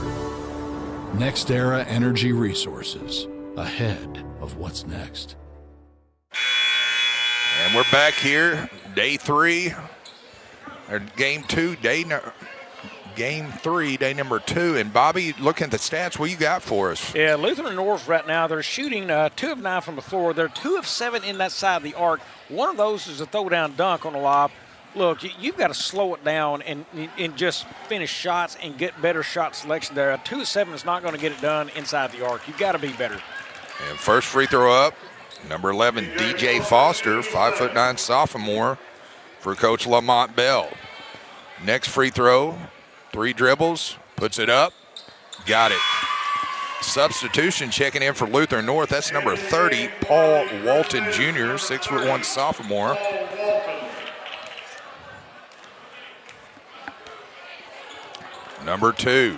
[SPEAKER 1] NextEra Energy Resources, ahead of what's next.
[SPEAKER 18] And we're back here, day 3, or game 2, game 3, day number 2. And Bobby, looking at the stats, what you got for us?
[SPEAKER 19] Yeah, Lutheran North right now, they're shooting 2 of 9 from the floor. They're 2 of 7 in that side of the arc. One of those is a throw-down dunk on a lob. Look, you've got to slow it down and just finish shots and get better shot selection there. A 2 of 7 is not going to get it done inside the arc. You've got to be better.
[SPEAKER 18] And first free throw up, number 11, DJ Foster, 5'9" sophomore for Coach Lamont Bell. Next free throw, 3 dribbles, puts it up, got it. Substitution checking in for Lutheran North. That's number 30, Paul Walton Jr., 6'1" sophomore. Number 2.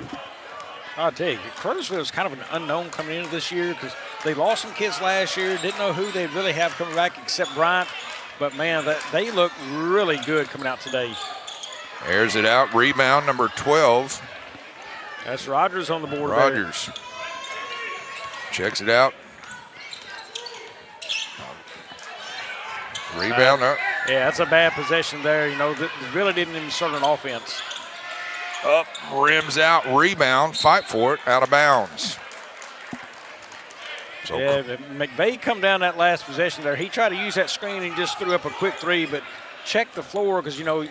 [SPEAKER 19] I'll tell you, Caruthersville is kind of an unknown coming into this year because they lost some kids last year, didn't know who they really have coming back except Bryant. But, man, they look really good coming out today.
[SPEAKER 18] Airs it out, rebound, number 12.
[SPEAKER 19] That's Rogers on the board.
[SPEAKER 18] Rogers
[SPEAKER 19] there.
[SPEAKER 18] Checks it out. Rebound up.
[SPEAKER 19] Yeah, that's a bad possession there. You know, really didn't even start an offense.
[SPEAKER 18] Up, rims out, rebound, fight for it, out of bounds. So
[SPEAKER 19] yeah, McVeigh come down that last possession there. He tried to use that screen and just threw up a quick 3, but check the floor because, you know,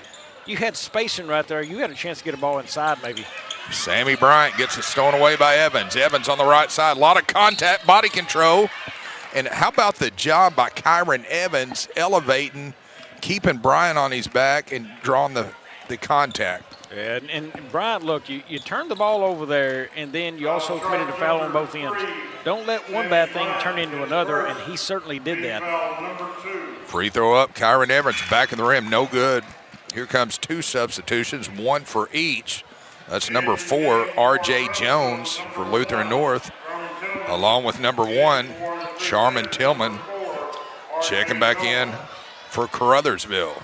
[SPEAKER 19] you had spacing right there. You had a chance to get a ball inside maybe.
[SPEAKER 18] Sammy Bryant gets it stolen away by Evans. Evans on the right side, a lot of contact, body control. And how about the job by Kyron Evans elevating, keeping Brian on his back and drawing the contact.
[SPEAKER 19] Yeah, and Bryant, look, you turned the ball over there, and then you also committed a foul on both ends. Don't let one bad thing turn into another, and he certainly did that.
[SPEAKER 18] Free throw up, Kyron Evans back in the rim, no good. Here comes 2 substitutions, 1 for each. That's number 4, R.J. Jones for Lutheran North, along with number 1, Charmin Tillman, checking back in for Caruthersville.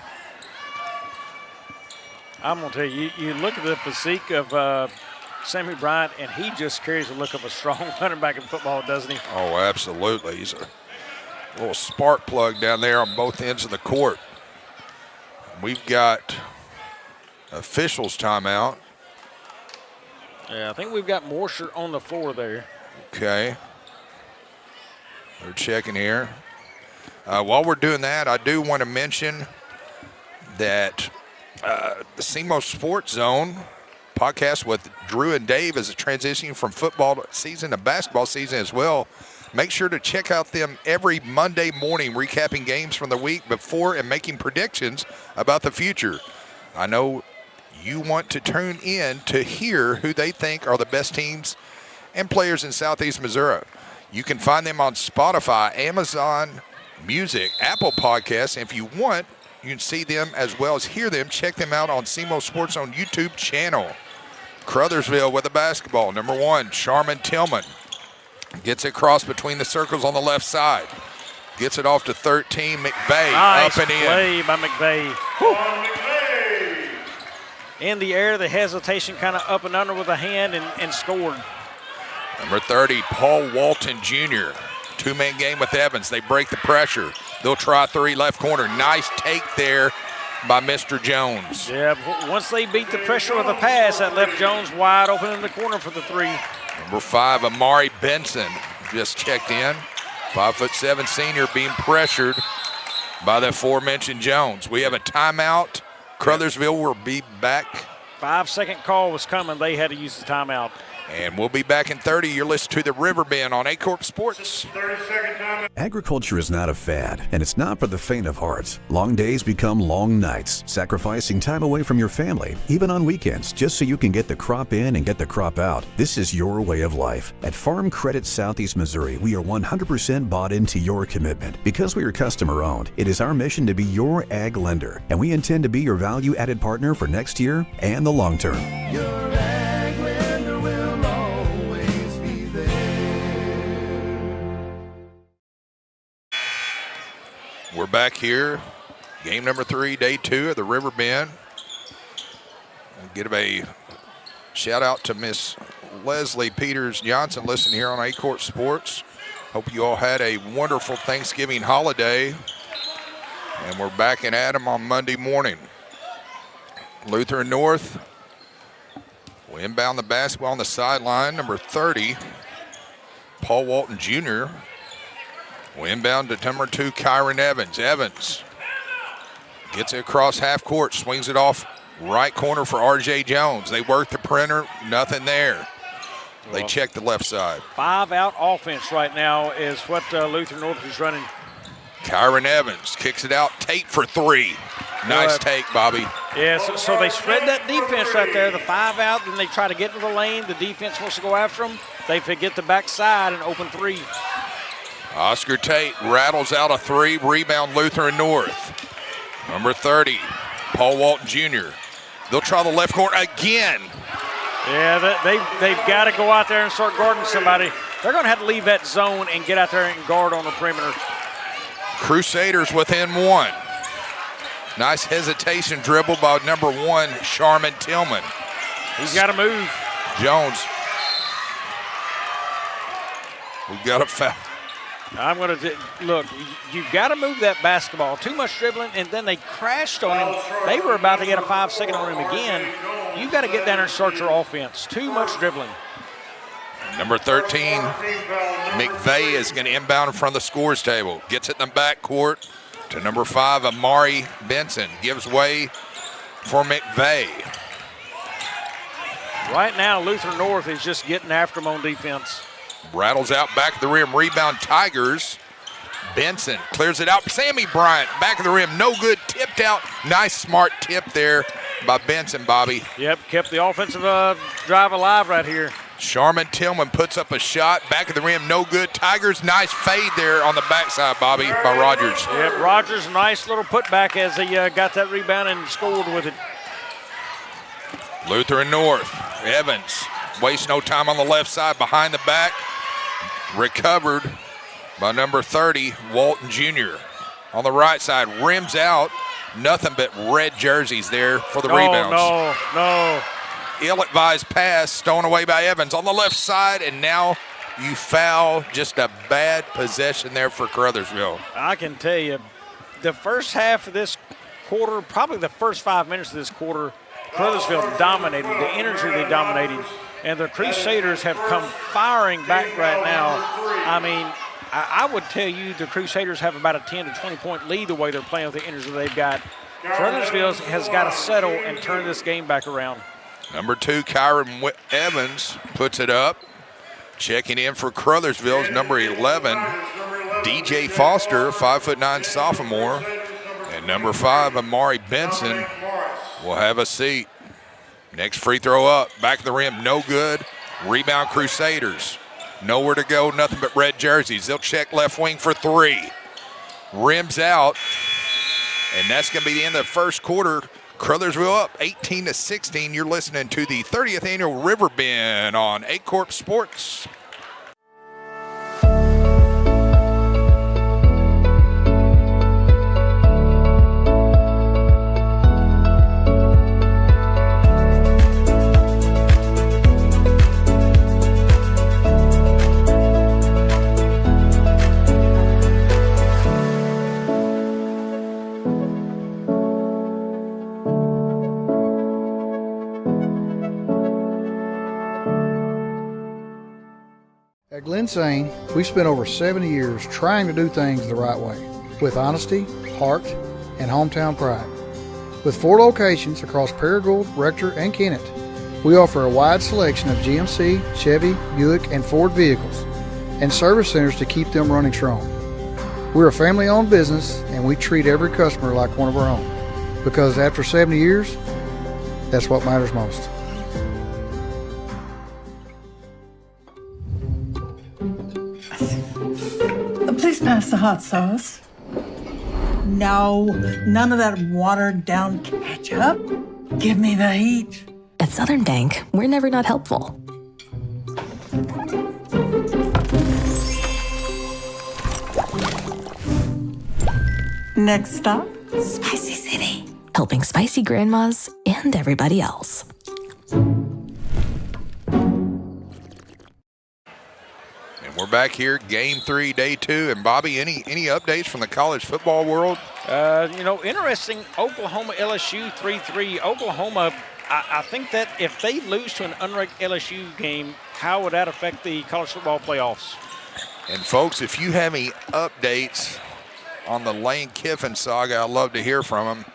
[SPEAKER 19] I'm going to tell you, you look at the physique of Sammy Bryant, and he just carries the look of a strong running back in football, doesn't he?
[SPEAKER 18] Oh, absolutely. He's a little spark plug down there on both ends of the court. We've got officials timeout.
[SPEAKER 19] Yeah, I think we've got Morsher on the floor there.
[SPEAKER 18] Okay. They're checking here. While we're doing that, I do want to mention that the SEMO Sports Zone podcast with Drew and Dave is transitioning from football season to basketball season as well. Make sure to check out them every Monday morning, recapping games from the week before and making predictions about the future. I know you want to tune in to hear who they think are the best teams and players in Southeast Missouri. You can find them on Spotify, Amazon Music, Apple Podcasts, and if you want, you can see them as well as hear them. Check them out on SEMO Sports on YouTube channel. Caruthersville with the basketball. Number 1, Charmin Tillman. Gets it cross between the circles on the left side. Gets it off to 13, McVeigh.
[SPEAKER 19] Nice
[SPEAKER 18] up and in.
[SPEAKER 19] play by McVeigh. In the air, the hesitation kind of up and under with a hand and scored.
[SPEAKER 18] Number 30, Paul Walton Jr. 2-man game with Evans. They break the pressure. They'll try 3 left corner. Nice take there by Mr. Jones.
[SPEAKER 19] Yeah, once they beat the pressure with a pass, that left Jones wide open in the corner for the 3.
[SPEAKER 18] Number 5, Amari Benson just checked in. 5'7" senior being pressured by the aforementioned Jones. We have a timeout. Caruthersville will be back.
[SPEAKER 19] 5-second call was coming. They had to use the timeout.
[SPEAKER 18] And we'll be back in 30. You're listening to the Riverbend on Aycorp Sports.
[SPEAKER 20] 30-second time.
[SPEAKER 14] Agriculture is not a fad, and it's not for the faint of heart. Long days become long nights, sacrificing time away from your family, even on weekends, just so you can get the crop in and get the crop out. This is your way of life. At Farm Credit Southeast Missouri, we are 100% bought into your commitment. Because we are customer-owned, it is our mission to be your ag lender, and we intend to be your value-added partner for next year and the long term.
[SPEAKER 18] We're back here, game number 3, day 2 of the Riverbend. I'll give a shout out to Miss Leslie Peters Johnson listening here on Aycorp Sports. Hope you all had a wonderful Thanksgiving holiday. And we're back in Adam on Monday morning. Lutheran North will inbound the basketball on the sideline. Number 30, Paul Walton Jr. will inbound to number 2, Kyron Evans. Evans gets it across half court, swings it off right corner for R.J. Jones. They work the perimeter, nothing there. They check the left side.
[SPEAKER 19] 5-out offense right now is what Lutheran North is running.
[SPEAKER 18] Kyron Evans kicks it out. Tate for 3. Nice take, Bobby.
[SPEAKER 19] Yeah, so they spread that defense right there, the 5-out, then they try to get into the lane. The defense wants to go after them. They get the backside and open 3.
[SPEAKER 18] Oscar Tate rattles out a 3. Rebound Lutheran North. Number 30, Paul Walton Jr. They'll try the left corner again.
[SPEAKER 19] Yeah, they've got to go out there and start guarding somebody. They're going to have to leave that zone and get out there and guard on the perimeter.
[SPEAKER 18] Crusaders within 1. Nice hesitation dribble by number 1, Charmin Tillman.
[SPEAKER 19] He's got to move.
[SPEAKER 18] Jones. We've got a foul.
[SPEAKER 19] I'm going to look. You've got to move that basketball. Too much dribbling, and then they crashed on him. They were about to get a 5-second on him again. You got to get down there and start your offense. Too much dribbling.
[SPEAKER 18] Number 13, McVeigh is going to inbound in front of the scores table. Gets it in the backcourt to number 5, Amari Benson. Gives way for McVeigh.
[SPEAKER 19] Right now, Lutheran North is just getting after them on defense.
[SPEAKER 18] Rattles out back of the rim. Rebound Tigers. Benson clears it out. Sammy Bryant, back of the rim, no good, tipped out. Nice, smart tip there by Benson, Bobby.
[SPEAKER 19] Yep, kept the offensive drive alive right here.
[SPEAKER 18] Sharman Tillman puts up a shot, back of the rim, no good. Tigers, nice fade there on the backside, Bobby, by Rogers.
[SPEAKER 19] Yep, Rogers, nice little putback as he got that rebound and scored with it.
[SPEAKER 18] Lutheran North, Evans, wastes no time on the left side, behind the back. Recovered by number 30, Walton Jr. On the right side, rims out. Nothing but red jerseys there for the rebounds.
[SPEAKER 19] No.
[SPEAKER 18] Ill-advised pass, stolen away by Evans on the left side, and now you foul. Just a bad possession there for Caruthersville.
[SPEAKER 19] I can tell you, the first half of this quarter, probably the first 5 minutes of this quarter, Caruthersville dominated, the energy they dominated, and the Crusaders have come firing back right now. I mean, I would tell you the Crusaders have about a 10 to 20-point lead the way they're playing with the energy they've got. Caruthersville has got to settle and turn this game back around.
[SPEAKER 18] Number 2, Kyron Evans puts it up. Checking in for Caruthersville is number 11, DJ Foster, 5'9" sophomore. And number 5, Amari Benson, will have a seat. Next free throw up, back of the rim, no good. Rebound Crusaders. Nowhere to go, nothing but red jerseys. They'll check left wing for 3. Rims out, and that's going to be the end of the first quarter. Caruthersville up 18-16. You're listening to the 30th annual Riverbend on Aycorp Sports.
[SPEAKER 3] At Glensane, we've spent over 70 years trying to do things the right way, with honesty, heart, and hometown pride. With 4 locations across Paragould, Rector, and Kennett, we offer a wide selection of GMC, Chevy, Buick, and Ford vehicles, and service centers to keep them running strong. We're a family-owned business, and we treat every customer like one of our own, because after 70 years, that's what matters most.
[SPEAKER 10] Please pass the hot sauce. No, none of that watered down ketchup. Give me the heat.
[SPEAKER 11] At Southern Bank, we're never not helpful.
[SPEAKER 10] Next stop,
[SPEAKER 11] Spicy City. Helping spicy grandmas and everybody else.
[SPEAKER 18] We're back here, game 3, day 2. And Bobby, any updates from the college football world?
[SPEAKER 19] Interesting, Oklahoma LSU 3-3. Oklahoma, I think that if they lose to an unranked LSU game, how would that affect the college football playoffs?
[SPEAKER 18] And folks, if you have any updates on the Lane Kiffin saga, I'd love to hear from them.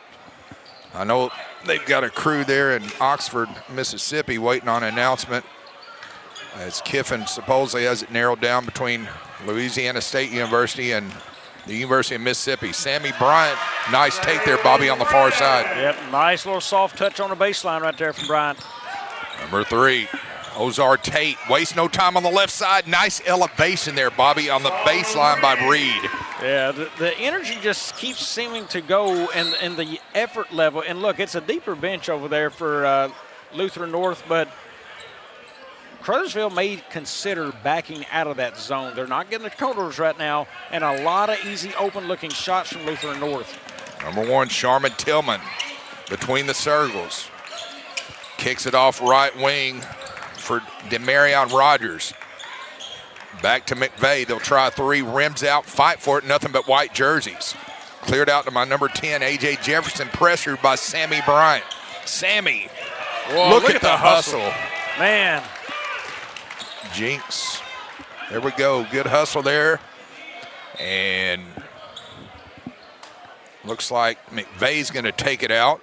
[SPEAKER 18] I know they've got a crew there in Oxford, Mississippi, waiting on an announcement, as Kiffin supposedly has it narrowed down between Louisiana State University and the University of Mississippi. Sammy Bryant, nice take there, Bobby, on the far side.
[SPEAKER 19] Yep, nice little soft touch on the baseline right there from Bryant.
[SPEAKER 18] Number 3, Ozar Tate, wastes no time on the left side. Nice elevation there, Bobby, on the baseline by Reed.
[SPEAKER 19] Yeah, the energy just keeps seeming to go, and the effort level. And look, it's a deeper bench over there for Lutheran North, but Caruthersville may consider backing out of that zone. They're not getting the totals right now, and a lot of easy open-looking shots from Lutheran North.
[SPEAKER 18] Number 1, Sharman Tillman between the circles. Kicks it off right wing for Demarion Rogers. Back to McVeigh. They'll try 3, rims out, fight for it, nothing but white jerseys. Cleared out to my number 10, A.J. Jefferson, pressured by Sammy Bryant. Sammy,
[SPEAKER 19] whoa,
[SPEAKER 18] look at the hustle.
[SPEAKER 19] Man.
[SPEAKER 18] Jinx. There we go. Good hustle there. And looks like McVeigh's going to take it out.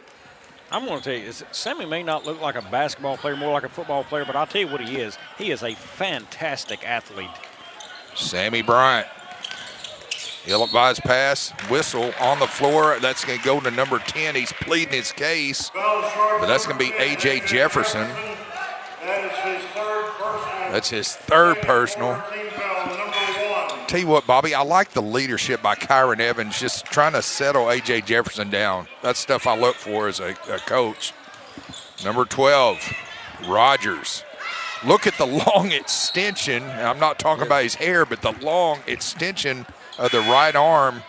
[SPEAKER 19] I'm going to tell you, Sammy may not look like a basketball player, more like a football player, but I'll tell you what he is. He is a fantastic athlete.
[SPEAKER 18] Sammy Bryant Ill-advised pass, whistle on the floor. That's going to go to number 10. He's pleading his case, but that's going to be A.J. Jefferson. That's his third personal. Tell you what, Bobby, I like the leadership by Kyron Evans, just trying to settle A.J. Jefferson down. That's stuff I look for as a coach. Number 12, Rogers. Look at the long extension. I'm not talking about his hair, but the long extension of the right arm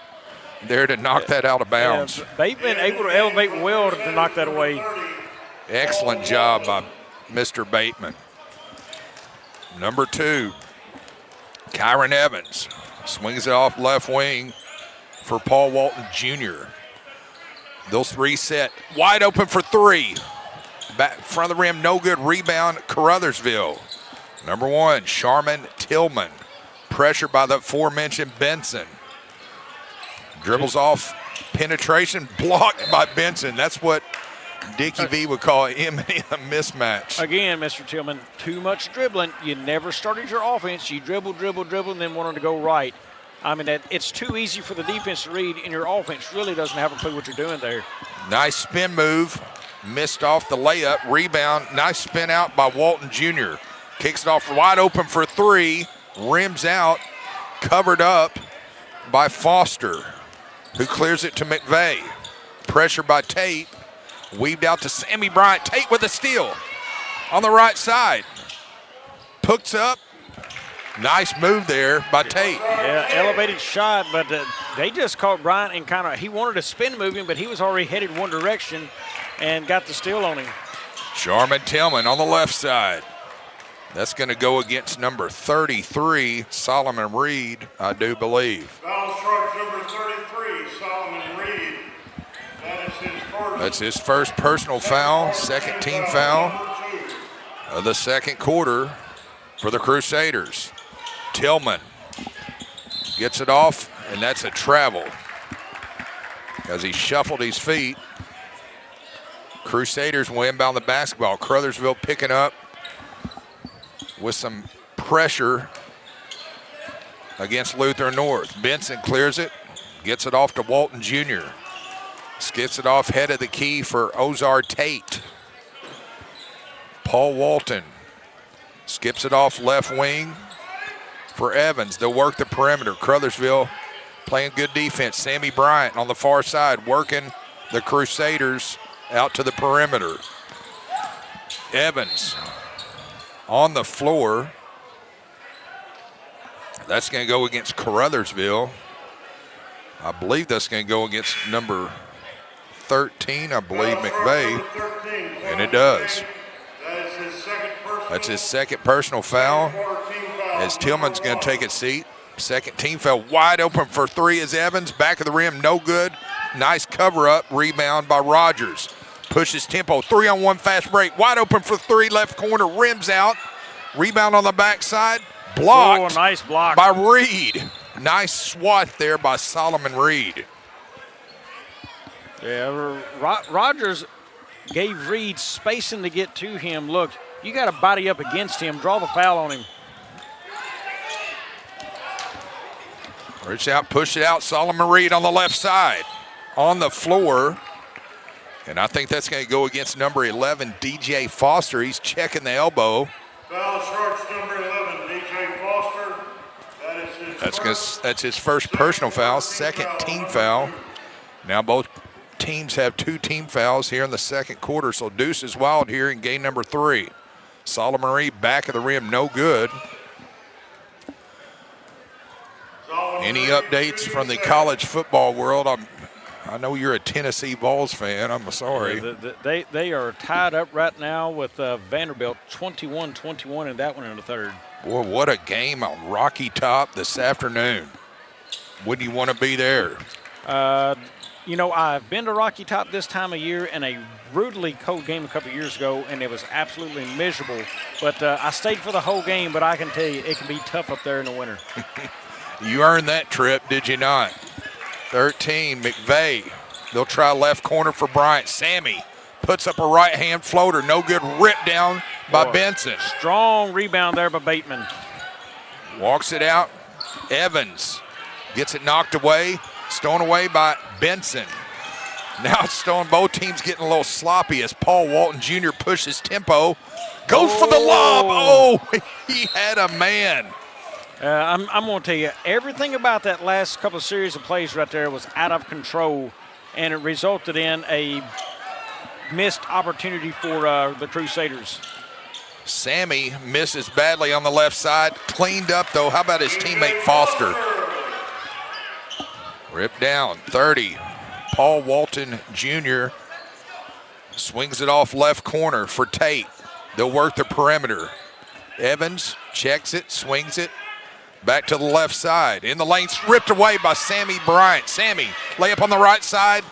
[SPEAKER 18] there to knock that out of bounds.
[SPEAKER 19] Yeah, Bateman able to elevate well to knock that away.
[SPEAKER 18] Excellent job by Mr. Bateman. Number 2, Kyron Evans swings it off left wing for Paul Walton Jr. They'll reset. Wide open for 3. Back front of the rim, no good. Rebound, Caruthersville. Number 1, Sharman Tillman. Pressure by the aforementioned Benson. Dribbles off, penetration, blocked by Benson. That's what Dickie V would call a mismatch.
[SPEAKER 19] Again, Mr. Tillman, too much dribbling. You never started your offense. You dribble, and then wanted to go right. I mean, it's too easy for the defense to read, and your offense really doesn't have a clue what you're doing there.
[SPEAKER 18] Nice spin move. Missed off the layup. Rebound. Nice spin out by Walton Jr. Kicks it off wide open for 3. Rims out. Covered up by Foster, who clears it to McVeigh. Pressure by Tate. Weaved out to Sammy Bryant. Tate with a steal on the right side. Puts up. Nice move there by Tate.
[SPEAKER 19] Yeah, elevated shot, but they just caught Bryant and he wanted to spin move him, but he was already headed one direction and got the steal on him.
[SPEAKER 18] Sharman Tillman on the left side. That's going to go against number 33, Solomon Reed, I do believe.
[SPEAKER 20] Foul struck number 33, Solomon Reed.
[SPEAKER 18] That's his first personal foul, second team foul of the second quarter for the Crusaders. Tillman gets it off, and that's a travel as he shuffled his feet. Crusaders will inbound the basketball. Caruthersville picking up with some pressure against Lutheran North. Benson clears it, gets it off to Walton Jr. Gets it off head of the key for Ozar Tate. Paul Walton skips it off left wing for Evans. They'll work the perimeter. Caruthersville playing good defense. Sammy Bryant on the far side working the Crusaders out to the perimeter. Evans on the floor. That's going to go against Caruthersville. I believe that's going to go against number 13, I believe, McVeigh, and it does. That's his second personal foul as Tillman's going to take a seat. Second team foul. Wide open for 3 is Evans. Back of the rim, no good. Nice cover-up. Rebound by Rogers. Pushes tempo. 3-on-1 fast break. Wide open for 3, left corner. Rims out. Rebound on the backside. Blocked.
[SPEAKER 19] Oh, nice block
[SPEAKER 18] by Reed. Nice swat there by Solomon Reed.
[SPEAKER 19] Yeah, Rogers gave Reed spacing to get to him. Look, you got to body up against him. Draw the foul on him.
[SPEAKER 18] Reach out, push it out. Solomon Reed on the left side. On the floor. And I think that's going to go against number 11, DJ Foster. He's checking the elbow.
[SPEAKER 20] Foul starts number 11, DJ Foster.
[SPEAKER 18] That's his first personal foul, second team foul. Now both teams have 2 team fouls here in the second quarter, so Deuce is wild here in game number 3. Solomon Reed back of the rim, no good. Any updates from the college football world? I know you're a Tennessee Vols fan. I'm sorry.
[SPEAKER 19] They are tied up right now with Vanderbilt, 21-21 in that one in the third.
[SPEAKER 18] Boy, what a game on Rocky Top this afternoon. Wouldn't you want to be there?
[SPEAKER 19] You know, I've been to Rocky Top this time of year in a brutally cold game a couple of years ago, and it was absolutely miserable. But I stayed for the whole game, but I can tell you it can be tough up there in the winter.
[SPEAKER 18] You earned that trip, did you not? 13, McVeigh. They'll try left corner for Bryant. Sammy puts up a right-hand floater. No good. Ripped down by Benson.
[SPEAKER 19] Strong rebound there by Bateman.
[SPEAKER 18] Walks it out. Evans Gets it knocked away. Stolen away by Benson. Now it's stolen. Both teams getting a little sloppy as Paul Walton Jr. pushes tempo. Goes for the lob. Oh, he had a man.
[SPEAKER 19] I'm going to tell you, everything about that last couple of series of plays right there was out of control, and it resulted in a missed opportunity for the Crusaders.
[SPEAKER 18] Sammy misses badly on the left side. Cleaned up, though. How about his teammate Foster? Ripped down, 30. Paul Walton Jr. swings it off left corner for Tate. They'll work the perimeter. Evans checks it, swings it. Back to the left side. In the lane, ripped away by Sammy Bryant. Sammy, layup on the right side.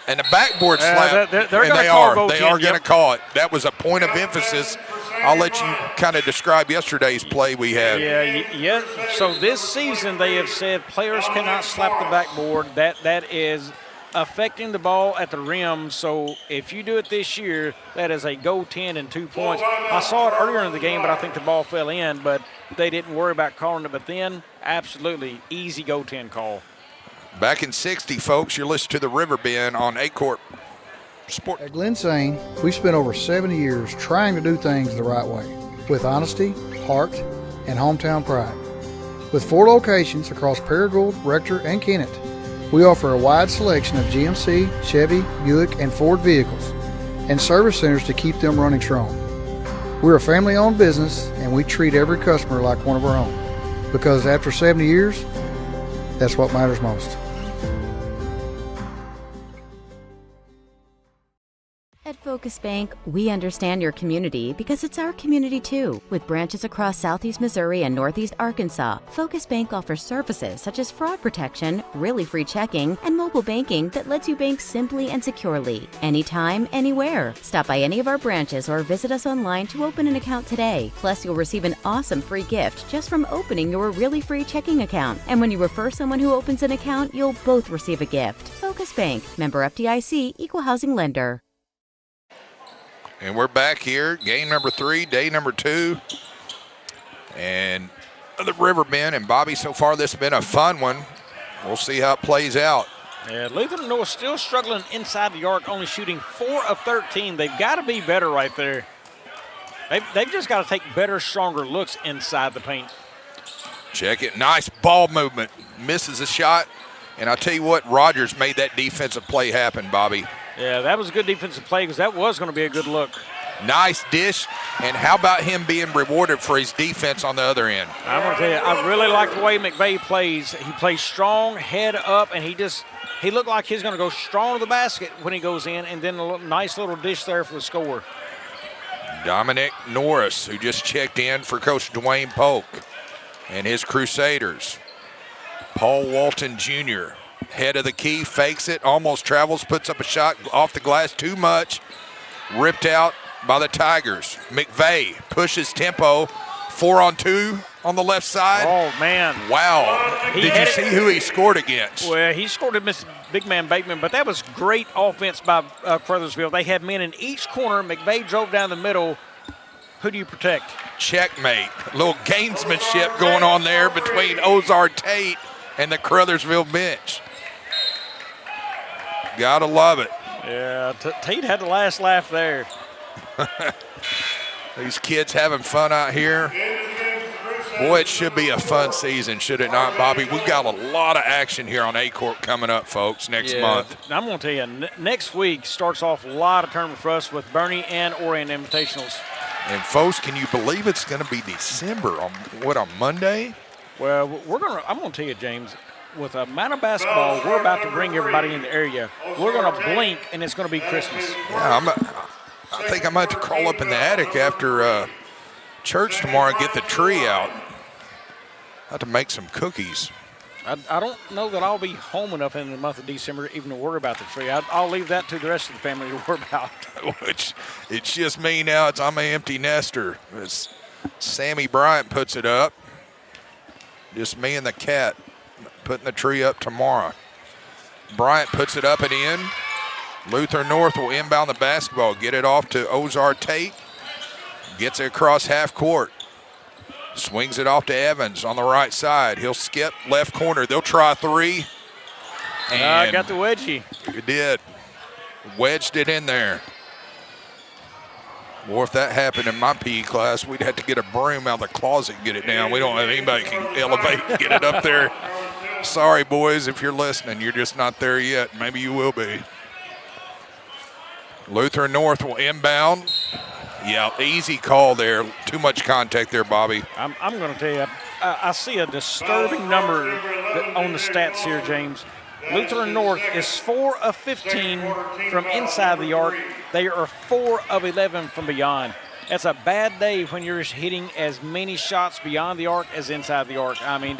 [SPEAKER 18] And the backboard slap.
[SPEAKER 19] They're going
[SPEAKER 18] to call it. That was a point of emphasis. I'll let you kind of describe yesterday's play we had.
[SPEAKER 19] Yeah. So this season they have said players cannot slap the backboard. That is affecting the ball at the rim. So if you do it this year, that is a goaltend and 2 points. I saw it earlier in the game, but I think the ball fell in. But they didn't worry about calling it. But then, absolutely easy goaltend call.
[SPEAKER 18] Back in 60, folks, you're listening to the Riverbend on Aycorp Sports.
[SPEAKER 3] At Glen Sain, we spent over 70 years trying to do things the right way, with honesty, heart, and hometown pride. With 4 locations across Paragould, Rector, and Kennett, we offer a wide selection of GMC, Chevy, Buick, and Ford vehicles, and service centers to keep them running strong. We're a family-owned business, and we treat every customer like one of our own, because after 70 years, that's what matters most.
[SPEAKER 4] At Focus Bank, we understand your community because it's our community too. With branches across Southeast Missouri and Northeast Arkansas, Focus Bank offers services such as fraud protection, really free checking, and mobile banking that lets you bank simply and securely, anytime, anywhere. Stop by any of our branches or visit us online to open an account today. Plus, you'll receive an awesome free gift just from opening your really free checking account. And when you refer someone who opens an account, you'll both receive a gift. Focus Bank, member FDIC, equal housing lender.
[SPEAKER 18] And we're back here, game number 3, day number 2. And the Riverbend and Bobby, so far this has been a fun one. We'll see how it plays out.
[SPEAKER 19] Yeah, Lutheran North still struggling inside the arc, only shooting 4 of 13. They've got to be better right there. They've just got to take better, stronger looks inside the paint.
[SPEAKER 18] Check it, nice ball movement. Misses a shot. And I'll tell you what, Rogers made that defensive play happen, Bobby.
[SPEAKER 19] Yeah, that was a good defensive play because that was going to be a good look.
[SPEAKER 18] Nice dish. And how about him being rewarded for his defense on the other end?
[SPEAKER 19] I'm going to tell you, I really like the way McVeigh plays. He plays strong, head up, and he looked like he's going to go strong to the basket when he goes in, and then a nice little dish there for the score.
[SPEAKER 18] Dominic Norris, who just checked in for Coach Dwayne Polk and his Crusaders. Paul Walton Jr., head of the key, fakes it, almost travels, puts up a shot off the glass too much. Ripped out by the Tigers. McVeigh pushes tempo, 4-on-2 on the left side.
[SPEAKER 19] Oh, man.
[SPEAKER 18] Wow. Did you see who he scored against?
[SPEAKER 19] Well, he scored against big man Bateman, but that was great offense by Caruthersville. They had men in each corner. McVeigh drove down the middle. Who do you protect?
[SPEAKER 18] Checkmate. A little gamesmanship going on there between Ozar Tate and the Caruthersville bench. Gotta love it.
[SPEAKER 19] Yeah, Tate had the last laugh there.
[SPEAKER 18] These kids having fun out here. Boy, it should be a fun season, should it not, Bobby? We've got a lot of action here on Aycorp coming up, folks, next month.
[SPEAKER 19] I'm going to tell you, next week starts off a lot of tournament for us with Bernie and Orient Invitationals.
[SPEAKER 18] And, folks, can you believe it's going to be December on Monday?
[SPEAKER 19] Well, I'm going to tell you, James, with the amount of basketball we're about to bring everybody in the area, we're going to blink and it's going to be Christmas.
[SPEAKER 18] Yeah, I think I might have to crawl up in the attic after church tomorrow and get the tree out. I have to make some cookies.
[SPEAKER 19] I don't know that I'll be home enough in the month of December even to worry about the tree. I'll leave that to the rest of the family to worry about.
[SPEAKER 18] Which, it's just me now. I'm an empty nester. As Sammy Bryant puts it up. Just me and the cat putting the tree up tomorrow. Bryant puts it up and in. Lutheran North will inbound the basketball. Get it off to Ozar Tate. Gets it across half court. Swings it off to Evans on the right side. He'll skip left corner. They'll try three. And
[SPEAKER 19] got the wedgie.
[SPEAKER 18] It did. Wedged it in there. Or if that happened in my PE class, we'd have to get a broom out of the closet and get it down. We don't have anybody can elevate and get it up there. Sorry, boys, if you're listening, you're just not there yet. Maybe you will be. Lutheran North will inbound. Yeah, easy call there. Too much contact there, Bobby.
[SPEAKER 19] I'm going to tell you, I see a disturbing number on the stats here, James. Lutheran North is 4 of 15 from inside the arc. They are 4 of 11 from beyond. That's a bad day when you're hitting as many shots beyond the arc as inside the arc. I mean,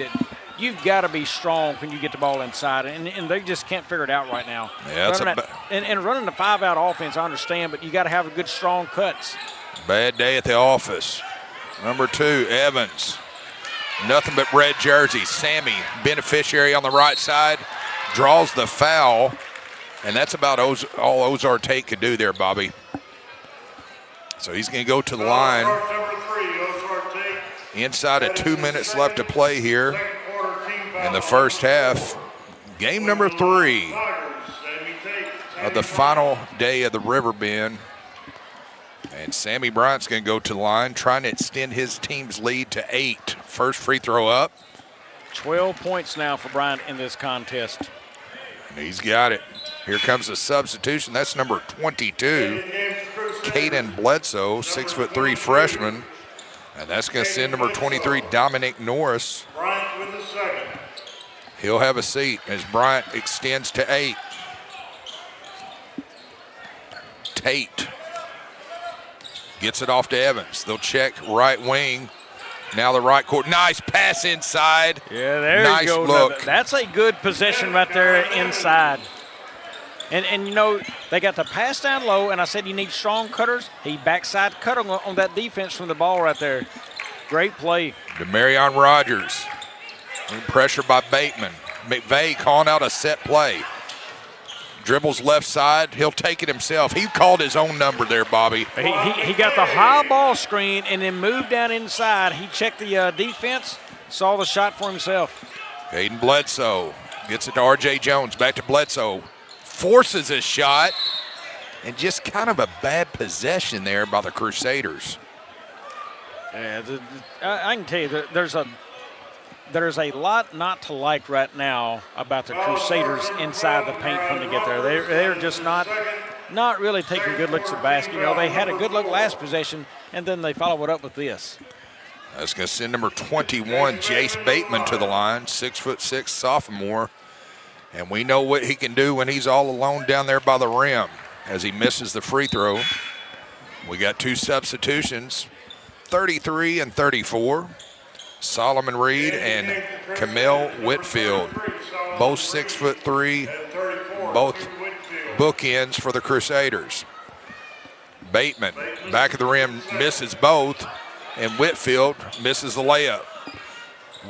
[SPEAKER 19] you've got to be strong when you get the ball inside, and they just can't figure it out right now.
[SPEAKER 18] Yeah,
[SPEAKER 19] and running the 5-out offense, I understand, but you got to have a good, strong cuts.
[SPEAKER 18] Bad day at the office. Number 2, Evans. Nothing but red jersey. Sammy, beneficiary on the right side, draws the foul, and that's about all Ozark Tate could do there, Bobby. So he's going to go to the line. Inside of 2 minutes left to play here in the first half. Game number 3 of the final day of the Riverbend. And Sammy Bryant's going to go to the line, trying to extend his team's lead to 8. First free throw up.
[SPEAKER 19] 12 points now for Bryant in this contest.
[SPEAKER 18] And he's got it. Here comes the substitution. That's number 22, Caden Bledsoe, 6'3" freshman. And that's going to send number 23, Dominic Norris. He'll have a seat as Bryant extends to 8. Tate gets it off to Evans. They'll check right wing. Now the right court. Nice pass inside.
[SPEAKER 19] Yeah, there
[SPEAKER 18] nice
[SPEAKER 19] you go.
[SPEAKER 18] Look.
[SPEAKER 19] That's a good possession right there inside. And you know, they got the pass down low, and I said you need strong cutters. He backside cut on that defense from the ball right there. Great play.
[SPEAKER 18] Demarion Rogers. Pressure by Bateman. McVeigh calling out a set play. Dribbles left side. He'll take it himself. He called his own number there, Bobby.
[SPEAKER 19] He got the high ball screen and then moved down inside. He checked the defense, saw the shot for himself.
[SPEAKER 18] Caden Bledsoe gets it to R.J. Jones. Back to Bledsoe. Forces a shot. And just kind of a bad possession there by the Crusaders.
[SPEAKER 19] Yeah, I can tell you, there's a lot not to like right now about the Crusaders inside the paint when they get there. They're just not really taking good looks at the basket. You know, they had a good look last possession, and then they follow it up with this.
[SPEAKER 18] That's going to send number 21, Jace Bateman, to the line, 6'6" sophomore. And we know what he can do when he's all alone down there by the rim as he misses the free throw. We got 2 substitutions, 33 and 34. Solomon Reed and Camille Whitfield, both 6'3", both bookends for the Crusaders. Bateman, back of the rim, misses both, and Whitfield misses the layup.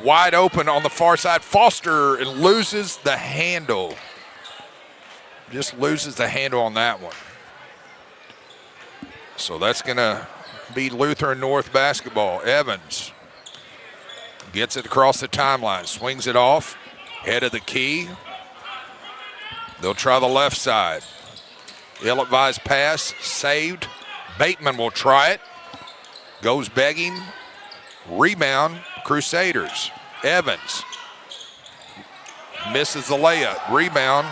[SPEAKER 18] Wide open on the far side, Foster, and loses the handle. Just loses the handle on that one. So that's going to be Lutheran North basketball. Evans gets it across the timeline, swings it off, head of the key. They'll try the left side. Ill-advised pass, saved. Bateman will try it. Goes begging. Rebound, Crusaders. Evans misses the layup. Rebound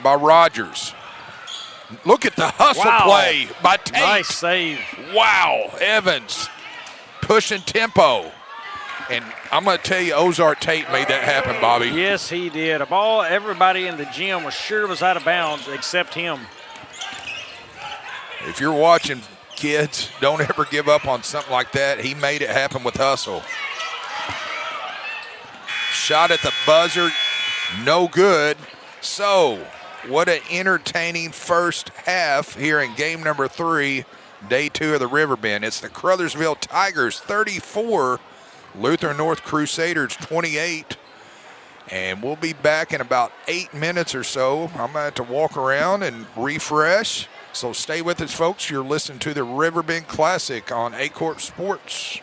[SPEAKER 18] by Rogers. Look at the hustle play by Tate.
[SPEAKER 19] Nice save.
[SPEAKER 18] Wow, Evans pushing tempo. And I'm going to tell you, Ozark Tate made that happen, Bobby.
[SPEAKER 19] Yes, he did. A ball everybody in the gym was sure was out of bounds except him.
[SPEAKER 18] If you're watching, kids, don't ever give up on something like that. He made it happen with hustle. Shot at the buzzer, no good. So, what an entertaining first half here in game number 3, day 2 of the Riverbend. It's the Caruthersville Tigers 34, Lutheran North Crusaders 28. And we'll be back in about 8 minutes or so. I'm going to have to walk around and refresh. So stay with us, folks. You're listening to the Riverbend Classic on Aycorp Sports.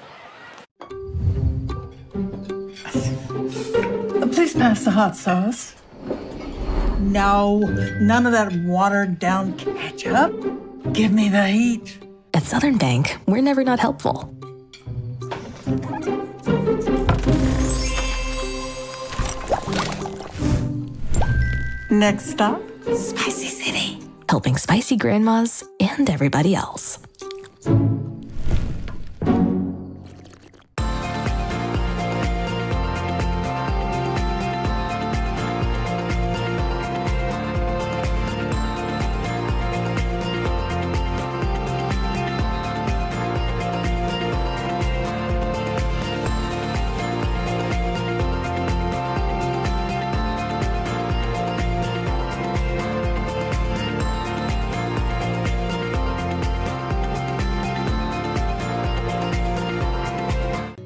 [SPEAKER 10] Please pass the hot sauce. No, none of that watered down ketchup. Give me the heat.
[SPEAKER 11] At Southern Bank, we're never not helpful.
[SPEAKER 10] Next stop,
[SPEAKER 11] Spicy City. Helping spicy grandmas and everybody else.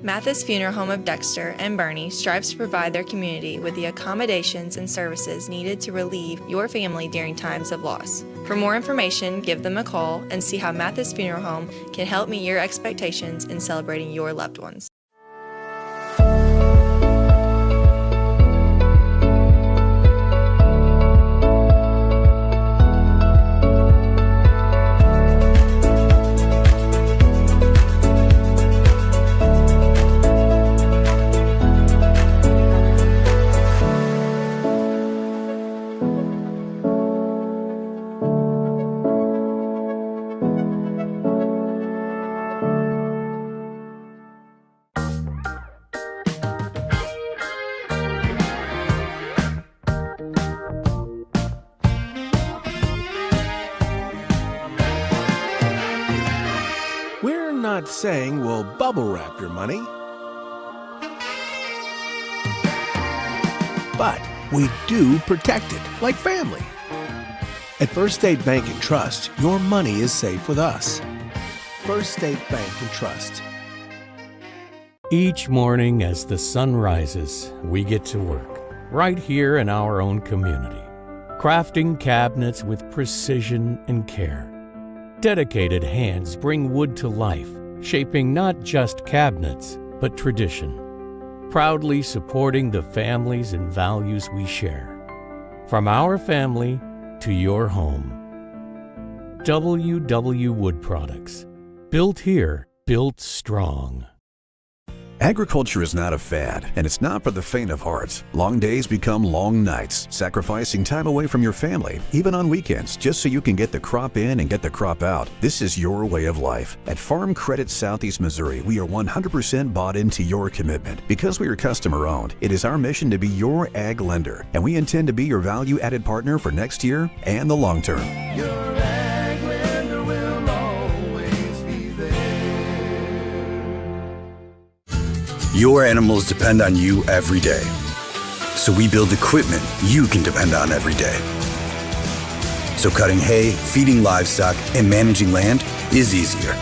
[SPEAKER 12] Mathis Funeral Home of Dexter and Bernie strives to provide their community with the accommodations and services needed to relieve your family during times of loss. For more information, give them a call and see how Mathis Funeral Home can help meet your expectations in celebrating your loved ones.
[SPEAKER 6] Not saying we'll bubble wrap your money, but we do protect it like family. At First State Bank and Trust, your money is safe with us. First State Bank and Trust.
[SPEAKER 13] Each morning as the sun rises, we get to work, right here in our own community, crafting cabinets with precision and care. Dedicated hands bring wood to life, shaping not just cabinets, but tradition. Proudly supporting the families and values we share. From our family to your home. WW Wood Products. Built here, built strong.
[SPEAKER 14] Agriculture is not a fad, and it's not for the faint of heart. Long days become long nights, sacrificing time away from your family, even on weekends, just so you can get the crop in and get the crop out. This is your way of life. At Farm Credit Southeast Missouri, we are 100% bought into your commitment. Because we are customer-owned, it is our mission to be your ag lender, and we intend to be your value-added partner for next year and the long term.
[SPEAKER 15] Your animals depend on you every day. So we build equipment you can depend on every day. So cutting hay, feeding livestock, and managing land is easier.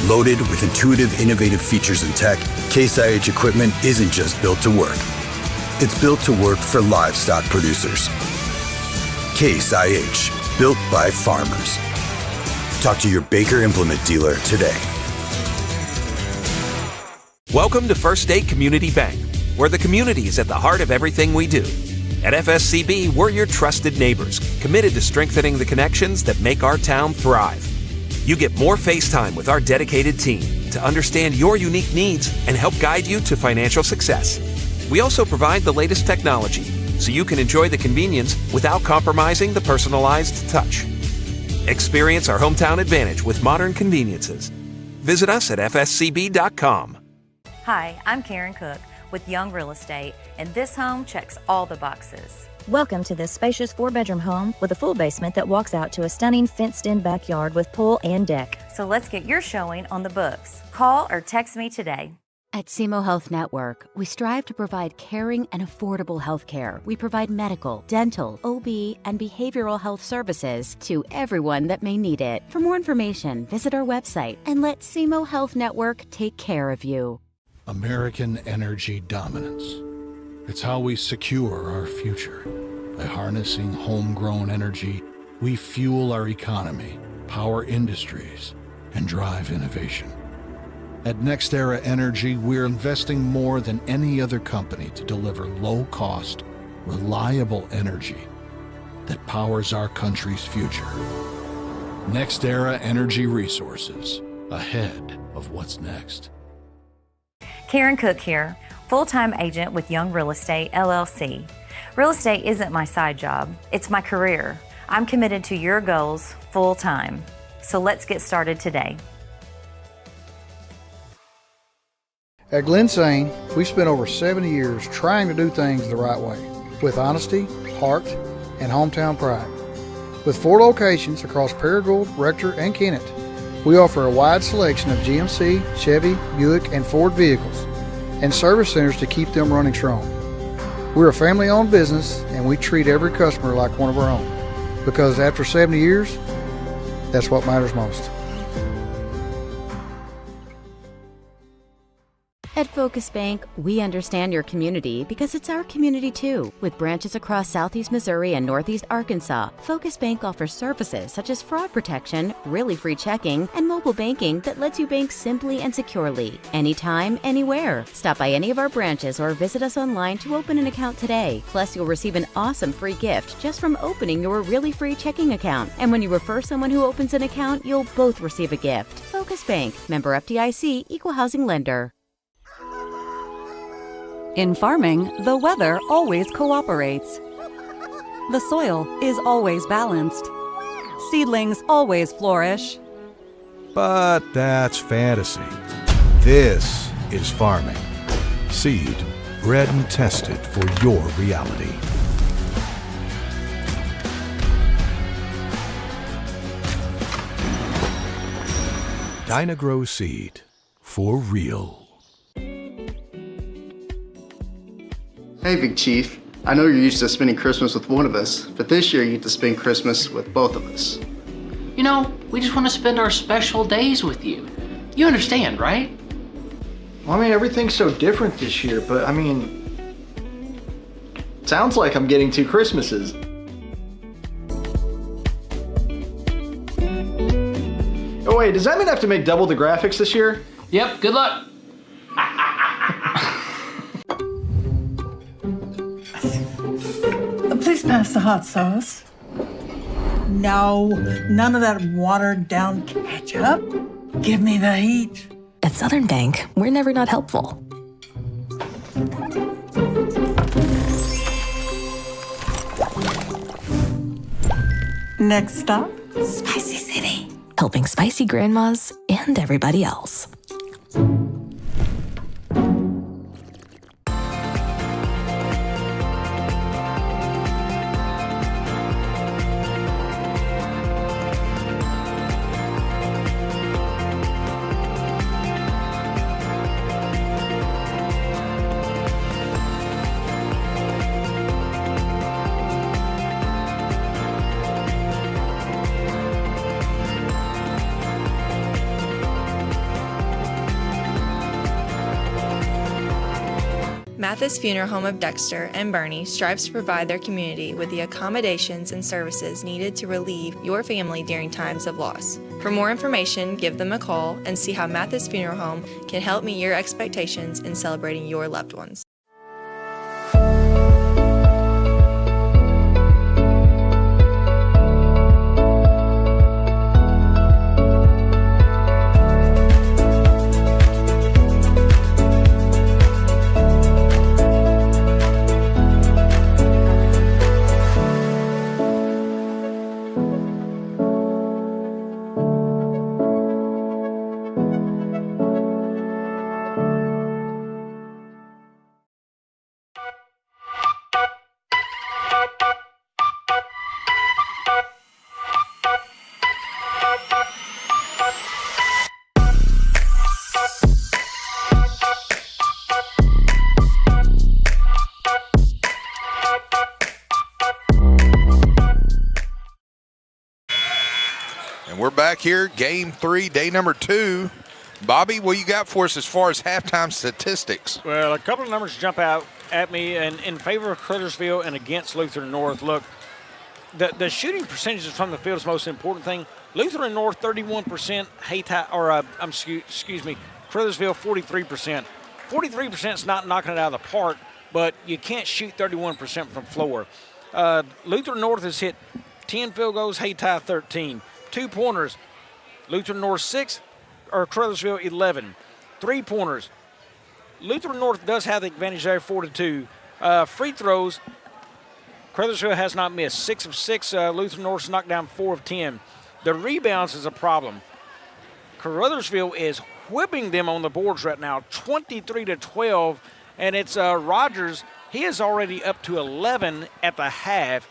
[SPEAKER 15] Loaded with intuitive, innovative features and tech, Case IH equipment isn't just built to work. It's built to work for livestock producers. Case IH, built by farmers. Talk to your Baker Implement dealer today.
[SPEAKER 16] Welcome to First State Community Bank, where the community is at the heart of everything we do. At FSCB, we're your trusted neighbors, committed to strengthening the connections that make our town thrive. You get more face time with our dedicated team to understand your unique needs and help guide you to financial success. We also provide the latest technology, so you can enjoy the convenience without compromising the personalized touch. Experience our hometown advantage with modern conveniences. Visit us at fscb.com.
[SPEAKER 2] Hi, I'm Karen Cook with Young Real Estate, and this home checks all the boxes.
[SPEAKER 17] Welcome to this spacious 4-bedroom home with a full basement that walks out to a stunning fenced-in backyard with pool and deck.
[SPEAKER 2] So let's get your showing on the books. Call or text me today.
[SPEAKER 4] At SEMO Health Network, we strive to provide caring and affordable health care. We provide medical, dental, OB, and behavioral health services to everyone that may need it. For more information, visit our website and let SEMO Health Network take care of you.
[SPEAKER 1] American energy dominance. It's how we secure our future. By harnessing homegrown energy, we fuel our economy, power industries, and drive innovation. At NextEra Energy, we're investing more than any other company to deliver low-cost, reliable energy that powers our country's future. NextEra Energy Resources, ahead of what's next.
[SPEAKER 2] Karen Cook here, full-time agent with Young Real Estate, LLC. Real estate isn't my side job, it's my career. I'm committed to your goals full-time. So let's get started today.
[SPEAKER 3] At Glensane, we spent over 70 years trying to do things the right way, with honesty, heart, and hometown pride. With 4 locations across Paragould, Rector, and Kennett, we offer a wide selection of GMC, Chevy, Buick, and Ford vehicles, and service centers to keep them running strong. We're a family-owned business, and we treat every customer like one of our own, because after 70 years, that's what matters most.
[SPEAKER 4] At Focus Bank, we understand your community because it's our community too. With branches across Southeast Missouri and Northeast Arkansas, Focus Bank offers services such as fraud protection, really free checking, and mobile banking that lets you bank simply and securely, anytime, anywhere. Stop by any of our branches or visit us online to open an account today. Plus, you'll receive an awesome free gift just from opening your really free checking account. And when you refer someone who opens an account, you'll both receive a gift. Focus Bank, member FDIC, equal housing lender.
[SPEAKER 5] In farming, the weather always cooperates. The soil is always balanced. Seedlings always flourish.
[SPEAKER 6] But that's fantasy. This is farming. Seed, bred and tested for your reality. Dynagrow Seed, for real.
[SPEAKER 7] Hey, Big Chief. I know you're used to spending Christmas with one of us, but this year you get to spend Christmas with both of us.
[SPEAKER 8] You know, we just want to spend our special days with you. You understand, right?
[SPEAKER 9] Well, I mean, everything's so different this year, but I mean, sounds like I'm getting 2 Christmases. Oh wait, does that mean I have to make double the graphics this year?
[SPEAKER 8] Yep, good luck.
[SPEAKER 10] Please pass the hot sauce. No, none of that watered down ketchup. Give me the heat.
[SPEAKER 11] At Southern Bank, we're never not helpful.
[SPEAKER 10] Next stop,
[SPEAKER 11] Spicy City. Helping spicy grandmas and everybody else.
[SPEAKER 12] Mathis Funeral Home of Dexter and Bernie strives to provide their community with the accommodations and services needed to relieve your family during times of loss. For more information, give them a call and see how Mathis Funeral Home can help meet your expectations in celebrating your loved ones.
[SPEAKER 18] We're back here, game 3, day number 2. Bobby, what you got for us as far as halftime statistics?
[SPEAKER 19] Well, a couple of numbers jump out at me in favor of Caruthersville and against Lutheran North. Look, the shooting percentages from the field is the most important thing. Lutheran North 31%, Caruthersville 43%. 43% is not knocking it out of the park, but you can't shoot 31% from floor. Lutheran North has hit 10 field goals, Hayti 13. 2-pointers, Lutheran North 6, or Caruthersville 11. 3-pointers, Lutheran North does have the advantage there, 4-2. Free throws, Caruthersville has not missed. 6 of 6. Lutheran North's knocked down 4 of 10. The rebounds is a problem. Caruthersville is whipping them on the boards right now, 23-12, and it's Rogers. He is already up to 11 at the half.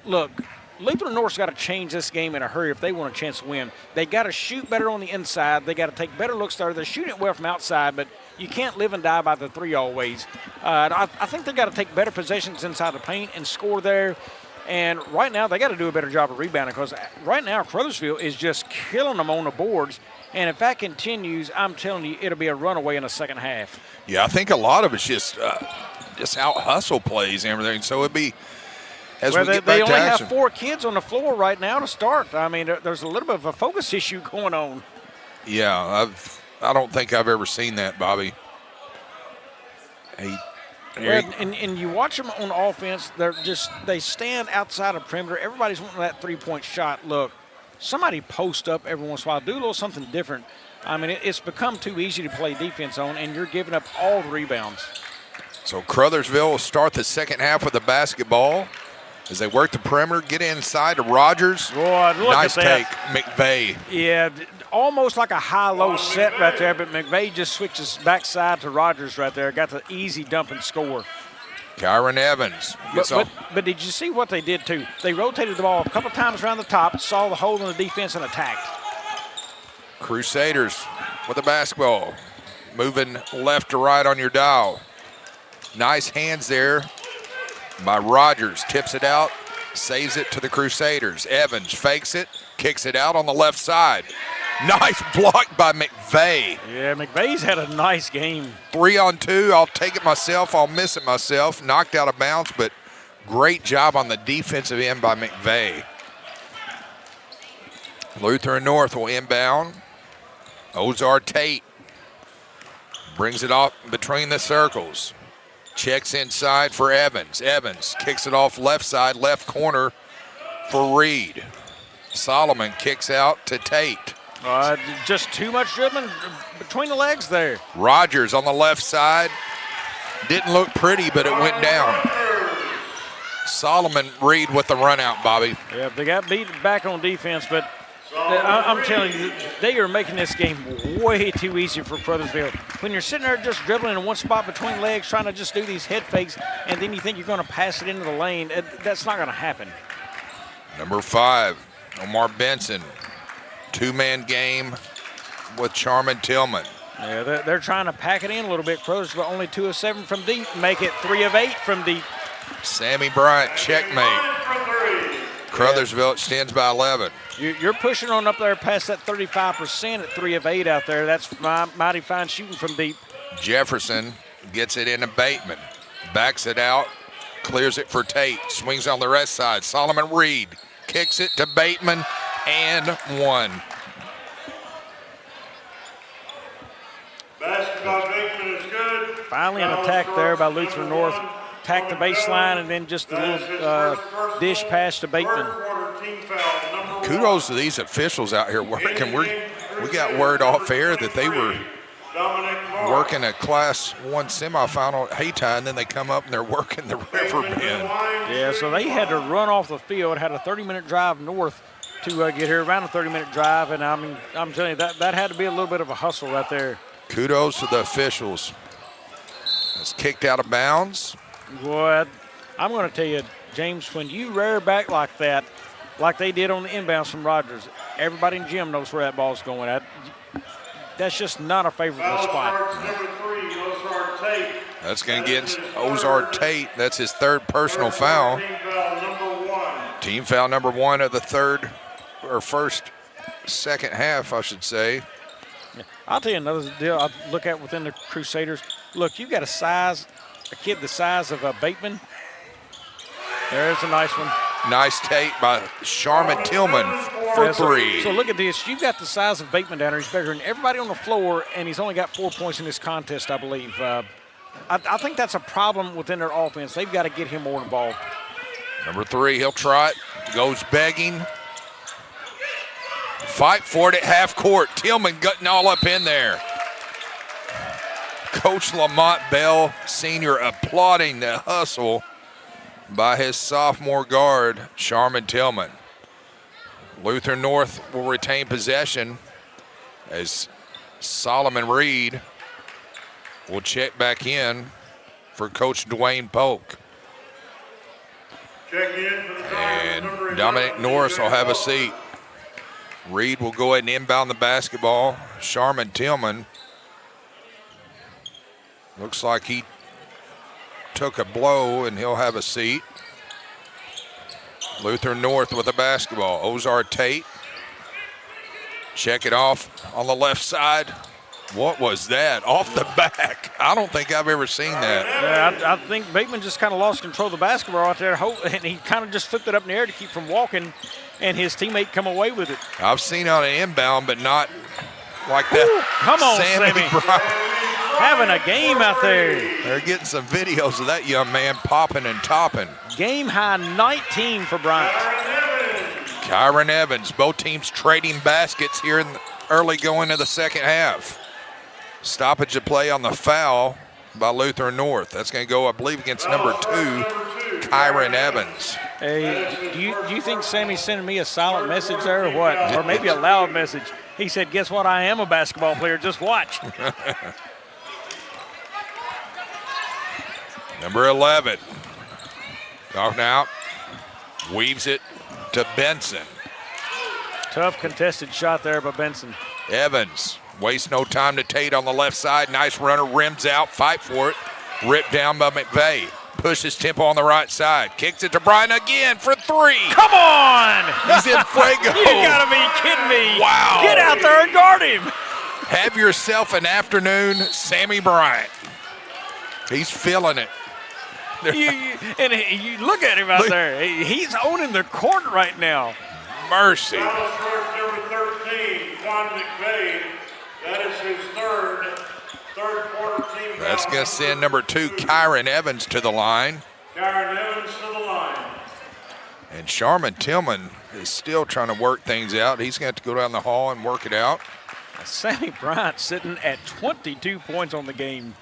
[SPEAKER 19] Look, Lutheran North's got to change this game in a hurry if they want a chance to win. They got to shoot better on the inside. They got to take better looks there. They're shooting it well from outside, but you can't live and die by the three always. I think they got to take better possessions inside the paint and score there. And right now they got to do a better job of rebounding, because right now Caruthersville is just killing them on the boards. And if that continues, I'm telling you, it'll be a runaway in the second half.
[SPEAKER 18] Yeah, I think a lot of it's just out-hustle plays and everything. So it'd be, as we get back
[SPEAKER 19] they
[SPEAKER 18] to
[SPEAKER 19] only
[SPEAKER 18] action.
[SPEAKER 19] have 4 kids on the floor right now to start. I mean, there's a little bit of a focus issue going on.
[SPEAKER 18] Yeah, I don't think I've ever seen that, Bobby.
[SPEAKER 19] And you watch them on offense, they stand outside of perimeter. Everybody's wanting that three-point shot. Look, somebody post up every once in a while. Do a little something different. I mean, it's become too easy to play defense on, and you're giving up all the rebounds.
[SPEAKER 18] So Caruthersville will start the second half with the basketball as they work the perimeter, get inside to Rogers.
[SPEAKER 19] Boy, look
[SPEAKER 18] nice
[SPEAKER 19] at
[SPEAKER 18] take,
[SPEAKER 19] that.
[SPEAKER 18] McVeigh.
[SPEAKER 19] Yeah, almost like a high-low set right there, but McVeigh just switches backside to Rogers right there. Got the easy dump and score.
[SPEAKER 18] Kyron Evans gets off.
[SPEAKER 19] But did you see what they did, too? They rotated the ball a couple times around the top, saw the hole in the defense, and attacked.
[SPEAKER 18] Crusaders with the basketball. Moving left to right on your dial. Nice hands there by Rogers. Tips it out, saves it to the Crusaders. Evans fakes it, kicks it out on the left side. Nice block by McVeigh.
[SPEAKER 19] Yeah, McVeigh's had a nice game.
[SPEAKER 18] 3-on-2. I'll take it myself. I'll miss it myself. Knocked out of bounds, but great job on the defensive end by McVeigh. Lutheran North will inbound. Ozar Tate brings it off between the circles. Checks inside for Evans. Evans kicks it off left side, left corner for Reed. Solomon kicks out to Tate.
[SPEAKER 19] Just too much dribbling between the legs there.
[SPEAKER 18] Rogers on the left side. Didn't look pretty, but it went down. Solomon Reed with the run out, Bobby.
[SPEAKER 19] Yeah, they got beat back on defense, but I'm telling you, they are making this game way too easy for Caruthersville. When you're sitting there just dribbling in one spot between legs, trying to just do these head fakes, and then you think you're going to pass it into the lane, that's not going to happen.
[SPEAKER 18] Number 5, Omar Benson. 2-man game with Charmin Tillman.
[SPEAKER 19] Yeah, they're trying to pack it in a little bit. Caruthersville only 2 of 7 from deep, make it 3 of 8 from deep.
[SPEAKER 18] Sammy Bryant, checkmate. Caruthersville extends by 11.
[SPEAKER 19] You're pushing on up there past that 35% at 3 of 8 out there. That's mighty fine shooting from deep.
[SPEAKER 18] Jefferson gets it into Bateman. Backs it out, clears it for Tate. Swings on the rest side. Solomon Reed kicks it to Bateman and 1.
[SPEAKER 20] Basketball Bateman is good.
[SPEAKER 19] Finally an attack there by Lutheran North. Attack the baseline and then just a little dish pass to Bateman.
[SPEAKER 18] Kudos to these officials out here working. We got word off air that they were working a Class 1 semifinal at Hayti, and then they come up and they're working the Riverbend.
[SPEAKER 19] Yeah, so they had to run off the field, had a 30-minute drive north to get here, around a 30-minute drive, and I mean, I'm telling you, that had to be a little bit of a hustle right there.
[SPEAKER 18] Kudos to the officials. It's kicked out of bounds.
[SPEAKER 19] Boy, I'm going to tell you, James, when you rear back like that, like they did on the inbounds from Rogers, everybody in the gym knows where that ball's going. That's just not a favorable spot.
[SPEAKER 18] That's going to get Ozar Tate. That's his 3rd personal foul. Team foul number 1 of the second half, I should say.
[SPEAKER 19] I'll tell you another deal I look at within the Crusaders. Look, you've got a kid the size of Bateman. There's a nice one.
[SPEAKER 18] Nice take by Charmin Tillman for three.
[SPEAKER 19] So look at this. You've got the size of Bateman down there. He's bigger than everybody on the floor, and he's only got 4 points in this contest, I believe. I think that's a problem within their offense. They've got to get him more involved.
[SPEAKER 18] Number 3, he'll try it. Goes begging. Fight for it at half court. Tillman gutting all up in there. Coach Lamont Bell, senior, applauding the hustle by his sophomore guard, Sharman Tillman. Lutheran North will retain possession as Solomon Reed will check back in for Coach Dwayne Polk.
[SPEAKER 20] Check in for the
[SPEAKER 18] And Dominic Norris will have a seat. Reed will go ahead and inbound the basketball. Sharman Tillman looks like he took a blow, and he'll have a seat. Lutheran North with the basketball. Ozar Tate. Check it off on the left side. What was that? Off the back. I don't think I've ever seen that.
[SPEAKER 19] Yeah, I think Bateman just kind of lost control of the basketball out there, and he kind of just flipped it up in the air to keep from walking, and his teammate come away with it.
[SPEAKER 18] I've seen on an inbound, but not like that.
[SPEAKER 19] Ooh, come on, Sammy. Having a game out there.
[SPEAKER 18] They're getting some videos of that young man popping and topping.
[SPEAKER 19] Game high 19 for Bryant.
[SPEAKER 18] Kyron Evans, both teams trading baskets here in early going to the second half. Stoppage of play on the foul by Lutheran North. That's going to go, I believe, against number 2, Kyron Evans.
[SPEAKER 19] Hey, do you think Sammy's sending me a silent message there or what? Or maybe a loud message. He said, guess what? I am a basketball player. Just watch.
[SPEAKER 18] Number 11. Off now. Weaves it to Benson.
[SPEAKER 19] Tough contested shot there by Benson.
[SPEAKER 18] Evans wastes no time to Tate on the left side. Nice runner, rims out, fight for it. Ripped down by McVeigh. Pushes tempo on the right side. Kicks it to Bryan again for 3.
[SPEAKER 19] Come on!
[SPEAKER 18] He's in fuego.
[SPEAKER 19] You gotta be kidding me.
[SPEAKER 18] Wow.
[SPEAKER 19] Get out there and guard him.
[SPEAKER 18] Have yourself an afternoon, Sammy Bryant. He's feeling it.
[SPEAKER 19] You look at him out there. He's owning the court right now.
[SPEAKER 18] Mercy.
[SPEAKER 20] Number 13, Juan McVeigh. That is his third quarter team foul.
[SPEAKER 18] That's going to send number 2, Kyron Evans, to the line.
[SPEAKER 20] Kyron Evans to the line.
[SPEAKER 18] And Sharman Tillman is still trying to work things out. He's going to have to go down the hall and work it out.
[SPEAKER 19] Sammy Bryant sitting at 22 points on the game.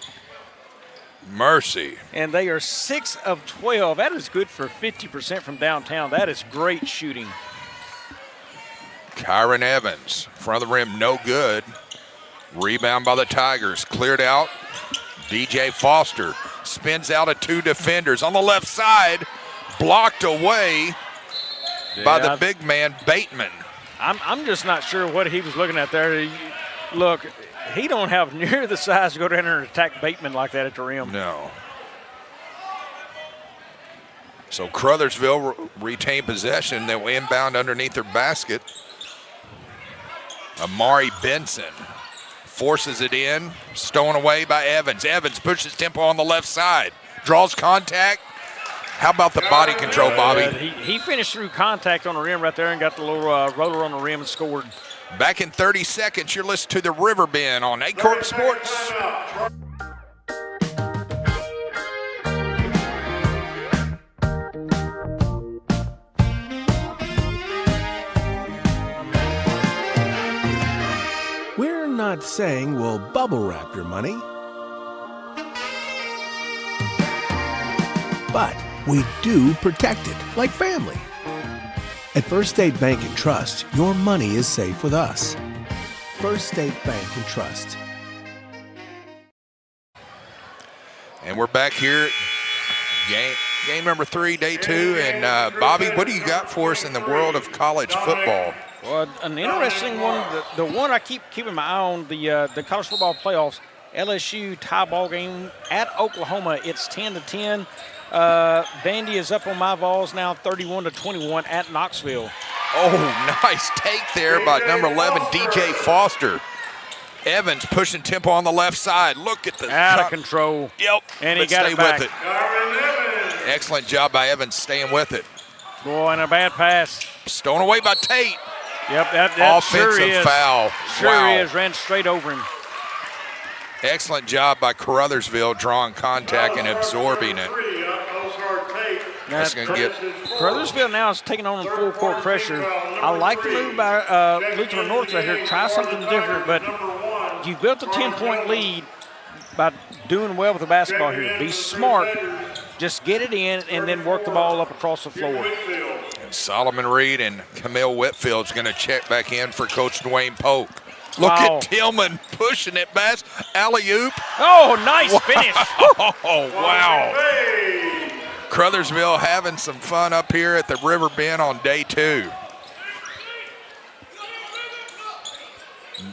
[SPEAKER 18] Mercy.
[SPEAKER 19] And they are 6 of 12. That is good for 50% from downtown. That is great shooting.
[SPEAKER 18] Kyron Evans, front of the rim, no good. Rebound by the Tigers, cleared out. DJ Foster spins out of 2 defenders on the left side, blocked away by the big man, Bateman.
[SPEAKER 19] I'm just not sure what he was looking at there. Look, he don't have near the size to go down there and attack Bateman like that at the rim.
[SPEAKER 18] No. So Caruthersville retain possession. They'll inbound underneath their basket. Amari Benson forces it in, stolen away by Evans. Evans pushes tempo on the left side, draws contact. How about the body control, Bobby?
[SPEAKER 19] He finished through contact on the rim right there and got the little roller on the rim and scored.
[SPEAKER 18] Back in 30 seconds, you're listening to the Riverbend on Aycorp Sports.
[SPEAKER 6] We're not saying we'll bubble wrap your money, but we do protect it like family. At First State Bank and Trust, your money is safe with us. First State Bank and Trust.
[SPEAKER 18] And we're back here, game number 3, day 2. And Bobby, what do you got for us in the world of college football?
[SPEAKER 19] Well, an interesting one, the one I keep keeping my eye on, the college football playoffs. LSU tie ball game at Oklahoma. It's 10-10. Vandy is up on my Vols now, 31-21 at Knoxville.
[SPEAKER 18] Oh, nice take there by number 11, DJ Foster. Evans pushing tempo on the left side. Look at the
[SPEAKER 19] out of control.
[SPEAKER 18] Yep,
[SPEAKER 19] and he got it back.
[SPEAKER 18] With it. Excellent job by Evans staying with it.
[SPEAKER 19] Boy, and a bad pass.
[SPEAKER 18] Stolen away by Tate.
[SPEAKER 19] Yep, that
[SPEAKER 18] offensive
[SPEAKER 19] sure is.
[SPEAKER 18] foul.
[SPEAKER 19] Sure
[SPEAKER 18] Wow.
[SPEAKER 19] is. Ran straight over him.
[SPEAKER 18] Excellent job by Caruthersville drawing contact and absorbing it. That's going to get.
[SPEAKER 19] Caruthersville now is taking on full court pressure. I like the move by Lutheran North right here. Try something different, but you built a 10-point lead by doing well with the basketball here. Be smart. Just get it in and then work the ball up across the floor.
[SPEAKER 18] And Solomon Reed and Camille Whitfield's going to check back in for Coach Dwayne Polk. Look at Tillman pushing it back. Alley-oop.
[SPEAKER 19] Oh, nice finish.
[SPEAKER 18] Oh, wow. Caruthersville having some fun up here at the Riverbend on day 2.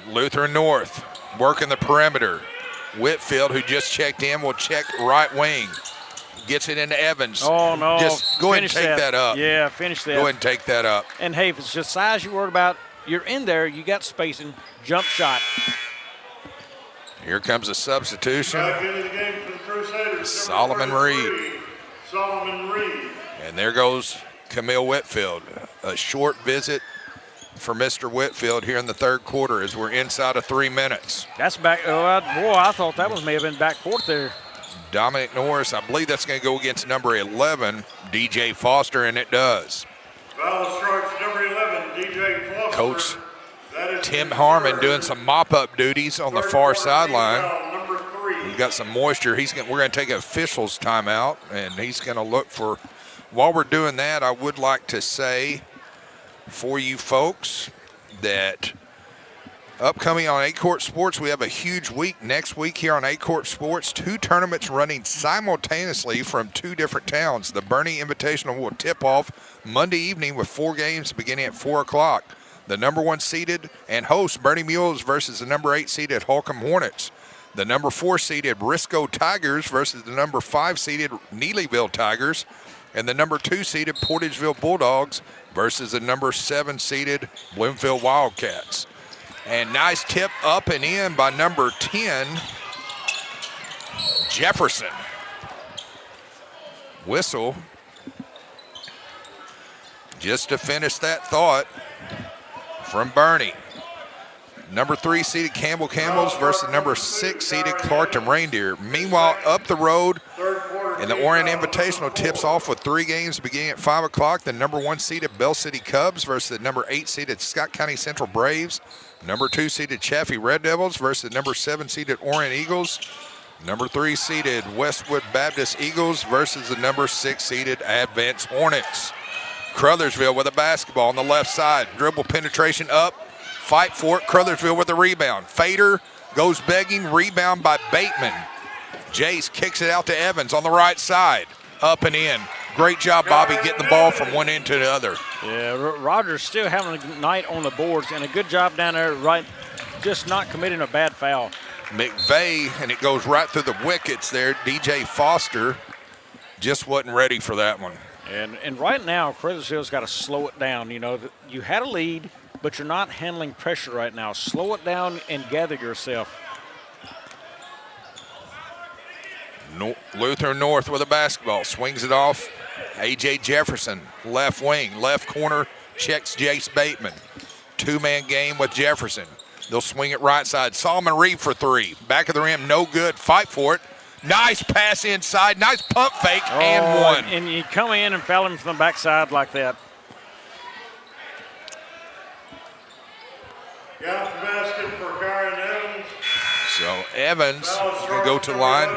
[SPEAKER 18] Lutheran North working the perimeter. Whitfield, who just checked in, will check right wing. Gets it into Evans.
[SPEAKER 19] Oh, no.
[SPEAKER 18] Just go ahead and take that up.
[SPEAKER 19] Yeah, finish that.
[SPEAKER 18] Go ahead and take that up.
[SPEAKER 19] And, hey, if it's just size you're worried about, you're in there, you got spacing, jump shot.
[SPEAKER 18] Here comes a substitution.
[SPEAKER 20] Back into the game for the Crusaders.
[SPEAKER 18] Solomon Reed.
[SPEAKER 20] Solomon Reed.
[SPEAKER 18] And there goes Camille Whitfield. A short visit for Mr. Whitfield here in the third quarter as we're inside of 3 minutes.
[SPEAKER 19] That's back. Boy, I thought that may have been back court there.
[SPEAKER 18] Dominic Norris, I believe that's going to go against number 11, DJ Foster, and it does.
[SPEAKER 20] Foul strikes number 11, DJ Foster.
[SPEAKER 18] Coach Tim Harmon doing some mop-up duties on the far sideline. We've got some moisture. We're going to take an official's timeout, and he's going to look for. While we're doing that, I would like to say for you folks that upcoming on Aycorp Sports, we have a huge week next week here on Aycorp Sports. 2 tournaments running simultaneously from 2 different towns. The Bernie Invitational will tip off Monday evening with 4 games beginning at 4 o'clock. The number 1 seeded and host Bernie Mules versus the number 8 seeded Holcomb Hornets. The number 4 seeded Briscoe Tigers versus the number 5 seeded Neelyville Tigers. And the number 2 seeded Portageville Bulldogs versus the number 7 seeded Bloomfield Wildcats. And nice tip up and in by number 10, Jefferson. Whistle. Just to finish that thought from Bernie. Number 3 seeded Campbell Camels versus number 6 seeded Clarkton Reindeer. Meanwhile, up the road, and the Orion Invitational tips off with 3 games beginning at 5 o'clock. The number 1 seeded Bell City Cubs versus the number 8 seeded Scott County Central Braves. Number 2 seeded Chaffee Red Devils versus the number 7 seeded Orion Eagles. Number 3 seeded Westwood Baptist Eagles versus the number 6 seeded Advance Hornets. Caruthersville with a basketball on the left side. Dribble penetration up. Fight for it. Caruthersville with a rebound. Fader goes begging. Rebound by Bateman. Jace kicks it out to Evans on the right side. Up and in. Great job, Bobby, getting the ball from one end to the other.
[SPEAKER 19] Yeah, Rogers still having a night on the boards, and a good job down there, right, just not committing a bad foul.
[SPEAKER 18] McVeigh, and it goes right through the wickets there. DJ Foster just wasn't ready for that one.
[SPEAKER 19] And right now, Caruthersville's got to slow it down. You know, you had a lead, but you're not handling pressure right now. Slow it down and gather yourself.
[SPEAKER 18] Lutheran North with a basketball. Swings it off. A.J. Jefferson, left wing, left corner, checks Jace Bateman. 2-man game with Jefferson. They'll swing it right side. Solomon Reed for 3. Back of the rim, no good. Fight for it. Nice pass inside. Nice pump fake, and one.
[SPEAKER 19] And you come in and foul him from the backside like that.
[SPEAKER 20] Got the basket for Kyron Evans.
[SPEAKER 18] So Evans is going to go to the line.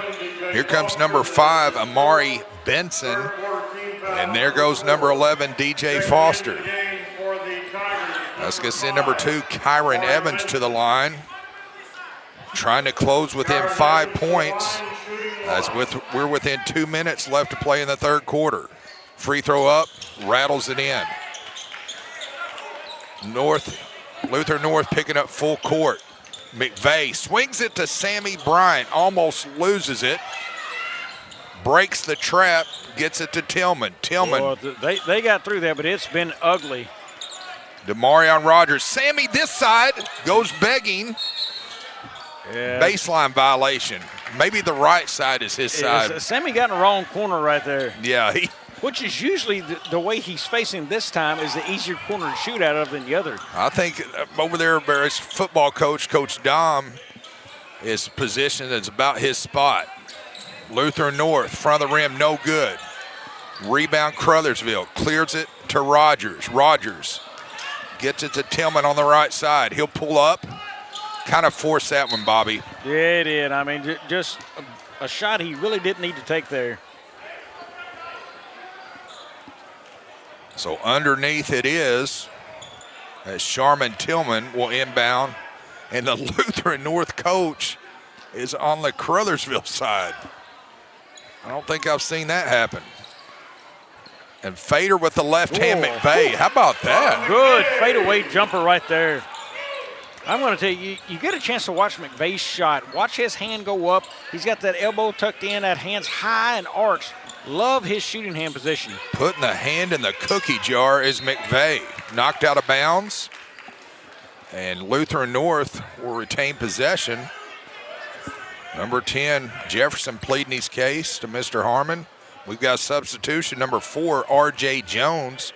[SPEAKER 18] Here comes number 5, Amari Benson. And there goes number 11, DJ Foster. Let's go send number 2, Kyron Evans, to the line. Trying to close within 5 points. We're within 2 minutes left to play in the third quarter. Free throw up, rattles it in. Lutheran North picking up full court. McVeigh swings it to Sammy Bryant, almost loses it. Breaks the trap, gets it to Tillman.
[SPEAKER 19] Well, they got through that, but it's been ugly.
[SPEAKER 18] DeMarion Rogers. Sammy this side goes begging.
[SPEAKER 19] Yeah.
[SPEAKER 18] Baseline violation. Maybe the right side is his side.
[SPEAKER 19] Sammy got in the wrong corner right there.
[SPEAKER 18] Yeah,
[SPEAKER 19] which is usually the way he's facing this time is the easier corner to shoot out of than the other.
[SPEAKER 18] I think over there, Barry's football coach, Coach Dom, is positioned as about his spot. Lutheran North, front of the rim, no good. Rebound, Caruthersville, clears it to Rogers. Rogers gets it to Tillman on the right side. He'll pull up, kind of force that one, Bobby.
[SPEAKER 19] Yeah, it did. I mean, just a shot he really didn't need to take there.
[SPEAKER 18] So underneath it is, as Sharman Tillman will inbound, and the Lutheran North coach is on the Caruthersville side. I don't think I've seen that happen. And Fader with the left hand, McVeigh. How about that?
[SPEAKER 19] Good fadeaway jumper right there. I'm going to tell you, you get a chance to watch McVeigh's shot. Watch his hand go up. He's got that elbow tucked in, that hand's high and arched. Love his shooting hand position.
[SPEAKER 18] Putting the hand in the cookie jar is McVeigh. Knocked out of bounds. And Lutheran North will retain possession. Number 10, Jefferson pleading his case to Mr. Harmon. We've got substitution, number 4, R.J. Jones.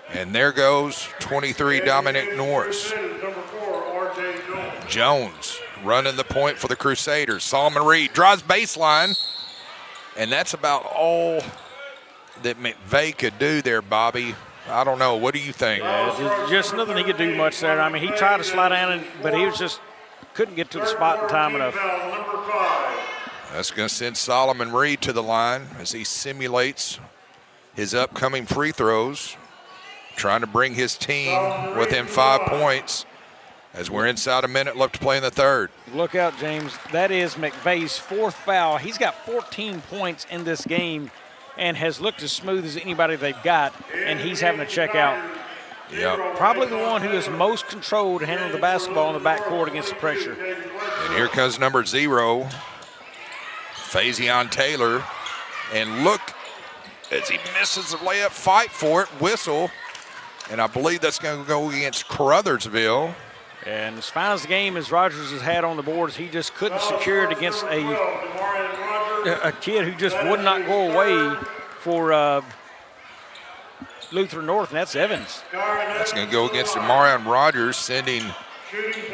[SPEAKER 18] And there goes 23, Dominic Norris. Jones running the point for the Crusaders. Solomon Reed drives baseline. And that's about all that McVeigh could do there, Bobby. I don't know. What do you think?
[SPEAKER 19] Yeah, just nothing he could do much there. I mean, he tried to slide down, but he was just couldn't get to the spot in time enough.
[SPEAKER 18] That's going to send Solomon Reed to the line as he simulates his upcoming free throws, trying to bring his team within 5 points as we're inside a minute left to play in the third.
[SPEAKER 19] Look out, James. That is McVeigh's 4th foul. He's got 14 points in this game and has looked as smooth as anybody they've got, and he's having to check out.
[SPEAKER 18] Yep.
[SPEAKER 19] Probably the one who is most controlled to handle the basketball in the backcourt against the pressure.
[SPEAKER 18] And here comes number 0, Fazion Taylor. And look as he misses the layup, fight for it, whistle. And I believe that's going to go against Caruthersville.
[SPEAKER 19] And as fine as the game as Rogers has had on the boards, he just couldn't secure it against a kid who just would not go away for Lutheran North, and that's Evans.
[SPEAKER 18] That's going to go against Marion Rogers, sending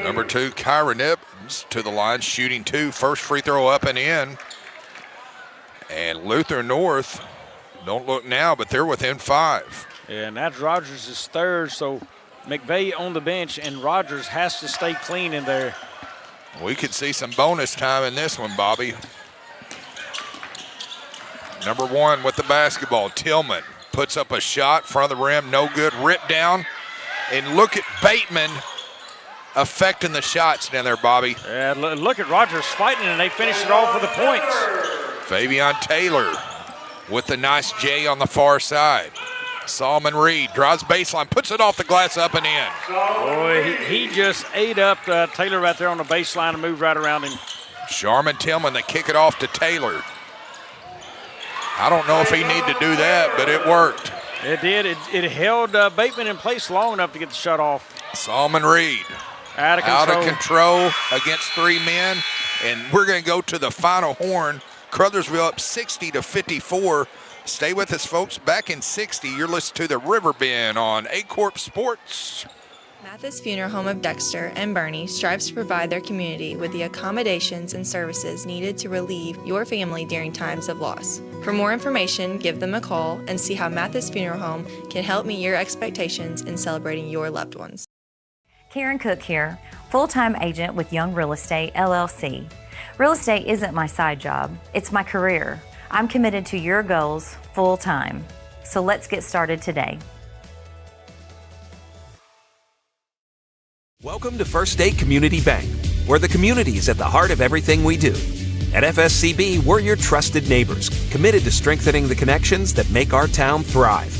[SPEAKER 18] number 2, Kyron Evans, to the line, shooting 2. First free throw up and in. And Lutheran North, don't look now, but they're within 5.
[SPEAKER 19] And that's Rogers' 3rd, so McVeigh on the bench, and Rogers has to stay clean in there.
[SPEAKER 18] We could see some bonus time in this one, Bobby. Number 1 with the basketball, Tillman. Puts up a shot, front of the rim, no good, ripped down. And look at Bateman affecting the shots down there, Bobby.
[SPEAKER 19] Yeah, look at Rogers fighting, and they finish it off with the points.
[SPEAKER 18] Fabian Taylor with the nice J on the far side. Solomon Reed drives baseline, puts it off the glass, up and in.
[SPEAKER 19] Boy, he just ate up Taylor right there on the baseline and moved right around him.
[SPEAKER 18] Sharman Tillman, they kick it off to Taylor. I don't know if he needed to do that, but it worked.
[SPEAKER 19] It did. It held Bateman in place long enough to get the shot off.
[SPEAKER 18] Solomon Reed
[SPEAKER 19] out of
[SPEAKER 18] control against 3 men, and we're going to go to the final horn. Caruthersville up 60-54. Stay with us, folks. Back in 60, you're listening to the Riverbend on Aycorp Sports.
[SPEAKER 12] Mathis Funeral Home of Dexter and Bernie strives to provide their community with the accommodations and services needed to relieve your family during times of loss. For more information, give them a call and see how Mathis Funeral Home can help meet your expectations in celebrating your loved ones.
[SPEAKER 2] Karen Cook here, full-time agent with Young Real Estate, LLC. Real estate isn't my side job, it's my career. I'm committed to your goals full-time. So let's get started today.
[SPEAKER 16] Welcome to First State Community Bank, where the community is at the heart of everything we do. At FSCB, we're your trusted neighbors, committed to strengthening the connections that make our town thrive.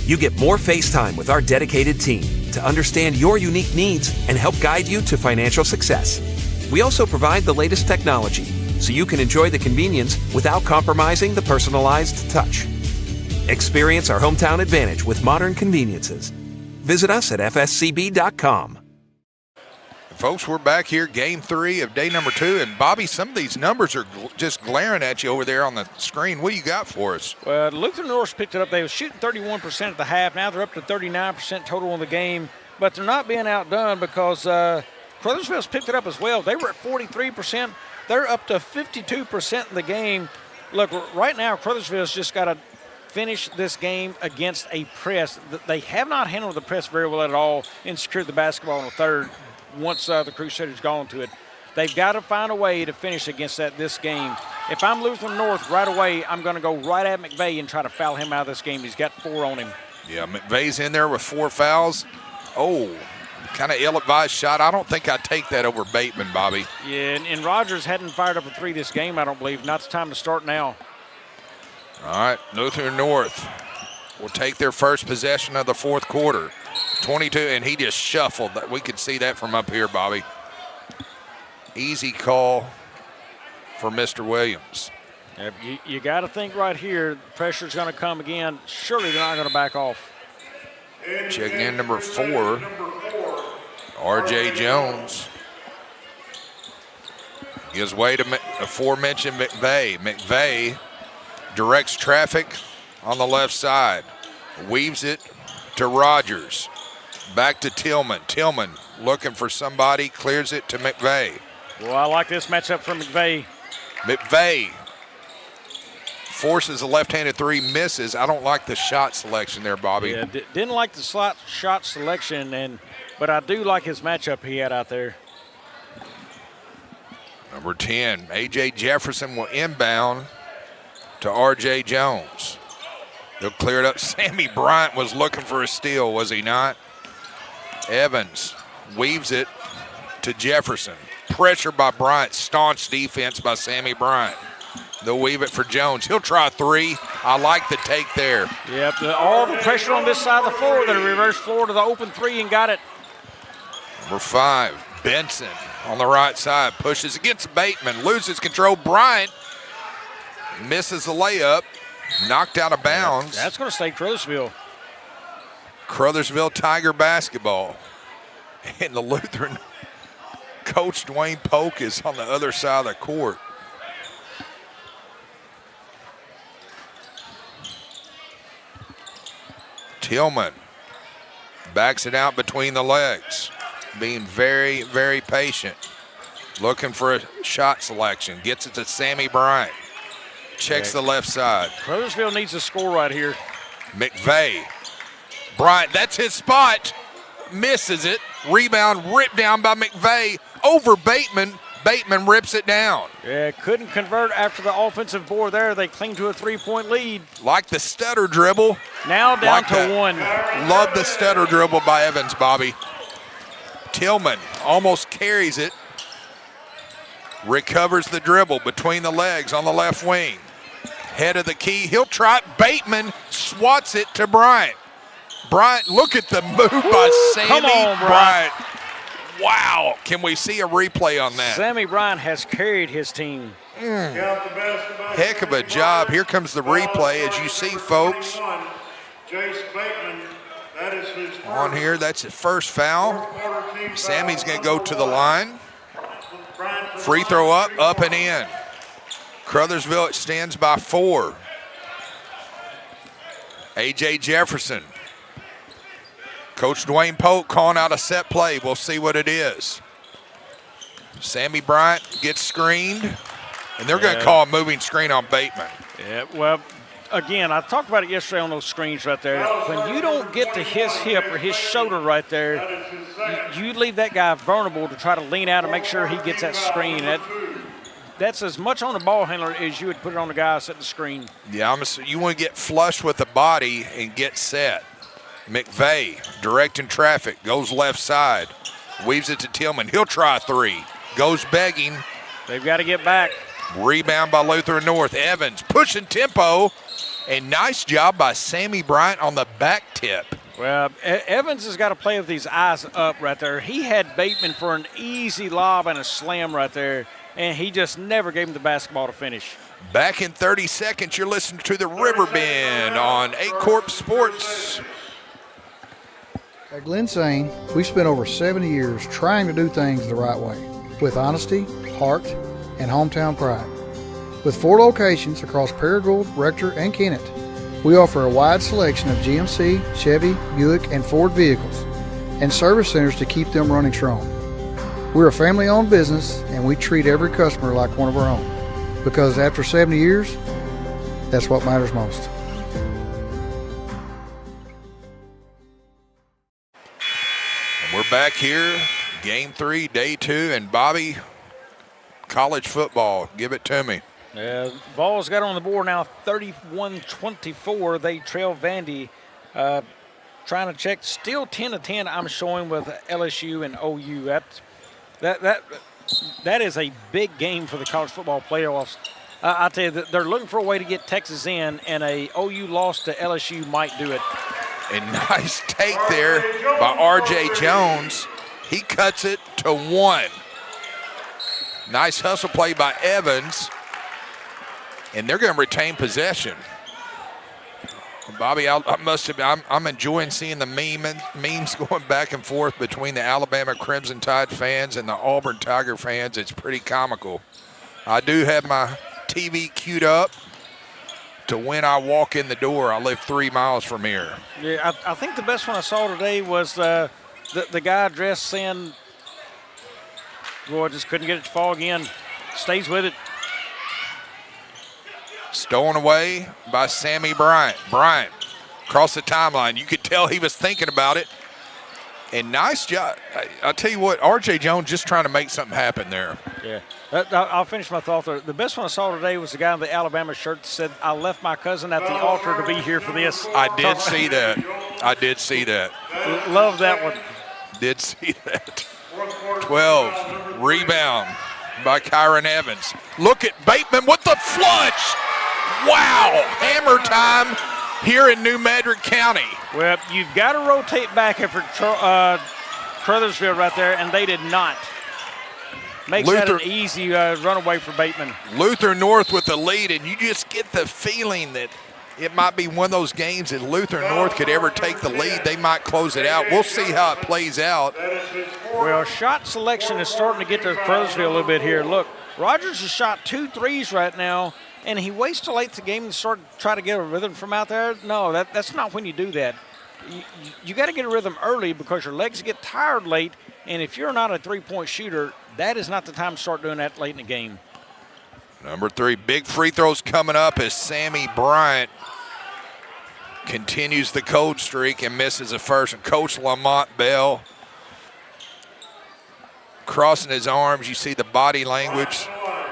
[SPEAKER 16] You get more face time with our dedicated team to understand your unique needs and help guide you to financial success. We also provide the latest technology, so you can enjoy the convenience without compromising the personalized touch. Experience our hometown advantage with modern conveniences. Visit us at fscb.com.
[SPEAKER 18] Folks, we're back here, game 3 of day number 2. And, Bobby, some of these numbers are just glaring at you over there on the screen. What do you got for us?
[SPEAKER 19] Well, Lutheran North picked it up. They were shooting 31% at the half. Now they're up to 39% total in the game. But they're not being outdone because Caruthersville's picked it up as well. They were at 43%. They're up to 52% in the game. Look, right now, Caruthersville's just got to finish this game against a press. They have not handled the press very well at all and secured the basketball in the third once the Crusaders gone to it. They've got to find a way to finish against this game. If I'm Lutheran North right away, I'm going to go right at McVeigh and try to foul him out of this game. He's got 4 on him.
[SPEAKER 18] Yeah, McVeigh's in there with 4 fouls. Oh, kind of ill-advised shot. I don't think I'd take that over Bateman, Bobby.
[SPEAKER 19] Yeah, and Rogers hadn't fired up a 3 this game, I don't believe. Not the time to start now.
[SPEAKER 18] All right, Lutheran North will take their first possession of the fourth quarter. 22, and he just shuffled. We could see that from up here, Bobby. Easy call for Mr. Williams.
[SPEAKER 19] You got to think right here, pressure's going to come again. Surely they're not going to back off.
[SPEAKER 18] Checking in number 4, R.J. Jones. Gives way to aforementioned McVeigh. McVeigh directs traffic on the left side. Weaves it to Rogers. Back to Tillman. Tillman looking for somebody, clears it to McVeigh.
[SPEAKER 19] Well, I like this matchup for McVeigh.
[SPEAKER 18] McVeigh forces a left-handed 3, misses. I don't like the shot selection there, Bobby.
[SPEAKER 19] Yeah, didn't like the shot selection, but I do like his matchup he had out there.
[SPEAKER 18] Number 10, A.J. Jefferson will inbound to R.J. Jones. They'll clear it up. Sammy Bryant was looking for a steal, was he not? Evans weaves it to Jefferson. Pressure by Bryant. Staunch defense by Sammy Bryant. They'll weave it for Jones. He'll try 3. I like the take there.
[SPEAKER 19] Yep, all the pressure on this side of the floor. The reverse floor to the open 3 and got it.
[SPEAKER 18] Number 5, Benson on the right side. Pushes against Bateman. Loses control. Bryant misses the layup. Knocked out of bounds.
[SPEAKER 19] That's going to stay Caruthersville.
[SPEAKER 18] Caruthersville Tiger basketball. And the Lutheran coach, Dwayne Polk, is on the other side of the court. Tillman backs it out between the legs, being very, very patient. Looking for a shot selection. Gets it to Sammy Bryant. Checks the left side.
[SPEAKER 19] Caruthersville needs a score right here.
[SPEAKER 18] McVeigh. Bryant, that's his spot. Misses it. Rebound ripped down by McVeigh over Bateman. Bateman rips it down.
[SPEAKER 19] Yeah, couldn't convert after the offensive board there. They cling to a 3-point lead.
[SPEAKER 18] Like the stutter dribble.
[SPEAKER 19] Now down to 1.
[SPEAKER 18] Love the stutter dribble by Evans, Bobby. Tillman almost carries it. Recovers the dribble between the legs on the left wing. Head of the key. He'll try it. Bateman swats it to Bryant. Bryant, look at the move by Sammy Bryant. Wow. Can we see a replay on that?
[SPEAKER 19] Sammy Bryant has carried his team.
[SPEAKER 18] Heck of a job. Here comes the replay. As you see, folks, on here, that's his first foul. Sammy's going to go to the line. Free throw up and in. Caruthersville extends by 4. A.J. Jefferson. Coach Dwayne Polk calling out a set play. We'll see what it is. Sammy Bryant gets screened, and they're going to call a moving screen on Bateman.
[SPEAKER 19] Yeah, well, again, I talked about it yesterday on those screens right there. When you don't get to his hip or his shoulder right there, you leave that guy vulnerable to try to lean out and make sure he gets that screen. That's as much on the ball handler as you would put it on the guy setting the screen.
[SPEAKER 18] Yeah, you want to get flush with the body and get set. McVeigh directing traffic, goes left side, weaves it to Tillman. He'll try 3, goes begging.
[SPEAKER 19] They've got to get back.
[SPEAKER 18] Rebound by Lutheran North. Evans pushing tempo, and nice job by Sammy Bryant on the back tip.
[SPEAKER 19] Well, Evans has got to play with these eyes up right there. He had Bateman for an easy lob and a slam right there, and he just never gave him the basketball to finish.
[SPEAKER 18] Back in 30 seconds, you're listening to the Riverbend on Aycorp Sports.
[SPEAKER 3] At Glen Sain, we spent over 70 years trying to do things the right way, with honesty, heart, and hometown pride. With 4 locations across Paragould, Rector, and Kennett, we offer a wide selection of GMC, Chevy, Buick, and Ford vehicles, and service centers to keep them running strong. We're a family-owned business, and we treat every customer like one of our own, because after 70 years, that's what matters most.
[SPEAKER 18] And we're back here, Game 3, Day 2, and Bobby, college football, give it to me.
[SPEAKER 19] Vols got on the board now, 31-24. They trail Vandy. Trying to check, still 10-10. I'm showing with LSU and OU. That is a big game for the college football playoffs. I tell you, they're looking for a way to get Texas in, and a OU loss to LSU might do it.
[SPEAKER 18] A nice take there by R.J. Jones. He cuts it to 1. Nice hustle play by Evans. And they're going to retain possession. Bobby, I'm enjoying seeing the memes going back and forth between the Alabama Crimson Tide fans and the Auburn Tiger fans. It's pretty comical. I do have my TV queued up to when I walk in the door. I live 3 miles from here.
[SPEAKER 19] Yeah, I think the best one I saw today was the guy dressed saying, boy, just couldn't get it to fall again. Stays with it.
[SPEAKER 18] Stolen away by Sammy Bryant. Bryant across the timeline. You could tell he was thinking about it. And nice job. I'll tell you what, R.J. Jones just trying to make something happen there.
[SPEAKER 19] Yeah. I'll finish my thought there. The best one I saw today was the guy in the Alabama shirt that said, I left my cousin at the altar to be here for this.
[SPEAKER 18] I did see that. I did see that.
[SPEAKER 19] Love that one.
[SPEAKER 18] Did see that. 12. Rebound by Kyron Evans. Look at Bateman with the flush. Wow, hammer time here in New Madrid County.
[SPEAKER 19] Well, you've got to rotate back after Caruthersville right there, and they did not. Makes that an easy runaway for Bateman.
[SPEAKER 18] Lutheran North with the lead, and you just get the feeling that it might be one of those games that Lutheran North could ever take the lead. They might close it out. We'll see how it plays out.
[SPEAKER 19] Well, shot selection is starting to get to Caruthersville a little bit here. Look, Rogers has shot 2 threes right now, and he waits till late in the game to try to get a rhythm from out there. No, that's not when you do that. You got to get a rhythm early because your legs get tired late, and if you're not a three-point shooter, that is not the time to start doing that late in the game.
[SPEAKER 18] Number 3, big free throws coming up as Sammy Bryant continues the cold streak and misses a first. And Coach Lamont Bell crossing his arms. You see the body language.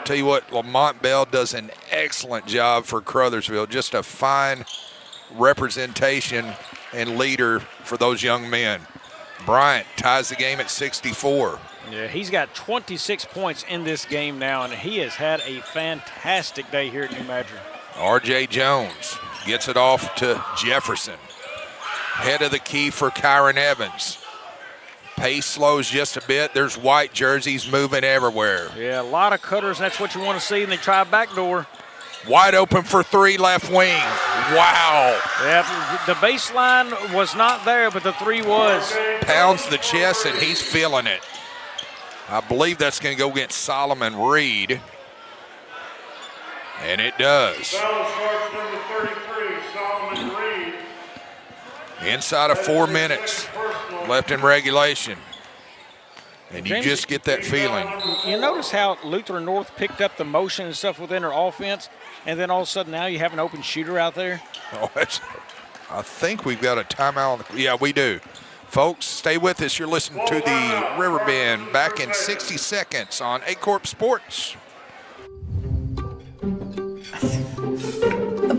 [SPEAKER 18] Tell you what, Lamont Bell does an excellent job for Caruthersville. Just a fine representation and leader for those young men. Bryant ties the game at 64.
[SPEAKER 19] Yeah, he's got 26 points in this game now, and he has had a fantastic day here at New Madrid.
[SPEAKER 18] R.J. Jones gets it off to Jefferson. Head of the key for Kyron Evans. Pace slows just a bit. There's white jerseys moving everywhere.
[SPEAKER 19] Yeah, a lot of cutters. That's what you want to see, and they try backdoor.
[SPEAKER 18] Wide open for 3, left wing. Wow.
[SPEAKER 19] Yeah, the baseline was not there, but the 3 was.
[SPEAKER 18] Pounds the chest, and he's feeling it. I believe that's going to go against Solomon Reed. And it does.
[SPEAKER 20] Number 33, Solomon Reed.
[SPEAKER 18] Inside of 4 minutes left in regulation. And you just get that feeling.
[SPEAKER 19] You notice how Lutheran North picked up the motion and stuff within their offense, and then all of a sudden now you have an open shooter out there?
[SPEAKER 18] Oh, I think we've got a timeout. Yeah, we do. Folks, stay with us. You're listening to the Riverbend back in 60 seconds on Aycorp Sports.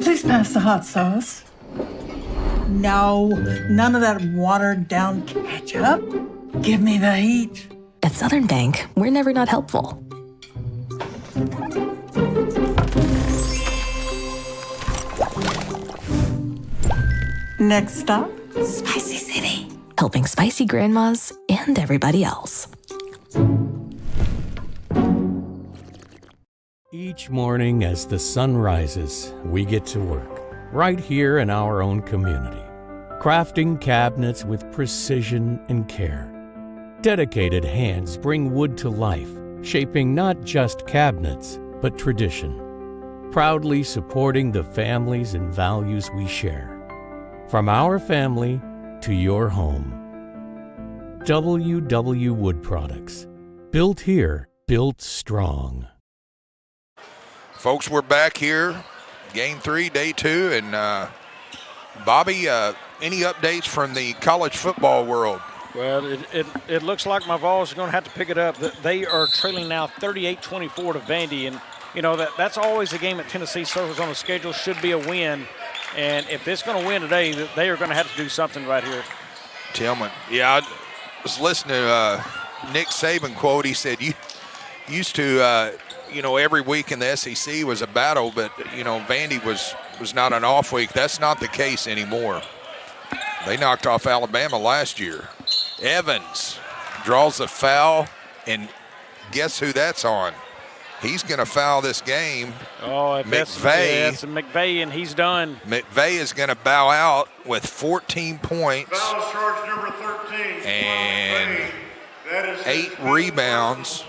[SPEAKER 10] Please pass the hot sauce. No, none of that watered down ketchup. Give me the heat.
[SPEAKER 11] At Southern Bank, we're never not helpful.
[SPEAKER 10] Next stop,
[SPEAKER 11] Spicy City. Helping spicy grandmas and everybody else.
[SPEAKER 13] Each morning as the sun rises, we get to work, right here in our own community, crafting cabinets with precision and care. Dedicated hands bring wood to life, shaping not just cabinets, but tradition. Proudly supporting the families and values we share. From our family to your home. WW Wood Products. Built here, built strong.
[SPEAKER 18] Folks, we're back here, Game 3, Day 2, and Bobby, any updates from the college football world?
[SPEAKER 19] Well, it looks like my Vols are going to have to pick it up. They are trailing now 38-24 to Vandy, and you know that's always a game that Tennessee circles on the schedule. Should be a win, and if it's going to win today, they are going to have to do something right here.
[SPEAKER 18] Tillman, yeah, I was listening to Nick Saban quote. He said, "You used to, every week in the SEC was a battle, but Vandy was not an off week. That's not the case anymore. They knocked off Alabama last year." Evans draws the foul, and guess who that's on? He's going to foul this game.
[SPEAKER 19] Oh,
[SPEAKER 18] McVay.
[SPEAKER 19] That's McVay, and he's done.
[SPEAKER 18] McVay is going to bow out with 14 points
[SPEAKER 20] Foul charge number 13.
[SPEAKER 18] and 8 rebounds,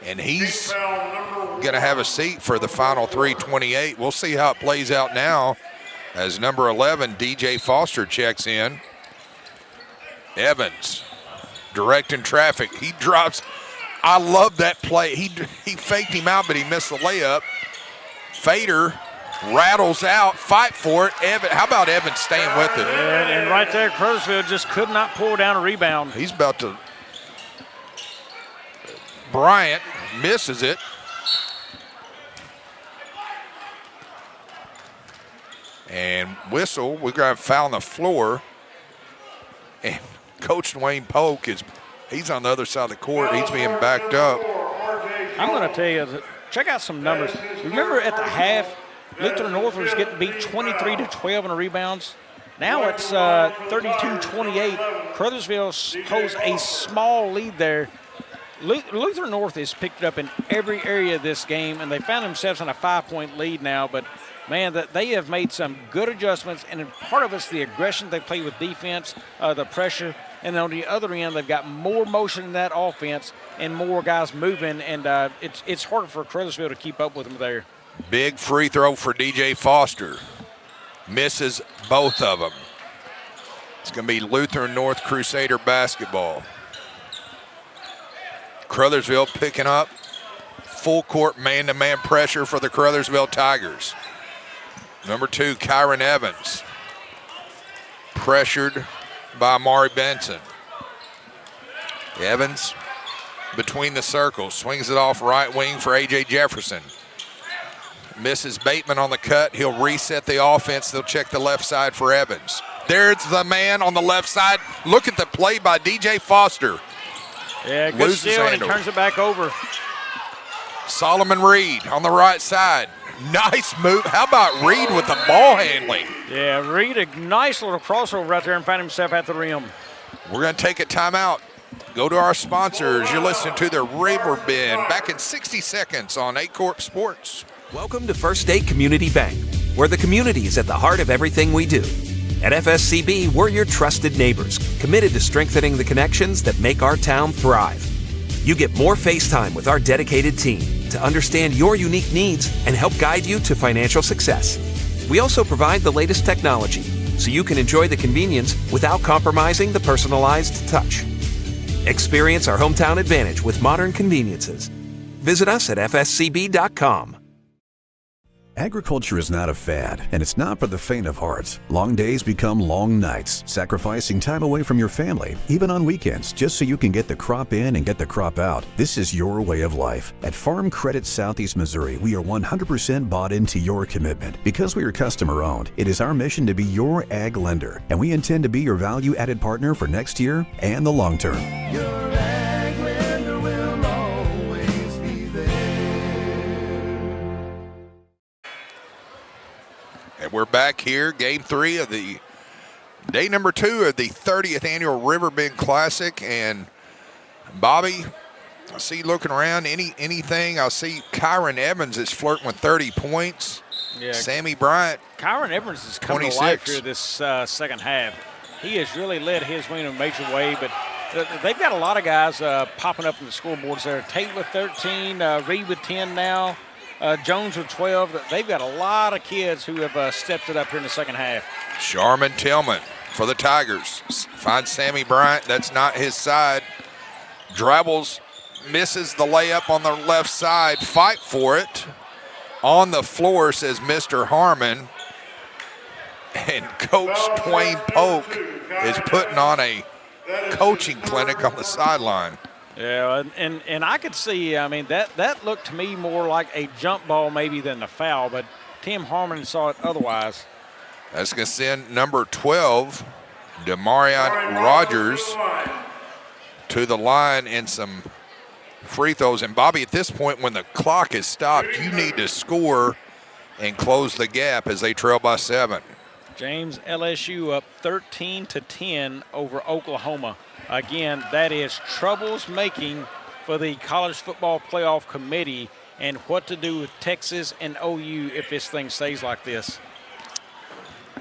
[SPEAKER 18] and he's going to have a seat for the final 3:28. We'll see how it plays out now as number 11, DJ Foster, checks in. Evans directing traffic. He drops. I love that play. He faked him out, but he missed the layup. Fader rattles out. Fight for it. How about Evans staying with it?
[SPEAKER 19] And right there, Caruthersville just could not pull down a rebound.
[SPEAKER 18] He's about to. Bryant misses it. And whistle. We're going to foul on the floor. And Coach Dwayne Polk he's on the other side of the court. He's being backed up.
[SPEAKER 19] I'm going to tell you, check out some numbers. Remember at the half, Lutheran North was getting beat 23-12 in the rebounds. Now it's 32-28. Caruthersville holds a small lead there. Lutheran North has picked it up in every area of this game, and they found themselves in a 5-point lead now. But, man, that they have made some good adjustments, and part of it's the aggression they play with defense, the pressure. And on the other end, they've got more motion in that offense and more guys moving, and it's harder for Caruthersville to keep up with them there.
[SPEAKER 18] Big free throw for DJ Foster. Misses both of them. It's going to be Lutheran North Crusader basketball. Caruthersville picking up full court man-to-man pressure for the Caruthersville Tigers. Number 2, Kyron Evans. Pressured by Amari Benson. Evans between the circles, swings it off right wing for A.J. Jefferson. Misses Bateman on the cut. He'll reset the offense. They'll check the left side for Evans. There's the man on the left side. Look at the play by DJ Foster.
[SPEAKER 19] Yeah, good steal, and he turns it back over.
[SPEAKER 18] Solomon Reed on the right side. Nice move. How about Reed with the ball handling?
[SPEAKER 19] Yeah, Reed, a nice little crossover right there and found himself at the rim.
[SPEAKER 18] We're going to take a timeout. Go to our sponsors. You're listening to the Riverbend. Back in 60 seconds on Aycorp Sports.
[SPEAKER 16] Welcome to First State Community Bank, where the community is at the heart of everything we do. At FSCB, we're your trusted neighbors, committed to strengthening the connections that make our town thrive. You get more face time with our dedicated team to understand your unique needs and help guide you to financial success. We also provide the latest technology so you can enjoy the convenience without compromising the personalized touch. Experience our hometown advantage with modern conveniences. Visit us at fscb.com.
[SPEAKER 14] Agriculture is not a fad, and it's not for the faint of heart. Long days become long nights, sacrificing time away from your family, even on weekends, just so you can get the crop in and get the crop out. This is your way of life. At Farm Credit Southeast Missouri, we are 100% bought into your commitment. Because we are customer-owned, it is our mission to be your ag lender, and we intend to be your value-added partner for next year and the long term.
[SPEAKER 18] And we're back here, game 3 of the day number 2 of the 30th annual Riverbend Classic. And Bobby, I see you looking around. Anything? I see Kyron Evans is flirting with 30 points.
[SPEAKER 19] Yeah.
[SPEAKER 18] Sammy Bryant.
[SPEAKER 19] Kyron Evans is coming to
[SPEAKER 18] 26.
[SPEAKER 19] life here this second half. He has really led his wing in a major way, but they've got a lot of guys popping up in the scoreboards there. Tate with 13, Reed with 10 now, Jones with 12. They've got a lot of kids who have stepped it up here in the second half.
[SPEAKER 18] Sharman Tillman for the Tigers. Finds Sammy Bryant. That's not his side. Drabbles, misses the layup on the left side. Fight for it. On the floor, says Mr. Harmon. And Coach Dwayne Polk is putting on a coaching clinic on the sideline.
[SPEAKER 19] Yeah, and I could see, I mean, that looked to me more like a jump ball maybe than a foul, but Tim Harmon saw it otherwise.
[SPEAKER 18] That's going to send number 12, Demarion Rogers, to the line in some free throws. And, Bobby, at this point, when the clock is stopped, you need to score and close the gap as they trail by 7.
[SPEAKER 19] James, LSU up 13-10 over Oklahoma. Again, that is troubles making for the College Football Playoff Committee and what to do with Texas and OU if this thing stays like this.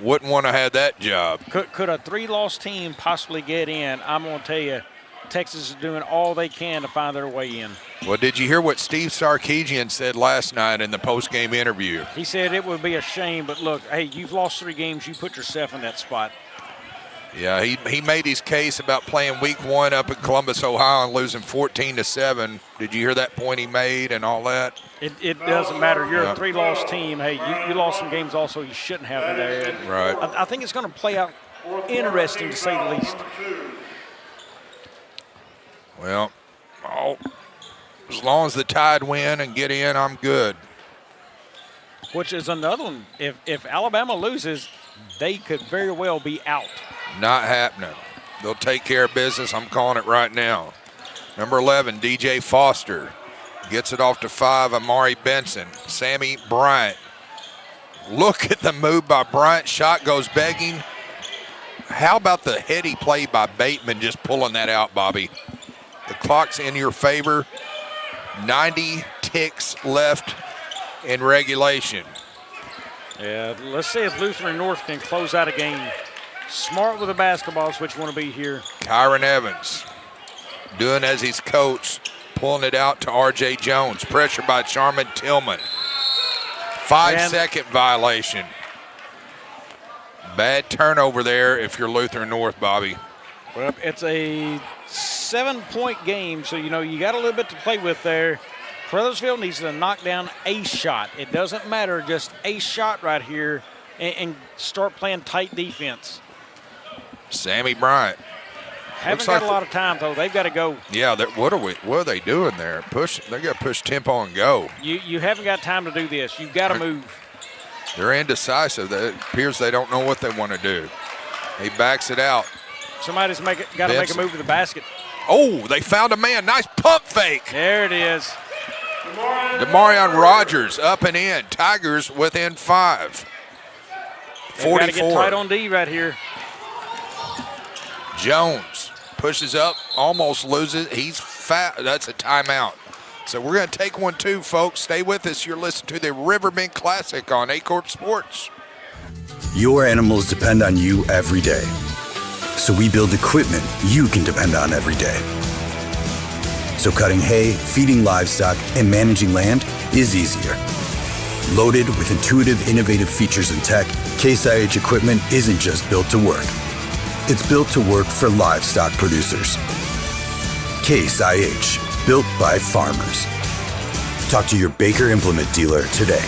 [SPEAKER 18] Wouldn't want to have that job.
[SPEAKER 19] Could a 3-loss team possibly get in? I'm going to tell you, Texas is doing all they can to find their way in.
[SPEAKER 18] Well, did you hear what Steve Sarkisian said last night in the post-game interview?
[SPEAKER 19] He said it would be a shame, but look, hey, you've lost 3 games. You put yourself in that spot.
[SPEAKER 18] Yeah, he made his case about playing week 1 up in Columbus, Ohio, and losing 14-7. Did you hear that point he made and all that?
[SPEAKER 19] It doesn't matter. You're a 3-loss team. Hey, you lost some games also you shouldn't have in there.
[SPEAKER 18] Right.
[SPEAKER 19] I think it's going to play out interesting, to say the least.
[SPEAKER 18] Well, as long as the Tide win and get in, I'm good.
[SPEAKER 19] Which is another one. If Alabama loses, they could very well be out.
[SPEAKER 18] Not happening. They'll take care of business. I'm calling it right now. Number 11, DJ Foster. Gets it off to 5, Amari Benson. Sammy Bryant. Look at the move by Bryant. Shot goes begging. How about the heady play by Bateman just pulling that out, Bobby? The clock's in your favor. 90 ticks left in regulation.
[SPEAKER 19] Yeah, let's see if Lutheran North can close out a game. Smart with the basketball is what you want to be here.
[SPEAKER 18] Kyron Evans doing as he's coached, pulling it out to R.J. Jones. Pressure by Sharman Tillman. 5-second violation. Bad turnover there if you're Lutheran North, Bobby.
[SPEAKER 19] Well, it's a 7-point game, so, you know, you got a little bit to play with there. Caruthersville needs to knock down a shot. It doesn't matter, just a shot right here and start playing tight defense.
[SPEAKER 18] Sammy Bryant.
[SPEAKER 19] Haven't got a lot of time, though. They've got to go.
[SPEAKER 18] Yeah, what are they doing there? They got to push tempo and go.
[SPEAKER 19] You haven't got time to do this. You've got to move. They're
[SPEAKER 18] indecisive. It appears they don't know what they want to do. He backs it out.
[SPEAKER 19] Somebody's got to make a move to the basket.
[SPEAKER 18] Oh, they found a man. Nice pump fake.
[SPEAKER 19] There it is.
[SPEAKER 18] Demarion Rogers up and in. Tigers within 5. 44.
[SPEAKER 19] Got to get tight on D right here.
[SPEAKER 18] Jones pushes up, almost loses. He's fat. That's a timeout. So we're going to take one too, folks. Stay with us. You're listening to the Riverbend Classic on Aycorp Sports.
[SPEAKER 15] Your animals depend on you every day. So we build equipment you can depend on every day. So cutting hay, feeding livestock, and managing land is easier. Loaded with intuitive, innovative features and tech, Case IH equipment isn't just built to work. It's built to work for livestock producers. Case IH, built by farmers. Talk to your Baker Implement dealer today.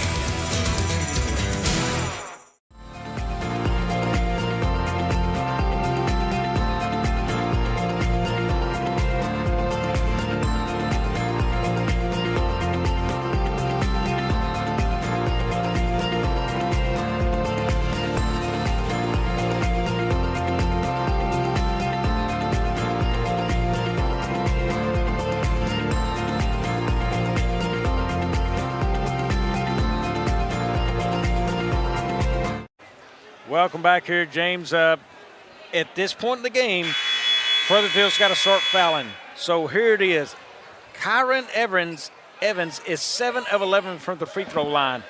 [SPEAKER 19] Welcome back here, James. At this point in the game, Caruthersville's got to start fouling. So here it is. Kyron Evans is 7 of 11 from the free throw line.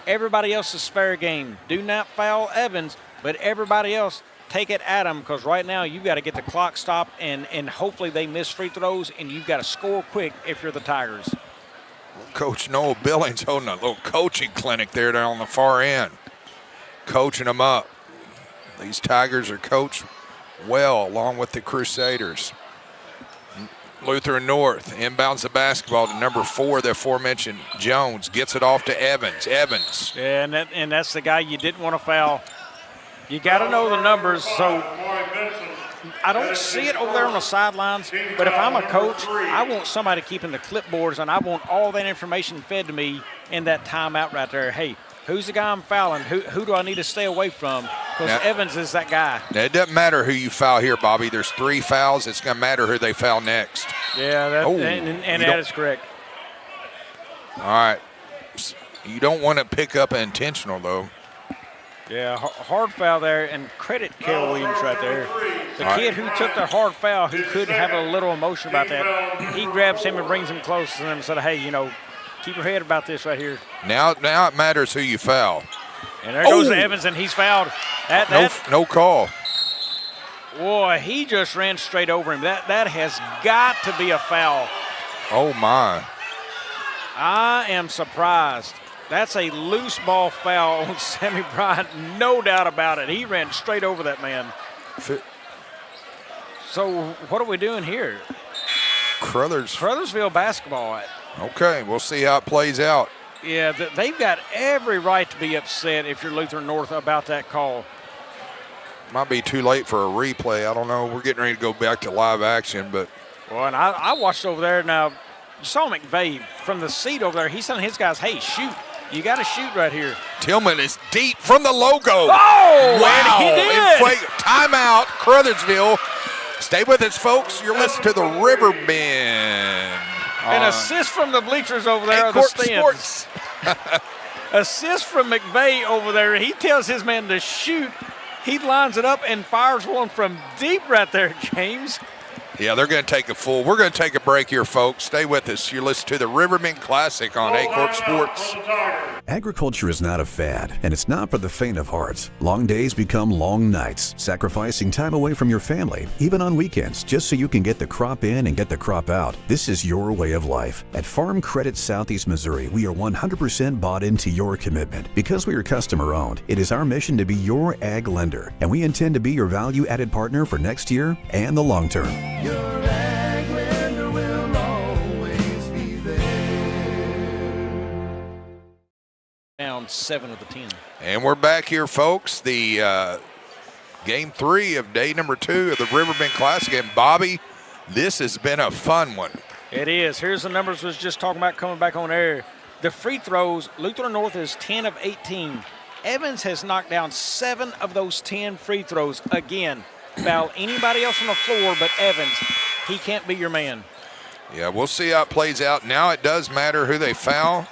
[SPEAKER 19] Everybody else is fair game. Do not foul Evans, but everybody else, take it at them, because right now you've got to get the clock stopped, and hopefully they miss free throws, and you've got to score quick if you're the Tigers.
[SPEAKER 18] Coach Noel Billings holding a little coaching clinic there on the far end, coaching them up. These Tigers are coached well along with the Crusaders. Lutheran North inbounds the basketball to number 4, the aforementioned Jones. Gets it off to Evans. Evans.
[SPEAKER 19] Yeah, and that's the guy you didn't want to foul. You got to know the numbers. So I don't see it over there on the sidelines, but if I'm a coach, I want somebody keeping the clipboards, and I want all that information fed to me in that timeout right there. Hey, who's the guy I'm fouling? Who do I need to stay away from? Because Evans is that guy.
[SPEAKER 18] Now, it doesn't matter who you foul here, Bobby. There's 3 fouls. It's going to matter who they foul next.
[SPEAKER 19] Yeah, that is correct.
[SPEAKER 18] All right. You don't want to pick up an intentional, though.
[SPEAKER 19] Yeah, hard foul there, and credit Cale Williams right there. The kid who took the hard foul, who could have a little emotion about that, he grabs him and brings him close to them and said, hey, keep your head about this right here.
[SPEAKER 18] Now it matters who you foul.
[SPEAKER 19] And there goes Evans, and he's fouled.
[SPEAKER 18] No call.
[SPEAKER 19] Boy, he just ran straight over him. That has got to be a foul.
[SPEAKER 18] Oh, my.
[SPEAKER 19] I am surprised. That's a loose ball foul on Sammy Bryant, no doubt about it. He ran straight over that man. So what are we doing here? Caruthersville basketball.
[SPEAKER 18] Okay, we'll see how it plays out.
[SPEAKER 19] Yeah, they've got every right to be upset if you're Lutheran North about that call.
[SPEAKER 18] Might be too late for a replay. I don't know. We're getting ready to go back to live action, but.
[SPEAKER 19] Well, and I watched over there. Now, you saw McVeigh from the seat over there. He's telling his guys, hey, shoot. You got to shoot right here.
[SPEAKER 18] Tillman is deep from the logo.
[SPEAKER 19] Oh,
[SPEAKER 18] wow.
[SPEAKER 19] He did.
[SPEAKER 18] Timeout, Caruthersville. Stay with us, folks. You're listening to the Riverbend.
[SPEAKER 19] An assist from the bleachers over there.
[SPEAKER 18] Aycorp Sports.
[SPEAKER 19] Assist from McVeigh over there. He tells his man to shoot. He lines it up and fires one from deep right there, James.
[SPEAKER 18] Yeah, they're going to take we're going to take a break here, folks. Stay with us. You're listening to the Riverbend Classic on Aycorp Sports.
[SPEAKER 14] Agriculture is not a fad, and it's not for the faint of heart. Long days become long nights, sacrificing time away from your family, even on weekends, just so you can get the crop in and get the crop out. This is your way of life. At Farm Credit Southeast Missouri, we are 100% bought into your commitment. Because we are customer-owned, it is our mission to be your ag lender, and we intend to be your value-added partner for next year and the long term.
[SPEAKER 6] Your ag lender will always be there.
[SPEAKER 19] Down 7 of the 10.
[SPEAKER 18] And we're back here, folks. The game 3 of day number 2 of the Riverbend Classic. And Bobby, this has been a fun one.
[SPEAKER 19] It is. Here's the numbers we was just talking about coming back on air. The free throws, Lutheran North is 10 of 18. Evans has knocked down 7 of those 10 free throws. Again, foul anybody else on the floor but Evans. He can't be your man.
[SPEAKER 18] Yeah, we'll see how it plays out. Now it does matter who they foul.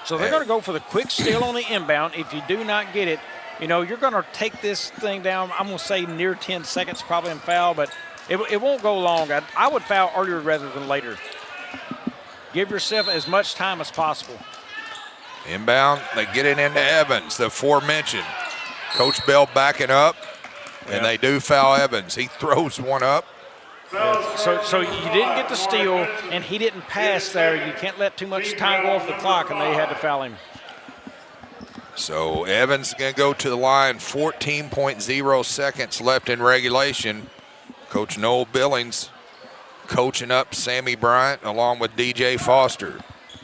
[SPEAKER 19] So they're going to go for the quick steal on the inbound. If you do not get it, you're going to take this thing down, I'm going to say near 10 seconds probably in foul, but it won't go long. I would foul earlier rather than later. Give yourself as much time as possible.
[SPEAKER 18] Inbound, they get it into Evans, the aforementioned. Coach Bell backing up. And they do foul Evans. He throws one up.
[SPEAKER 19] So you didn't get the steal, and he didn't pass there. You can't let too much time go off the clock, and they had to foul him.
[SPEAKER 18] So Evans is going to go to the line. 14.0 seconds left in regulation. Coach Noel Billings coaching up Sammy Bryant along with DJ Foster.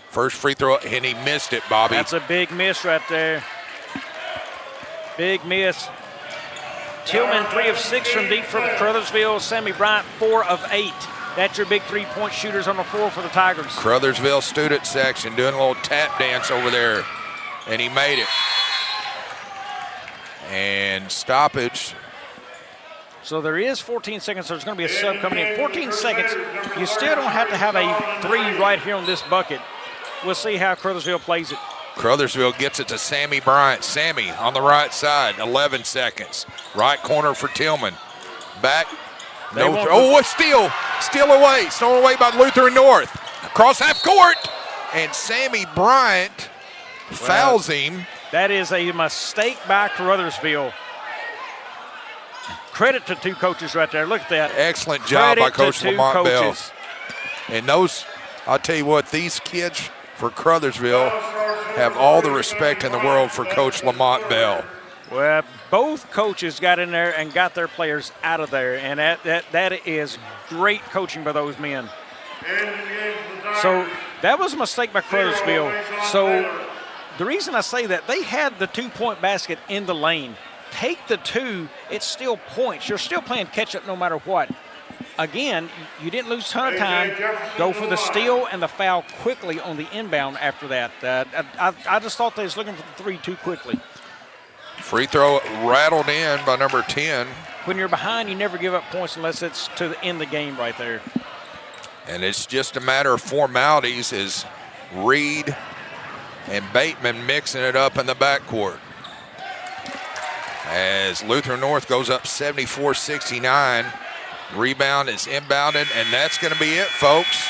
[SPEAKER 18] First free throw, and he missed it, Bobby.
[SPEAKER 19] That's a big miss right there. Big miss. Tillman 3 of 6 from deep from Caruthersville. Sammy Bryant 4 of 8. That's your big 3-point shooters on the floor for the Tigers.
[SPEAKER 18] Caruthersville student section doing a little tap dance over there, and he made it. And stoppage.
[SPEAKER 19] So there is 14 seconds. There's going to be a sub coming in. 14 seconds. You still don't have to have a 3 right here on this bucket. We'll see how Caruthersville plays it.
[SPEAKER 18] Caruthersville gets it to Sammy Bryant. Sammy on the right side, 11 seconds. Right corner for Tillman. Back. Steal away. Stolen away by Lutheran North. Across half court. And Sammy Bryant fouls him.
[SPEAKER 19] That is a mistake by Caruthersville. Credit to two coaches right there. Look at that.
[SPEAKER 18] Excellent job by Coach Lamont Bell.
[SPEAKER 19] Coaches.
[SPEAKER 18] And those, I'll tell you what, these kids for Caruthersville have all the respect in the world for Coach Lamont Bell.
[SPEAKER 19] Well, both coaches got in there and got their players out of there, and that is great coaching by those men. So that was a mistake by Caruthersville. So the reason I say that, they had the 2-point basket in the lane. Take the 2, it's still points. You're still playing catch-up no matter what. Again, you didn't lose a ton of time. Go for the steal and the foul quickly on the inbound after that. I just thought they was looking for the 3 too quickly.
[SPEAKER 18] Free throw rattled in by number 10.
[SPEAKER 19] When you're behind, you never give up points unless it's to the end of the game right there.
[SPEAKER 18] And it's just a matter of formalities as Reed and Bateman mixing it up in the backcourt. As Lutheran North goes up 74-69. Rebound is inbounded, and that's going to be it, folks.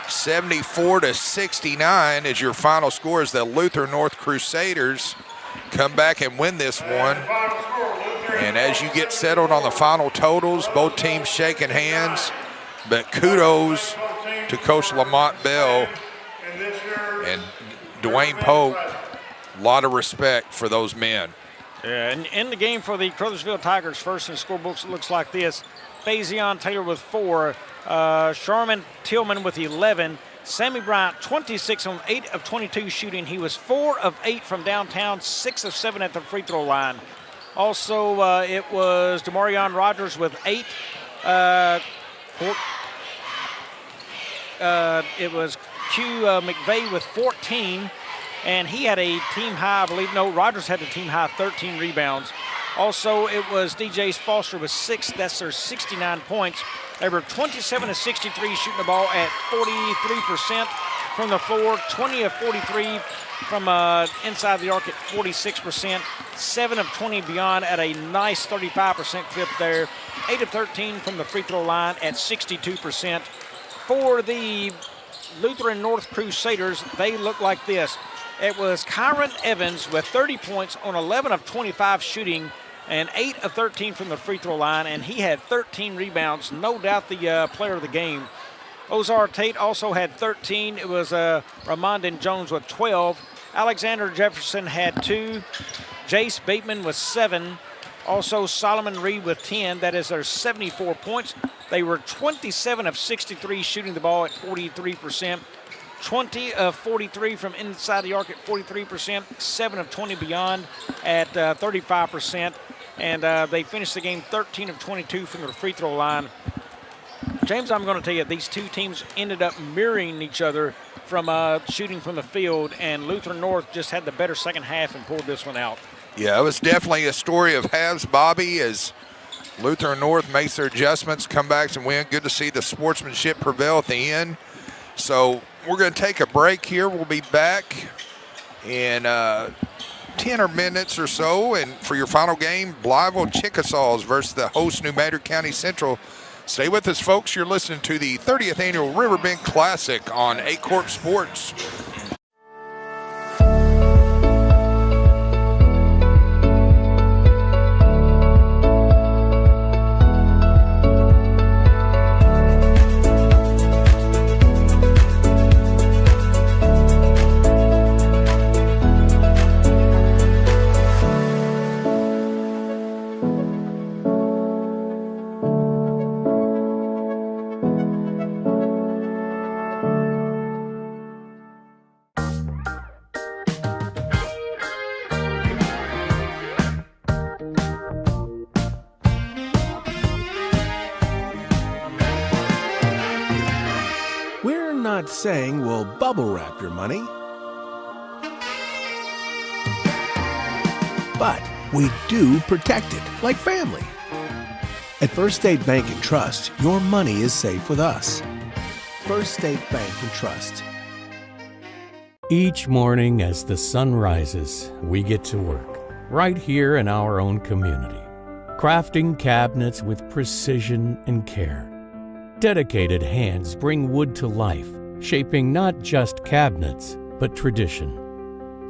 [SPEAKER 18] 74-69 is your final score as the Lutheran North Crusaders come back and win this one. And as you get settled on the final totals, both teams shaking hands. But kudos to Coach Lamont Bell and Dwayne Pope. A lot of respect for those men.
[SPEAKER 19] Yeah, and in the game for the Caruthersville Tigers, first in the scorebooks, it looks like this. Faison Taylor with 4, Sharman Tillman with 11, Sammy Bryant 26 on 8 of 22 shooting. He was 4 of 8 from downtown, 6 of 7 at the free throw line. Also, it was DeMarion Rogers with 8. It was Q McVeigh with 14, and he had a team high, I believe. No, Rogers had the team high 13 rebounds. Also, it was DJ Foster with 6. That's their 69 points. They were 27 of 63 shooting the ball at 43% from the floor, 20 of 43 from inside the arc at 46%, 7 of 20 beyond at a nice 35% clip there, 8 of 13 from the free throw line at 62%. For the Lutheran North Crusaders, they look like this. It was Kyron Evans with 30 points on 11 of 25 shooting and 8 of 13 from the free throw line, and he had 13 rebounds, no doubt the player of the game. Ozar Tate also had 13. It was Ramondon Jones with 12. Alexander Jefferson had 2. Jace Bateman with 7. Also Solomon Reed with 10. That is their 74 points. They were 27 of 63 shooting the ball at 43%. 20 of 43 from inside the arc at 43%. 7 of 20 beyond at 35%. And they finished the game 13 of 22 from the free throw line. James, I'm going to tell you, these two teams ended up mirroring each other from shooting from the field, and Lutheran North just had the better second half and pulled this one out.
[SPEAKER 18] Yeah, it was definitely a story of halves, Bobby, as Lutheran North makes their adjustments, comebacks, and win. Good to see the sportsmanship prevail at the end. So we're going to take a break here. We'll be back in 10 minutes or so. And for your final game, Blytheville Chickasaws versus the host New Madrid County Central. Stay with us, folks. You're listening to the 30th Annual Riverbend Classic on Aycorp Sports.
[SPEAKER 6] Not saying we'll bubble wrap your money, but we do protect it like family. At First State Bank and Trust, your money is safe with us. First State Bank and Trust.
[SPEAKER 13] Each morning as the sun rises, we get to work right here in our own community, crafting cabinets with precision and care. Dedicated hands bring wood to life, shaping not just cabinets, but tradition.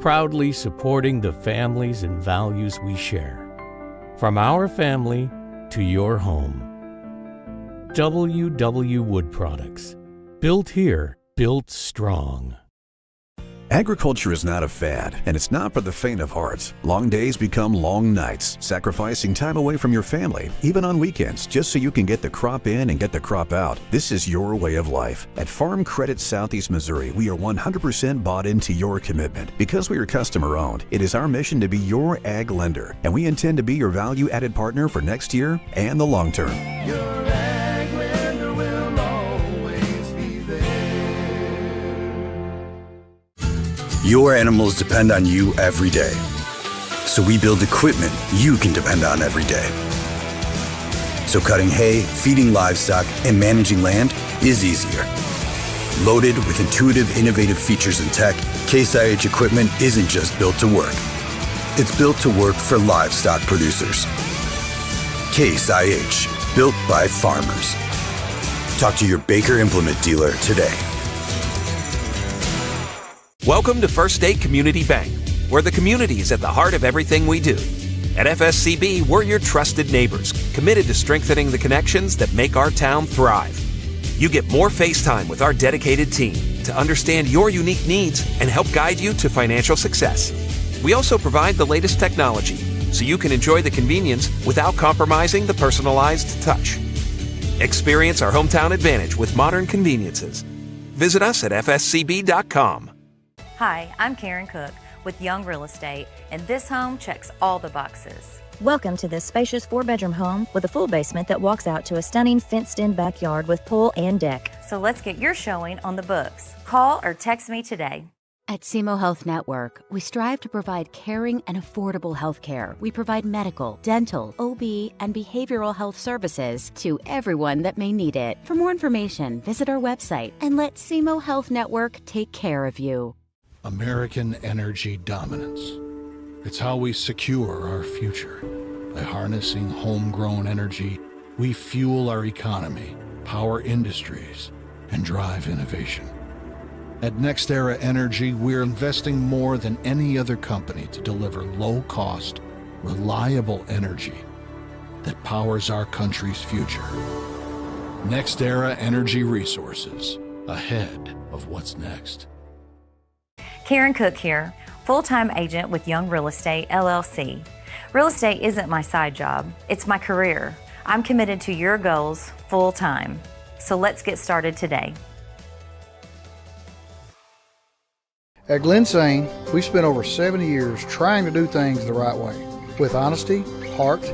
[SPEAKER 13] proudly supporting the families and values we share. From our family to your home. WW Wood Products. Built here, built strong.
[SPEAKER 14] Agriculture is not a fad, and it's not for the faint of heart. Long days become long nights, sacrificing time away from your family, even on weekends, just so you can get the crop in and get the crop out. This is your way of life. At Farm Credit Southeast Missouri, we are 100% bought into your commitment. Because we are customer-owned, it is our mission to be your ag lender, and we intend to be your value-added partner for next year and the long term.
[SPEAKER 15] Your animals depend on you every day. So we build equipment you can depend on every day. So cutting hay, feeding livestock, and managing land is easier. Loaded with intuitive, innovative features and tech, Case IH equipment isn't just built to work. It's built to work for livestock producers. Case IH, built by farmers. Talk to your Baker Implement dealer today.
[SPEAKER 16] Welcome to First State Community Bank, where the community is at the heart of everything we do. At FSCB, we're your trusted neighbors, committed to strengthening the connections that make our town thrive. You get more face time with our dedicated team to understand your unique needs and help guide you to financial success. We also provide the latest technology, so you can enjoy the convenience without compromising the personalized touch. Experience our hometown advantage with modern conveniences. Visit us at fscb.com.
[SPEAKER 2] Hi, I'm Karen Cook with Young Real Estate, and this home checks all the boxes.
[SPEAKER 17] Welcome to this spacious 4-bedroom home with a full basement that walks out to a stunning fenced-in backyard with pool and deck.
[SPEAKER 2] So let's get your showing on the books. Call or text me today.
[SPEAKER 4] At SEMO Health Network, we strive to provide caring and affordable health care. We provide medical, dental, OB, and behavioral health services to everyone that may need it. For more information, visit our website and let SEMO Health Network take care of you.
[SPEAKER 1] American energy dominance. It's how we secure our future. By harnessing homegrown energy, we fuel our economy, power industries, and drive innovation. At NextEra Energy, we're investing more than any other company to deliver low-cost, reliable energy that powers our country's future. NextEra Energy Resources, ahead of what's next.
[SPEAKER 2] Karen Cook here, full-time agent with Young Real Estate, LLC. Real estate isn't my side job, it's my career. I'm committed to your goals full-time. So let's get started today.
[SPEAKER 3] At Glensane, we've spent over 70 years trying to do things the right way, with honesty, heart,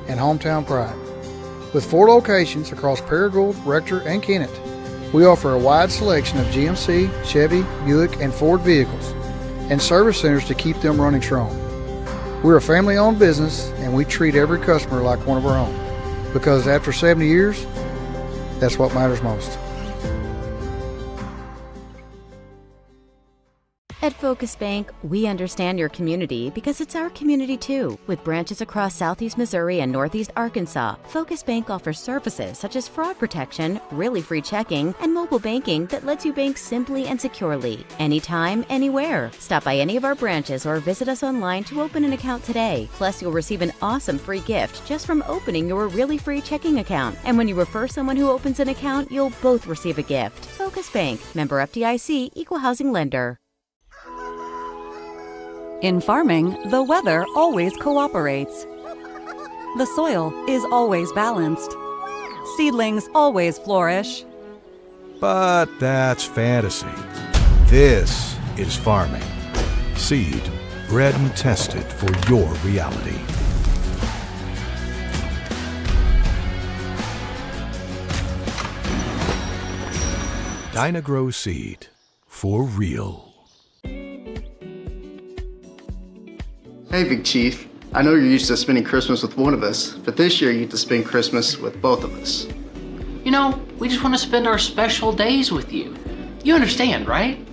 [SPEAKER 3] and hometown pride. With 4 locations across Paragould, Rector, and Kennett, we offer a wide selection of GMC, Chevy, Buick, and Ford vehicles, and service centers to keep them running strong. We're a family-owned business, and we treat every customer like one of our own, because after 70 years, that's what matters most.
[SPEAKER 4] At Focus Bank, we understand your community because it's our community too. With branches across Southeast Missouri and Northeast Arkansas, Focus Bank offers services such as fraud protection, really free checking, and mobile banking that lets you bank simply and securely, anytime, anywhere. Stop by any of our branches or visit us online to open an account today. Plus, you'll receive an awesome free gift just from opening your really free checking account. And when you refer someone who opens an account, you'll both receive a gift. Focus Bank, member FDIC, equal housing lender.
[SPEAKER 5] In farming, the weather always cooperates. The soil is always balanced. Seedlings always flourish.
[SPEAKER 6] But that's fantasy. This is farming. Seed, bred and tested for your reality. Dynagrow Seed, for real.
[SPEAKER 7] Hey, Big Chief. I know you're used to spending Christmas with one of us, but this year you get to spend Christmas with both of us.
[SPEAKER 8] You know, we just want to spend our special days with you. You understand, right?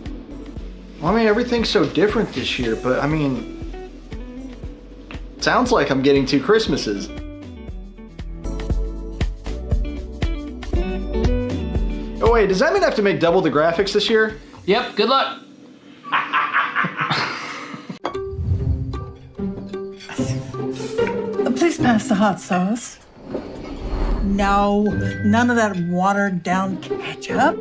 [SPEAKER 9] Well, I mean, everything's so different this year, but I mean, sounds like I'm getting 2 Christmases. Oh wait, does that mean I have to make double the graphics this year?
[SPEAKER 8] Yep, good luck.
[SPEAKER 10] pass the hot sauce. No, none of that watered down ketchup.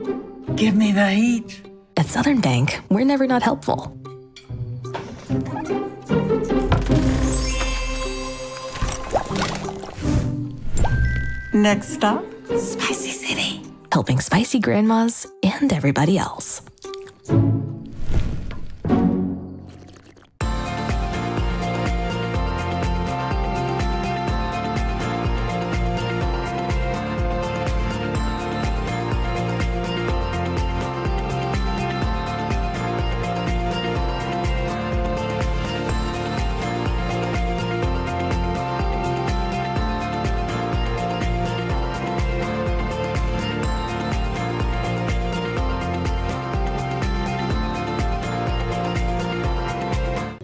[SPEAKER 10] Give me the heat.
[SPEAKER 11] At Southern Bank, we're never not helpful.
[SPEAKER 10] Next stop,
[SPEAKER 11] Spicy City. Helping spicy grandmas and everybody else.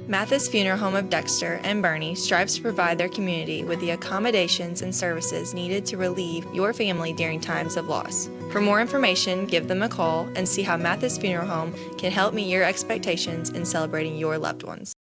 [SPEAKER 12] Mathis Funeral Home of Dexter and Bernie strives to provide their community with the accommodations and services needed to relieve your family during times of loss. For more information, give them a call and see how Mathis Funeral Home can help meet your expectations in celebrating your loved ones.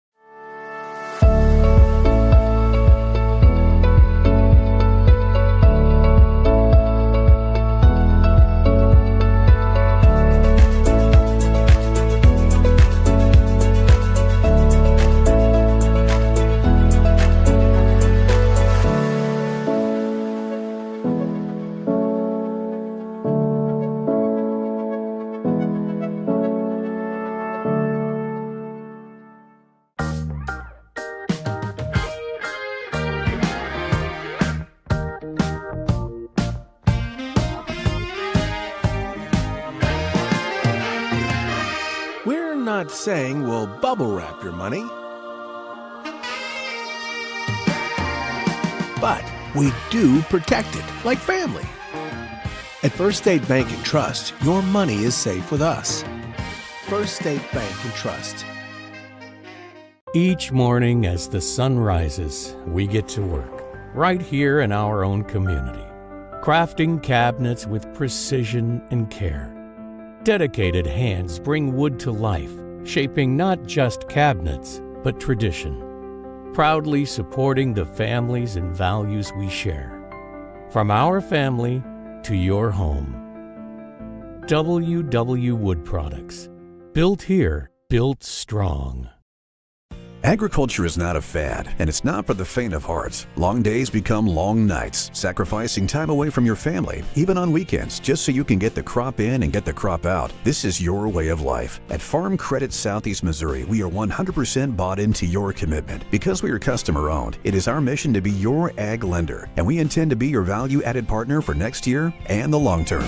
[SPEAKER 6] Not saying we'll bubble wrap your money, but we do protect it like family. At First State Bank and Trust, your money is safe with us. First State Bank and Trust.
[SPEAKER 13] Each morning as the sun rises, we get to work, right here in our own community, crafting cabinets with precision and care. Dedicated hands bring wood to life, shaping not just cabinets, but tradition. Proudly supporting the families and values we share. From our family to your home. WW Wood Products. Built here, built strong.
[SPEAKER 14] Agriculture is not a fad, and it's not for the faint of heart. Long days become long nights, sacrificing time away from your family, even on weekends, just so you can get the crop in and get the crop out. This is your way of life. At Farm Credit Southeast Missouri, we are 100% bought into your commitment. Because we are customer-owned, it is our mission to be your ag lender, and we intend to be your value-added partner for next year and the long term.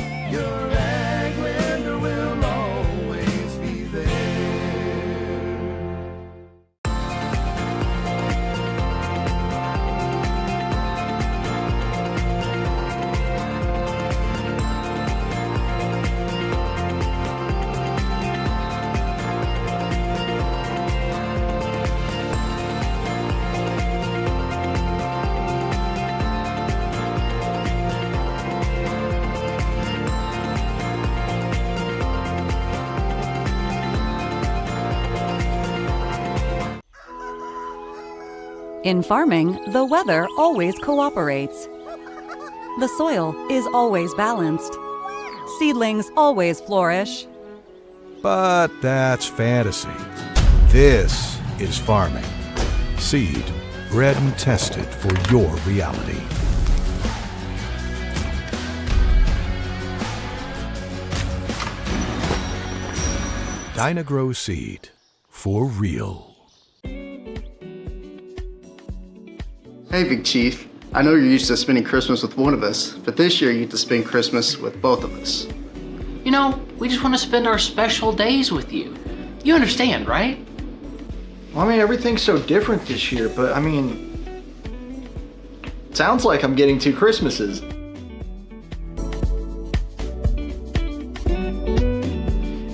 [SPEAKER 5] In farming, the weather always cooperates. The soil is always balanced. Seedlings always flourish.
[SPEAKER 1] But that's fantasy. This is farming. Seed, bred and tested for your reality. Dynagrow Seed, for real.
[SPEAKER 7] Hey, Big Chief. I know you're used to spending Christmas with one of us, but this year you get to spend Christmas with both of us.
[SPEAKER 8] You know, we just want to spend our special days with you. You understand, right?
[SPEAKER 9] Well, I mean, everything's so different this year, but I mean, sounds like I'm getting 2 Christmases.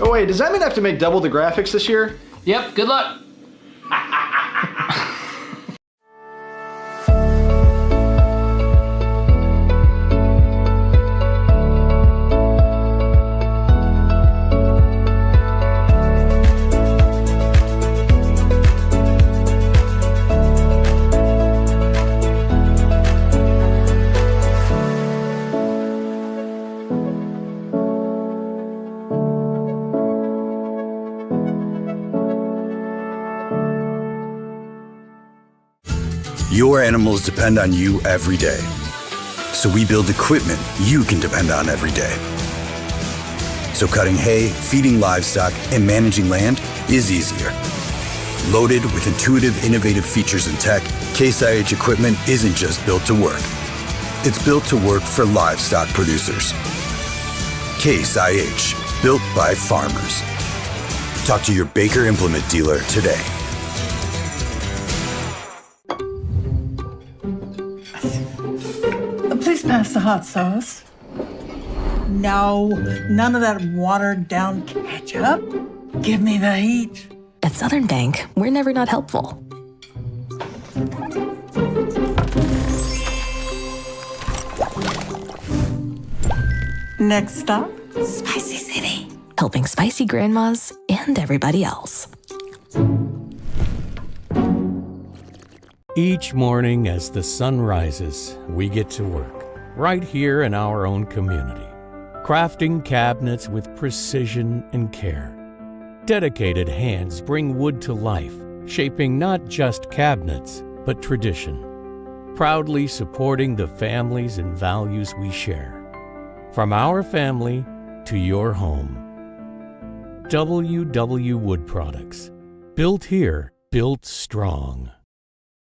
[SPEAKER 9] Oh wait, does that mean I have to make double the graphics this year?
[SPEAKER 8] Yep, good luck.
[SPEAKER 15] Your animals depend on you every day. So we build equipment you can depend on every day. So cutting hay, feeding livestock, and managing land is easier. Loaded with intuitive, innovative features and tech, Case IH equipment isn't just built to work. It's built to work for livestock producers. Case IH, built by farmers. Talk to your Baker Implement dealer today.
[SPEAKER 10] Please pass the hot sauce. No, none of that watered down ketchup. Give me the heat.
[SPEAKER 11] At Southern Bank, we're never not helpful.
[SPEAKER 10] Next stop,
[SPEAKER 11] Spicy City. Helping spicy grandmas and everybody else.
[SPEAKER 13] Each morning as the sun rises, we get to work, right here in our own community, crafting cabinets with precision and care. Dedicated hands bring wood to life, shaping not just cabinets, but tradition, proudly supporting the families and values we share. From our family to your home. WW Wood Products. Built here, built strong.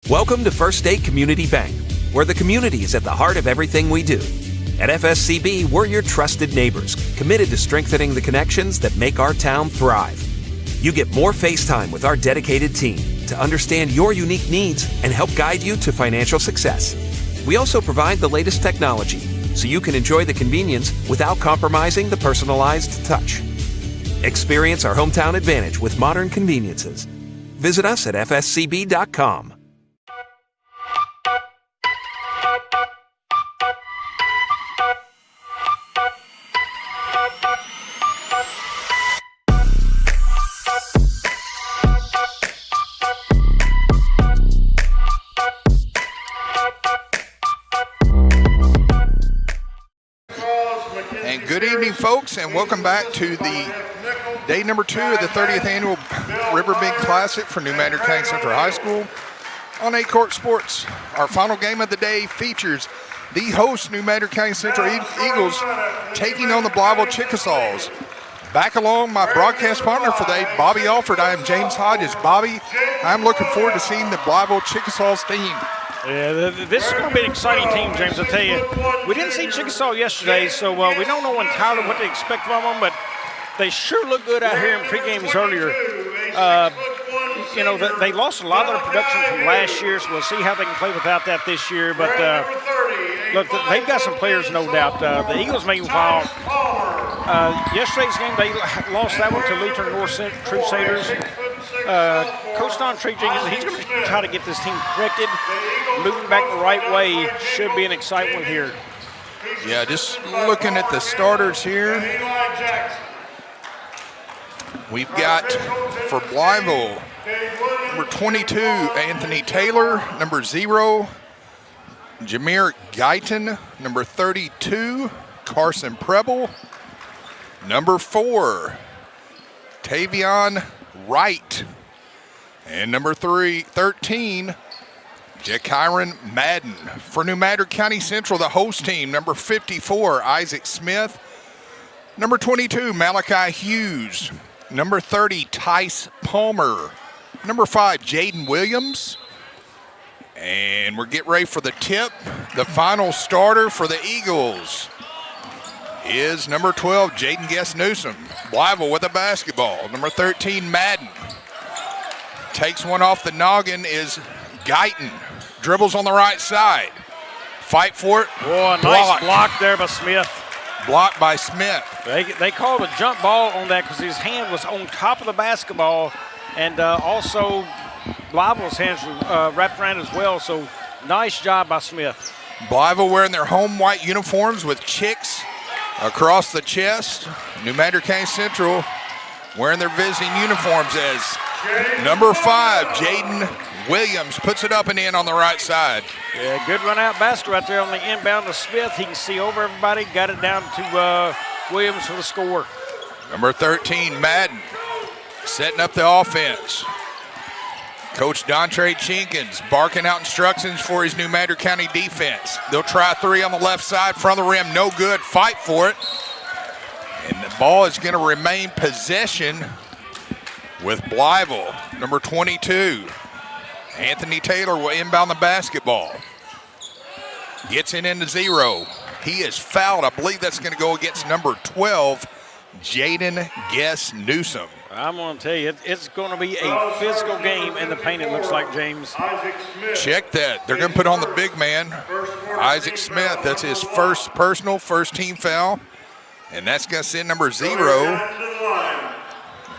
[SPEAKER 16] Welcome to First State Community Bank, where the community is at the heart of everything we do. At FSCB, we're your trusted neighbors, committed to strengthening the connections that make our town thrive. You get more face time with our dedicated team to understand your unique needs and help guide you to financial success. We also provide the latest technology, so you can enjoy the convenience without compromising the personalized touch. Experience our hometown advantage with modern conveniences. Visit us at fscb.com.
[SPEAKER 18] And good evening, folks, and welcome back to the day number 2 of the 30th annual Riverbend Classic for New Madrid County Central High School on Aycorp Sports. Our final game of the day features the host New Madrid County Central Eagles taking on the Blytheville Chickasaws. Back along my broadcast partner for the day, Bobby Alford. I am James Hodges. Bobby, I'm looking forward to seeing the Blytheville Chickasaws team.
[SPEAKER 19] Yeah, this is going to be an exciting team, James, I'll tell you. We didn't see Chickasaw yesterday, so we don't know entirely what to expect from them, but they sure look good out here in pre-games earlier. They lost a lot of their production from last year, so we'll see how they can play without that this year. But, look, they've got some players, no doubt. The Eagles, meanwhile, yesterday's game, they lost that one to Lutheran North Crusaders. Coach Don Trejenkins, he's going to try to get this team corrected, moving back the right way. Should be an exciting one here.
[SPEAKER 18] Yeah, just looking at the starters here. We've got for Blytheville, number 22, Anthony Taylor, number 0, Jameer Guyton, number 32, Carson Preble, number 4, Tavion Wright, and number 13, Jakiron Madden. For New Madrid County Central, the host team, number 54, Isaac Smith, number 22, Malachi Hughes, number 30, Tice Palmer, number 5, Jaden Williams, and we're getting ready for the tip. The final starter for the Eagles is number 12, Jaden Guest Newsom. Blytheville with a basketball. Number 13, Madden. Takes one off the noggin is Guyton. Dribbles on the right side. Fight for it.
[SPEAKER 19] Oh, a nice block there by Smith.
[SPEAKER 18] Blocked by Smith.
[SPEAKER 19] They called a jump ball on that because his hand was on top of the basketball, and also Blytheville's hands wrapped around as well, so nice job by Smith.
[SPEAKER 18] Blytheville wearing their home white uniforms with chicks across the chest. New Madrid County Central wearing their visiting uniforms as number 5, Jaden Williams, puts it up and in on the right side.
[SPEAKER 19] Yeah, good run out basket right there on the inbound to Smith. He can see over everybody, got it down to Williams for the score.
[SPEAKER 18] Number 13, Madden, setting up the offense. Coach Dontre Jenkins barking out instructions for his New Madrid County defense. They'll try three on the left side, front of the rim, no good, fight for it. And the ball is going to remain possession with Blytheville, number 22. Anthony Taylor will inbound the basketball. Gets it into zero. He is fouled. I believe that's going to go against number 12, Jaden Guess Newsom.
[SPEAKER 19] I'm going to tell you, it's going to be a physical game in the paint, it looks like, James.
[SPEAKER 18] Check that. They're going to put on the big man, Isaac Smith. That's his first personal, first team foul. And that's going to send number 0,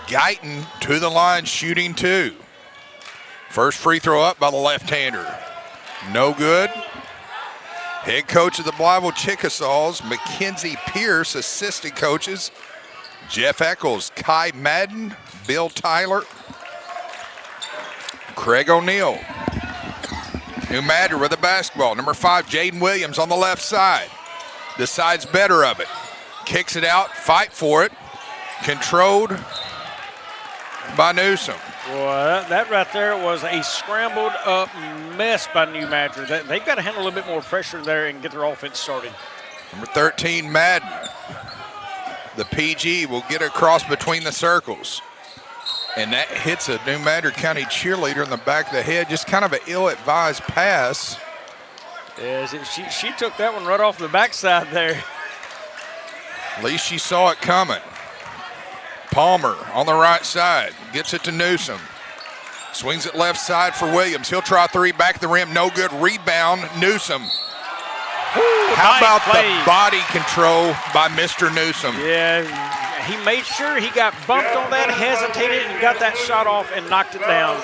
[SPEAKER 18] Guyton, to the line, shooting 2. First free throw up by the left-hander. No good. Head coach of the Blytheville Chickasaws, Mackenzie Pierce, assistant coaches, Jeff Eccles, Kai Madden, Bill Tyler, Craig O'Neill. New Madrid with the basketball. Number 5, Jaden Williams on the left side. Decides better of it. Kicks it out, fight for it. Controlled by Newsom.
[SPEAKER 19] Well, that right there was a scrambled up mess by New Madrid. They've got to handle a little bit more pressure there and get their offense started.
[SPEAKER 18] Number 13, Madden. The PG will get across between the circles. And that hits a New Madrid County cheerleader in the back of the head. Just kind of an ill-advised pass.
[SPEAKER 19] Yeah, she took that one right off the backside there.
[SPEAKER 18] At least she saw it coming. Palmer on the right side. Gets it to Newsom. Swings it left side for Williams. He'll try three, back the rim. No good. Rebound, Newsom. How about the body control by Mr. Newsom?
[SPEAKER 19] Yeah, he made sure he got bumped on that, hesitated, and got that shot off and knocked it down.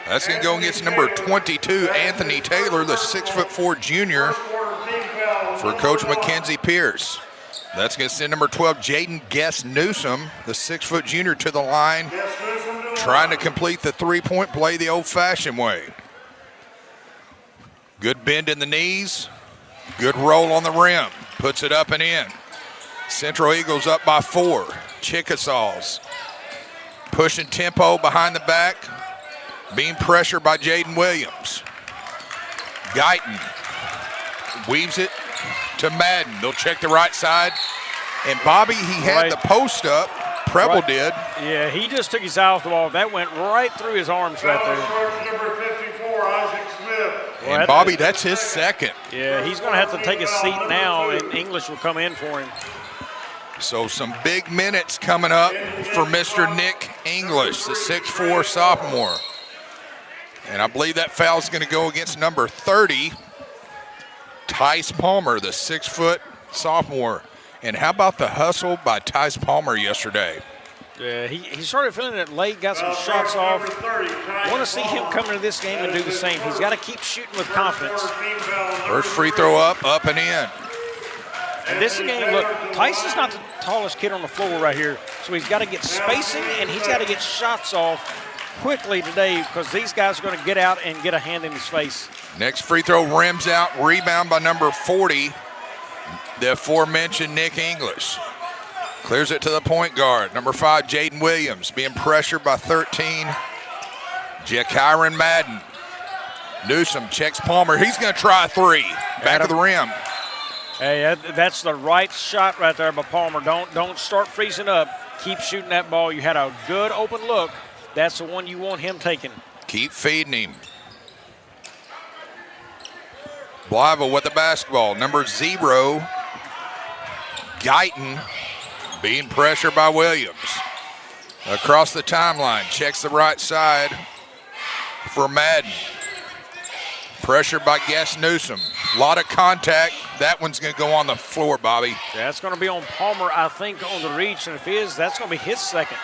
[SPEAKER 18] That's going to go against number 22, Anthony Taylor, the 6'4" junior for Coach Mackenzie Pierce. That's going to send number 12, Jaden Guess Newsom, the 6' junior, to the line, trying to complete the three-point play the old-fashioned way. Good bend in the knees, good roll on the rim, puts it up and in. Central Eagles up by 4. Chickasaws pushing tempo behind the back, being pressured by Jaden Williams. Guyton weaves it to Madden. They'll check the right side. And Bobby, he had the post up. Preble did.
[SPEAKER 19] Yeah, he just took his eye off the ball. That went right through his arms right there.
[SPEAKER 20] Number 54, Isaac Smith.
[SPEAKER 18] And Bobby, that's his second.
[SPEAKER 19] Yeah, he's going to have to take a seat now, and English will come in for him.
[SPEAKER 18] So some big minutes coming up for Mr. Nick English, the 6'4" sophomore. And I believe that foul is going to go against number 30, Tice Palmer, the 6' sophomore. And how about the hustle by Tice Palmer yesterday?
[SPEAKER 19] Yeah, he started feeling it late, got some shots off. Want to see him come into this game and do the same. He's got to keep shooting with confidence.
[SPEAKER 18] First free throw up and in.
[SPEAKER 19] And this game, look, Tyson's not the tallest kid on the floor right here, so he's got to get spacing and he's got to get shots off quickly today because these guys are going to get out and get a hand in his face.
[SPEAKER 18] Next free throw rims out, rebound by number 40, the aforementioned Nick English. Clears it to the point guard, number 5, Jaden Williams, being pressured by 13, Jakyron Madden. Newsom checks Palmer. He's going to try a three. Back of the rim.
[SPEAKER 19] Hey, that's the right shot right there by Palmer. Don't start freezing up. Keep shooting that ball. You had a good open look. That's the one you want him taking.
[SPEAKER 18] Keep feeding him. Blytheville with the basketball. Number 0, Guyton, being pressured by Williams. Across the timeline, checks the right side for Madden. Pressured by Guess Newsom. A lot of contact. That one's going to go on the floor, Bobby.
[SPEAKER 19] That's going to be on Palmer, I think, on the reach. And if it is, that's going to be his second.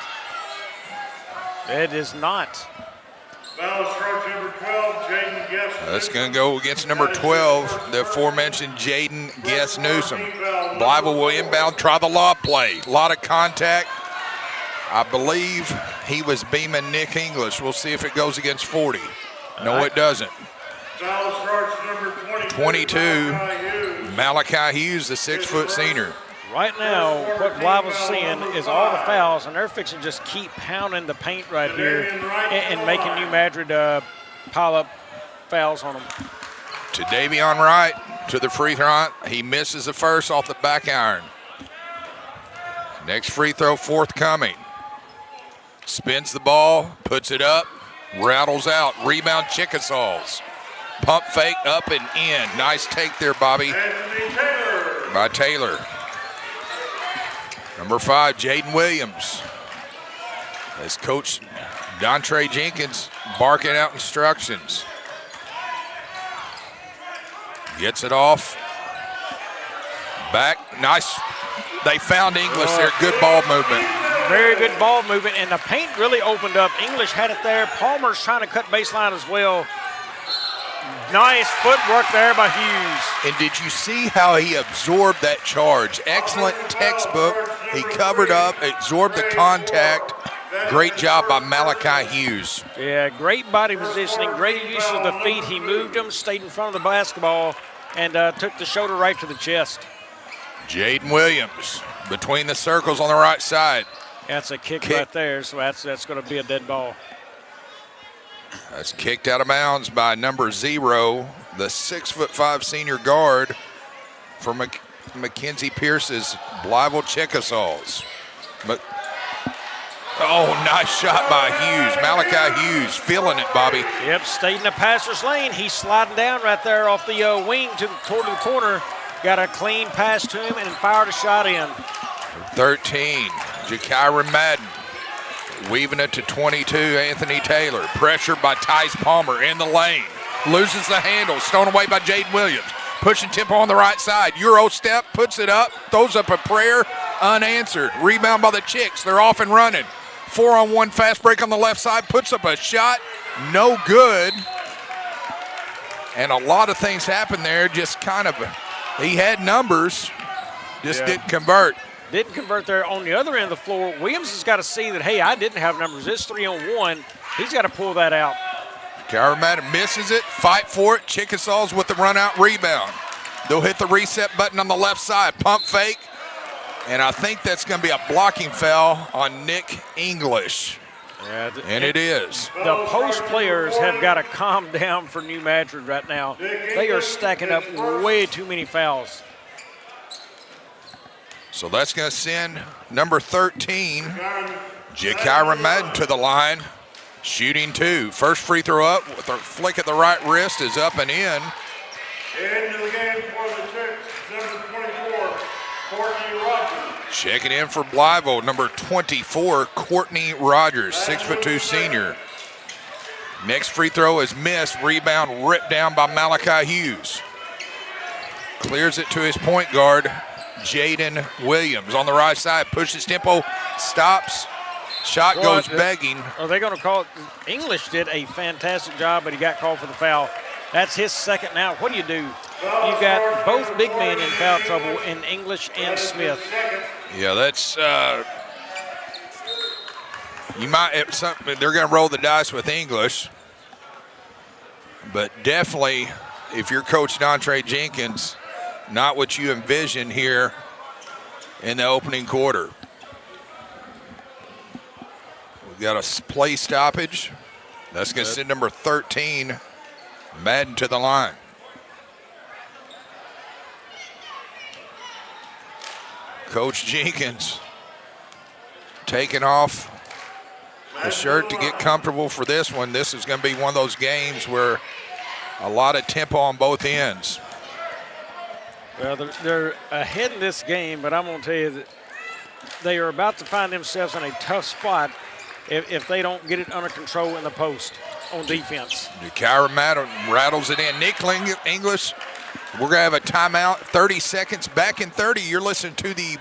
[SPEAKER 19] It is not.
[SPEAKER 20] Foul strike number 12, Jaden Guess.
[SPEAKER 18] That's going to go against number 12, the aforementioned Jaden Guess Newsom. Blytheville will inbound, try the lob play. A lot of contact. I believe he was beaming Nick English. We'll see if it goes against 40. No, it doesn't.
[SPEAKER 20] Foul strikes number
[SPEAKER 18] 22, Malachi Hughes, the 6' senior.
[SPEAKER 19] Right now, what Blytheville's seeing is all the fouls, and they're fixing to just keep pounding the paint right here and making New Madrid pile up fouls on them.
[SPEAKER 18] To Davion Wright, to the free throw. He misses the first off the back iron. Next free throw forthcoming. Spins the ball, puts it up, rattles out. Rebound Chickasaws. Pump fake up and in. Nice take there, Bobby, by Taylor. Number 5, Jaden Williams. As Coach Dontre Jenkins barking out instructions. Gets it off. Back, nice. They found English there. Good ball movement.
[SPEAKER 19] Very good ball movement, and the paint really opened up. English had it there. Palmer's trying to cut baseline as well. Nice footwork there by Hughes.
[SPEAKER 18] And did you see how he absorbed that charge? Excellent textbook. He covered up, absorbed the contact. Great job by Malachi Hughes.
[SPEAKER 19] Yeah, great body positioning, great use of the feet. He moved them, stayed in front of the basketball, and took the shoulder right to the chest.
[SPEAKER 18] Jaden Williams between the circles on the right side.
[SPEAKER 19] That's a kick right there, so that's going to be a dead ball.
[SPEAKER 18] That's kicked out of bounds by number 0, the 6'5" senior guard for Mackenzie Pierce's Blytheville Chickasaws. Oh, nice shot by Hughes. Malachi Hughes feeling it, Bobby.
[SPEAKER 19] Yep, stayed in the passer's lane. He's sliding down right there off the wing toward the corner. Got a clean pass to him and fired a shot in.
[SPEAKER 18] 13, Jakira Madden. Weaving it to 22, Anthony Taylor. Pressured by Tice Palmer in the lane. Loses the handle, stolen away by Jaden Williams. Pushing tempo on the right side. Euro step, puts it up, throws up a prayer, unanswered. Rebound by the Chicks, they're off and running. 4-on-1 fast break on the left side, puts up a shot, no good. And a lot of things happened there, just kind of, he had numbers, just didn't convert.
[SPEAKER 19] Didn't convert there. On the other end of the floor, Williams has got to see that, hey, I didn't have numbers. It's 3-on-1. He's got to pull that out.
[SPEAKER 18] Kyra Madden misses it, fight for it. Chickasaws with the run-out rebound. They'll hit the reset button on the left side. Pump fake. And I think that's going to be a blocking foul on Nick English.
[SPEAKER 19] Yeah,
[SPEAKER 18] and it is.
[SPEAKER 19] The post players have got to calm down for New Madrid right now. They are stacking up way too many fouls.
[SPEAKER 18] So that's going to send number 13, Jakira Madden, to the line. Shooting 2. First free throw up with a flick at the right wrist is up and in.
[SPEAKER 20] Into the game for the Chicks, number 24, Courtney Rogers.
[SPEAKER 18] Checking in for Blytheville, number 24, Courtney Rogers, 6'2" senior. Next free throw is missed. Rebound ripped down by Malachi Hughes. Clears it to his point guard, Jaden Williams. On the right side, pushes tempo, stops. Shot goes begging.
[SPEAKER 19] Are they going to call it? English did a fantastic job, but he got called for the foul. That's his second now. What do? You've got both big men in foul trouble in English and Smith.
[SPEAKER 18] Yeah, that's you might. They're going to roll the dice with English, but definitely, if you're Coach Dontre Jenkins, not what you envision here in the opening quarter. We've got a play stoppage. That's going to send number 13, Madden, to the line. Coach Jenkins taking off the shirt to get comfortable for this one. This is going to be one of those games where a lot of tempo on both ends.
[SPEAKER 19] Well, they're ahead in this game, but I'm going to tell you that they are about to find themselves in a tough spot if they don't get it under control in the post on defense.
[SPEAKER 18] Kyra Madden rattles it in. Nick English, we're going to have a timeout, 30 seconds, back in 30. You're listening to the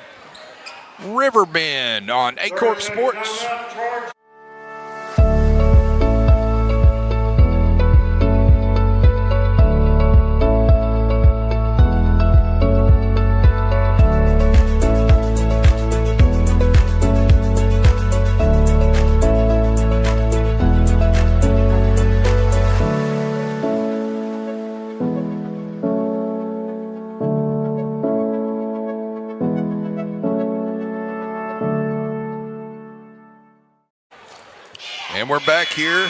[SPEAKER 18] Riverbend on Aycorp Sports. And we're back here.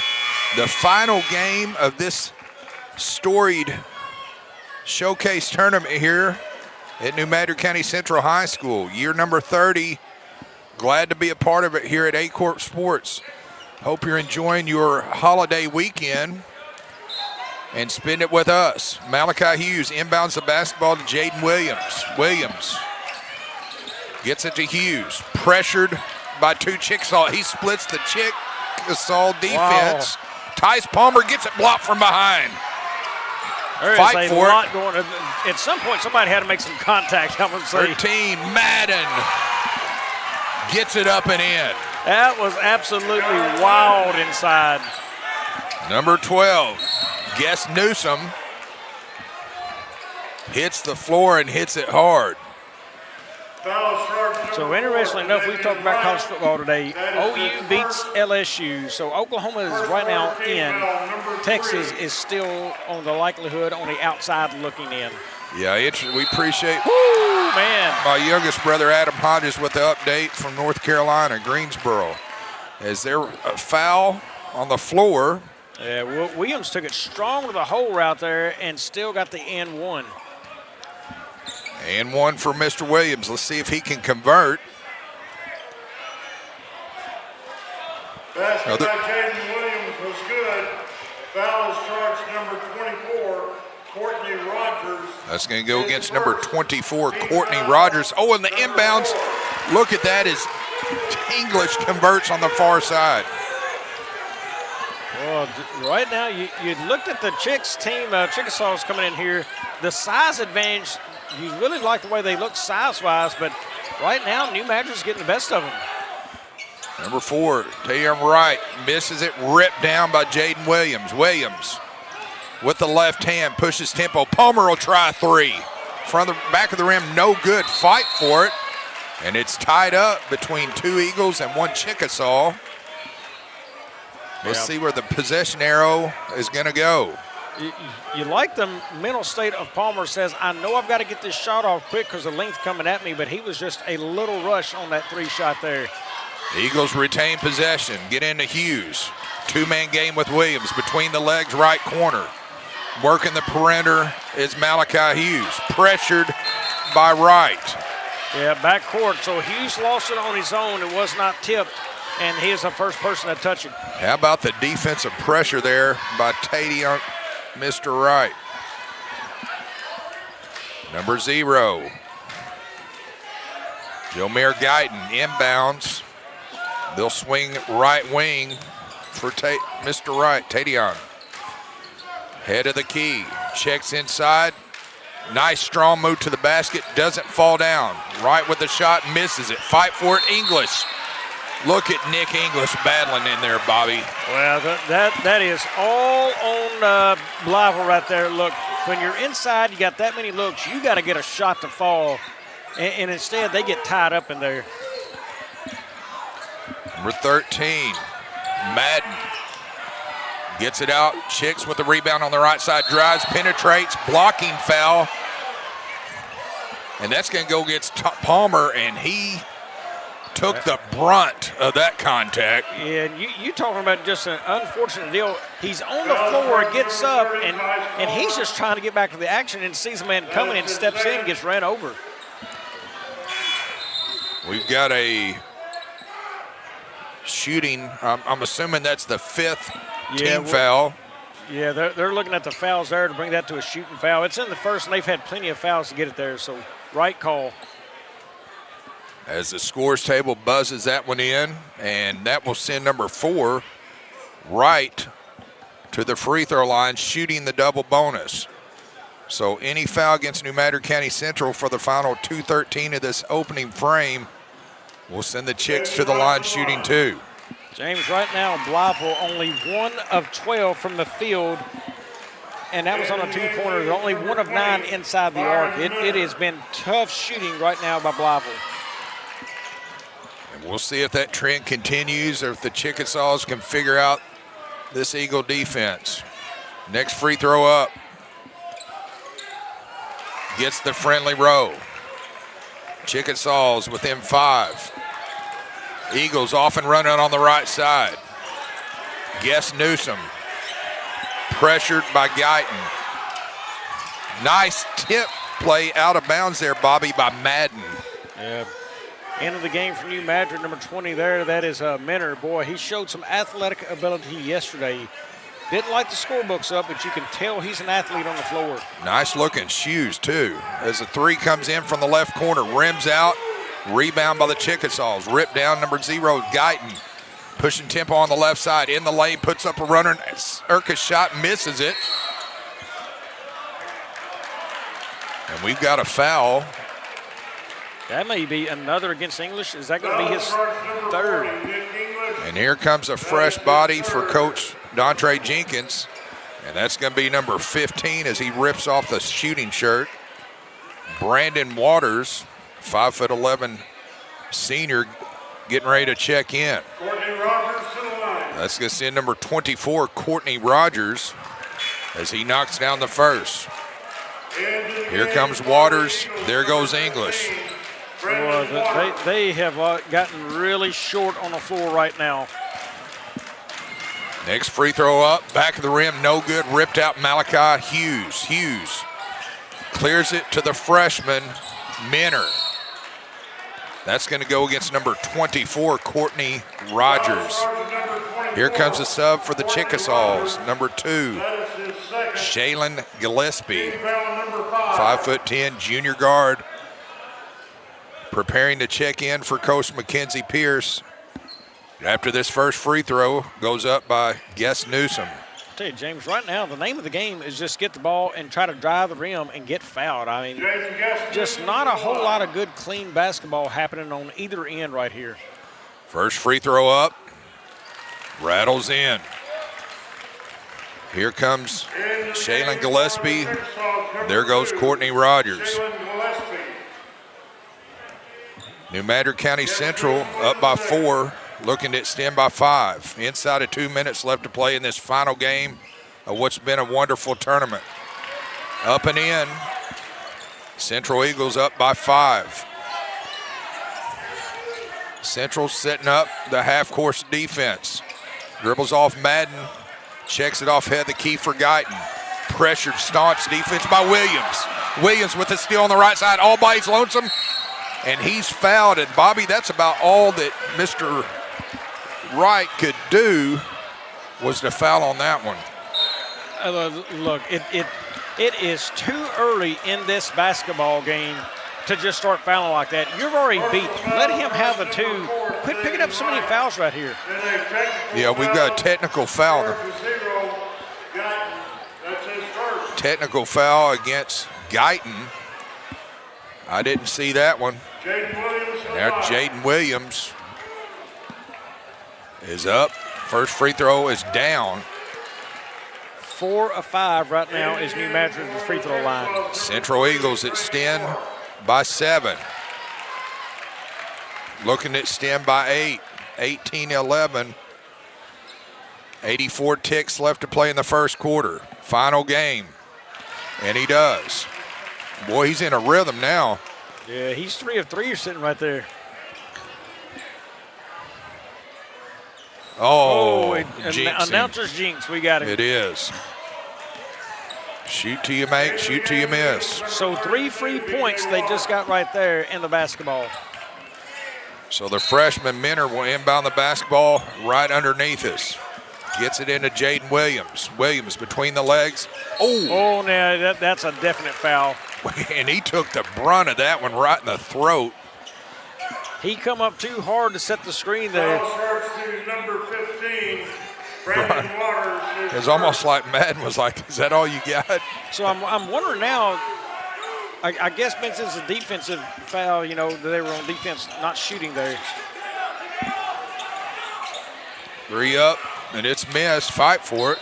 [SPEAKER 18] The final game of this storied showcase tournament here at New Madrid County Central High School. Year number 30. Glad to be a part of it here at Aycorp Sports. Hope you're enjoying your holiday weekend and spend it with us. Malachi Hughes inbounds the basketball to Jaden Williams. Williams gets it to Hughes. Pressured by two Chickasaw. He splits the Chickasaw defense. Wow. Tice Palmer gets it blocked from behind.
[SPEAKER 19] There
[SPEAKER 18] Fight
[SPEAKER 19] is a
[SPEAKER 18] for
[SPEAKER 19] lot
[SPEAKER 18] it.
[SPEAKER 19] going on. At some point, somebody had to make some contact. I'm going to say.
[SPEAKER 18] 13, Madden gets it up and in.
[SPEAKER 19] That was absolutely wild inside.
[SPEAKER 18] Number 12, Guess Newsom, hits the floor and hits it hard.
[SPEAKER 19] So interestingly enough, we've talked about college football today. OU beats LSU. So Oklahoma is right now in. Texas is still on the likelihood on the outside looking in.
[SPEAKER 18] Yeah, we appreciate
[SPEAKER 19] man.
[SPEAKER 18] My youngest brother Adam Hodges with the update from North Carolina, Greensboro. As there a foul on the floor.
[SPEAKER 19] Yeah, Williams took it strong to the hole right there and still got the and one.
[SPEAKER 18] And one for Mr. Williams. Let's see if he can convert.
[SPEAKER 20] Basket by Jaden Williams was good. Foul is charged number 24, Courtney Rogers.
[SPEAKER 18] That's going to go against number 24, Courtney Rogers. Oh, and the inbounds. Look at that as English converts on the far side.
[SPEAKER 19] Well, right now, you looked at the Chicks team, Chickasaws coming in here. The size advantage, you really like the way they look size-wise, but right now, New Madrid's getting the best of them.
[SPEAKER 18] Number 4, Tatum Wright misses it, ripped down by Jaden Williams. Williams with the left hand pushes tempo. Palmer will try 3. Front of the back of the rim, no good. Fight for it, and it's tied up between 2 Eagles and 1 Chickasaw. Let's see where the possession arrow is going to go.
[SPEAKER 19] You like the mental state of Palmer. Says, I know I've got to get this shot off quick because the length coming at me, but he was just a little rush on that 3 shot there.
[SPEAKER 18] Eagles retain possession, get into Hughes. 2-man game with Williams, between the legs, right corner. Working the perimeter is Malachi Hughes, pressured by Wright.
[SPEAKER 19] Yeah, backcourt, so Hughes lost it on his own. It was not tipped, and he is the first person to touch it.
[SPEAKER 18] How about the defensive pressure there by Tatey on Mr. Wright? Number 0. Jomer Guyton inbounds. They'll swing right wing for Mr. Wright, Tadion. Head of the key, checks inside. Nice strong move to the basket, doesn't fall down. Wright with the shot, misses it. Fight for it, English. Look at Nick English battling in there, Bobby.
[SPEAKER 19] Well, that is all on Blytheville right there. Look, when you're inside, you got that many looks, you got to get a shot to fall. And instead, they get tied up in there.
[SPEAKER 18] Number 13, Madden. Gets it out, Chicks with the rebound on the right side, drives, penetrates, blocking foul. And that's going to go against Palmer, and he took the brunt of that contact.
[SPEAKER 19] Yeah, and you talking about just an unfortunate deal. He's on the floor, gets up, and he's just trying to get back to the action and sees a man coming and steps in and gets ran over.
[SPEAKER 18] We've got a shooting. I'm assuming that's the 5th team foul.
[SPEAKER 19] Yeah, they're looking at the fouls there to bring that to a shooting foul. It's in the first, and they've had plenty of fouls to get it there, so right call.
[SPEAKER 18] As the scores table buzzes that one in, and that will send number 4, Wright, to the free throw line, shooting the double bonus. So any foul against New Madrid County Central for the final 2:13 of this opening frame will send the Chicks to the line shooting 2.
[SPEAKER 19] James, right now, Blytheville only 1 of 12 from the field, and that was on a 2-pointer. They're only 1 of 9 inside the arc. It has been tough shooting right now by Blytheville.
[SPEAKER 18] And we'll see if that trend continues or if the Chickasaws can figure out this Eagle defense. Next free throw up. Gets the friendly row. Chickasaws within 5. Eagles off and running on the right side. Guess Newsom. Pressured by Guyton. Nice tip play out of bounds there, Bobby, by Madden.
[SPEAKER 19] Yeah. End of the game for New Madrid, number 20 there. That is Minner. Boy, he showed some athletic ability yesterday. Didn't light the scorebooks up, but you can tell he's an athlete on the floor.
[SPEAKER 18] Nice looking shoes, too. As the three comes in from the left corner, rims out, rebound by the Chickasaws. Ripped down, number 0, Guyton. Pushing tempo on the left side, in the lane, puts up a runner. Urka's shot, misses it. And we've got a foul.
[SPEAKER 19] That may be another against English. Is that going to be his third?
[SPEAKER 18] And here comes a fresh body for Coach Dontre Jenkins. And that's going to be number 15 as he rips off the shooting shirt. Brandon Waters, 5'11" senior, getting ready to check in. Let's get in number 24, Courtney Rogers, as he knocks down the first. Here comes Waters. There goes English.
[SPEAKER 19] Well, they have gotten really short on the floor right now.
[SPEAKER 18] Next free throw up, back of the rim, no good. Ripped out Malachi Hughes. Hughes clears it to the freshman, Minner. That's going to go against number 24, Courtney Rogers. Here comes a sub for the Chickasaws, number 2, Shaylin Gillespie, 5'10", junior guard, preparing to check in for Coach Mackenzie Pierce. After this first free throw goes up by Guess Newsom.
[SPEAKER 19] I tell you, James, right now the name of the game is just get the ball and try to drive the rim and get fouled. I mean, just not a whole lot of good, clean basketball happening on either end right here.
[SPEAKER 18] First free throw up, rattles in. Here comes Shaylin Gillespie. There goes Courtney Rogers. New Madrid County Central up by 4. Looking to extend by 5. Inside of 2 minutes left to play in this final game of what's been a wonderful tournament. Up and in. Central Eagles up by 5. Central setting up the half-course defense. Dribbles off Madden. Checks it off head the key for Guyton. Pressured, staunch defense by Williams. Williams with the steal on the right side, all by his lonesome. And he's fouled. And Bobby, that's about all that Mr. Wright could do was to foul on that one.
[SPEAKER 19] Look, it is too early in this basketball game to just start fouling like that. You're already beat. Let him have the 2. Quit picking up so many fouls right here.
[SPEAKER 18] Yeah, we've got a technical foul. Technical foul against Guyton. I didn't see that one. Now Jaden Williams is up. First free throw is down.
[SPEAKER 19] 4 of 5 right now is New Madrid's free throw line.
[SPEAKER 18] Central Eagles extend by 7. Looking to extend by 8. 18-11. 84 ticks left to play in the first quarter. Final game. And he does. Boy, he's in a rhythm now.
[SPEAKER 19] Yeah, he's 3 of 3. You're sitting right there. Announcer's jinx, we got it.
[SPEAKER 18] It is. Shoot till you make, shoot till you miss.
[SPEAKER 19] So 3 free points they just got right there in the basketball.
[SPEAKER 18] So the freshman Minner will inbound the basketball right underneath us. Gets it into Jaden Williams. Williams between the legs.
[SPEAKER 19] Oh, now that's a definite foul.
[SPEAKER 18] And he took the brunt of that one right in the throat.
[SPEAKER 19] He come up too hard to set the screen there.
[SPEAKER 20] Number 15, Brandon Waters.
[SPEAKER 18] It's almost like Madden was like, is that all you got?
[SPEAKER 19] So I'm wondering now, I guess since it's a defensive foul, you know, they were on defense, not shooting there.
[SPEAKER 18] 3 up, and it's missed. Fight for it.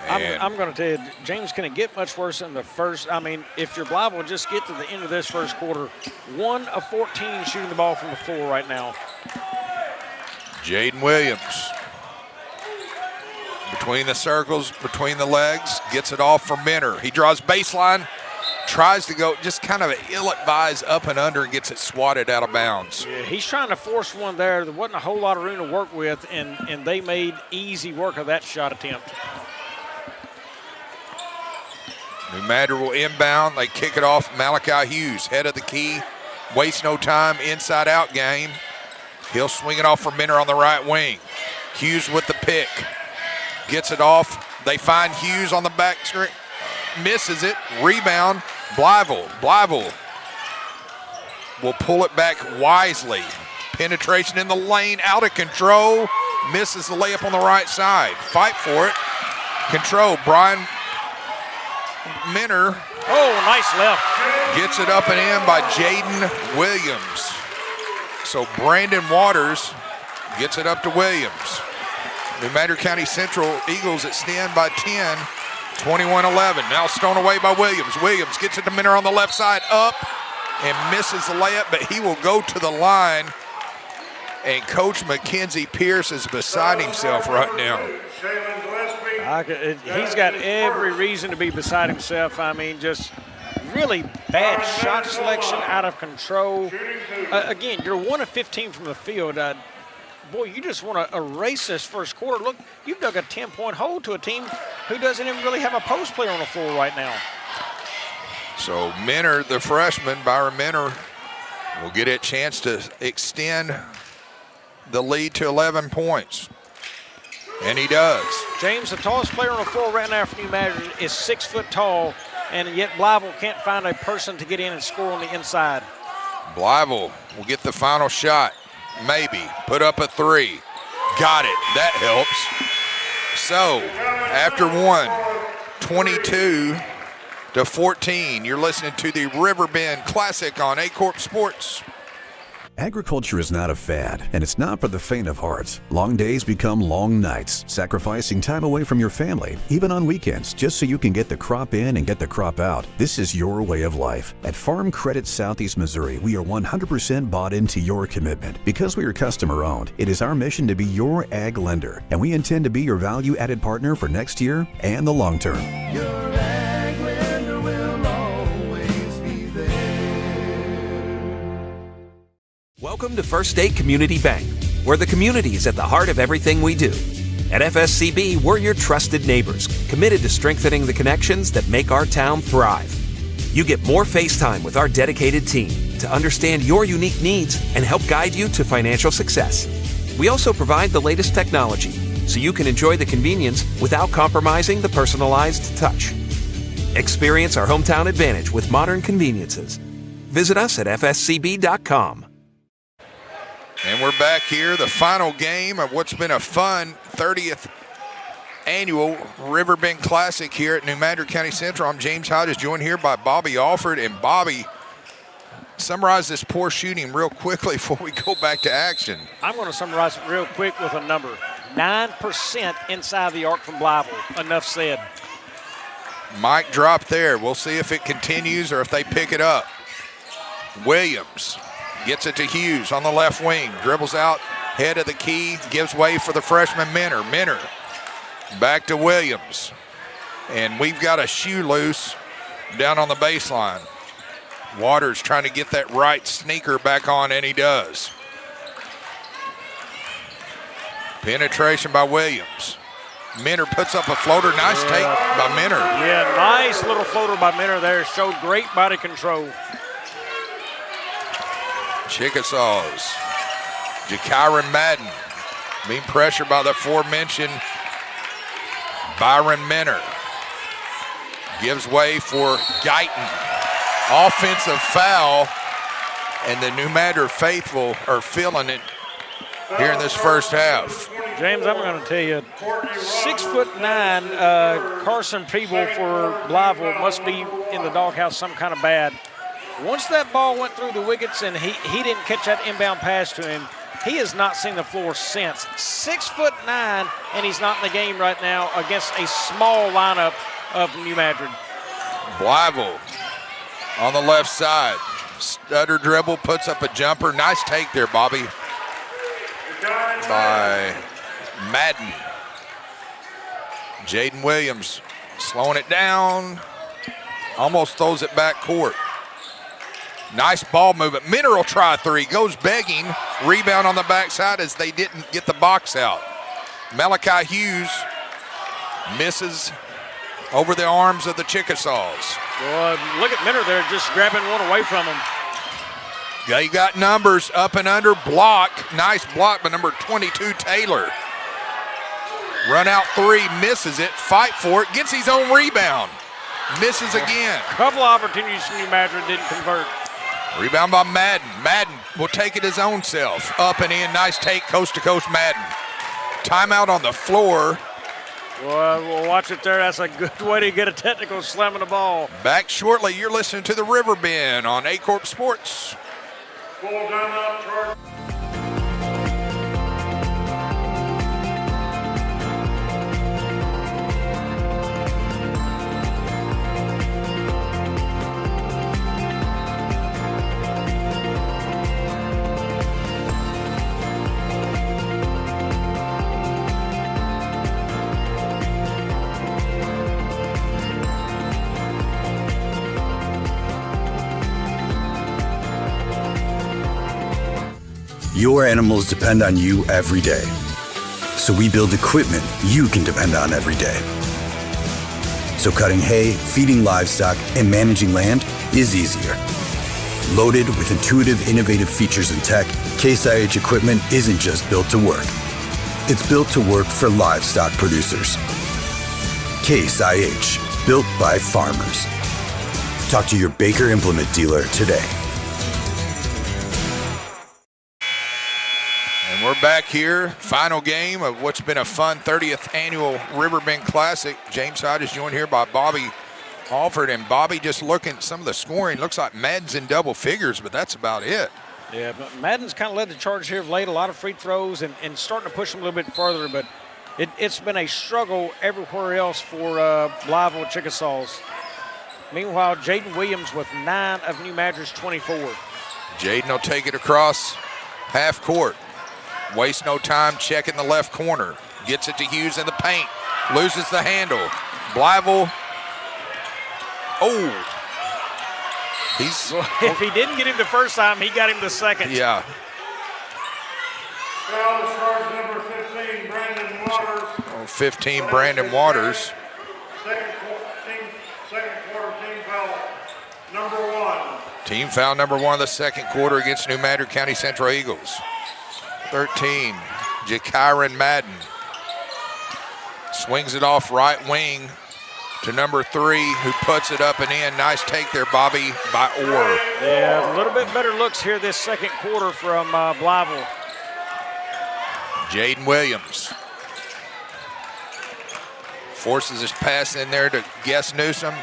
[SPEAKER 19] I'm going to tell you, James, can it get much worse in the first? I mean, if your Blytheville will just get to the end of this first quarter, 1 of 14 shooting the ball from the floor right now.
[SPEAKER 18] Jaden Williams. Between the circles, between the legs, gets it off for Minner. He draws baseline, tries to go just kind of an ill-advised up and under and gets it swatted out of bounds.
[SPEAKER 19] Yeah, he's trying to force one there. There wasn't a whole lot of room to work with, and they made easy work of that shot attempt.
[SPEAKER 18] New Madrid will inbound. They kick it off. Malachi Hughes, head of the key. Waste no time, inside-out game. He'll swing it off for Minner on the right wing. Hughes with the pick. Gets it off. They find Hughes on the back screen. Misses it. Rebound. Blytheville. Blytheville will pull it back wisely. Penetration in the lane. Out of control. Misses the layup on the right side. Fight for it. Control. Brian Minner.
[SPEAKER 19] Oh, nice left.
[SPEAKER 18] Gets it up and in by Jaden Williams. So Brandon Waters gets it up to Williams. New Madrid County Central Eagles extend by 10, 21-11. Now stone away by Williams. Williams gets it to Minner on the left side, up and misses the layup, but he will go to the line. And Coach Mackenzie Pierce is beside himself right now.
[SPEAKER 19] He's got every reason to be beside himself. I mean, just really bad shot selection, out of control. Again, you're 1 of 15 from the field. Boy, you just want to erase this first quarter. Look, you've dug a 10-point hole to a team who doesn't even really have a post player on the floor right now.
[SPEAKER 18] So Minner, the freshman, Byron Minner, will get a chance to extend the lead to 11 points. And he does.
[SPEAKER 19] James, the tallest player on the floor right now for New Madrid is 6 foot tall, and yet Blytheville can't find a person to get in and score on the inside.
[SPEAKER 18] Blytheville will get the final shot. Maybe. Put up a three. Got it. That helps. So, after one, 22-14, you're listening to the Riverbend Classic on Aycorp Sports.
[SPEAKER 14] Agriculture is not a fad, and it's not for the faint of heart. Long days become long nights, sacrificing time away from your family, even on weekends, just so you can get the crop in and get the crop out. This is your way of life. At Farm Credit Southeast Missouri, we are 100% bought into your commitment. Because we are customer-owned, it is our mission to be your ag lender, and we intend to be your value-added partner for next year and the long term.
[SPEAKER 16] Welcome to First State Community Bank, where the community is at the heart of everything we do. At FSCB, we're your trusted neighbors, committed to strengthening the connections that make our town thrive. You get more face time with our dedicated team to understand your unique needs and help guide you to financial success. We also provide the latest technology, so you can enjoy the convenience without compromising the personalized touch. Experience our hometown advantage with modern conveniences. Visit us at fscb.com.
[SPEAKER 18] And we're back here, the final game of what's been a fun 30th annual Riverbend Classic here at New Madrid County Central. I'm James Hodges, joined here by Bobby Alford. And Bobby, summarize this poor shooting real quickly before we go back to action.
[SPEAKER 19] I'm going to summarize it real quick with a number. 9% inside the arc from Blytheville. Enough said.
[SPEAKER 18] Mic drop there. We'll see if it continues or if they pick it up. Williams gets it to Hughes on the left wing. Dribbles out, head of the key, gives way for the freshman Minner. Minner back to Williams. And we've got a shoe loose down on the baseline. Waters trying to get that right sneaker back on, and he does. Penetration by Williams. Minner puts up a floater. Nice take by Minner.
[SPEAKER 19] Yeah, nice little floater by Minner there. Showed great body control.
[SPEAKER 18] Chickasaws. Jakyron Madden being pressured by the aforementioned Byron Minner. Gives way for Guyton. Offensive foul, and the New Madrid faithful are feeling it here in this first half.
[SPEAKER 19] James, I'm going to tell you, 6'9", Carson Preble for Blytheville must be in the doghouse some kind of bad. Once that ball went through the wickets and he didn't catch that inbound pass to him, he has not seen the floor since. 6'9", and he's not in the game right now against a small lineup of New Madrid.
[SPEAKER 18] Blytheville on the left side. Stutter dribble, puts up a jumper. Nice take there, Bobby, by Madden. Jaden Williams slowing it down. Almost throws it back court. Nice ball movement. Minner will try a three. Goes begging. Rebound on the backside as they didn't get the box out. Malachi Hughes misses over the arms of the Chickasaws.
[SPEAKER 19] Well, look at Minner there just grabbing one away from him.
[SPEAKER 18] They got numbers up and under. Block. Nice block by number 22, Taylor. Run out three. Misses it. Fight for it. Gets his own rebound. Misses again.
[SPEAKER 19] Couple of opportunities from New Madrid, didn't convert.
[SPEAKER 18] Rebound by Madden. Madden will take it his own self. Up and in. Nice take, coast to coast Madden. Timeout on the floor.
[SPEAKER 19] Well, we'll watch it there. That's a good way to get a technical slamming the ball.
[SPEAKER 18] Back shortly. You're listening to the Riverbend on Aycorp Sports.
[SPEAKER 20] Full timeout, Charles.
[SPEAKER 15] Your animals depend on you every day. So we build equipment you can depend on every day. So cutting hay, feeding livestock, and managing land is easier. Loaded with intuitive, innovative features and tech, Case IH equipment isn't just built to work. It's built to work for livestock producers. Case IH, built by farmers. Talk to your Baker Implement dealer today.
[SPEAKER 18] We're back here, final game of what's been a fun 30th annual Riverbend Classic. James Hyde is joined here by Bobby Alford, and Bobby just looking at some of the scoring. Looks like Madden's in double figures, but that's about it.
[SPEAKER 19] Yeah, but Madden's kind of led the charge here of late. A lot of free throws and starting to push them a little bit further, but it's been a struggle everywhere else for Blytheville Chickasaws. Meanwhile, Jaden Williams with 9 of New Madrid's 24.
[SPEAKER 18] Jaden will take it across half court. Waste no time, checking the left corner. Gets it to Hughes in the paint. Loses the handle. Blytheville. Oh.
[SPEAKER 19] If he didn't get him the first time, he got him the second.
[SPEAKER 18] Yeah.
[SPEAKER 20] Foul charge number 15, Brandon Waters.
[SPEAKER 18] 15, Brandon Waters.
[SPEAKER 20] Second quarter team foul number 1.
[SPEAKER 18] Team foul number 1 of the second quarter against New Madrid County Central Eagles. 13, Jakyron Madden. Swings it off right wing to number 3, who puts it up and in. Nice take there, Bobby, by Orr.
[SPEAKER 19] Yeah, a little bit better looks here this second quarter from Blytheville.
[SPEAKER 18] Jaden Williams forces his pass in there to Guess Newsom.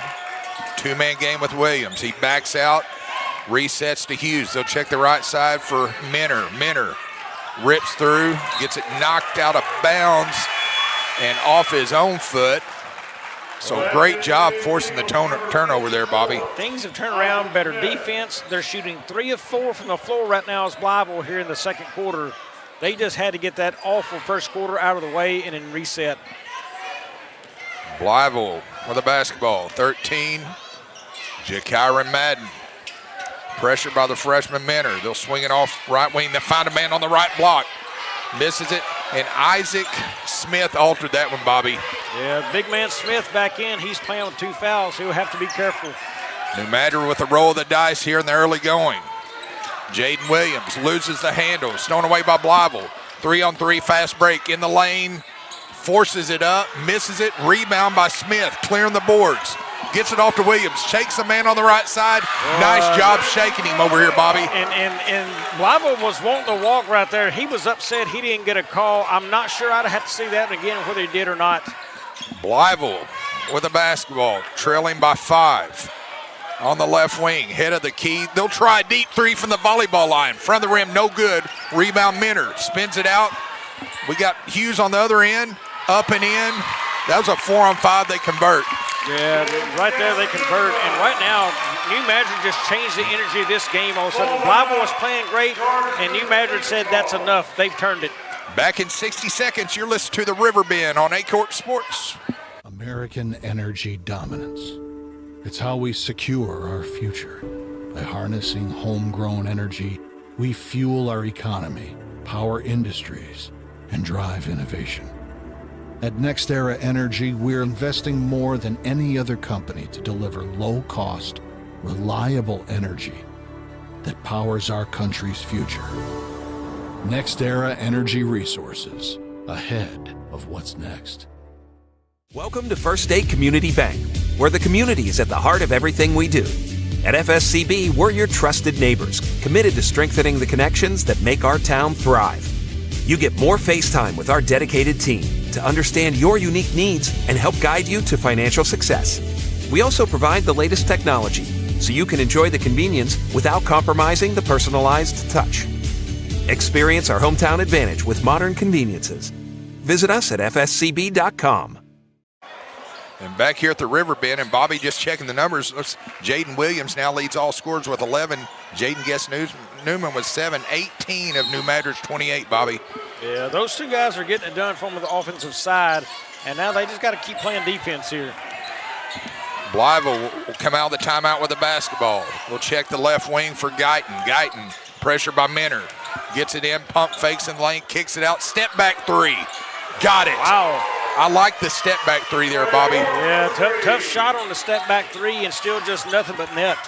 [SPEAKER 18] 2-man game with Williams. He backs out, resets to Hughes. They'll check the right side for Minner. Minner rips through, gets it knocked out of bounds and off his own foot. So great job forcing the turnover there, Bobby.
[SPEAKER 19] Things have turned around, better defense. They're shooting 3 of 4 from the floor right now as Blytheville here in the second quarter. They just had to get that awful first quarter out of the way and then reset.
[SPEAKER 18] Blytheville with the basketball, 13, Jakyron Madden. Pressure by the freshman Minner. They'll swing it off right wing. They find a man on the right block. Misses it, and Isaac Smith altered that one, Bobby.
[SPEAKER 19] Yeah, big man Smith back in. He's playing with 2 fouls. He'll have to be careful.
[SPEAKER 18] New Madrid with a roll of the dice here in the early going. Jaden Williams loses the handle. Stolen away by Blytheville. 3-on-3 fast break in the lane. Forces it up, misses it. Rebound by Smith, clearing the boards. Gets it off to Williams, shakes the man on the right side. Nice job shaking him over here, Bobby.
[SPEAKER 19] And Blytheville was wanting to walk right there. He was upset he didn't get a call. I'm not sure. I'd have to see that again, whether he did or not.
[SPEAKER 18] Blytheville with the basketball, trailing by 5. On the left wing, head of the key. They'll try a deep 3 from the volleyball line. Front of the rim, no good. Rebound Minner, spins it out. We got Hughes on the other end, up and in. That was a 4-on-5, they convert.
[SPEAKER 19] Yeah, right there they convert. And right now, New Madrid just changed the energy of this game all of a sudden. Blytheville was playing great, and New Madrid said that's enough. They've turned it.
[SPEAKER 18] Back in 60 seconds, you're listening to the Riverbend on Aycorp Sports.
[SPEAKER 1] American energy dominance. It's how we secure our future. By harnessing homegrown energy, we fuel our economy, power industries, and drive innovation. At NextEra Energy, we're investing more than any other company to deliver low-cost, reliable energy that powers our country's future. NextEra Energy Resources, ahead of what's next.
[SPEAKER 16] Welcome to First State Community Bank, where the community is at the heart of everything we do. At FSCB, we're your trusted neighbors, committed to strengthening the connections that make our town thrive. You get more face time with our dedicated team to understand your unique needs and help guide you to financial success. We also provide the latest technology so you can enjoy the convenience without compromising the personalized touch. Experience our hometown advantage with modern conveniences. Visit us at fscb.com.
[SPEAKER 18] And back here at the Riverbend, and Bobby just checking the numbers. Looks Jaden Williams now leads all scorers with 11. Jaden Guest-Newman with 7, 18 of New Madrid's 28, Bobby.
[SPEAKER 19] Yeah, those two guys are getting it done from the offensive side, and now they just got to keep playing defense here.
[SPEAKER 18] Blytheville will come out of the timeout with the basketball. We'll check the left wing for Guyton. Guyton, pressure by Minner. Gets it in, pump fakes in the lane, kicks it out, step back three. Got it.
[SPEAKER 19] Wow.
[SPEAKER 18] I like the step back three there, Bobby.
[SPEAKER 19] Yeah, tough shot on the step back three and still just nothing but net.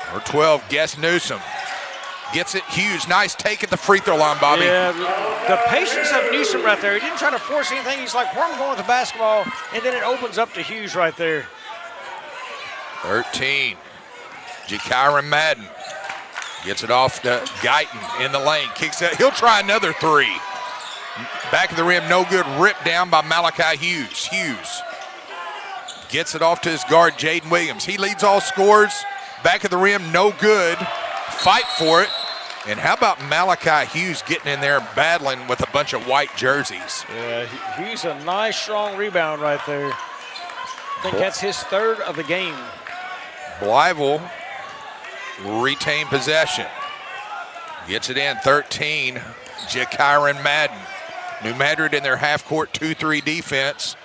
[SPEAKER 18] Number 12, Guest Newsom. Gets it, Hughes, nice take at the free throw line, Bobby.
[SPEAKER 19] Yeah, the patience of Newsom right there. He didn't try to force anything. He's like, where am I going with the basketball? And then it opens up to Hughes right there.
[SPEAKER 18] 13, Jakyron Madden. Gets it off to Guyton in the lane, kicks it, he'll try another three. Back of the rim, no good, ripped down by Malachi Hughes. Hughes gets it off to his guard, Jaden Williams. He leads all scorers. Back of the rim, no good. Fight for it. And how about Malachi Hughes getting in there battling with a bunch of white jerseys?
[SPEAKER 19] Yeah, Hughes a nice, strong rebound right there. I think that's his third of the game.
[SPEAKER 18] Blytheville retain possession. Gets it in, 13, Jakyron Madden. New Madrid in their half-court 2-3 defense.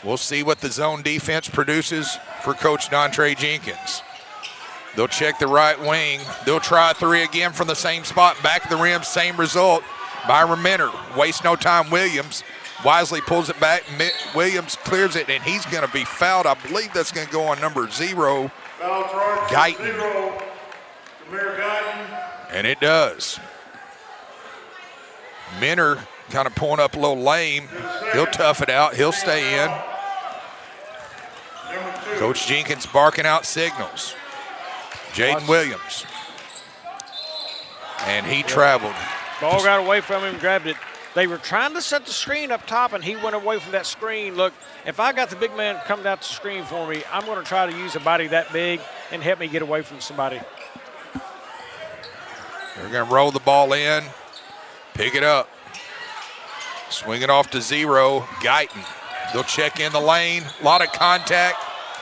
[SPEAKER 18] We'll see what the zone defense produces for Coach Dontre Jenkins. They'll check the right wing. They'll try a three again from the same spot. Back of the rim, same result. Byron Minner, waste no time, Williams. Wisely pulls it back. Williams clears it, and he's going to be fouled. I believe that's going to go on number 0, Guyton. And it does. Minner kind of pulling up a little lame. He'll tough it out. He'll stay in. Coach Jenkins barking out signals. Jaden Williams. And he traveled.
[SPEAKER 19] Ball got away from him, grabbed it. They were trying to set the screen up top, and he went away from that screen. Look, if I got the big man coming out the screen for me, I'm going to try to use a body that big and help me get away from somebody.
[SPEAKER 18] They're going to roll the ball in, pick it up. Swing it off to 0, Guyton. They'll check in the lane, a lot of contact.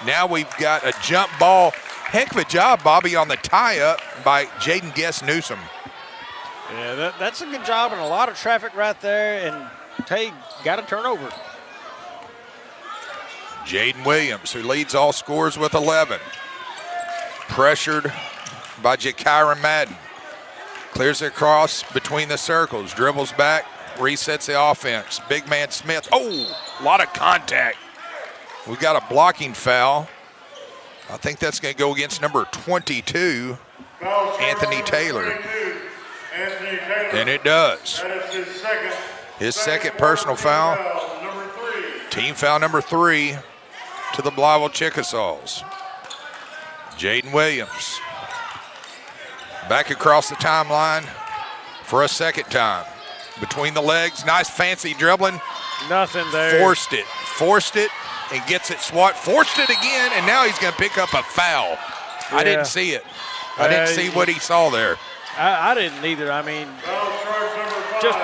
[SPEAKER 18] Now we've got a jump ball. Heck of a job, Bobby, on the tie-up by Jaden Guest-Newsom.
[SPEAKER 19] Yeah, that's a good job and a lot of traffic right there, and Tay got a turnover.
[SPEAKER 18] Jaden Williams, who leads all scorers with 11. Pressured by Jakyron Madden. Clears it across between the circles, dribbles back, resets the offense. Big man Smith, oh, a lot of contact. We got a blocking foul. I think that's going to go against number 22, Anthony Taylor. And it does. His second personal foul. Team foul number 3 to the Blytheville Chickasaws. Jaden Williams back across the timeline for a second time. Between the legs, nice fancy dribbling.
[SPEAKER 19] Nothing there.
[SPEAKER 18] Forced it, and gets it swat. Forced it again, and now he's going to pick up a foul. Yeah. I didn't see it. I didn't see what he saw there.
[SPEAKER 19] I didn't either. I mean,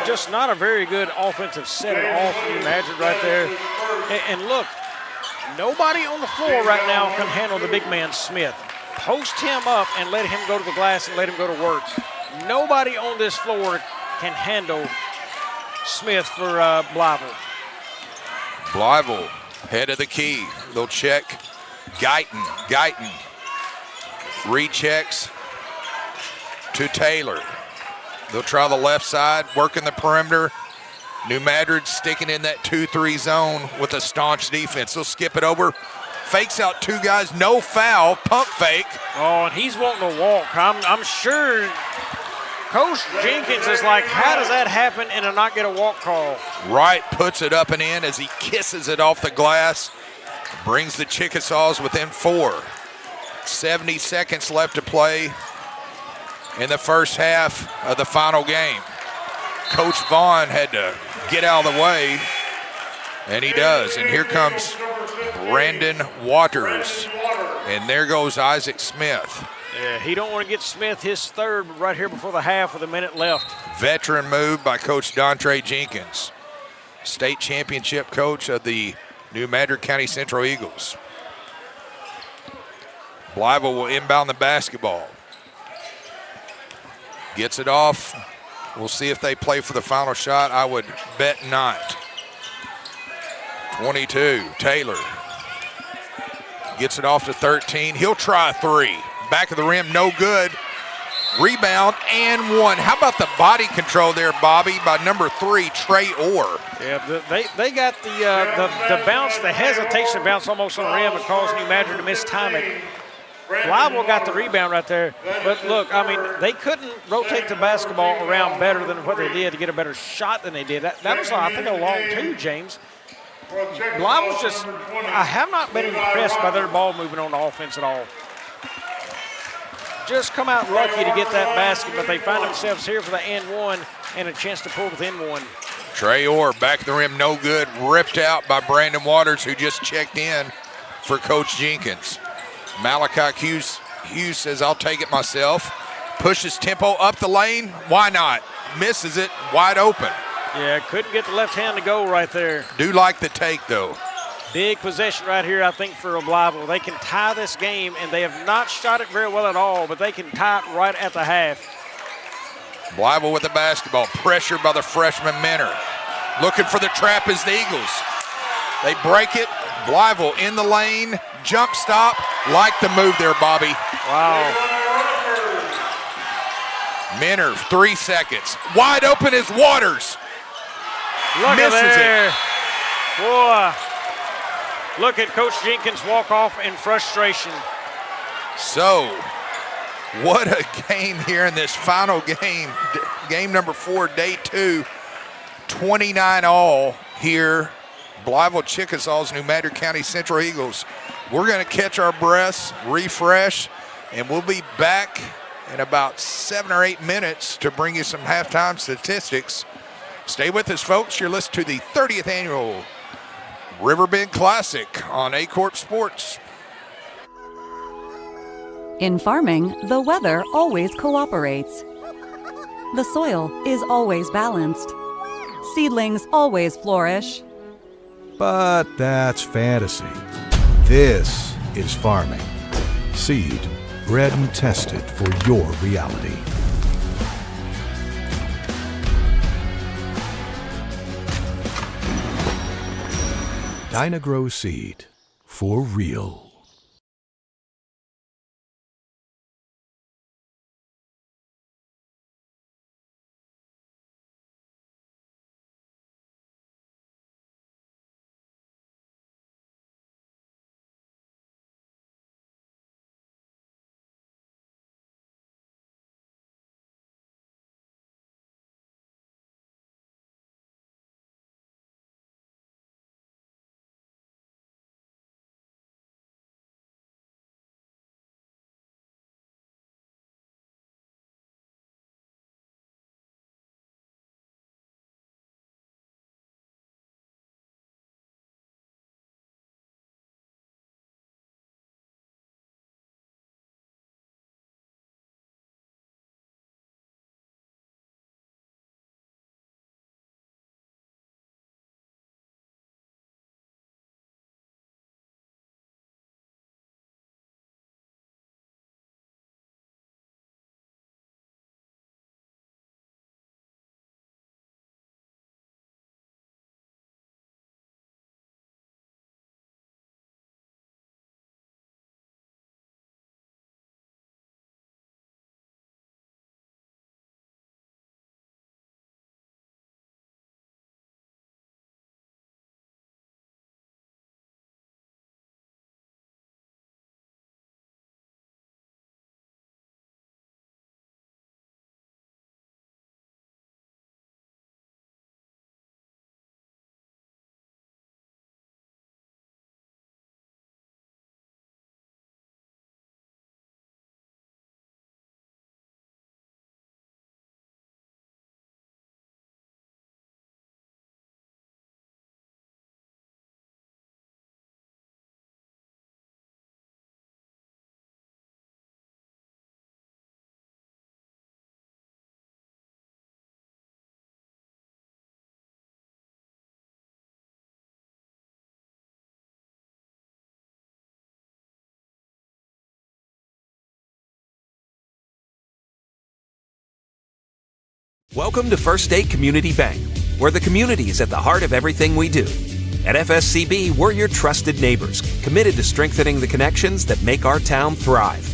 [SPEAKER 19] just not a very good offensive set off you imagine right there. And look, nobody on the floor right now can handle the big man Smith. Post him up and let him go to the glass and let him go to work. Nobody on this floor can handle Smith for Blytheville.
[SPEAKER 18] Blytheville, head of the key. They'll check Guyton rechecks to Taylor. They'll try the left side, working the perimeter. New Madrid sticking in that 2-3 zone with a staunch defense. They'll skip it over. Fakes out two guys, no foul, pump fake.
[SPEAKER 19] Oh, and he's wanting to walk. I'm sure Coach Jenkins is like, how does that happen and not get a walk call?
[SPEAKER 18] Wright puts it up and in as he kisses it off the glass. Brings the Chickasaws within 4. 70 seconds left to play in the first half of the final game. Coach Vaughn had to get out of the way, and he does. And here comes Brandon Waters, and there goes Isaac Smith.
[SPEAKER 19] Yeah, he don't want to get Smith his third right here before the half with a minute left.
[SPEAKER 18] Veteran move by Coach Dontre Jenkins, state championship coach of the New Madrid County Central Eagles. Blytheville will inbound the basketball. Gets it off. We'll see if they play for the final shot. I would bet not. 22, Taylor. Gets it off to 13. He'll try a 3. Back of the rim, no good. Rebound and 1. How about the body control there, Bobby, by number 3, Trey Orr.
[SPEAKER 19] Yeah, they got the bounce, the hesitation bounce almost on the rim and caused New Madrid to miss timing. Blytheville got the rebound right there. But look, I mean, they couldn't rotate the basketball around better than what they did to get a better shot than they did. That was, I think, a long 2, James. Blytheville's just, I have not been impressed by their ball movement on the offense at all. Just come out lucky to get that basket, but they find themselves here for the and 1 and a chance to pull within 1.
[SPEAKER 18] Trey Orr, back of the rim, no good. Ripped out by Brandon Waters, who just checked in for Coach Jenkins. Malachi Hughes says, I'll take it myself. Pushes tempo up the lane. Why not? Misses it, wide open.
[SPEAKER 19] Yeah, couldn't get the left hand to go right there.
[SPEAKER 18] Do like the take, though.
[SPEAKER 19] Big possession right here, I think, for Blytheville. They can tie this game, and they have not shot it very well at all, but they can tie it right at the half.
[SPEAKER 18] Blytheville with the basketball, pressured by the freshman Minner. Looking for the trap is the Eagles. They break it. Blytheville in the lane, jump stop. Like the move there, Bobby.
[SPEAKER 19] Wow.
[SPEAKER 18] Minner, 3 seconds. Wide open is Waters.
[SPEAKER 19] Look
[SPEAKER 18] Misses
[SPEAKER 19] at there.
[SPEAKER 18] it.
[SPEAKER 19] Boy, look at Coach Jenkins walk off in frustration.
[SPEAKER 18] So, what a game here in this final game. Game number 4, day 2. 29-all here. Blytheville Chickasaws, New Madrid County Central Eagles. We're going to catch our breaths, refresh, and we'll be back in about 7 or 8 minutes to bring you some halftime statistics. Stay with us, folks. You're listening to the 30th annual Riverbend Classic on Aycorp Sports.
[SPEAKER 5] In farming, the weather always cooperates. The soil is always balanced. Seedlings always flourish.
[SPEAKER 6] But that's fantasy. This is farming. Seed, bred and tested for your reality. Dynagrow Seed, for real.
[SPEAKER 16] Welcome to First State Community Bank, where the community is at the heart of everything we do. At FSCB, we're your trusted neighbors, committed to strengthening the connections that make our town thrive.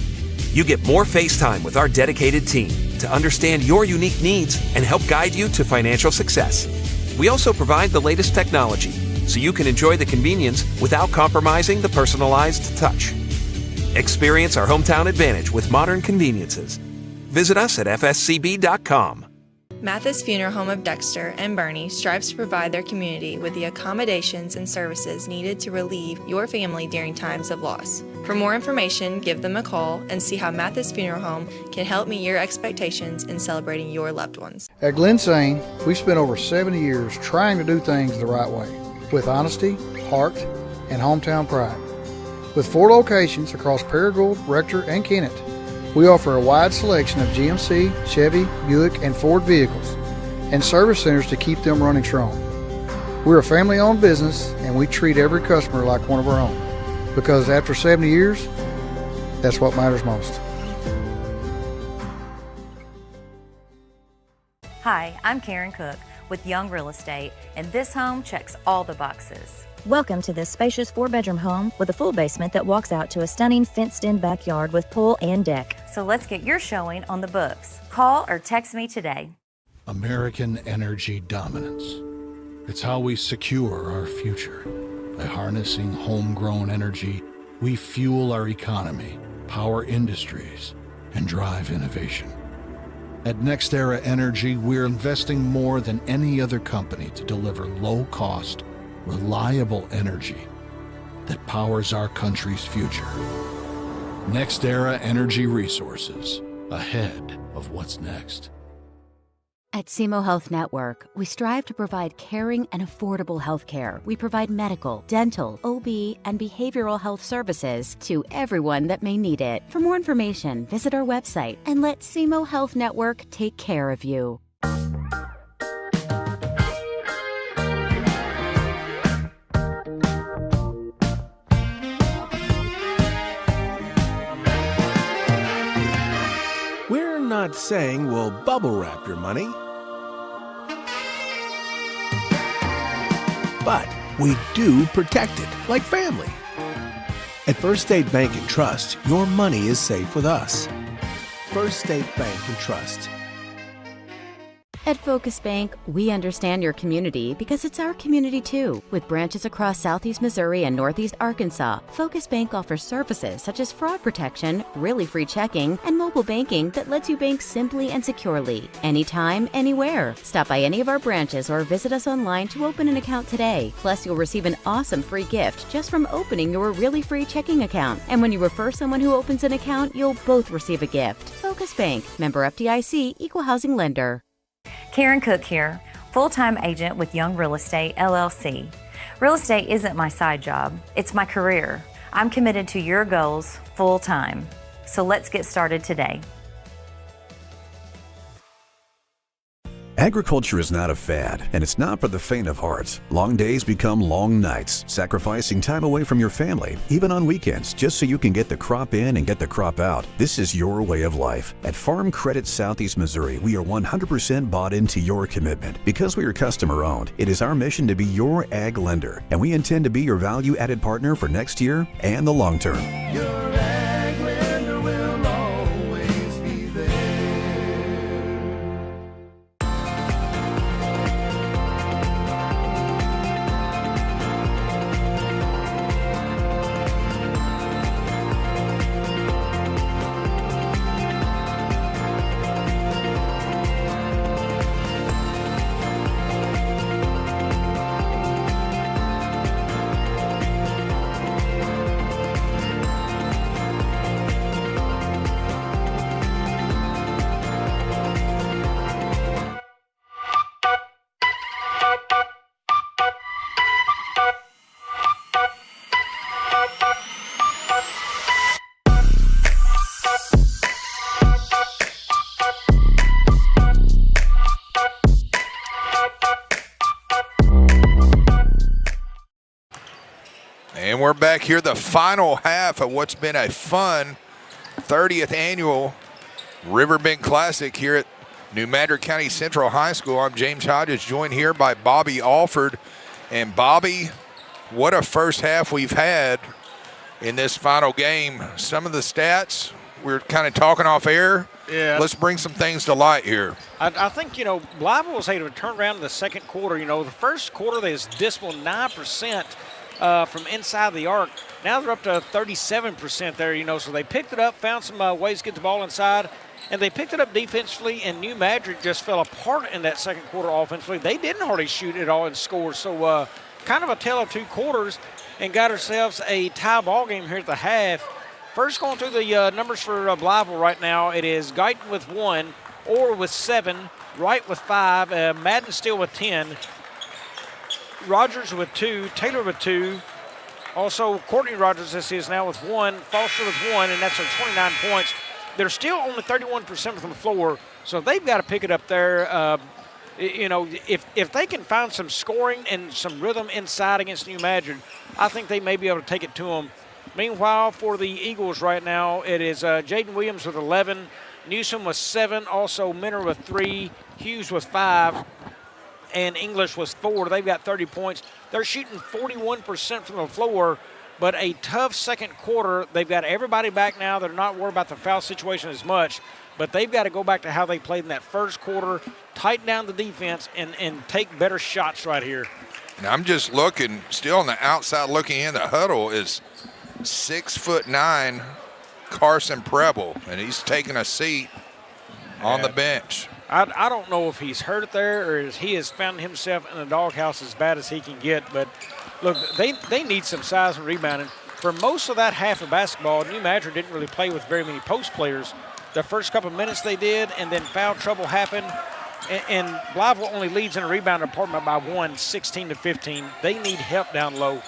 [SPEAKER 16] You get more face time with our dedicated team to understand your unique needs and help guide you to financial success. We also provide the latest technology, so you can enjoy the convenience without compromising the personalized touch. Experience our hometown advantage with modern conveniences. Visit us at fscb.com.
[SPEAKER 12] Mathis Funeral Home of Dexter and Bernie strives to provide their community with the accommodations and services needed to relieve your family during times of loss. For more information, give them a call and see how Mathis Funeral Home can help meet your expectations in celebrating your loved ones.
[SPEAKER 3] At Glen Sain, we've spent over 70 years trying to do things the right way, with honesty, heart, and hometown pride. With 4 locations across Paragould, Rector, and Kennett, we offer a wide selection of GMC, Chevy, Buick, and Ford vehicles, and service centers to keep them running strong. We're a family-owned business, and we treat every customer like one of our own, because after 70 years, that's what matters most.
[SPEAKER 2] Hi, I'm Karen Cook with Young Real Estate, and this home checks all the boxes.
[SPEAKER 17] Welcome to this spacious 4-bedroom home with a full basement that walks out to a stunning fenced-in backyard with pool and deck.
[SPEAKER 2] So let's get your showing on the books. Call or text me today.
[SPEAKER 1] American energy dominance. It's how we secure our future. By harnessing homegrown energy, we fuel our economy, power industries, and drive innovation. At NextEra Energy, we're investing more than any other company to deliver low-cost, reliable energy that powers our country's future. NextEra Energy Resources, ahead of what's next.
[SPEAKER 4] At SEMO Health Network, we strive to provide caring and affordable health care. We provide medical, dental, OB, and behavioral health services to everyone that may need it. For more information, visit our website and let SEMO Health Network take care of you.
[SPEAKER 6] We're not saying we'll bubble wrap your money, but we do protect it like family. At First State Bank and Trust, your money is safe with us. First State Bank and Trust.
[SPEAKER 4] At Focus Bank, we understand your community because it's our community too. With branches across Southeast Missouri and Northeast Arkansas, Focus Bank offers services such as fraud protection, really free checking, and mobile banking that lets you bank simply and securely, anytime, anywhere. Stop by any of our branches or visit us online to open an account today. Plus, you'll receive an awesome free gift just from opening your really free checking account. And when you refer someone who opens an account, you'll both receive a gift. Focus Bank, member FDIC, equal housing lender.
[SPEAKER 2] Karen Cook here, full-time agent with Young Real Estate, LLC. Real estate isn't my side job, it's my career. I'm committed to your goals full-time. So let's get started today.
[SPEAKER 14] Agriculture is not a fad, and it's not for the faint of heart. Long days become long nights, sacrificing time away from your family, even on weekends, just so you can get the crop in and get the crop out. This is your way of life. At Farm Credit Southeast Missouri, we are 100% bought into your commitment. Because we are customer-owned, it is our mission to be your ag lender, and we intend to be your value-added partner for next year and the long term.
[SPEAKER 18] And we're back here, the final half of what's been a fun 30th annual Riverbend Classic here at New Madrid County Central High School. I'm James Hodges, joined here by Bobby Alford. And Bobby, what a first half we've had in this final game. Some of the stats, we're kind of talking off air.
[SPEAKER 19] Yeah.
[SPEAKER 18] Let's bring some things to light here.
[SPEAKER 19] I think, Blytheville was able to turn around in the second quarter. The first quarter they was dismal 9% from inside the arc. Now they're up to 37% there, so they picked it up, found some ways to get the ball inside, and they picked it up defensively, and New Madrid just fell apart in that second quarter offensively. They didn't hardly shoot at all and score. So kind of a tale of two quarters, and got ourselves a tie ball game here at the half. First, going through the numbers for Blytheville right now, it is Guyton with 1, Orr with 7, Wright with 5, Madden still with 10, Rogers with 2, Taylor with 2, also Courtney Rogers, this is now with 1, Foster with 1, and that's their 29 points. They're still only 31% from the floor, so they've got to pick it up there. If they can find some scoring and some rhythm inside against New Madrid, I think they may be able to take it to them. Meanwhile, for the Eagles right now, it is Jaden Williams with 11, Newsom with 7, also Minner with 3, Hughes with 5, and English with 4. They've got 30 points. They're shooting 41% from the floor, but a tough second quarter. They've got everybody back now. They're not worried about the foul situation as much, but they've got to go back to how they played in that first quarter, tighten down the defense, and take better shots right here.
[SPEAKER 18] Now I'm just looking, still on the outside looking in. The huddle is 6'9" Carson Preble, and he's taking a seat on the bench.
[SPEAKER 19] I don't know if he's hurt there or if he has found himself in the doghouse as bad as he can get, but look, they need some size and rebounding. For most of that half of basketball, New Madrid didn't really play with very many post players. The first couple of minutes they did, and then foul trouble happened, and Blytheville only leads in a rebound department by 1, 16-15. They need help down low.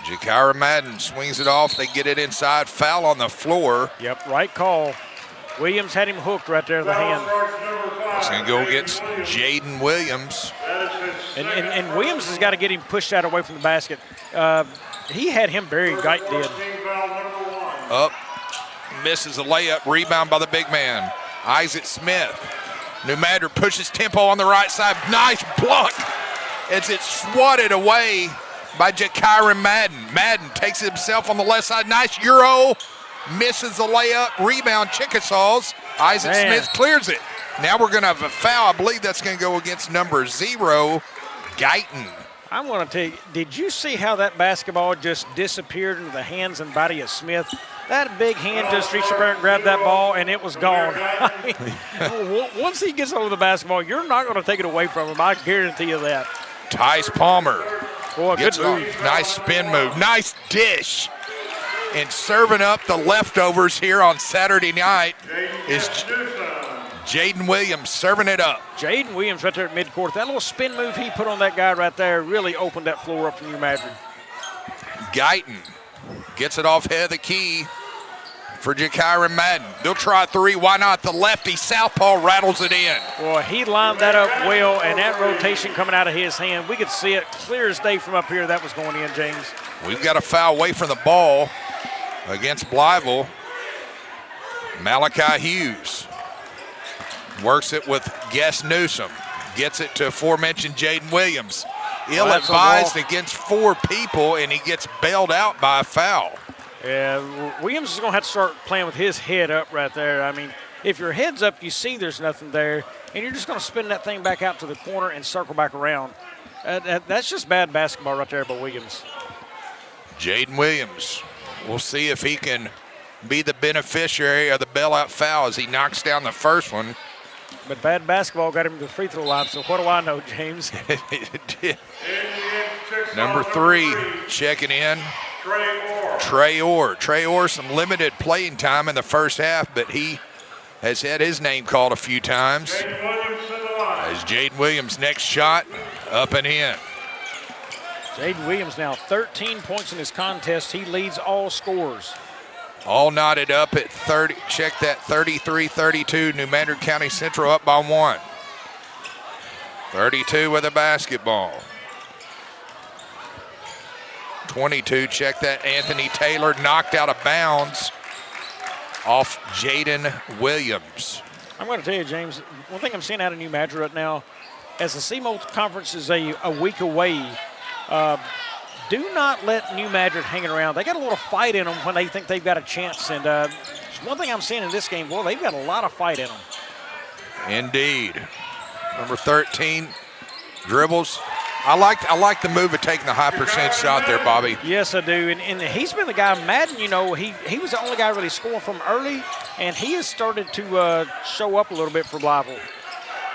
[SPEAKER 18] Jakira Madden swings it off. They get it inside. Foul on the floor.
[SPEAKER 19] Yep, right call. Williams had him hooked right there at the hand.
[SPEAKER 18] It's going to go against Jaden Williams.
[SPEAKER 19] And Williams has got to get him pushed out away from the basket. He had him buried. Guyton did.
[SPEAKER 18] Up. Misses a layup. Rebound by the big man, Isaac Smith. New Madrid pushes tempo on the right side. Nice block as it's swatted away by Jakira Madden. Madden takes it himself on the left side. Nice Euro. Misses the layup. Rebound, Chickasaws. Isaac Smith clears it. Now we're going to have a foul. I believe that's going to go against number 0, Guyton.
[SPEAKER 19] I'm going to tell you, did you see how that basketball just disappeared into the hands and body of Smith? That big hand just reached up there and grabbed that ball, and it was gone. Once he gets over the basketball, you're not going to take it away from him. I guarantee you that.
[SPEAKER 18] Tice Palmer.
[SPEAKER 19] Boy,
[SPEAKER 18] gets
[SPEAKER 19] good move.
[SPEAKER 18] Nice spin move. Nice dish. And serving up the leftovers here on Saturday night is Jaden Williams serving it up.
[SPEAKER 19] Jaden Williams right there at midcourt. That little spin move he put on that guy right there really opened that floor up for New Madrid.
[SPEAKER 18] Guyton gets it off head of the key for Jakira Madden. They'll try 3. Why not? The lefty southpaw rattles it in.
[SPEAKER 19] Boy, he lined that up well, and that rotation coming out of his hand, we could see it clear as day from up here. That was going in, James.
[SPEAKER 18] We've got a foul away from the ball against Blytheville. Malachi Hughes works it with Guess Newsom. Gets it to aforementioned Jaden Williams. Ill-advised against 4 people, and he gets bailed out by a foul.
[SPEAKER 19] Yeah, Williams is going to have to start playing with his head up right there. I mean, if your head's up, you see there's nothing there, and you're just going to spin that thing back out to the corner and circle back around. That's just bad basketball right there by Williams.
[SPEAKER 18] Jaden Williams, we'll see if he can be the beneficiary of the bailout foul as he knocks down the first one.
[SPEAKER 19] But bad basketball got him to the free throw line, so what do I know, James?
[SPEAKER 18] It did. Number 3 checking in. Trey Orr. Trey Orr, some limited playing time in the first half, but he has had his name called a few times. As Jaden Williams' next shot up and in.
[SPEAKER 19] Jaden Williams now 13 points in this contest. He leads all scorers.
[SPEAKER 18] All knotted up at 30. Check that, 33-32. New Madrid County Central up by 1. 32 with a basketball. 22, check that, Anthony Taylor knocked out of bounds off Jaden Williams.
[SPEAKER 19] I'm going to tell you, James, one thing I'm seeing out of New Madrid right now, as the CMO Conference is a week away, do not let New Madrid hanging around. They got a little fight in them when they think they've got a chance. And one thing I'm seeing in this game, boy, they've got a lot of fight in them.
[SPEAKER 18] Indeed. Number 13 dribbles. I like the move of taking the high percent shot there, Bobby.
[SPEAKER 19] Yes, I do. And he's been the guy, Madden, you know, he was the only guy really scoring from early, and he has started to show up a little bit for Blytheville.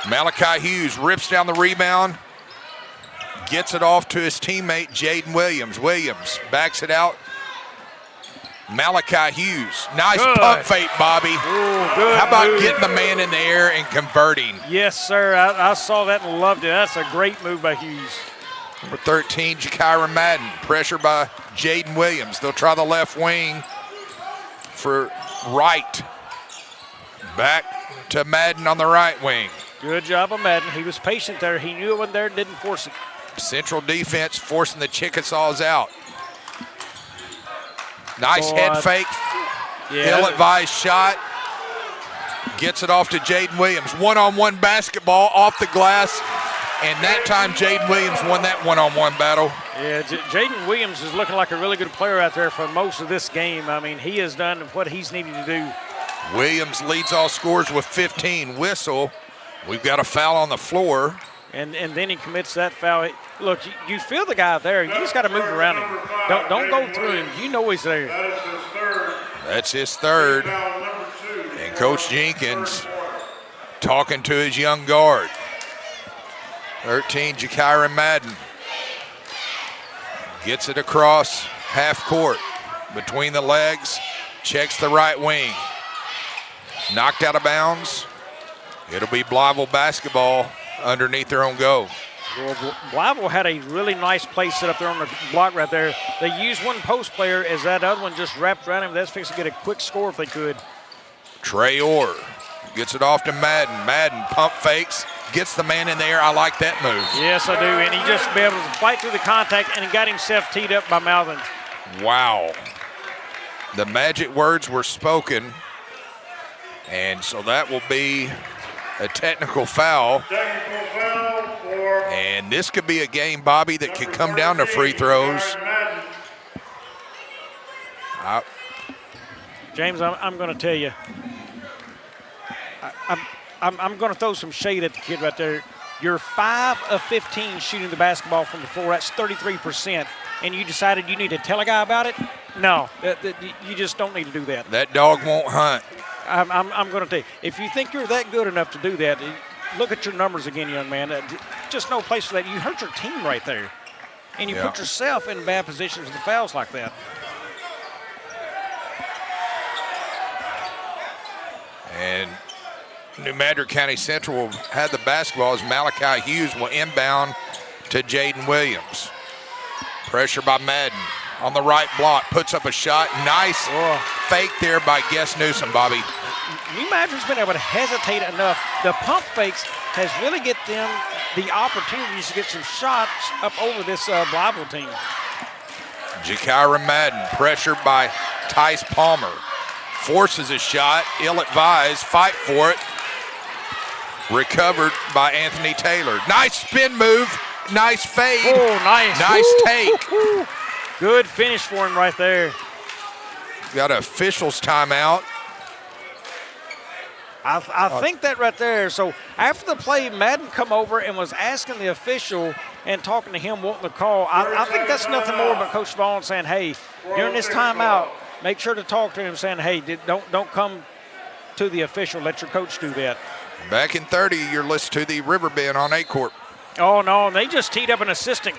[SPEAKER 18] Malachi Hughes rips down the rebound, gets it off to his teammate, Jaden Williams. Williams backs it out. Malachi Hughes. Nice pump fake, Bobby.
[SPEAKER 19] Ooh, good.
[SPEAKER 18] How about getting the man in the air and converting?
[SPEAKER 19] Yes, sir. I saw that and loved it. That's a great move by Hughes.
[SPEAKER 18] Number 13, Jakira Madden. Pressure by Jaden Williams. They'll try the left wing for Wright. Back to Madden on the right wing.
[SPEAKER 19] Good job of Madden. He was patient there. He knew it wasn't there, didn't force it.
[SPEAKER 18] Central defense forcing the Chickasaws out. Nice head fake.
[SPEAKER 19] Yeah.
[SPEAKER 18] Ill-advised shot. Gets it off to Jaden Williams. One-on-one basketball off the glass. And that time Jaden Williams won that one-on-one battle.
[SPEAKER 19] Yeah, Jaden Williams is looking like a really good player out there for most of this game. I mean, he has done what he's needed to do.
[SPEAKER 18] Williams leads all scorers with 15. Whistle. We've got a foul on the floor.
[SPEAKER 19] And then he commits that foul. Look, you feel the guy there. You just got to move around him. Don't go through him. You know he's there.
[SPEAKER 18] That's his third. And Coach Jenkins talking to his young guard. 13, Jakira Madden. Gets it across half court. Between the legs. Checks the right wing. Knocked out of bounds. It'll be Blytheville basketball underneath their own goal.
[SPEAKER 19] Well, Blytheville had a really nice play set up there on the block right there. They used one post player as that other one just wrapped around him. That's fixing to get a quick score if they could.
[SPEAKER 18] Trey Orr gets it off to Madden. Madden pump fakes, gets the man in the air. I like that move.
[SPEAKER 19] Yes, I do. And he just be able to fight through the contact and got himself teed up by Malvin.
[SPEAKER 18] Wow. The magic words were spoken. And so that will be a technical foul. And this could be a game, Bobby, that could come down to free throws.
[SPEAKER 19] James, I'm going to tell you, I'm going to throw some shade at the kid right there. You're 5 of 15 shooting the basketball from the floor. That's 33%. And you decided you need to tell a guy about it? No, you just don't need to do that.
[SPEAKER 18] That dog won't hunt.
[SPEAKER 19] I'm going to tell you, if you think you're that good enough to do that, look at your numbers again, young man. Just no place for that. You hurt your team right there. And you put yourself in bad positions with the fouls like that.
[SPEAKER 18] And New Madrid County Central will have the basketball as Malachi Hughes will inbound to Jaden Williams. Pressure by Madden on the right block, puts up a shot. Nice fake there by Guess Newsom, Bobby.
[SPEAKER 19] New Madrid's been able to hesitate enough. The pump fakes has really get them the opportunities to get some shots up over this Blytheville team.
[SPEAKER 18] Jakira Madden, pressured by Tice Palmer. Forces a shot, ill-advised, fight for it. Recovered by Anthony Taylor. Nice spin move, nice fade.
[SPEAKER 19] Oh, nice.
[SPEAKER 18] Nice take.
[SPEAKER 19] Good finish for him right there.
[SPEAKER 18] Got an official's timeout.
[SPEAKER 19] I think that right there. So after the play, Madden come over and was asking the official and talking to him, wanting the call. I think that's nothing more but Coach Vaughn saying, hey, during this timeout, make sure to talk to him, saying, hey, don't come to the official. Let your coach do that.
[SPEAKER 18] Back in 30, you're listening to the Riverbend on Aycorp.
[SPEAKER 19] Oh, no, they just teed up an assistant.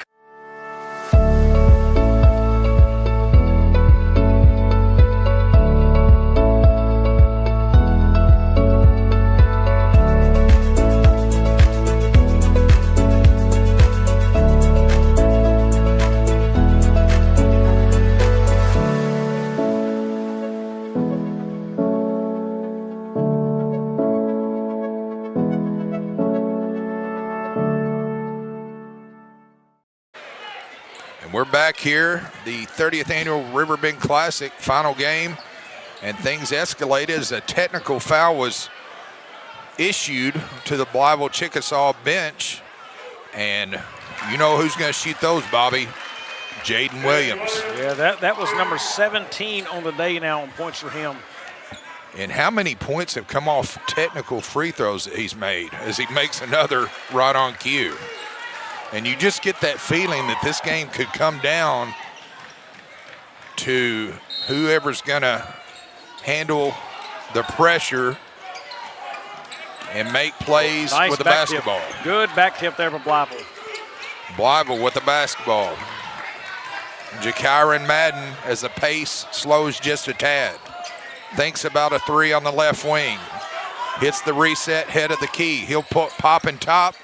[SPEAKER 18] We're back here, the 30th annual Riverbend Classic final game, and things escalated as a technical foul was issued to the Blytheville Chickasaw bench. And you know who's going to shoot those, Bobby? Jaden Williams.
[SPEAKER 19] Yeah, that was number 17 on the day now on points for him.
[SPEAKER 18] And how many points have come off technical free throws that he's made as he makes another right on cue? And you just get that feeling that this game could come down to whoever's going to handle the pressure and make plays
[SPEAKER 19] nice
[SPEAKER 18] with the
[SPEAKER 19] back
[SPEAKER 18] basketball.
[SPEAKER 19] Tip. Good back tip there for Blytheville.
[SPEAKER 18] Blytheville with the basketball. Jakyron Madden, as the pace slows just a tad, thinks about a three on the left wing. Hits the reset, head of the key. He'll pop and top.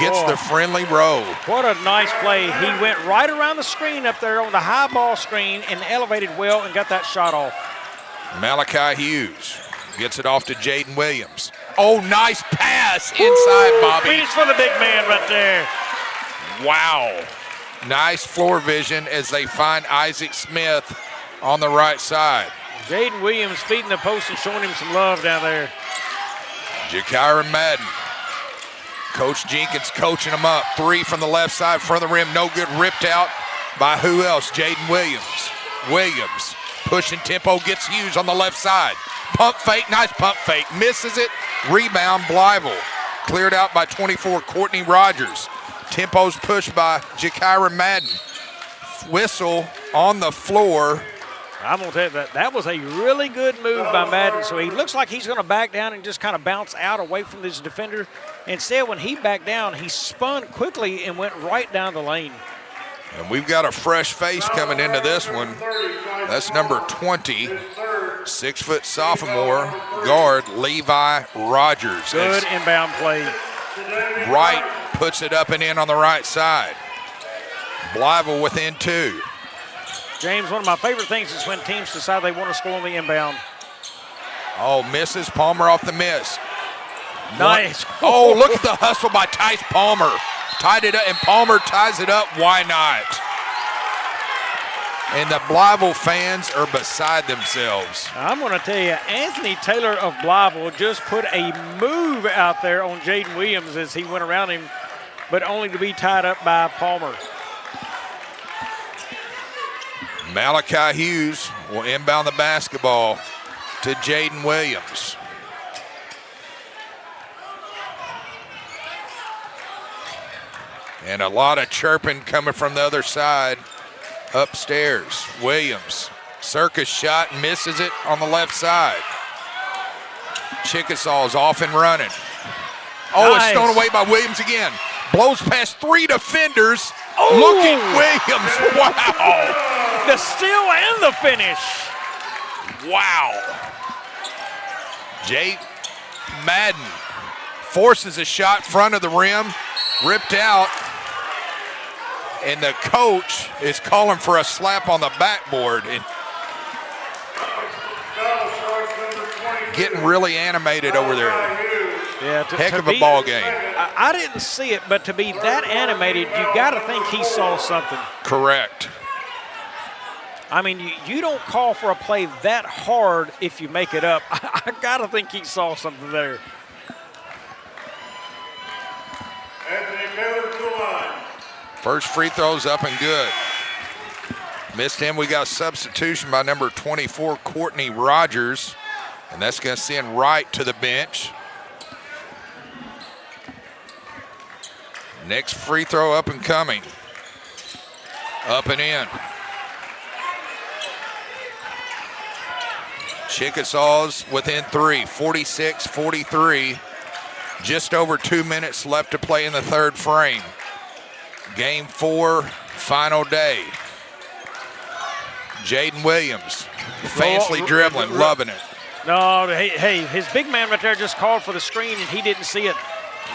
[SPEAKER 18] Gets the friendly roll.
[SPEAKER 19] What a nice play. He went right around the screen up there on the high ball screen and elevated well and got that shot off.
[SPEAKER 18] Malachi Hughes gets it off to Jaden Williams. Oh, nice pass inside, Bobby.
[SPEAKER 19] Finish for the big man right there.
[SPEAKER 18] Wow. Nice floor vision as they find Isaac Smith on the right side.
[SPEAKER 19] Jaden Williams feeding the post and showing him some love down there.
[SPEAKER 18] Jakyron Madden. Coach Jenkins coaching him up. Three from the left side, front of the rim, no good. Ripped out by who else? Jaden Williams. Williams pushing tempo, gets Hughes on the left side. Pump fake, nice pump fake. Misses it. Rebound, Blytheville. Cleared out by 24, Courtney Rogers. Tempo's pushed by Jakyron Madden. Whistle on the floor.
[SPEAKER 19] I'm going to tell you that was a really good move by Madden. So he looks like he's going to back down and just kind of bounce out away from this defender. Instead, when he backed down, he spun quickly and went right down the lane.
[SPEAKER 18] And we've got a fresh face coming into this one. That's number 20, 6-foot sophomore guard Levi Rogers.
[SPEAKER 19] Good inbound play.
[SPEAKER 18] Wright puts it up and in on the right side. Blytheville within two.
[SPEAKER 19] James, one of my favorite things is when teams decide they want to score on the inbound.
[SPEAKER 18] Oh, misses. Palmer off the miss.
[SPEAKER 19] Nice.
[SPEAKER 18] Oh, look at the hustle by Tice Palmer. Tied it up, and Palmer ties it up. Why not? And the Blytheville fans are beside themselves.
[SPEAKER 19] I'm going to tell you, Anthony Taylor of Blytheville just put a move out there on Jaden Williams as he went around him, but only to be tied up by Palmer.
[SPEAKER 18] Malachi Hughes will inbound the basketball to Jaden Williams. And a lot of chirping coming from the other side upstairs. Williams, circus shot, misses it on the left side. Chickasaw's off and running. Oh, nice. It's thrown away by Williams again. Blows past three defenders. Oh. Look at Williams. Wow.
[SPEAKER 19] The steal and the finish.
[SPEAKER 18] Wow. Jay Madden forces a shot front of the rim, ripped out, and the coach is calling for a slap on the backboard and getting really animated over there.
[SPEAKER 19] Yeah,
[SPEAKER 18] heck of a ball game.
[SPEAKER 19] I didn't see it, but to be that animated, you got to think he saw something.
[SPEAKER 18] Correct.
[SPEAKER 19] I mean, you don't call for a play that hard if you make it up. I got to think he saw something there.
[SPEAKER 20] Anthony Taylor to the line.
[SPEAKER 18] First free throw's up and good. Missed him. We got substitution by number 24, Courtney Rogers. And that's going to send Wright to the bench. Next free throw up and coming. Up and in. Chickasaws within three, 46-43. Just over 2 minutes left to play in the third frame. Game 4, final day. Jaden Williams, fancy dribbling, loving it.
[SPEAKER 19] No, hey, his big man right there just called for the screen and he didn't see it.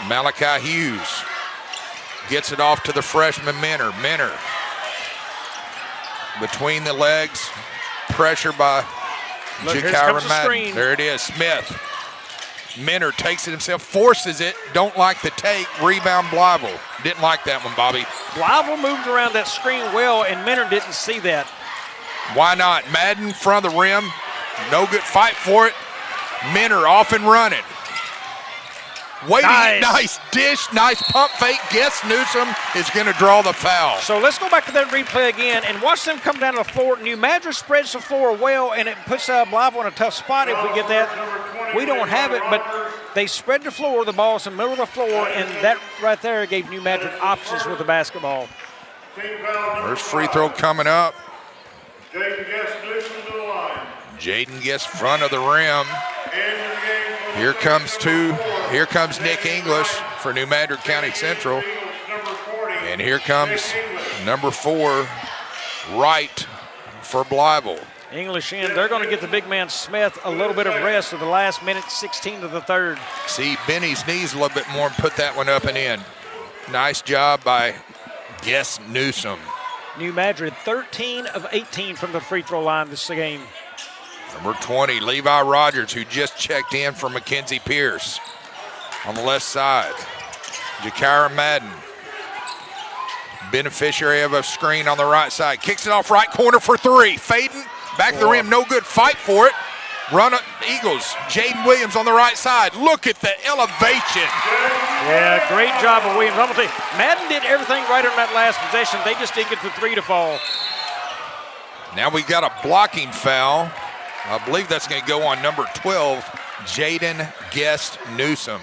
[SPEAKER 18] Malachi Hughes gets it off to the freshman Minner. Minner between the legs, pressure by Jakyron Madden. There it is, Smith. Minner takes it himself, forces it, don't like the take, rebound Blytheville. Didn't like that one, Bobby.
[SPEAKER 19] Blytheville moved around that screen well, and Minner didn't see that.
[SPEAKER 18] Why not? Madden front of the rim, no good, fight for it. Minner off and running. Waiting, nice dish, nice pump fake. Guess Newsom is going to draw the foul.
[SPEAKER 19] So let's go back to that replay again and watch them come down to the floor. New Madrid spreads the floor well, and it puts Blytheville in a tough spot if we get that. We don't have it, but they spread the floor. The ball's in the middle of the floor, and that right there gave New Madrid options with the basketball.
[SPEAKER 18] First free throw coming up.
[SPEAKER 20] Jaden Guest Newsom to the line.
[SPEAKER 18] Jaden Guest front of the rim. Here comes Nick English for New Madrid County Central. And here comes number 4, Wright for Blytheville.
[SPEAKER 19] English in. They're going to get the big man Smith a little bit of rest at the last minute, 16 of the third.
[SPEAKER 18] See Benny's knees a little bit more and put that one up and in. Nice job by Guest Newsom.
[SPEAKER 19] New Madrid 13 of 18 from the free throw line this game.
[SPEAKER 18] Number 20, Levi Rogers, who just checked in for Mackenzie Pierce. On the left side, Jakira Madden. Beneficiary of a screen on the right side. Kicks it off right corner for 3. Fading, back of the rim, no good. Fight for it. Run up, Eagles. Jaden Williams on the right side. Look at the elevation.
[SPEAKER 19] Yeah, great job of Williams. I'm going to tell you, Madden did everything right on that last possession. They just didn't get the 3 to fall.
[SPEAKER 18] Now we got a blocking foul. I believe that's going to go on number 12, Jaden Guest Newsom.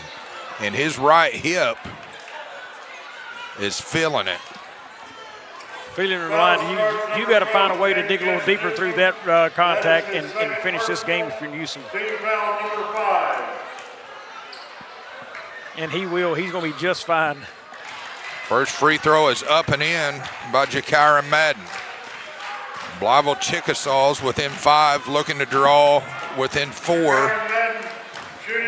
[SPEAKER 18] And his right hip is feeling it.
[SPEAKER 19] Feeling in line. You got to find a way to dig a little deeper through that contact and finish this game if you're Newsom. And he will. He's going to be just fine.
[SPEAKER 18] First free throw is up and in by Jakira Madden. Blytheville Chickasaws within 5, looking to draw within 4.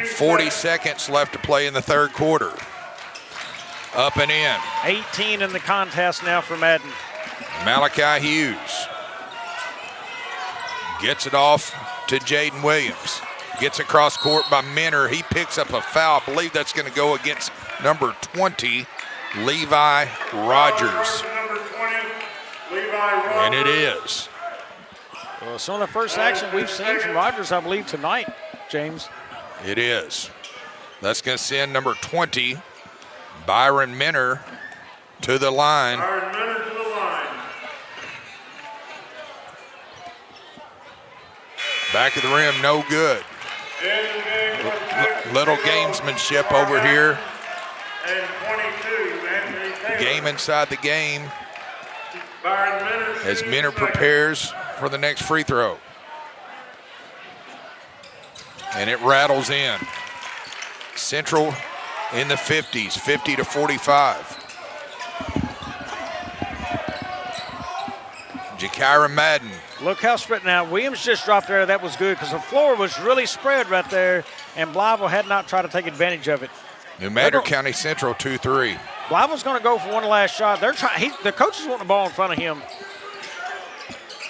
[SPEAKER 18] 40 seconds left to play in the third quarter. Up and in.
[SPEAKER 19] 18 in the contest now for Madden.
[SPEAKER 18] Malachi Hughes gets it off to Jaden Williams. Gets across court by Minner. He picks up a foul. I believe that's going to go against number 20, Levi Rogers. And it is.
[SPEAKER 19] Well, some of the first action we've seen from Rogers, I believe, tonight, James.
[SPEAKER 18] It is. That's going to send number 20, Byron Minner, to the line.
[SPEAKER 20] Byron Minner to the line.
[SPEAKER 18] Back of the rim, no good. Little gamesmanship over here.
[SPEAKER 20] And 22,
[SPEAKER 18] Game inside the game as Minner prepares for the next free throw. And it rattles in. Central in the 50s, 50 to 45. Jakira Madden.
[SPEAKER 19] Look how spread now. Williams just dropped there. That was good because the floor was really spread right there, and Blytheville had not tried to take advantage of it.
[SPEAKER 18] New Madrid County Central 2-3.
[SPEAKER 19] Blytheville's going to go for one last shot. They're trying. The coaches want the ball in front of him.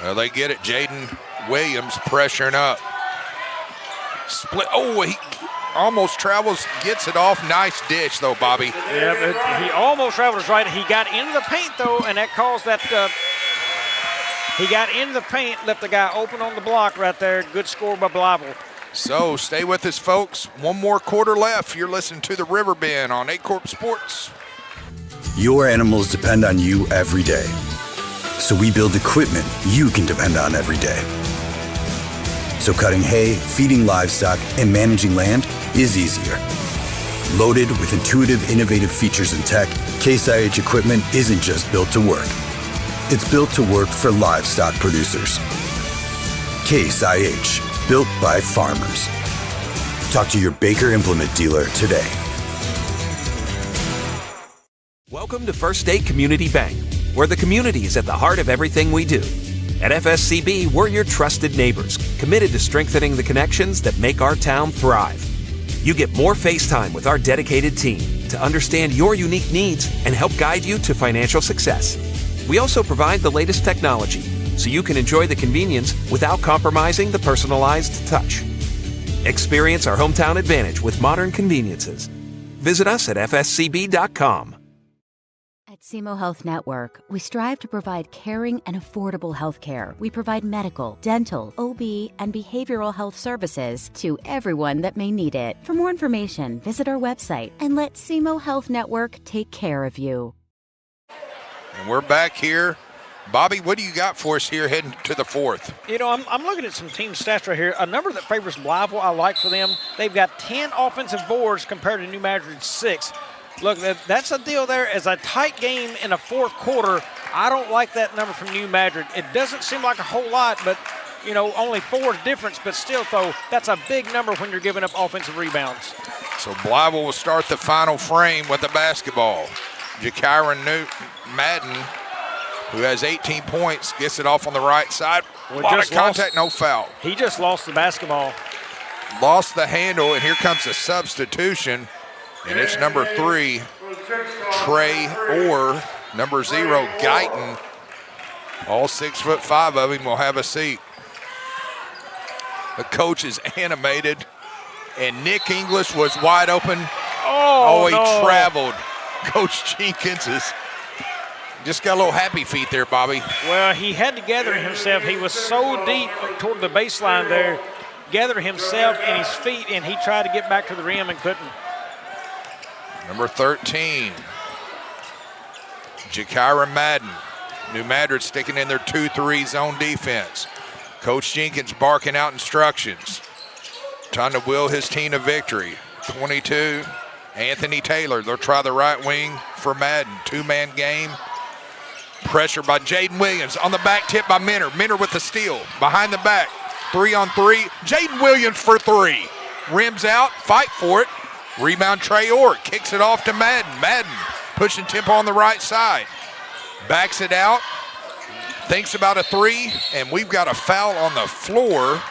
[SPEAKER 18] Well, they get it. Jaden Williams pressuring up. Split. Oh, he almost travels, gets it off. Nice dish, though, Bobby.
[SPEAKER 19] Yeah, but he almost traveled right. He got into the paint, though, and that caused that. He got into the paint, left the guy open on the block right there. Good score by Blytheville.
[SPEAKER 18] So stay with us, folks. One more quarter left. You're listening to the Riverbend on Aycorp Sports.
[SPEAKER 15] Your animals depend on you every day. So we build equipment you can depend on every day. So cutting hay, feeding livestock, and managing land is easier. Loaded with intuitive, innovative features and tech, Case IH equipment isn't just built to work. It's built to work for livestock producers. Case IH, built by farmers. Talk to your Baker Implement dealer today.
[SPEAKER 16] Welcome to First State Community Bank, where the community is at the heart of everything we do. At FSCB, we're your trusted neighbors, committed to strengthening the connections that make our town thrive. You get more face time with our dedicated team to understand your unique needs and help guide you to financial success. We also provide the latest technology so you can enjoy the convenience without compromising the personalized touch. Experience our hometown advantage with modern conveniences. Visit us at fscb.com.
[SPEAKER 4] At At SEMO Health Network, we strive to provide caring and affordable health care. We provide medical, dental, OB, and behavioral health services to everyone that may need it. For more information, visit our website and let SEMO Health Network take care of you.
[SPEAKER 18] And we're back here. Bobby, what do you got for us here heading to the fourth?
[SPEAKER 19] You know, I'm looking at some team stats right here. A number that favors Blytheville I like for them. They've got 10 offensive boards compared to New Madrid's 6. Look, that's a deal there. As a tight game in the fourth quarter, I don't like that number from New Madrid. It doesn't seem like a whole lot, but, you know, only 4 difference. But still, though, that's a big number when you're giving up offensive rebounds.
[SPEAKER 18] So Blytheville will start the final frame with the basketball. Jakyron Madden, who has 18 points, gets it off on the right side. A lot of contact, no foul.
[SPEAKER 19] He just lost the basketball.
[SPEAKER 18] Lost the handle, and here comes the substitution. And it's number 3, Trey Orr. Number 0, Guyton. All 6'5" of him will have a seat. The coach is animated, and Nick English was wide open. He traveled. Coach Jenkins is just got a little happy feet there, Bobby.
[SPEAKER 19] Well, he had to gather himself. He was so deep toward the baseline there, gather himself and his feet, and he tried to get back to the rim and couldn't.
[SPEAKER 18] Number 13, Jakyron Madden. New Madrid sticking in their 2-3 zone defense. Coach Jenkins barking out instructions, trying to will his team to victory. 22, Anthony Taylor. They'll try the right wing for Madden. 2-man game. Pressure by Jaden Williams on the back tip by Minner. Minner with the steal. Behind the back. 3-on-3. Jaden Williams for 3. Rims out. Fight for it. Rebound Trey Orr. Kicks it off to Madden. Madden pushing tempo on the right side. Backs it out. Thinks about a 3. And we've got a foul on the floor.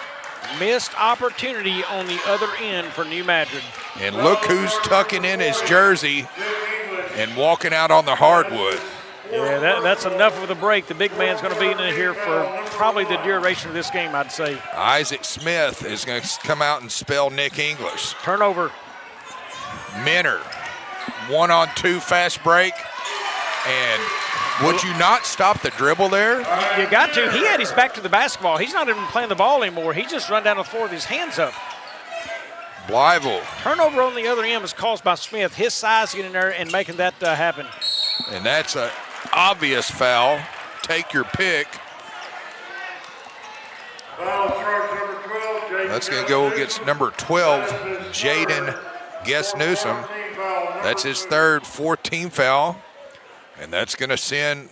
[SPEAKER 19] Missed opportunity on the other end for New Madrid.
[SPEAKER 18] And look who's tucking in his jersey and walking out on the hardwood.
[SPEAKER 19] Yeah, that's enough of the break. The big man's going to be in here for probably the duration of this game, I'd say.
[SPEAKER 18] Isaac Smith is going to come out and spell Nick English.
[SPEAKER 19] Turnover.
[SPEAKER 18] Minner, 1-on-2 fast break. And would you not stop the dribble there?
[SPEAKER 19] You got to. He had his back to the basketball. He's not even playing the ball anymore. He just run down the floor with his hands up.
[SPEAKER 18] Blytheville.
[SPEAKER 19] Turnover on the other end was caused by Smith. His size getting there and making that happen.
[SPEAKER 18] And that's an obvious foul. Take your pick. That's going to go against number 12, Jaden Guess-Newsome. That's his third, 14 foul. And that's going to send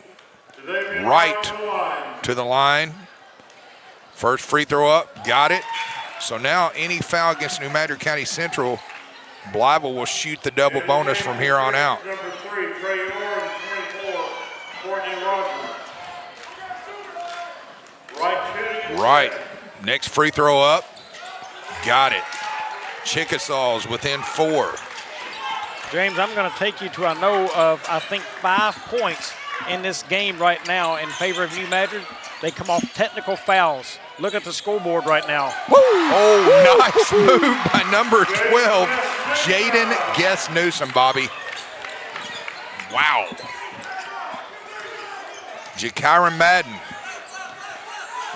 [SPEAKER 18] Wright to the line. First free throw up, got it. So now any foul against New Madrid County Central, Blytheville will shoot the double bonus from here on out.
[SPEAKER 20] Number 3, Trey Orr, and 24, Courtney Rogers.
[SPEAKER 18] Right. Next free throw up, got it. Chickasaw's within 4.
[SPEAKER 19] James, I'm going to take you to a know of, I think, 5 points in this game right now in favor of New Madrid. They come off technical fouls. Look at the scoreboard right now.
[SPEAKER 18] Woo! Oh, nice move by number 12, Jaden Guess-Newsome, Bobby. Wow. Jakyron Madden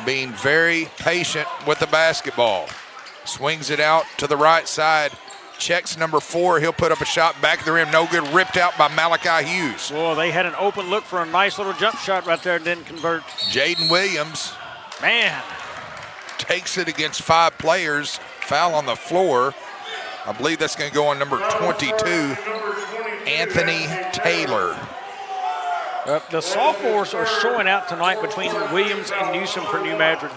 [SPEAKER 18] being very patient with the basketball. Swings it out to the right side. Checks number 4. He'll put up a shot back of the rim. No good. Ripped out by Malachi Hughes.
[SPEAKER 19] Well, they had an open look for a nice little jump shot right there and didn't convert.
[SPEAKER 18] Jaden Williams.
[SPEAKER 19] Man.
[SPEAKER 18] Takes it against 5 players. Foul on the floor. I believe that's going to go on number 22, Anthony Taylor.
[SPEAKER 19] The sophomores are showing out tonight between Williams and Newsome for New Madrid.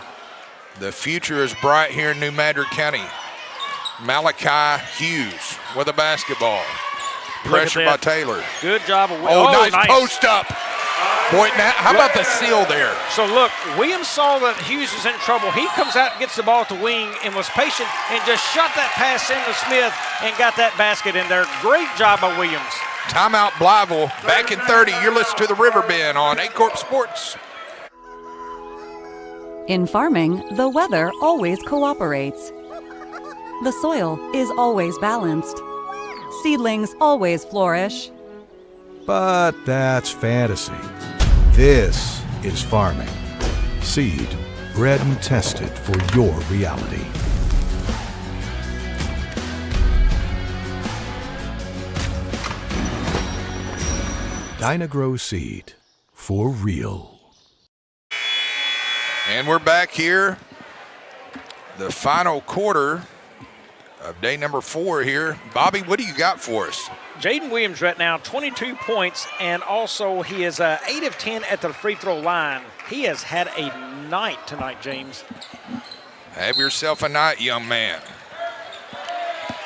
[SPEAKER 18] The future is bright here in New Madrid County. Malachi Hughes with a basketball. Pressure by Taylor.
[SPEAKER 19] Good job of
[SPEAKER 18] Williams. Nice post up. Boy, how about the seal there?
[SPEAKER 19] So look, Williams saw that Hughes was in trouble. He comes out and gets the ball at the wing and was patient and just shot that pass into Smith and got that basket in there. Great job by Williams.
[SPEAKER 18] Timeout Blytheville. Back in 30. You're listening to the Riverbend on Aycorp Sports.
[SPEAKER 5] In farming, the weather always cooperates. The soil is always balanced. Seedlings always flourish.
[SPEAKER 6] But that's fantasy. This is farming. Seed, bred and tested for your reality. Dynagrow Seed, for real.
[SPEAKER 18] And we're back here. The final quarter of day number 4 here. Bobby, what do you got for us?
[SPEAKER 19] Jaden Williams right now, 22 points, and also he is 8 of 10 at the free throw line. He has had a night tonight, James.
[SPEAKER 18] Have yourself a night, young man.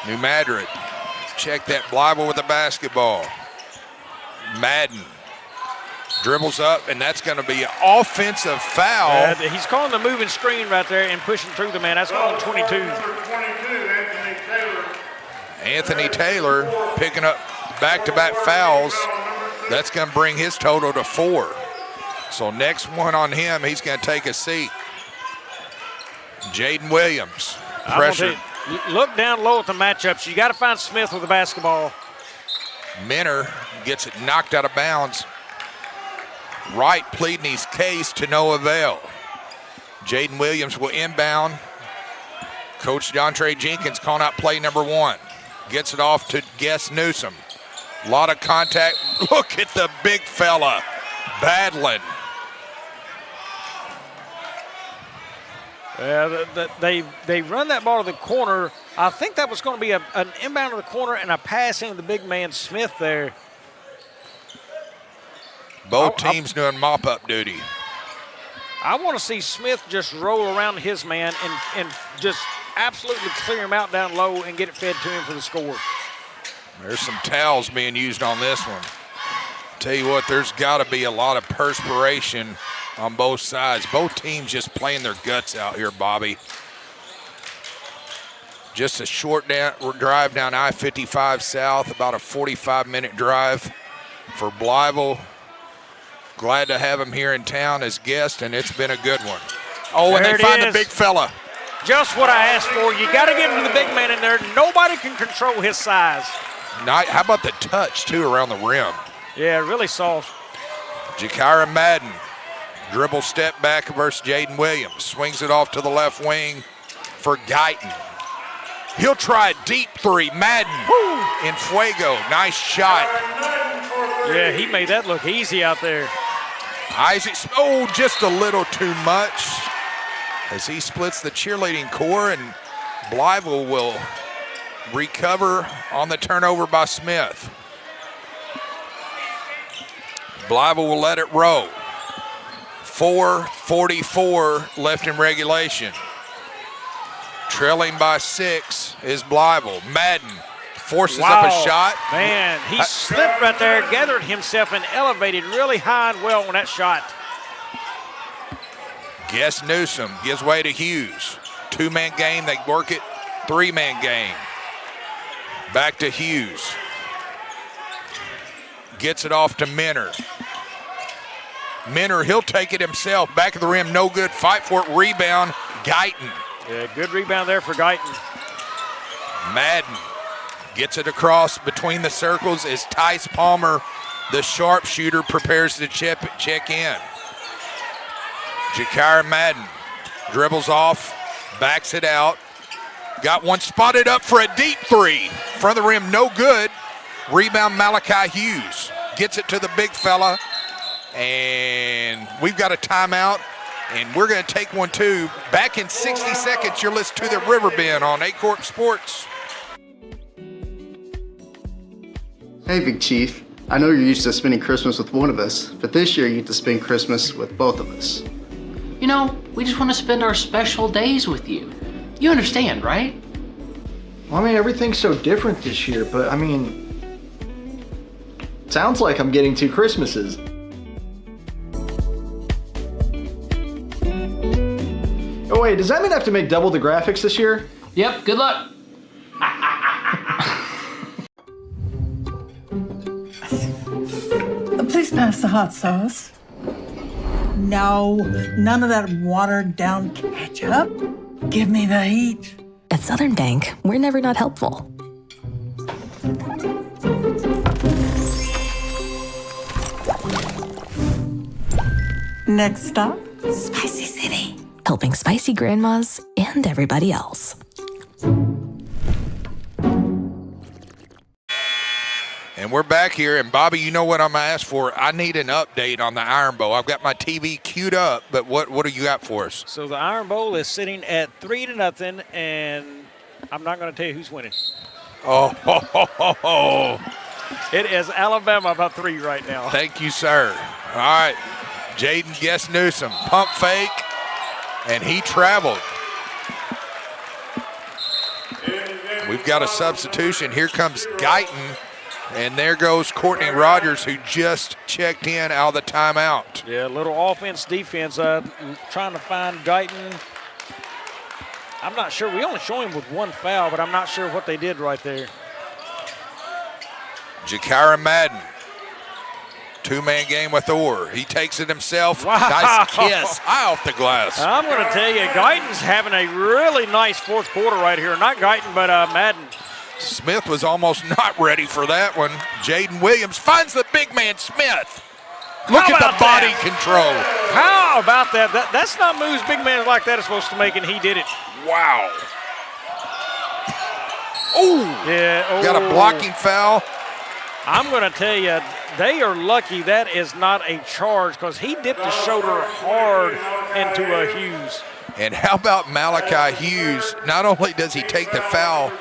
[SPEAKER 18] New Madrid. Check that Blytheville with the basketball. Madden dribbles up, and that's going to be an offensive foul.
[SPEAKER 19] He's calling the moving screen right there and pushing through the man. That's calling 22.
[SPEAKER 18] Anthony Taylor picking up back-to-back fouls. That's going to bring his total to 4. So next one on him, he's going to take a seat. Jaden Williams, pressure.
[SPEAKER 19] Look down low at the matchups. You got to find Smith with the basketball.
[SPEAKER 18] Minner gets it knocked out of bounds. Wright pleading his case to no avail. Jaden Williams will inbound. Coach DeAndre Jenkins calling out play number 1. Gets it off to Guess Newsom. A lot of contact. Look at the big fella battling.
[SPEAKER 19] They run that ball to the corner. I think that was going to be an inbound to the corner and a pass into the big man Smith there.
[SPEAKER 18] Both teams doing mop-up duty.
[SPEAKER 19] I want to see Smith just roll around his man and just absolutely clear him out down low and get it fed to him for the score.
[SPEAKER 18] There's some towels being used on this one. Tell you what, there's got to be a lot of perspiration on both sides. Both teams just playing their guts out here, Bobby. Just a short drive down I-55 South, about a 45-minute drive for Blytheville. Glad to have him here in town as guest, and it's been a good one. Oh, and they find the big fella.
[SPEAKER 19] Just what I asked for. You got to get him to the big man in there. Nobody can control his size.
[SPEAKER 18] How about the touch, too, around the rim?
[SPEAKER 19] Yeah, really soft.
[SPEAKER 18] Jakira Madden, dribble step back versus Jaden Williams. Swings it off to the left wing for Guyton. He'll try a deep 3. Madden in fuego. Nice shot.
[SPEAKER 19] Yeah, he made that look easy out there.
[SPEAKER 18] Isaac, just a little too much as he splits the cheerleading core, and Blytheville will recover on the turnover by Smith. Blytheville will let it roll. 4:44 left in regulation. Trailing by 6 is Blytheville. Madden forces up a shot.
[SPEAKER 19] Man, he slipped right there, gathered himself, and elevated really high and well on that shot.
[SPEAKER 18] Guess Newsom gives way to Hughes. 2-man game, they work it. 3-man game. Back to Hughes. Gets it off to Minner. Minner, he'll take it himself. Back of the rim, no good. Fight for it, rebound, Guyton.
[SPEAKER 19] Yeah, good rebound there for Guyton.
[SPEAKER 18] Madden gets it across between the circles as Tice Palmer, the sharpshooter, prepares to check in. Jakira Madden dribbles off, backs it out. Got one spotted up for a deep 3. Front of the rim, no good. Rebound Malachi Hughes. Gets it to the big fella. And we've got a timeout. And we're going to take one too. Back in 60 seconds, you're listening to the Riverbend on Aycorp Sports.
[SPEAKER 7] Hey, Big Chief. I know you're used to spending Christmas with one of us, but this year you get to spend Christmas with both of us.
[SPEAKER 8] You know, we just want to spend our special days with you. You understand, right?
[SPEAKER 9] Well, I mean, everything's so different this year, but I mean, sounds like I'm getting 2 Christmases. Oh wait, does that mean I have to make double the graphics this year?
[SPEAKER 8] Yep, good luck.
[SPEAKER 10] Please pass the hot sauce. No, none of that watered down ketchup. Give me the heat.
[SPEAKER 11] At Southern Bank, we're never not helpful.
[SPEAKER 10] Next stop,
[SPEAKER 11] Spicy City. Helping spicy grandmas and everybody else.
[SPEAKER 18] And we're back here, and Bobby, you know what I'm going to ask for? I need an update on the Iron Bowl. I've got my TV queued up, but what do you got for us?
[SPEAKER 19] So the Iron Bowl is sitting at 3-0, and I'm not going to tell you who's winning.
[SPEAKER 18] Oh.
[SPEAKER 19] It is Alabama by 3 right now.
[SPEAKER 18] Thank you, sir. All right, Jaden Guess Newsom, pump fake, and he traveled. We've got a substitution. Here comes Guyton. And there goes Courtney Rogers, who just checked in out of the timeout.
[SPEAKER 19] Yeah, a little offense, defense, trying to find Guyton. I'm not sure. We only show him with 1 foul, but I'm not sure what they did right there.
[SPEAKER 18] Jakira Madden, 2-man game with Orr. He takes it himself.
[SPEAKER 19] Wow.
[SPEAKER 18] Nice kiss, high off the glass.
[SPEAKER 19] I'm going to tell you, Guyton's having a really nice fourth quarter right here. Not Guyton, but Madden.
[SPEAKER 18] Smith was almost not ready for that one. Jaden Williams finds the big man, Smith. Look at the body control.
[SPEAKER 19] How about that? That's not moves big men like that are supposed to make, and he did it.
[SPEAKER 18] Wow. Oh,
[SPEAKER 19] yeah.
[SPEAKER 18] Got a blocking foul.
[SPEAKER 19] I'm going to tell you, they are lucky that is not a charge because he dipped his shoulder hard into Hughes.
[SPEAKER 18] And how about Malachi Hughes? Not only does he take the foul,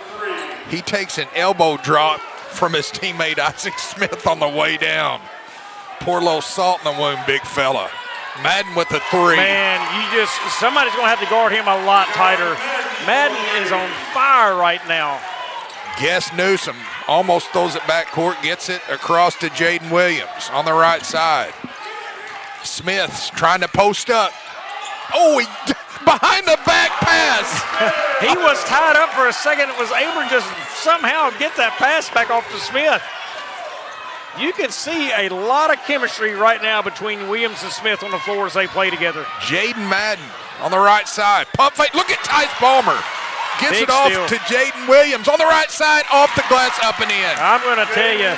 [SPEAKER 18] he takes an elbow drop from his teammate Isaac Smith on the way down. Poor little salt in the wound, big fella. Madden with the 3.
[SPEAKER 19] Man, somebody's going to have to guard him a lot tighter. Madden is on fire right now.
[SPEAKER 18] Guess Newsom almost throws it backcourt, gets it across to Jaden Williams on the right side. Smith's trying to post up. Oh, behind the back pass.
[SPEAKER 19] He was tied up for a second and was able to just somehow get that pass back off to Smith. You can see a lot of chemistry right now between Williams and Smith on the floor as they play together.
[SPEAKER 18] Jaden Madden on the right side. Pump fake. Look at Tice Palmer. Gets it off to Jaden Williams on the right side, off the glass, up and in.
[SPEAKER 19] I'm going to tell you,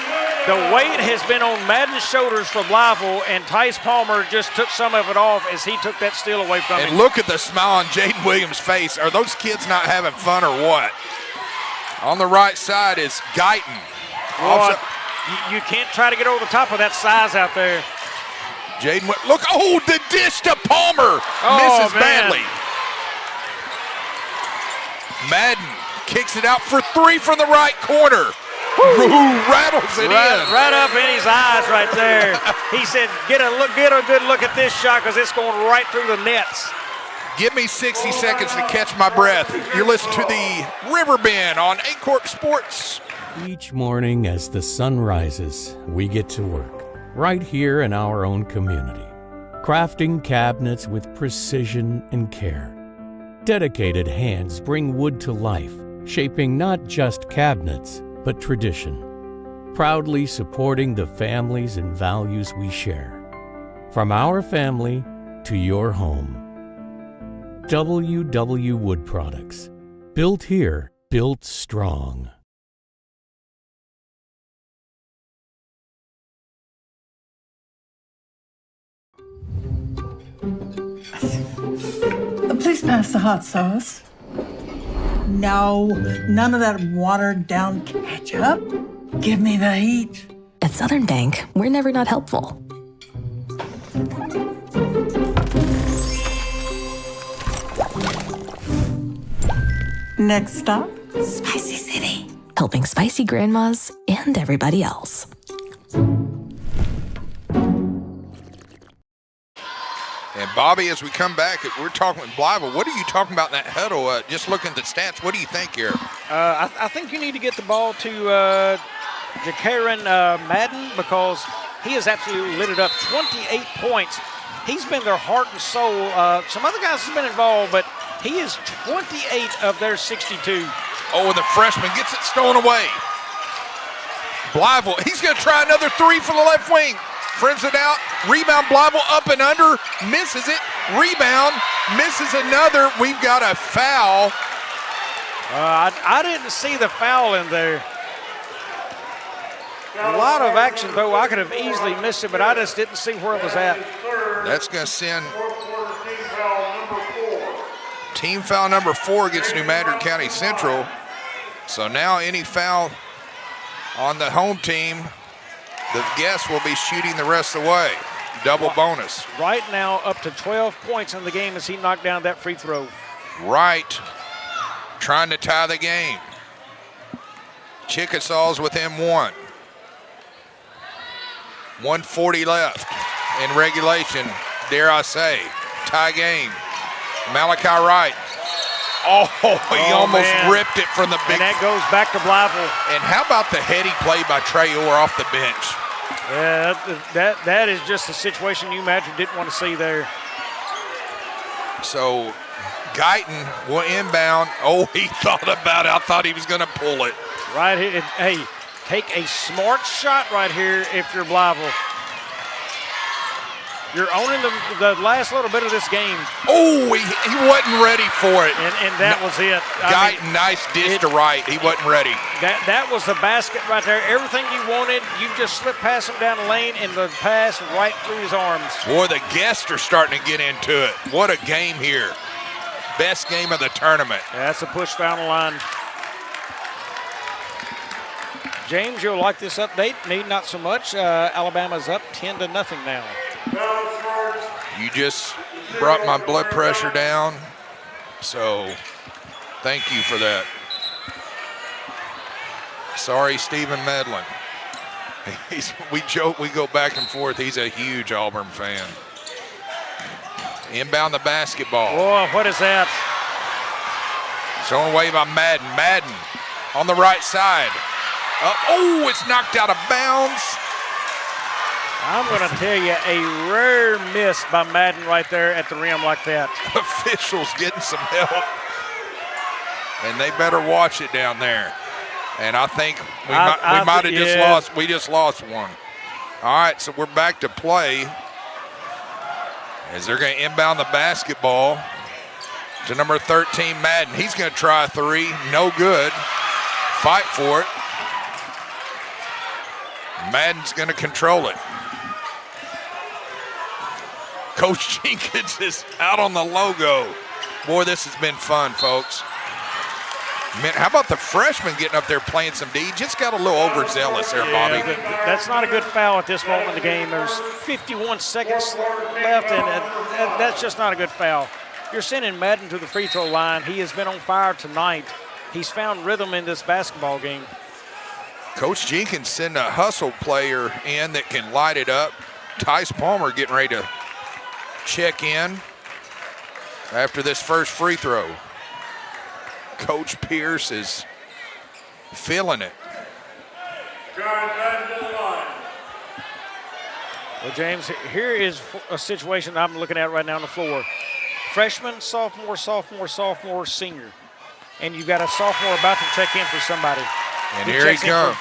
[SPEAKER 19] the weight has been on Madden's shoulders for Blytheville, and Tice Palmer just took some of it off as he took that steal away from him.
[SPEAKER 18] And look at the smile on Jaden Williams' face. Are those kids not having fun or what? On the right side is Guyton.
[SPEAKER 19] Well, you can't try to get over the top of that size out there.
[SPEAKER 18] Jaden, look, the dish to Palmer. Misses badly. Madden kicks it out for 3 from the right corner. Rattles it in.
[SPEAKER 19] Right up in his eyes right there. He said, get a good look at this shot because it's going right through the nets.
[SPEAKER 18] Give me 60 seconds to catch my breath. You're listening to the Riverbend on Aycorp Sports.
[SPEAKER 13] Each morning as the sun rises, we get to work right here in our own community, crafting cabinets with precision and care. Dedicated hands bring wood to life, shaping not just cabinets, but tradition. Proudly supporting the families and values we share. From our family to your home. WW Wood Products. Built here, built strong.
[SPEAKER 10] Please pass the hot sauce. No, none of that watered down ketchup. Give me the heat.
[SPEAKER 11] At Southern Bank, we're never not helpful.
[SPEAKER 10] Next stop,
[SPEAKER 11] Spicy City. Helping spicy grandmas and everybody else.
[SPEAKER 18] And Bobby, as we come back, we're talking with Blytheville. What are you talking about in that huddle? Just looking at the stats, what do you think here?
[SPEAKER 19] I think you need to get the ball to Jakira Madden because he has absolutely lit it up. 28 points. He's been their heart and soul. Some other guys have been involved, but he is 28 of their 62.
[SPEAKER 18] Oh, and the freshman gets it stolen away. Blytheville, he's going to try another 3 from the left wing. Friends it out, rebound Blytheville up and under, misses it, rebound, misses another. We've got a foul.
[SPEAKER 19] I didn't see the foul in there. A lot of action, though. I could have easily missed it, but I just didn't see where it was at.
[SPEAKER 18] That's going to send
[SPEAKER 20] Fourth quarter team foul number 4.
[SPEAKER 18] team foul number 4 against New Madrid County Central. So now any foul on the home team, the guests will be shooting the rest of the way. Double bonus.
[SPEAKER 19] Right now up to 12 points in the game as he knocked down that free throw.
[SPEAKER 18] Right, trying to tie the game. Chickasaws within 1. 1:40 left in regulation, dare I say. Tie game. Malachi Wright. Oh, he almost ripped it from the big.
[SPEAKER 19] And that goes back to Blytheville.
[SPEAKER 18] And how about the heady play by Trey Orr off the bench?
[SPEAKER 19] Yeah, that is just a situation you imagine didn't want to see there.
[SPEAKER 18] So Guyton will inbound. Oh, he thought about it. I thought he was going to pull it.
[SPEAKER 19] Right here. Hey, take a smart shot right here if you're Blytheville. You're owning the last little bit of this game.
[SPEAKER 18] Oh, he wasn't ready for it.
[SPEAKER 19] And that was it.
[SPEAKER 18] Guyton, nice dish to right. He wasn't ready.
[SPEAKER 19] That was the basket right there. Everything you wanted, you just slipped past him down the lane and the pass right through his arms.
[SPEAKER 18] Boy, the guests are starting to get into it. What a game here. Best game of the tournament.
[SPEAKER 19] Yeah, that's a push foul on the line. James, you'll like this update. Need not so much. Alabama's up 10-0 now.
[SPEAKER 18] You just brought my blood pressure down, so thank you for that. Sorry, Stephen Medlin. We joke, we go back and forth. He's a huge Auburn fan. Inbound the basketball.
[SPEAKER 19] Boy, what is that?
[SPEAKER 18] Thrown away by Madden. Madden on the right side. Oh, it's knocked out of bounds.
[SPEAKER 19] I'm going to tell you, a rare miss by Madden right there at the rim like that.
[SPEAKER 18] Officials getting some help. And they better watch it down there. And I think we might have just lost. We just lost one. All right, so we're back to play. As they're going to inbound the basketball to number 13, Madden. He's going to try a 3. No good. Fight for it. Madden's going to control it. Coach Jenkins is out on the logo. Boy, this has been fun, folks. Man, how about the freshman getting up there playing some D? Just got a little overzealous there, Bobby.
[SPEAKER 19] That's not a good foul at this moment in the game. There's 51 seconds left, and that's just not a good foul. You're sending Madden to the free throw line. He has been on fire tonight. He's found rhythm in this basketball game.
[SPEAKER 18] Coach Jenkins sent a hustle player in that can light it up. Tice Palmer getting ready to check in after this first free throw. Coach Pierce is feeling it.
[SPEAKER 19] Well, James, here is a situation I'm looking at right now on the floor. Freshman, sophomore, senior. And you've got a sophomore about to check in for somebody.
[SPEAKER 18] And here he comes.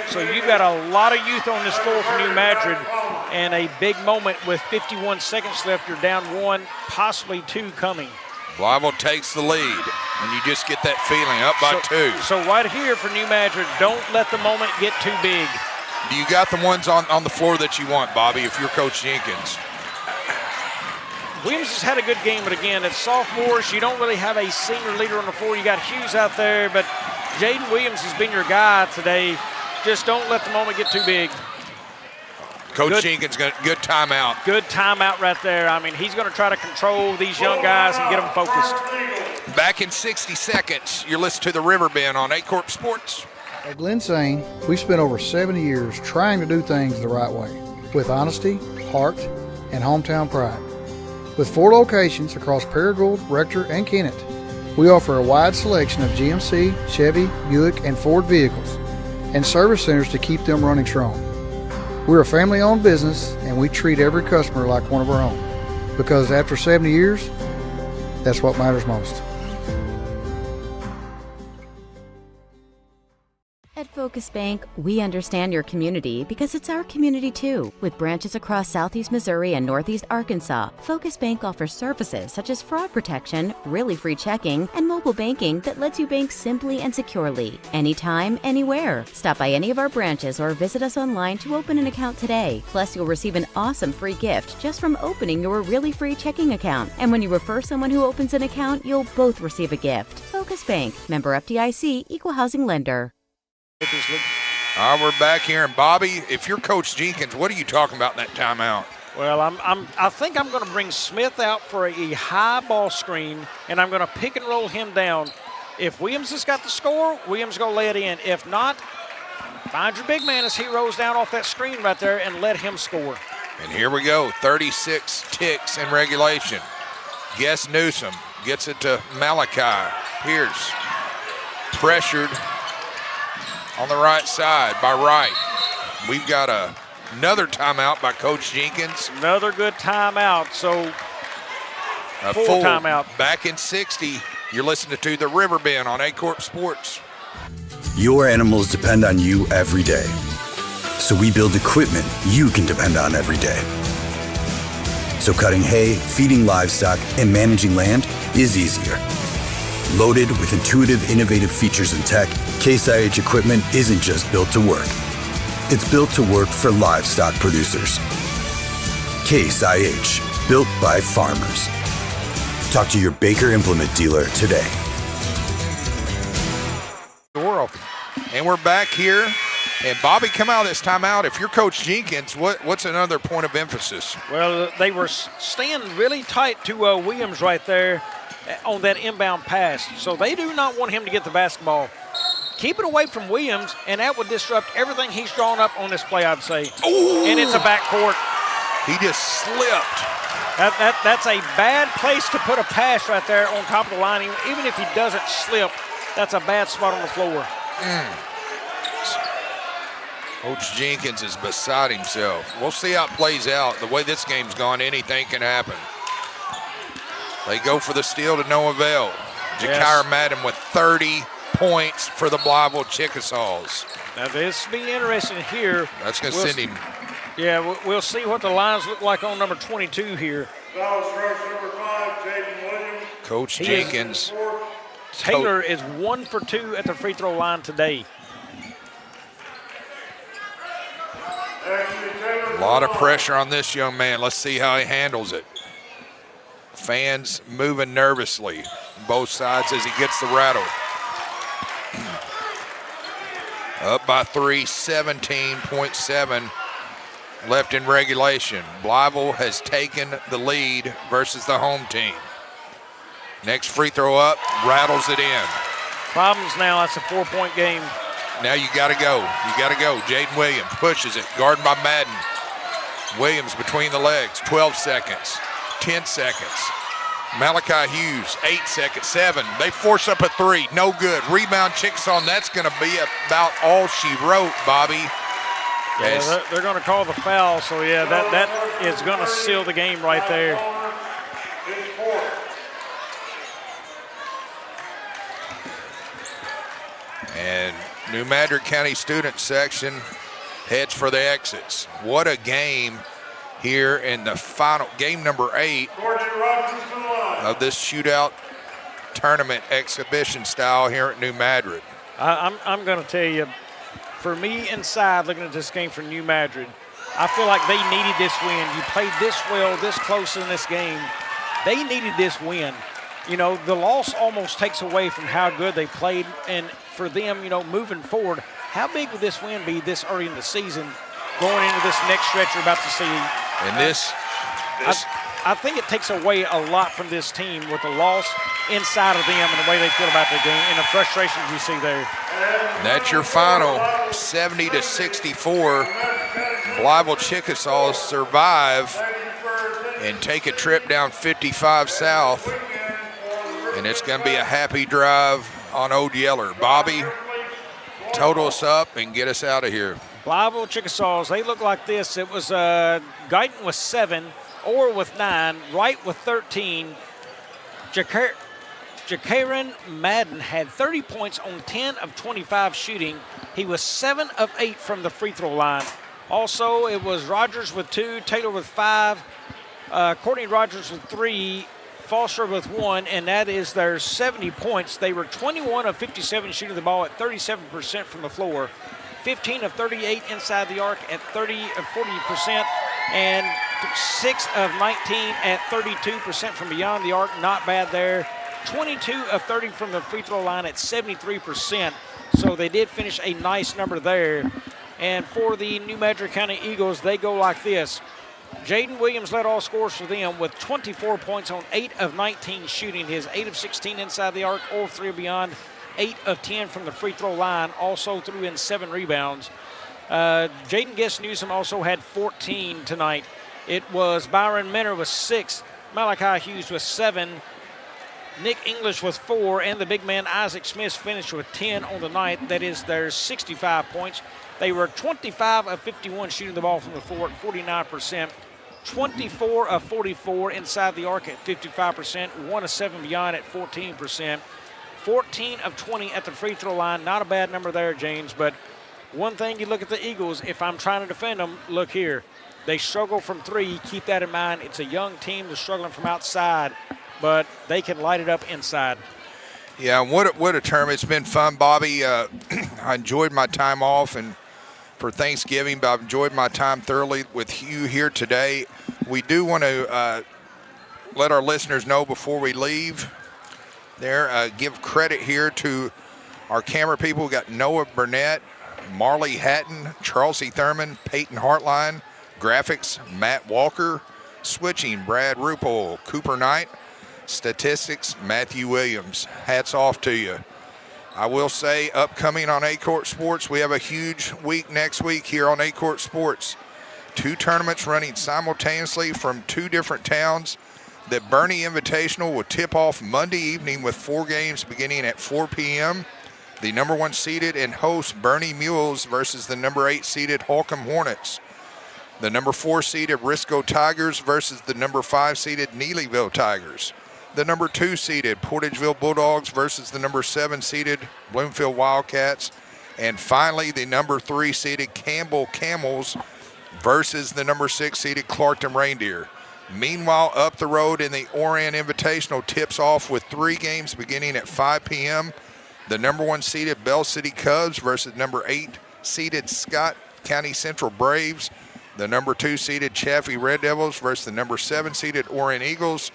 [SPEAKER 19] So you've got a lot of youth on this floor for New Madrid, and a big moment with 51 seconds left. You're down 1, possibly 2 coming.
[SPEAKER 18] Blytheville takes the lead, and you just get that feeling, up by 2.
[SPEAKER 19] So right here for New Madrid, don't let the moment get too big.
[SPEAKER 18] Do you got the ones on the floor that you want, Bobby, if you're Coach Jenkins?
[SPEAKER 19] Williams has had a good game, but again, it's sophomores. You don't really have a senior leader on the floor. You got Hughes out there, but Jaden Williams has been your guy today. Just don't let the moment get too big.
[SPEAKER 18] Coach Jenkins, good timeout.
[SPEAKER 19] Good timeout right there. I mean, he's going to try to control these young guys and get them focused.
[SPEAKER 18] Back in 60 seconds, you're listening to the Riverbend on Aycorp Sports.
[SPEAKER 3] At Glen Sain, we've spent over 70 years trying to do things the right way, with honesty, heart, and hometown pride. With 4 locations across Paragould, Rector, and Kennett, we offer a wide selection of GMC, Chevy, Buick, and Ford vehicles, and service centers to keep them running strong. We're a family-owned business, and we treat every customer like one of our own. Because after 70 years, that's what matters most.
[SPEAKER 4] At Folk Focus Bank, we understand your community because it's our community too. With branches across Southeast Missouri and Northeast Arkansas, Focus Bank offers services such as fraud protection, really free checking, and mobile banking that lets you bank simply and securely. Anytime, anywhere. Stop by any of our branches or visit us online to open an account today. Plus, you'll receive an awesome free gift just from opening your really free checking account. And when you refer someone who opens an account, you'll both receive a gift. Focus Bank, member FDIC, equal housing lender.
[SPEAKER 18] All right, we're back here, and Bobby, if you're Coach Jenkins, what are you talking about in that timeout?
[SPEAKER 19] Well, I think I'm going to bring Smith out for a high ball screen, and I'm going to pick and roll him down. If Williams has got the score, Williams going to lay it in. If not, find your big man as he rolls down off that screen right there and let him score.
[SPEAKER 18] And here we go, 36 ticks in regulation. Guess Newsom gets it to Malachi. Pierce pressured on the right side by Wright. We've got another timeout by Coach Jenkins.
[SPEAKER 19] Another good timeout, so
[SPEAKER 18] a
[SPEAKER 19] full timeout.
[SPEAKER 18] Back in 60, you're listening to the Riverbend on Aycorp Sports.
[SPEAKER 15] Your animals depend on you every day. So we build equipment you can depend on every day. So cutting hay, feeding livestock, and managing land is easier. Loaded with intuitive, innovative features and tech, Case IH equipment isn't just built to work. It's built to work for livestock producers. Case IH, built by farmers. Talk to your Baker Implement dealer today.
[SPEAKER 18] And we're back here. And Bobby, come out of this timeout. If you're Coach Jenkins, what's another point of emphasis?
[SPEAKER 19] Well, they were staying really tight to Williams right there on that inbound pass. So they do not want him to get the basketball. Keep it away from Williams, and that would disrupt everything he's drawn up on this play, I'd say.
[SPEAKER 18] Ooh.
[SPEAKER 19] And it's a backcourt.
[SPEAKER 18] He just slipped.
[SPEAKER 19] That's a bad place to put a pass right there on top of the line. Even if he doesn't slip, that's a bad spot on the floor.
[SPEAKER 18] Coach Jenkins is beside himself. We'll see how it plays out. The way this game's gone, anything can happen. They go for the steal to no avail. Jakira Madden with 30 points for the Blytheville Chickasaws.
[SPEAKER 19] Now this will be interesting here.
[SPEAKER 18] That's going to send him.
[SPEAKER 19] Yeah, we'll see what the lines look like on number 22 here.
[SPEAKER 18] Coach Jenkins.
[SPEAKER 19] Taylor is 1 for 2 at the free throw line today.
[SPEAKER 18] A lot of pressure on this young man. Let's see how he handles it. Fans moving nervously on both sides as he gets the rattle. Up by 3, 17.7 left in regulation. Blytheville has taken the lead versus the home team. Next free throw up, rattles it in.
[SPEAKER 19] Problems now, that's a 4-point game.
[SPEAKER 18] Now you gotta go. You gotta go. Jaden Williams pushes it, guarded by Madden. Williams between the legs, 12 seconds, 10 seconds. Malachi Hughes, 8 seconds, 7. They force up a 3, no good. Rebound Chickasaw, and that's gonna be about all she wrote, Bobby.
[SPEAKER 19] Yeah, they're gonna call the foul, so yeah, that is gonna seal the game right there.
[SPEAKER 18] And New Madrid County student section heads for the exits. What a game here in the final, game number 8 of this shootout tournament exhibition style here at New Madrid.
[SPEAKER 19] I'm going to tell you, for me inside looking at this game for New Madrid, I feel like they needed this win. You played this well, this close in this game. They needed this win. You know, the loss almost takes away from how good they played, and for them, you know, moving forward, how big would this win be this early in the season going into this next stretch you're about to see?
[SPEAKER 18] And this
[SPEAKER 19] I think it takes away a lot from this team with the loss inside of them and the way they feel about the game and the frustrations you see there.
[SPEAKER 18] That's your final, 70-64. Blytheville Chickasaws survive and take a trip down 55 South. And it's going to be a happy drive on Old Yeller. Bobby, total us up and get us out of here.
[SPEAKER 19] Blytheville Chickasaws, they look like this. It was Guyton with 7, Orr with 9, Wright with 13, Jakaran Madden had 30 points on 10 of 25 shooting. He was 7 of 8 from the free throw line. Also, it was Rogers with 2, Taylor with 5, Courtney Rogers with 3, Foster with 1, and that is their 70 points. They were 21 of 57 shooting the ball at 37% from the floor, 15 of 38 inside the arc at 40%, and 6 of 19 at 32% from beyond the arc. Not bad there. 22 of 30 from the free throw line at 73%. So they did finish a nice number there. And for the New Madrid County Eagles, they go like this. Jaden Williams led all scorers for them with 24 points on 8 of 19 shooting. His 8 of 16 inside the arc, or 3 or beyond, 8 of 10 from the free throw line. Also threw in 7 rebounds. Jaden Guest Newsom also had 14 tonight. It was Byron Minner with 6, Malachi Hughes with 7, Nick English with 4, and the big man Isaac Smith finished with 10 on the night. That is their 65 points. They were 25 of 51 shooting the ball from the floor at 49%, 24 of 44 inside the arc at 55%, 1 of 7 beyond at 14%, 14 of 20 at the free throw line. Not a bad number there, James, but one thing you look at the Eagles, if I'm trying to defend them, look here. They struggle from 3. Keep that in mind. It's a young team. They're struggling from outside, but they can light it up inside.
[SPEAKER 18] Yeah, what a tournament. It's been fun, Bobby. I enjoyed my time off and for Thanksgiving, but I've enjoyed my time thoroughly with you here today. We do want to let our listeners know before we leave there, give credit here to our camera people. We got Noah Burnett, Marley Hatton, Charles E. Thurman, Peyton Hartline, graphics, Matt Walker, switching, Brad Ruppel, Cooper Knight, statistics, Matthew Williams. Hats off to you. I will say, upcoming on Aycorp Sports, we have a huge week next week here on Aycorp Sports. 2 tournaments running simultaneously from 2 different towns. The Bernie Invitational will tip off Monday evening with 4 games beginning at 4 p.m. The number 1 seeded and host Bernie Mules versus the number 8 seeded Holcomb Hornets. The number 4 seeded Risco Tigers versus the number 5 seeded Neelyville Tigers. The number 2 seeded Portageville Bulldogs versus the number 7 seeded Bloomfield Wildcats. And finally, the number 3 seeded Campbell Camels versus the number 6 seeded Clarkton Reindeer. Meanwhile, up the road in the Orion Invitational tips off with 3 games beginning at 5 p.m. The number 1 seeded Bell City Cubs versus number 8 seeded Scott County Central Braves. The number 2 seeded Chaffee Red Devils versus the number 7 seeded Orion Eagles.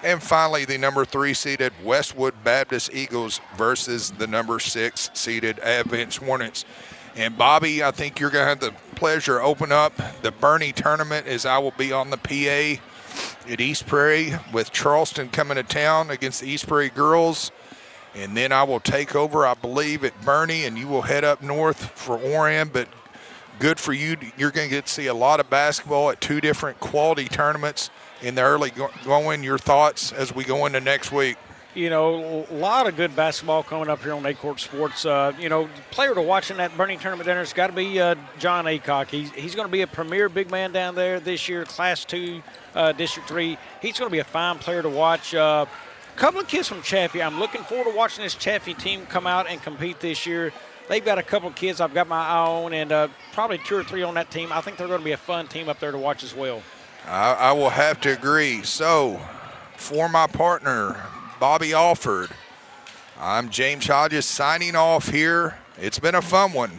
[SPEAKER 18] And finally, the number 3 seeded Westwood Baptist Eagles versus the number 6 seeded Advance Hornets. And Bobby, I think you're going to have the pleasure to open up the Bernie tournament, as I will be on the PA at East Prairie with Charleston coming to town against the East Prairie girls. And then I will take over, I believe, at Bernie, and you will head up north for Orion. But good for you. You're going to get to see a lot of basketball at 2 different quality tournaments in the early going. Your thoughts as we go into next week?
[SPEAKER 19] You know, a lot of good basketball coming up here on Aycorp Sports. You know, the player to watch in that Bernie tournament dinner has got to be John Aycock. He's going to be a premier big man down there this year, Class 2, District 3. He's going to be a fine player to watch. A couple of kids from Chaffee. I'm looking forward to watching this Chaffee team come out and compete this year. They've got a couple of kids I've got my eye on, and probably 2 or 3 on that team. I think they're going to be a fun team up there to watch as well.
[SPEAKER 18] I will have to agree. So, for my partner, Bobby Alford, I'm James Hodges signing off here. It's been a fun one.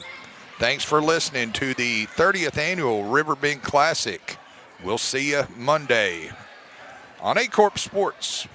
[SPEAKER 18] Thanks for listening to the 30th annual Riverbend Classic. We'll see you Monday on Aycorp Sports.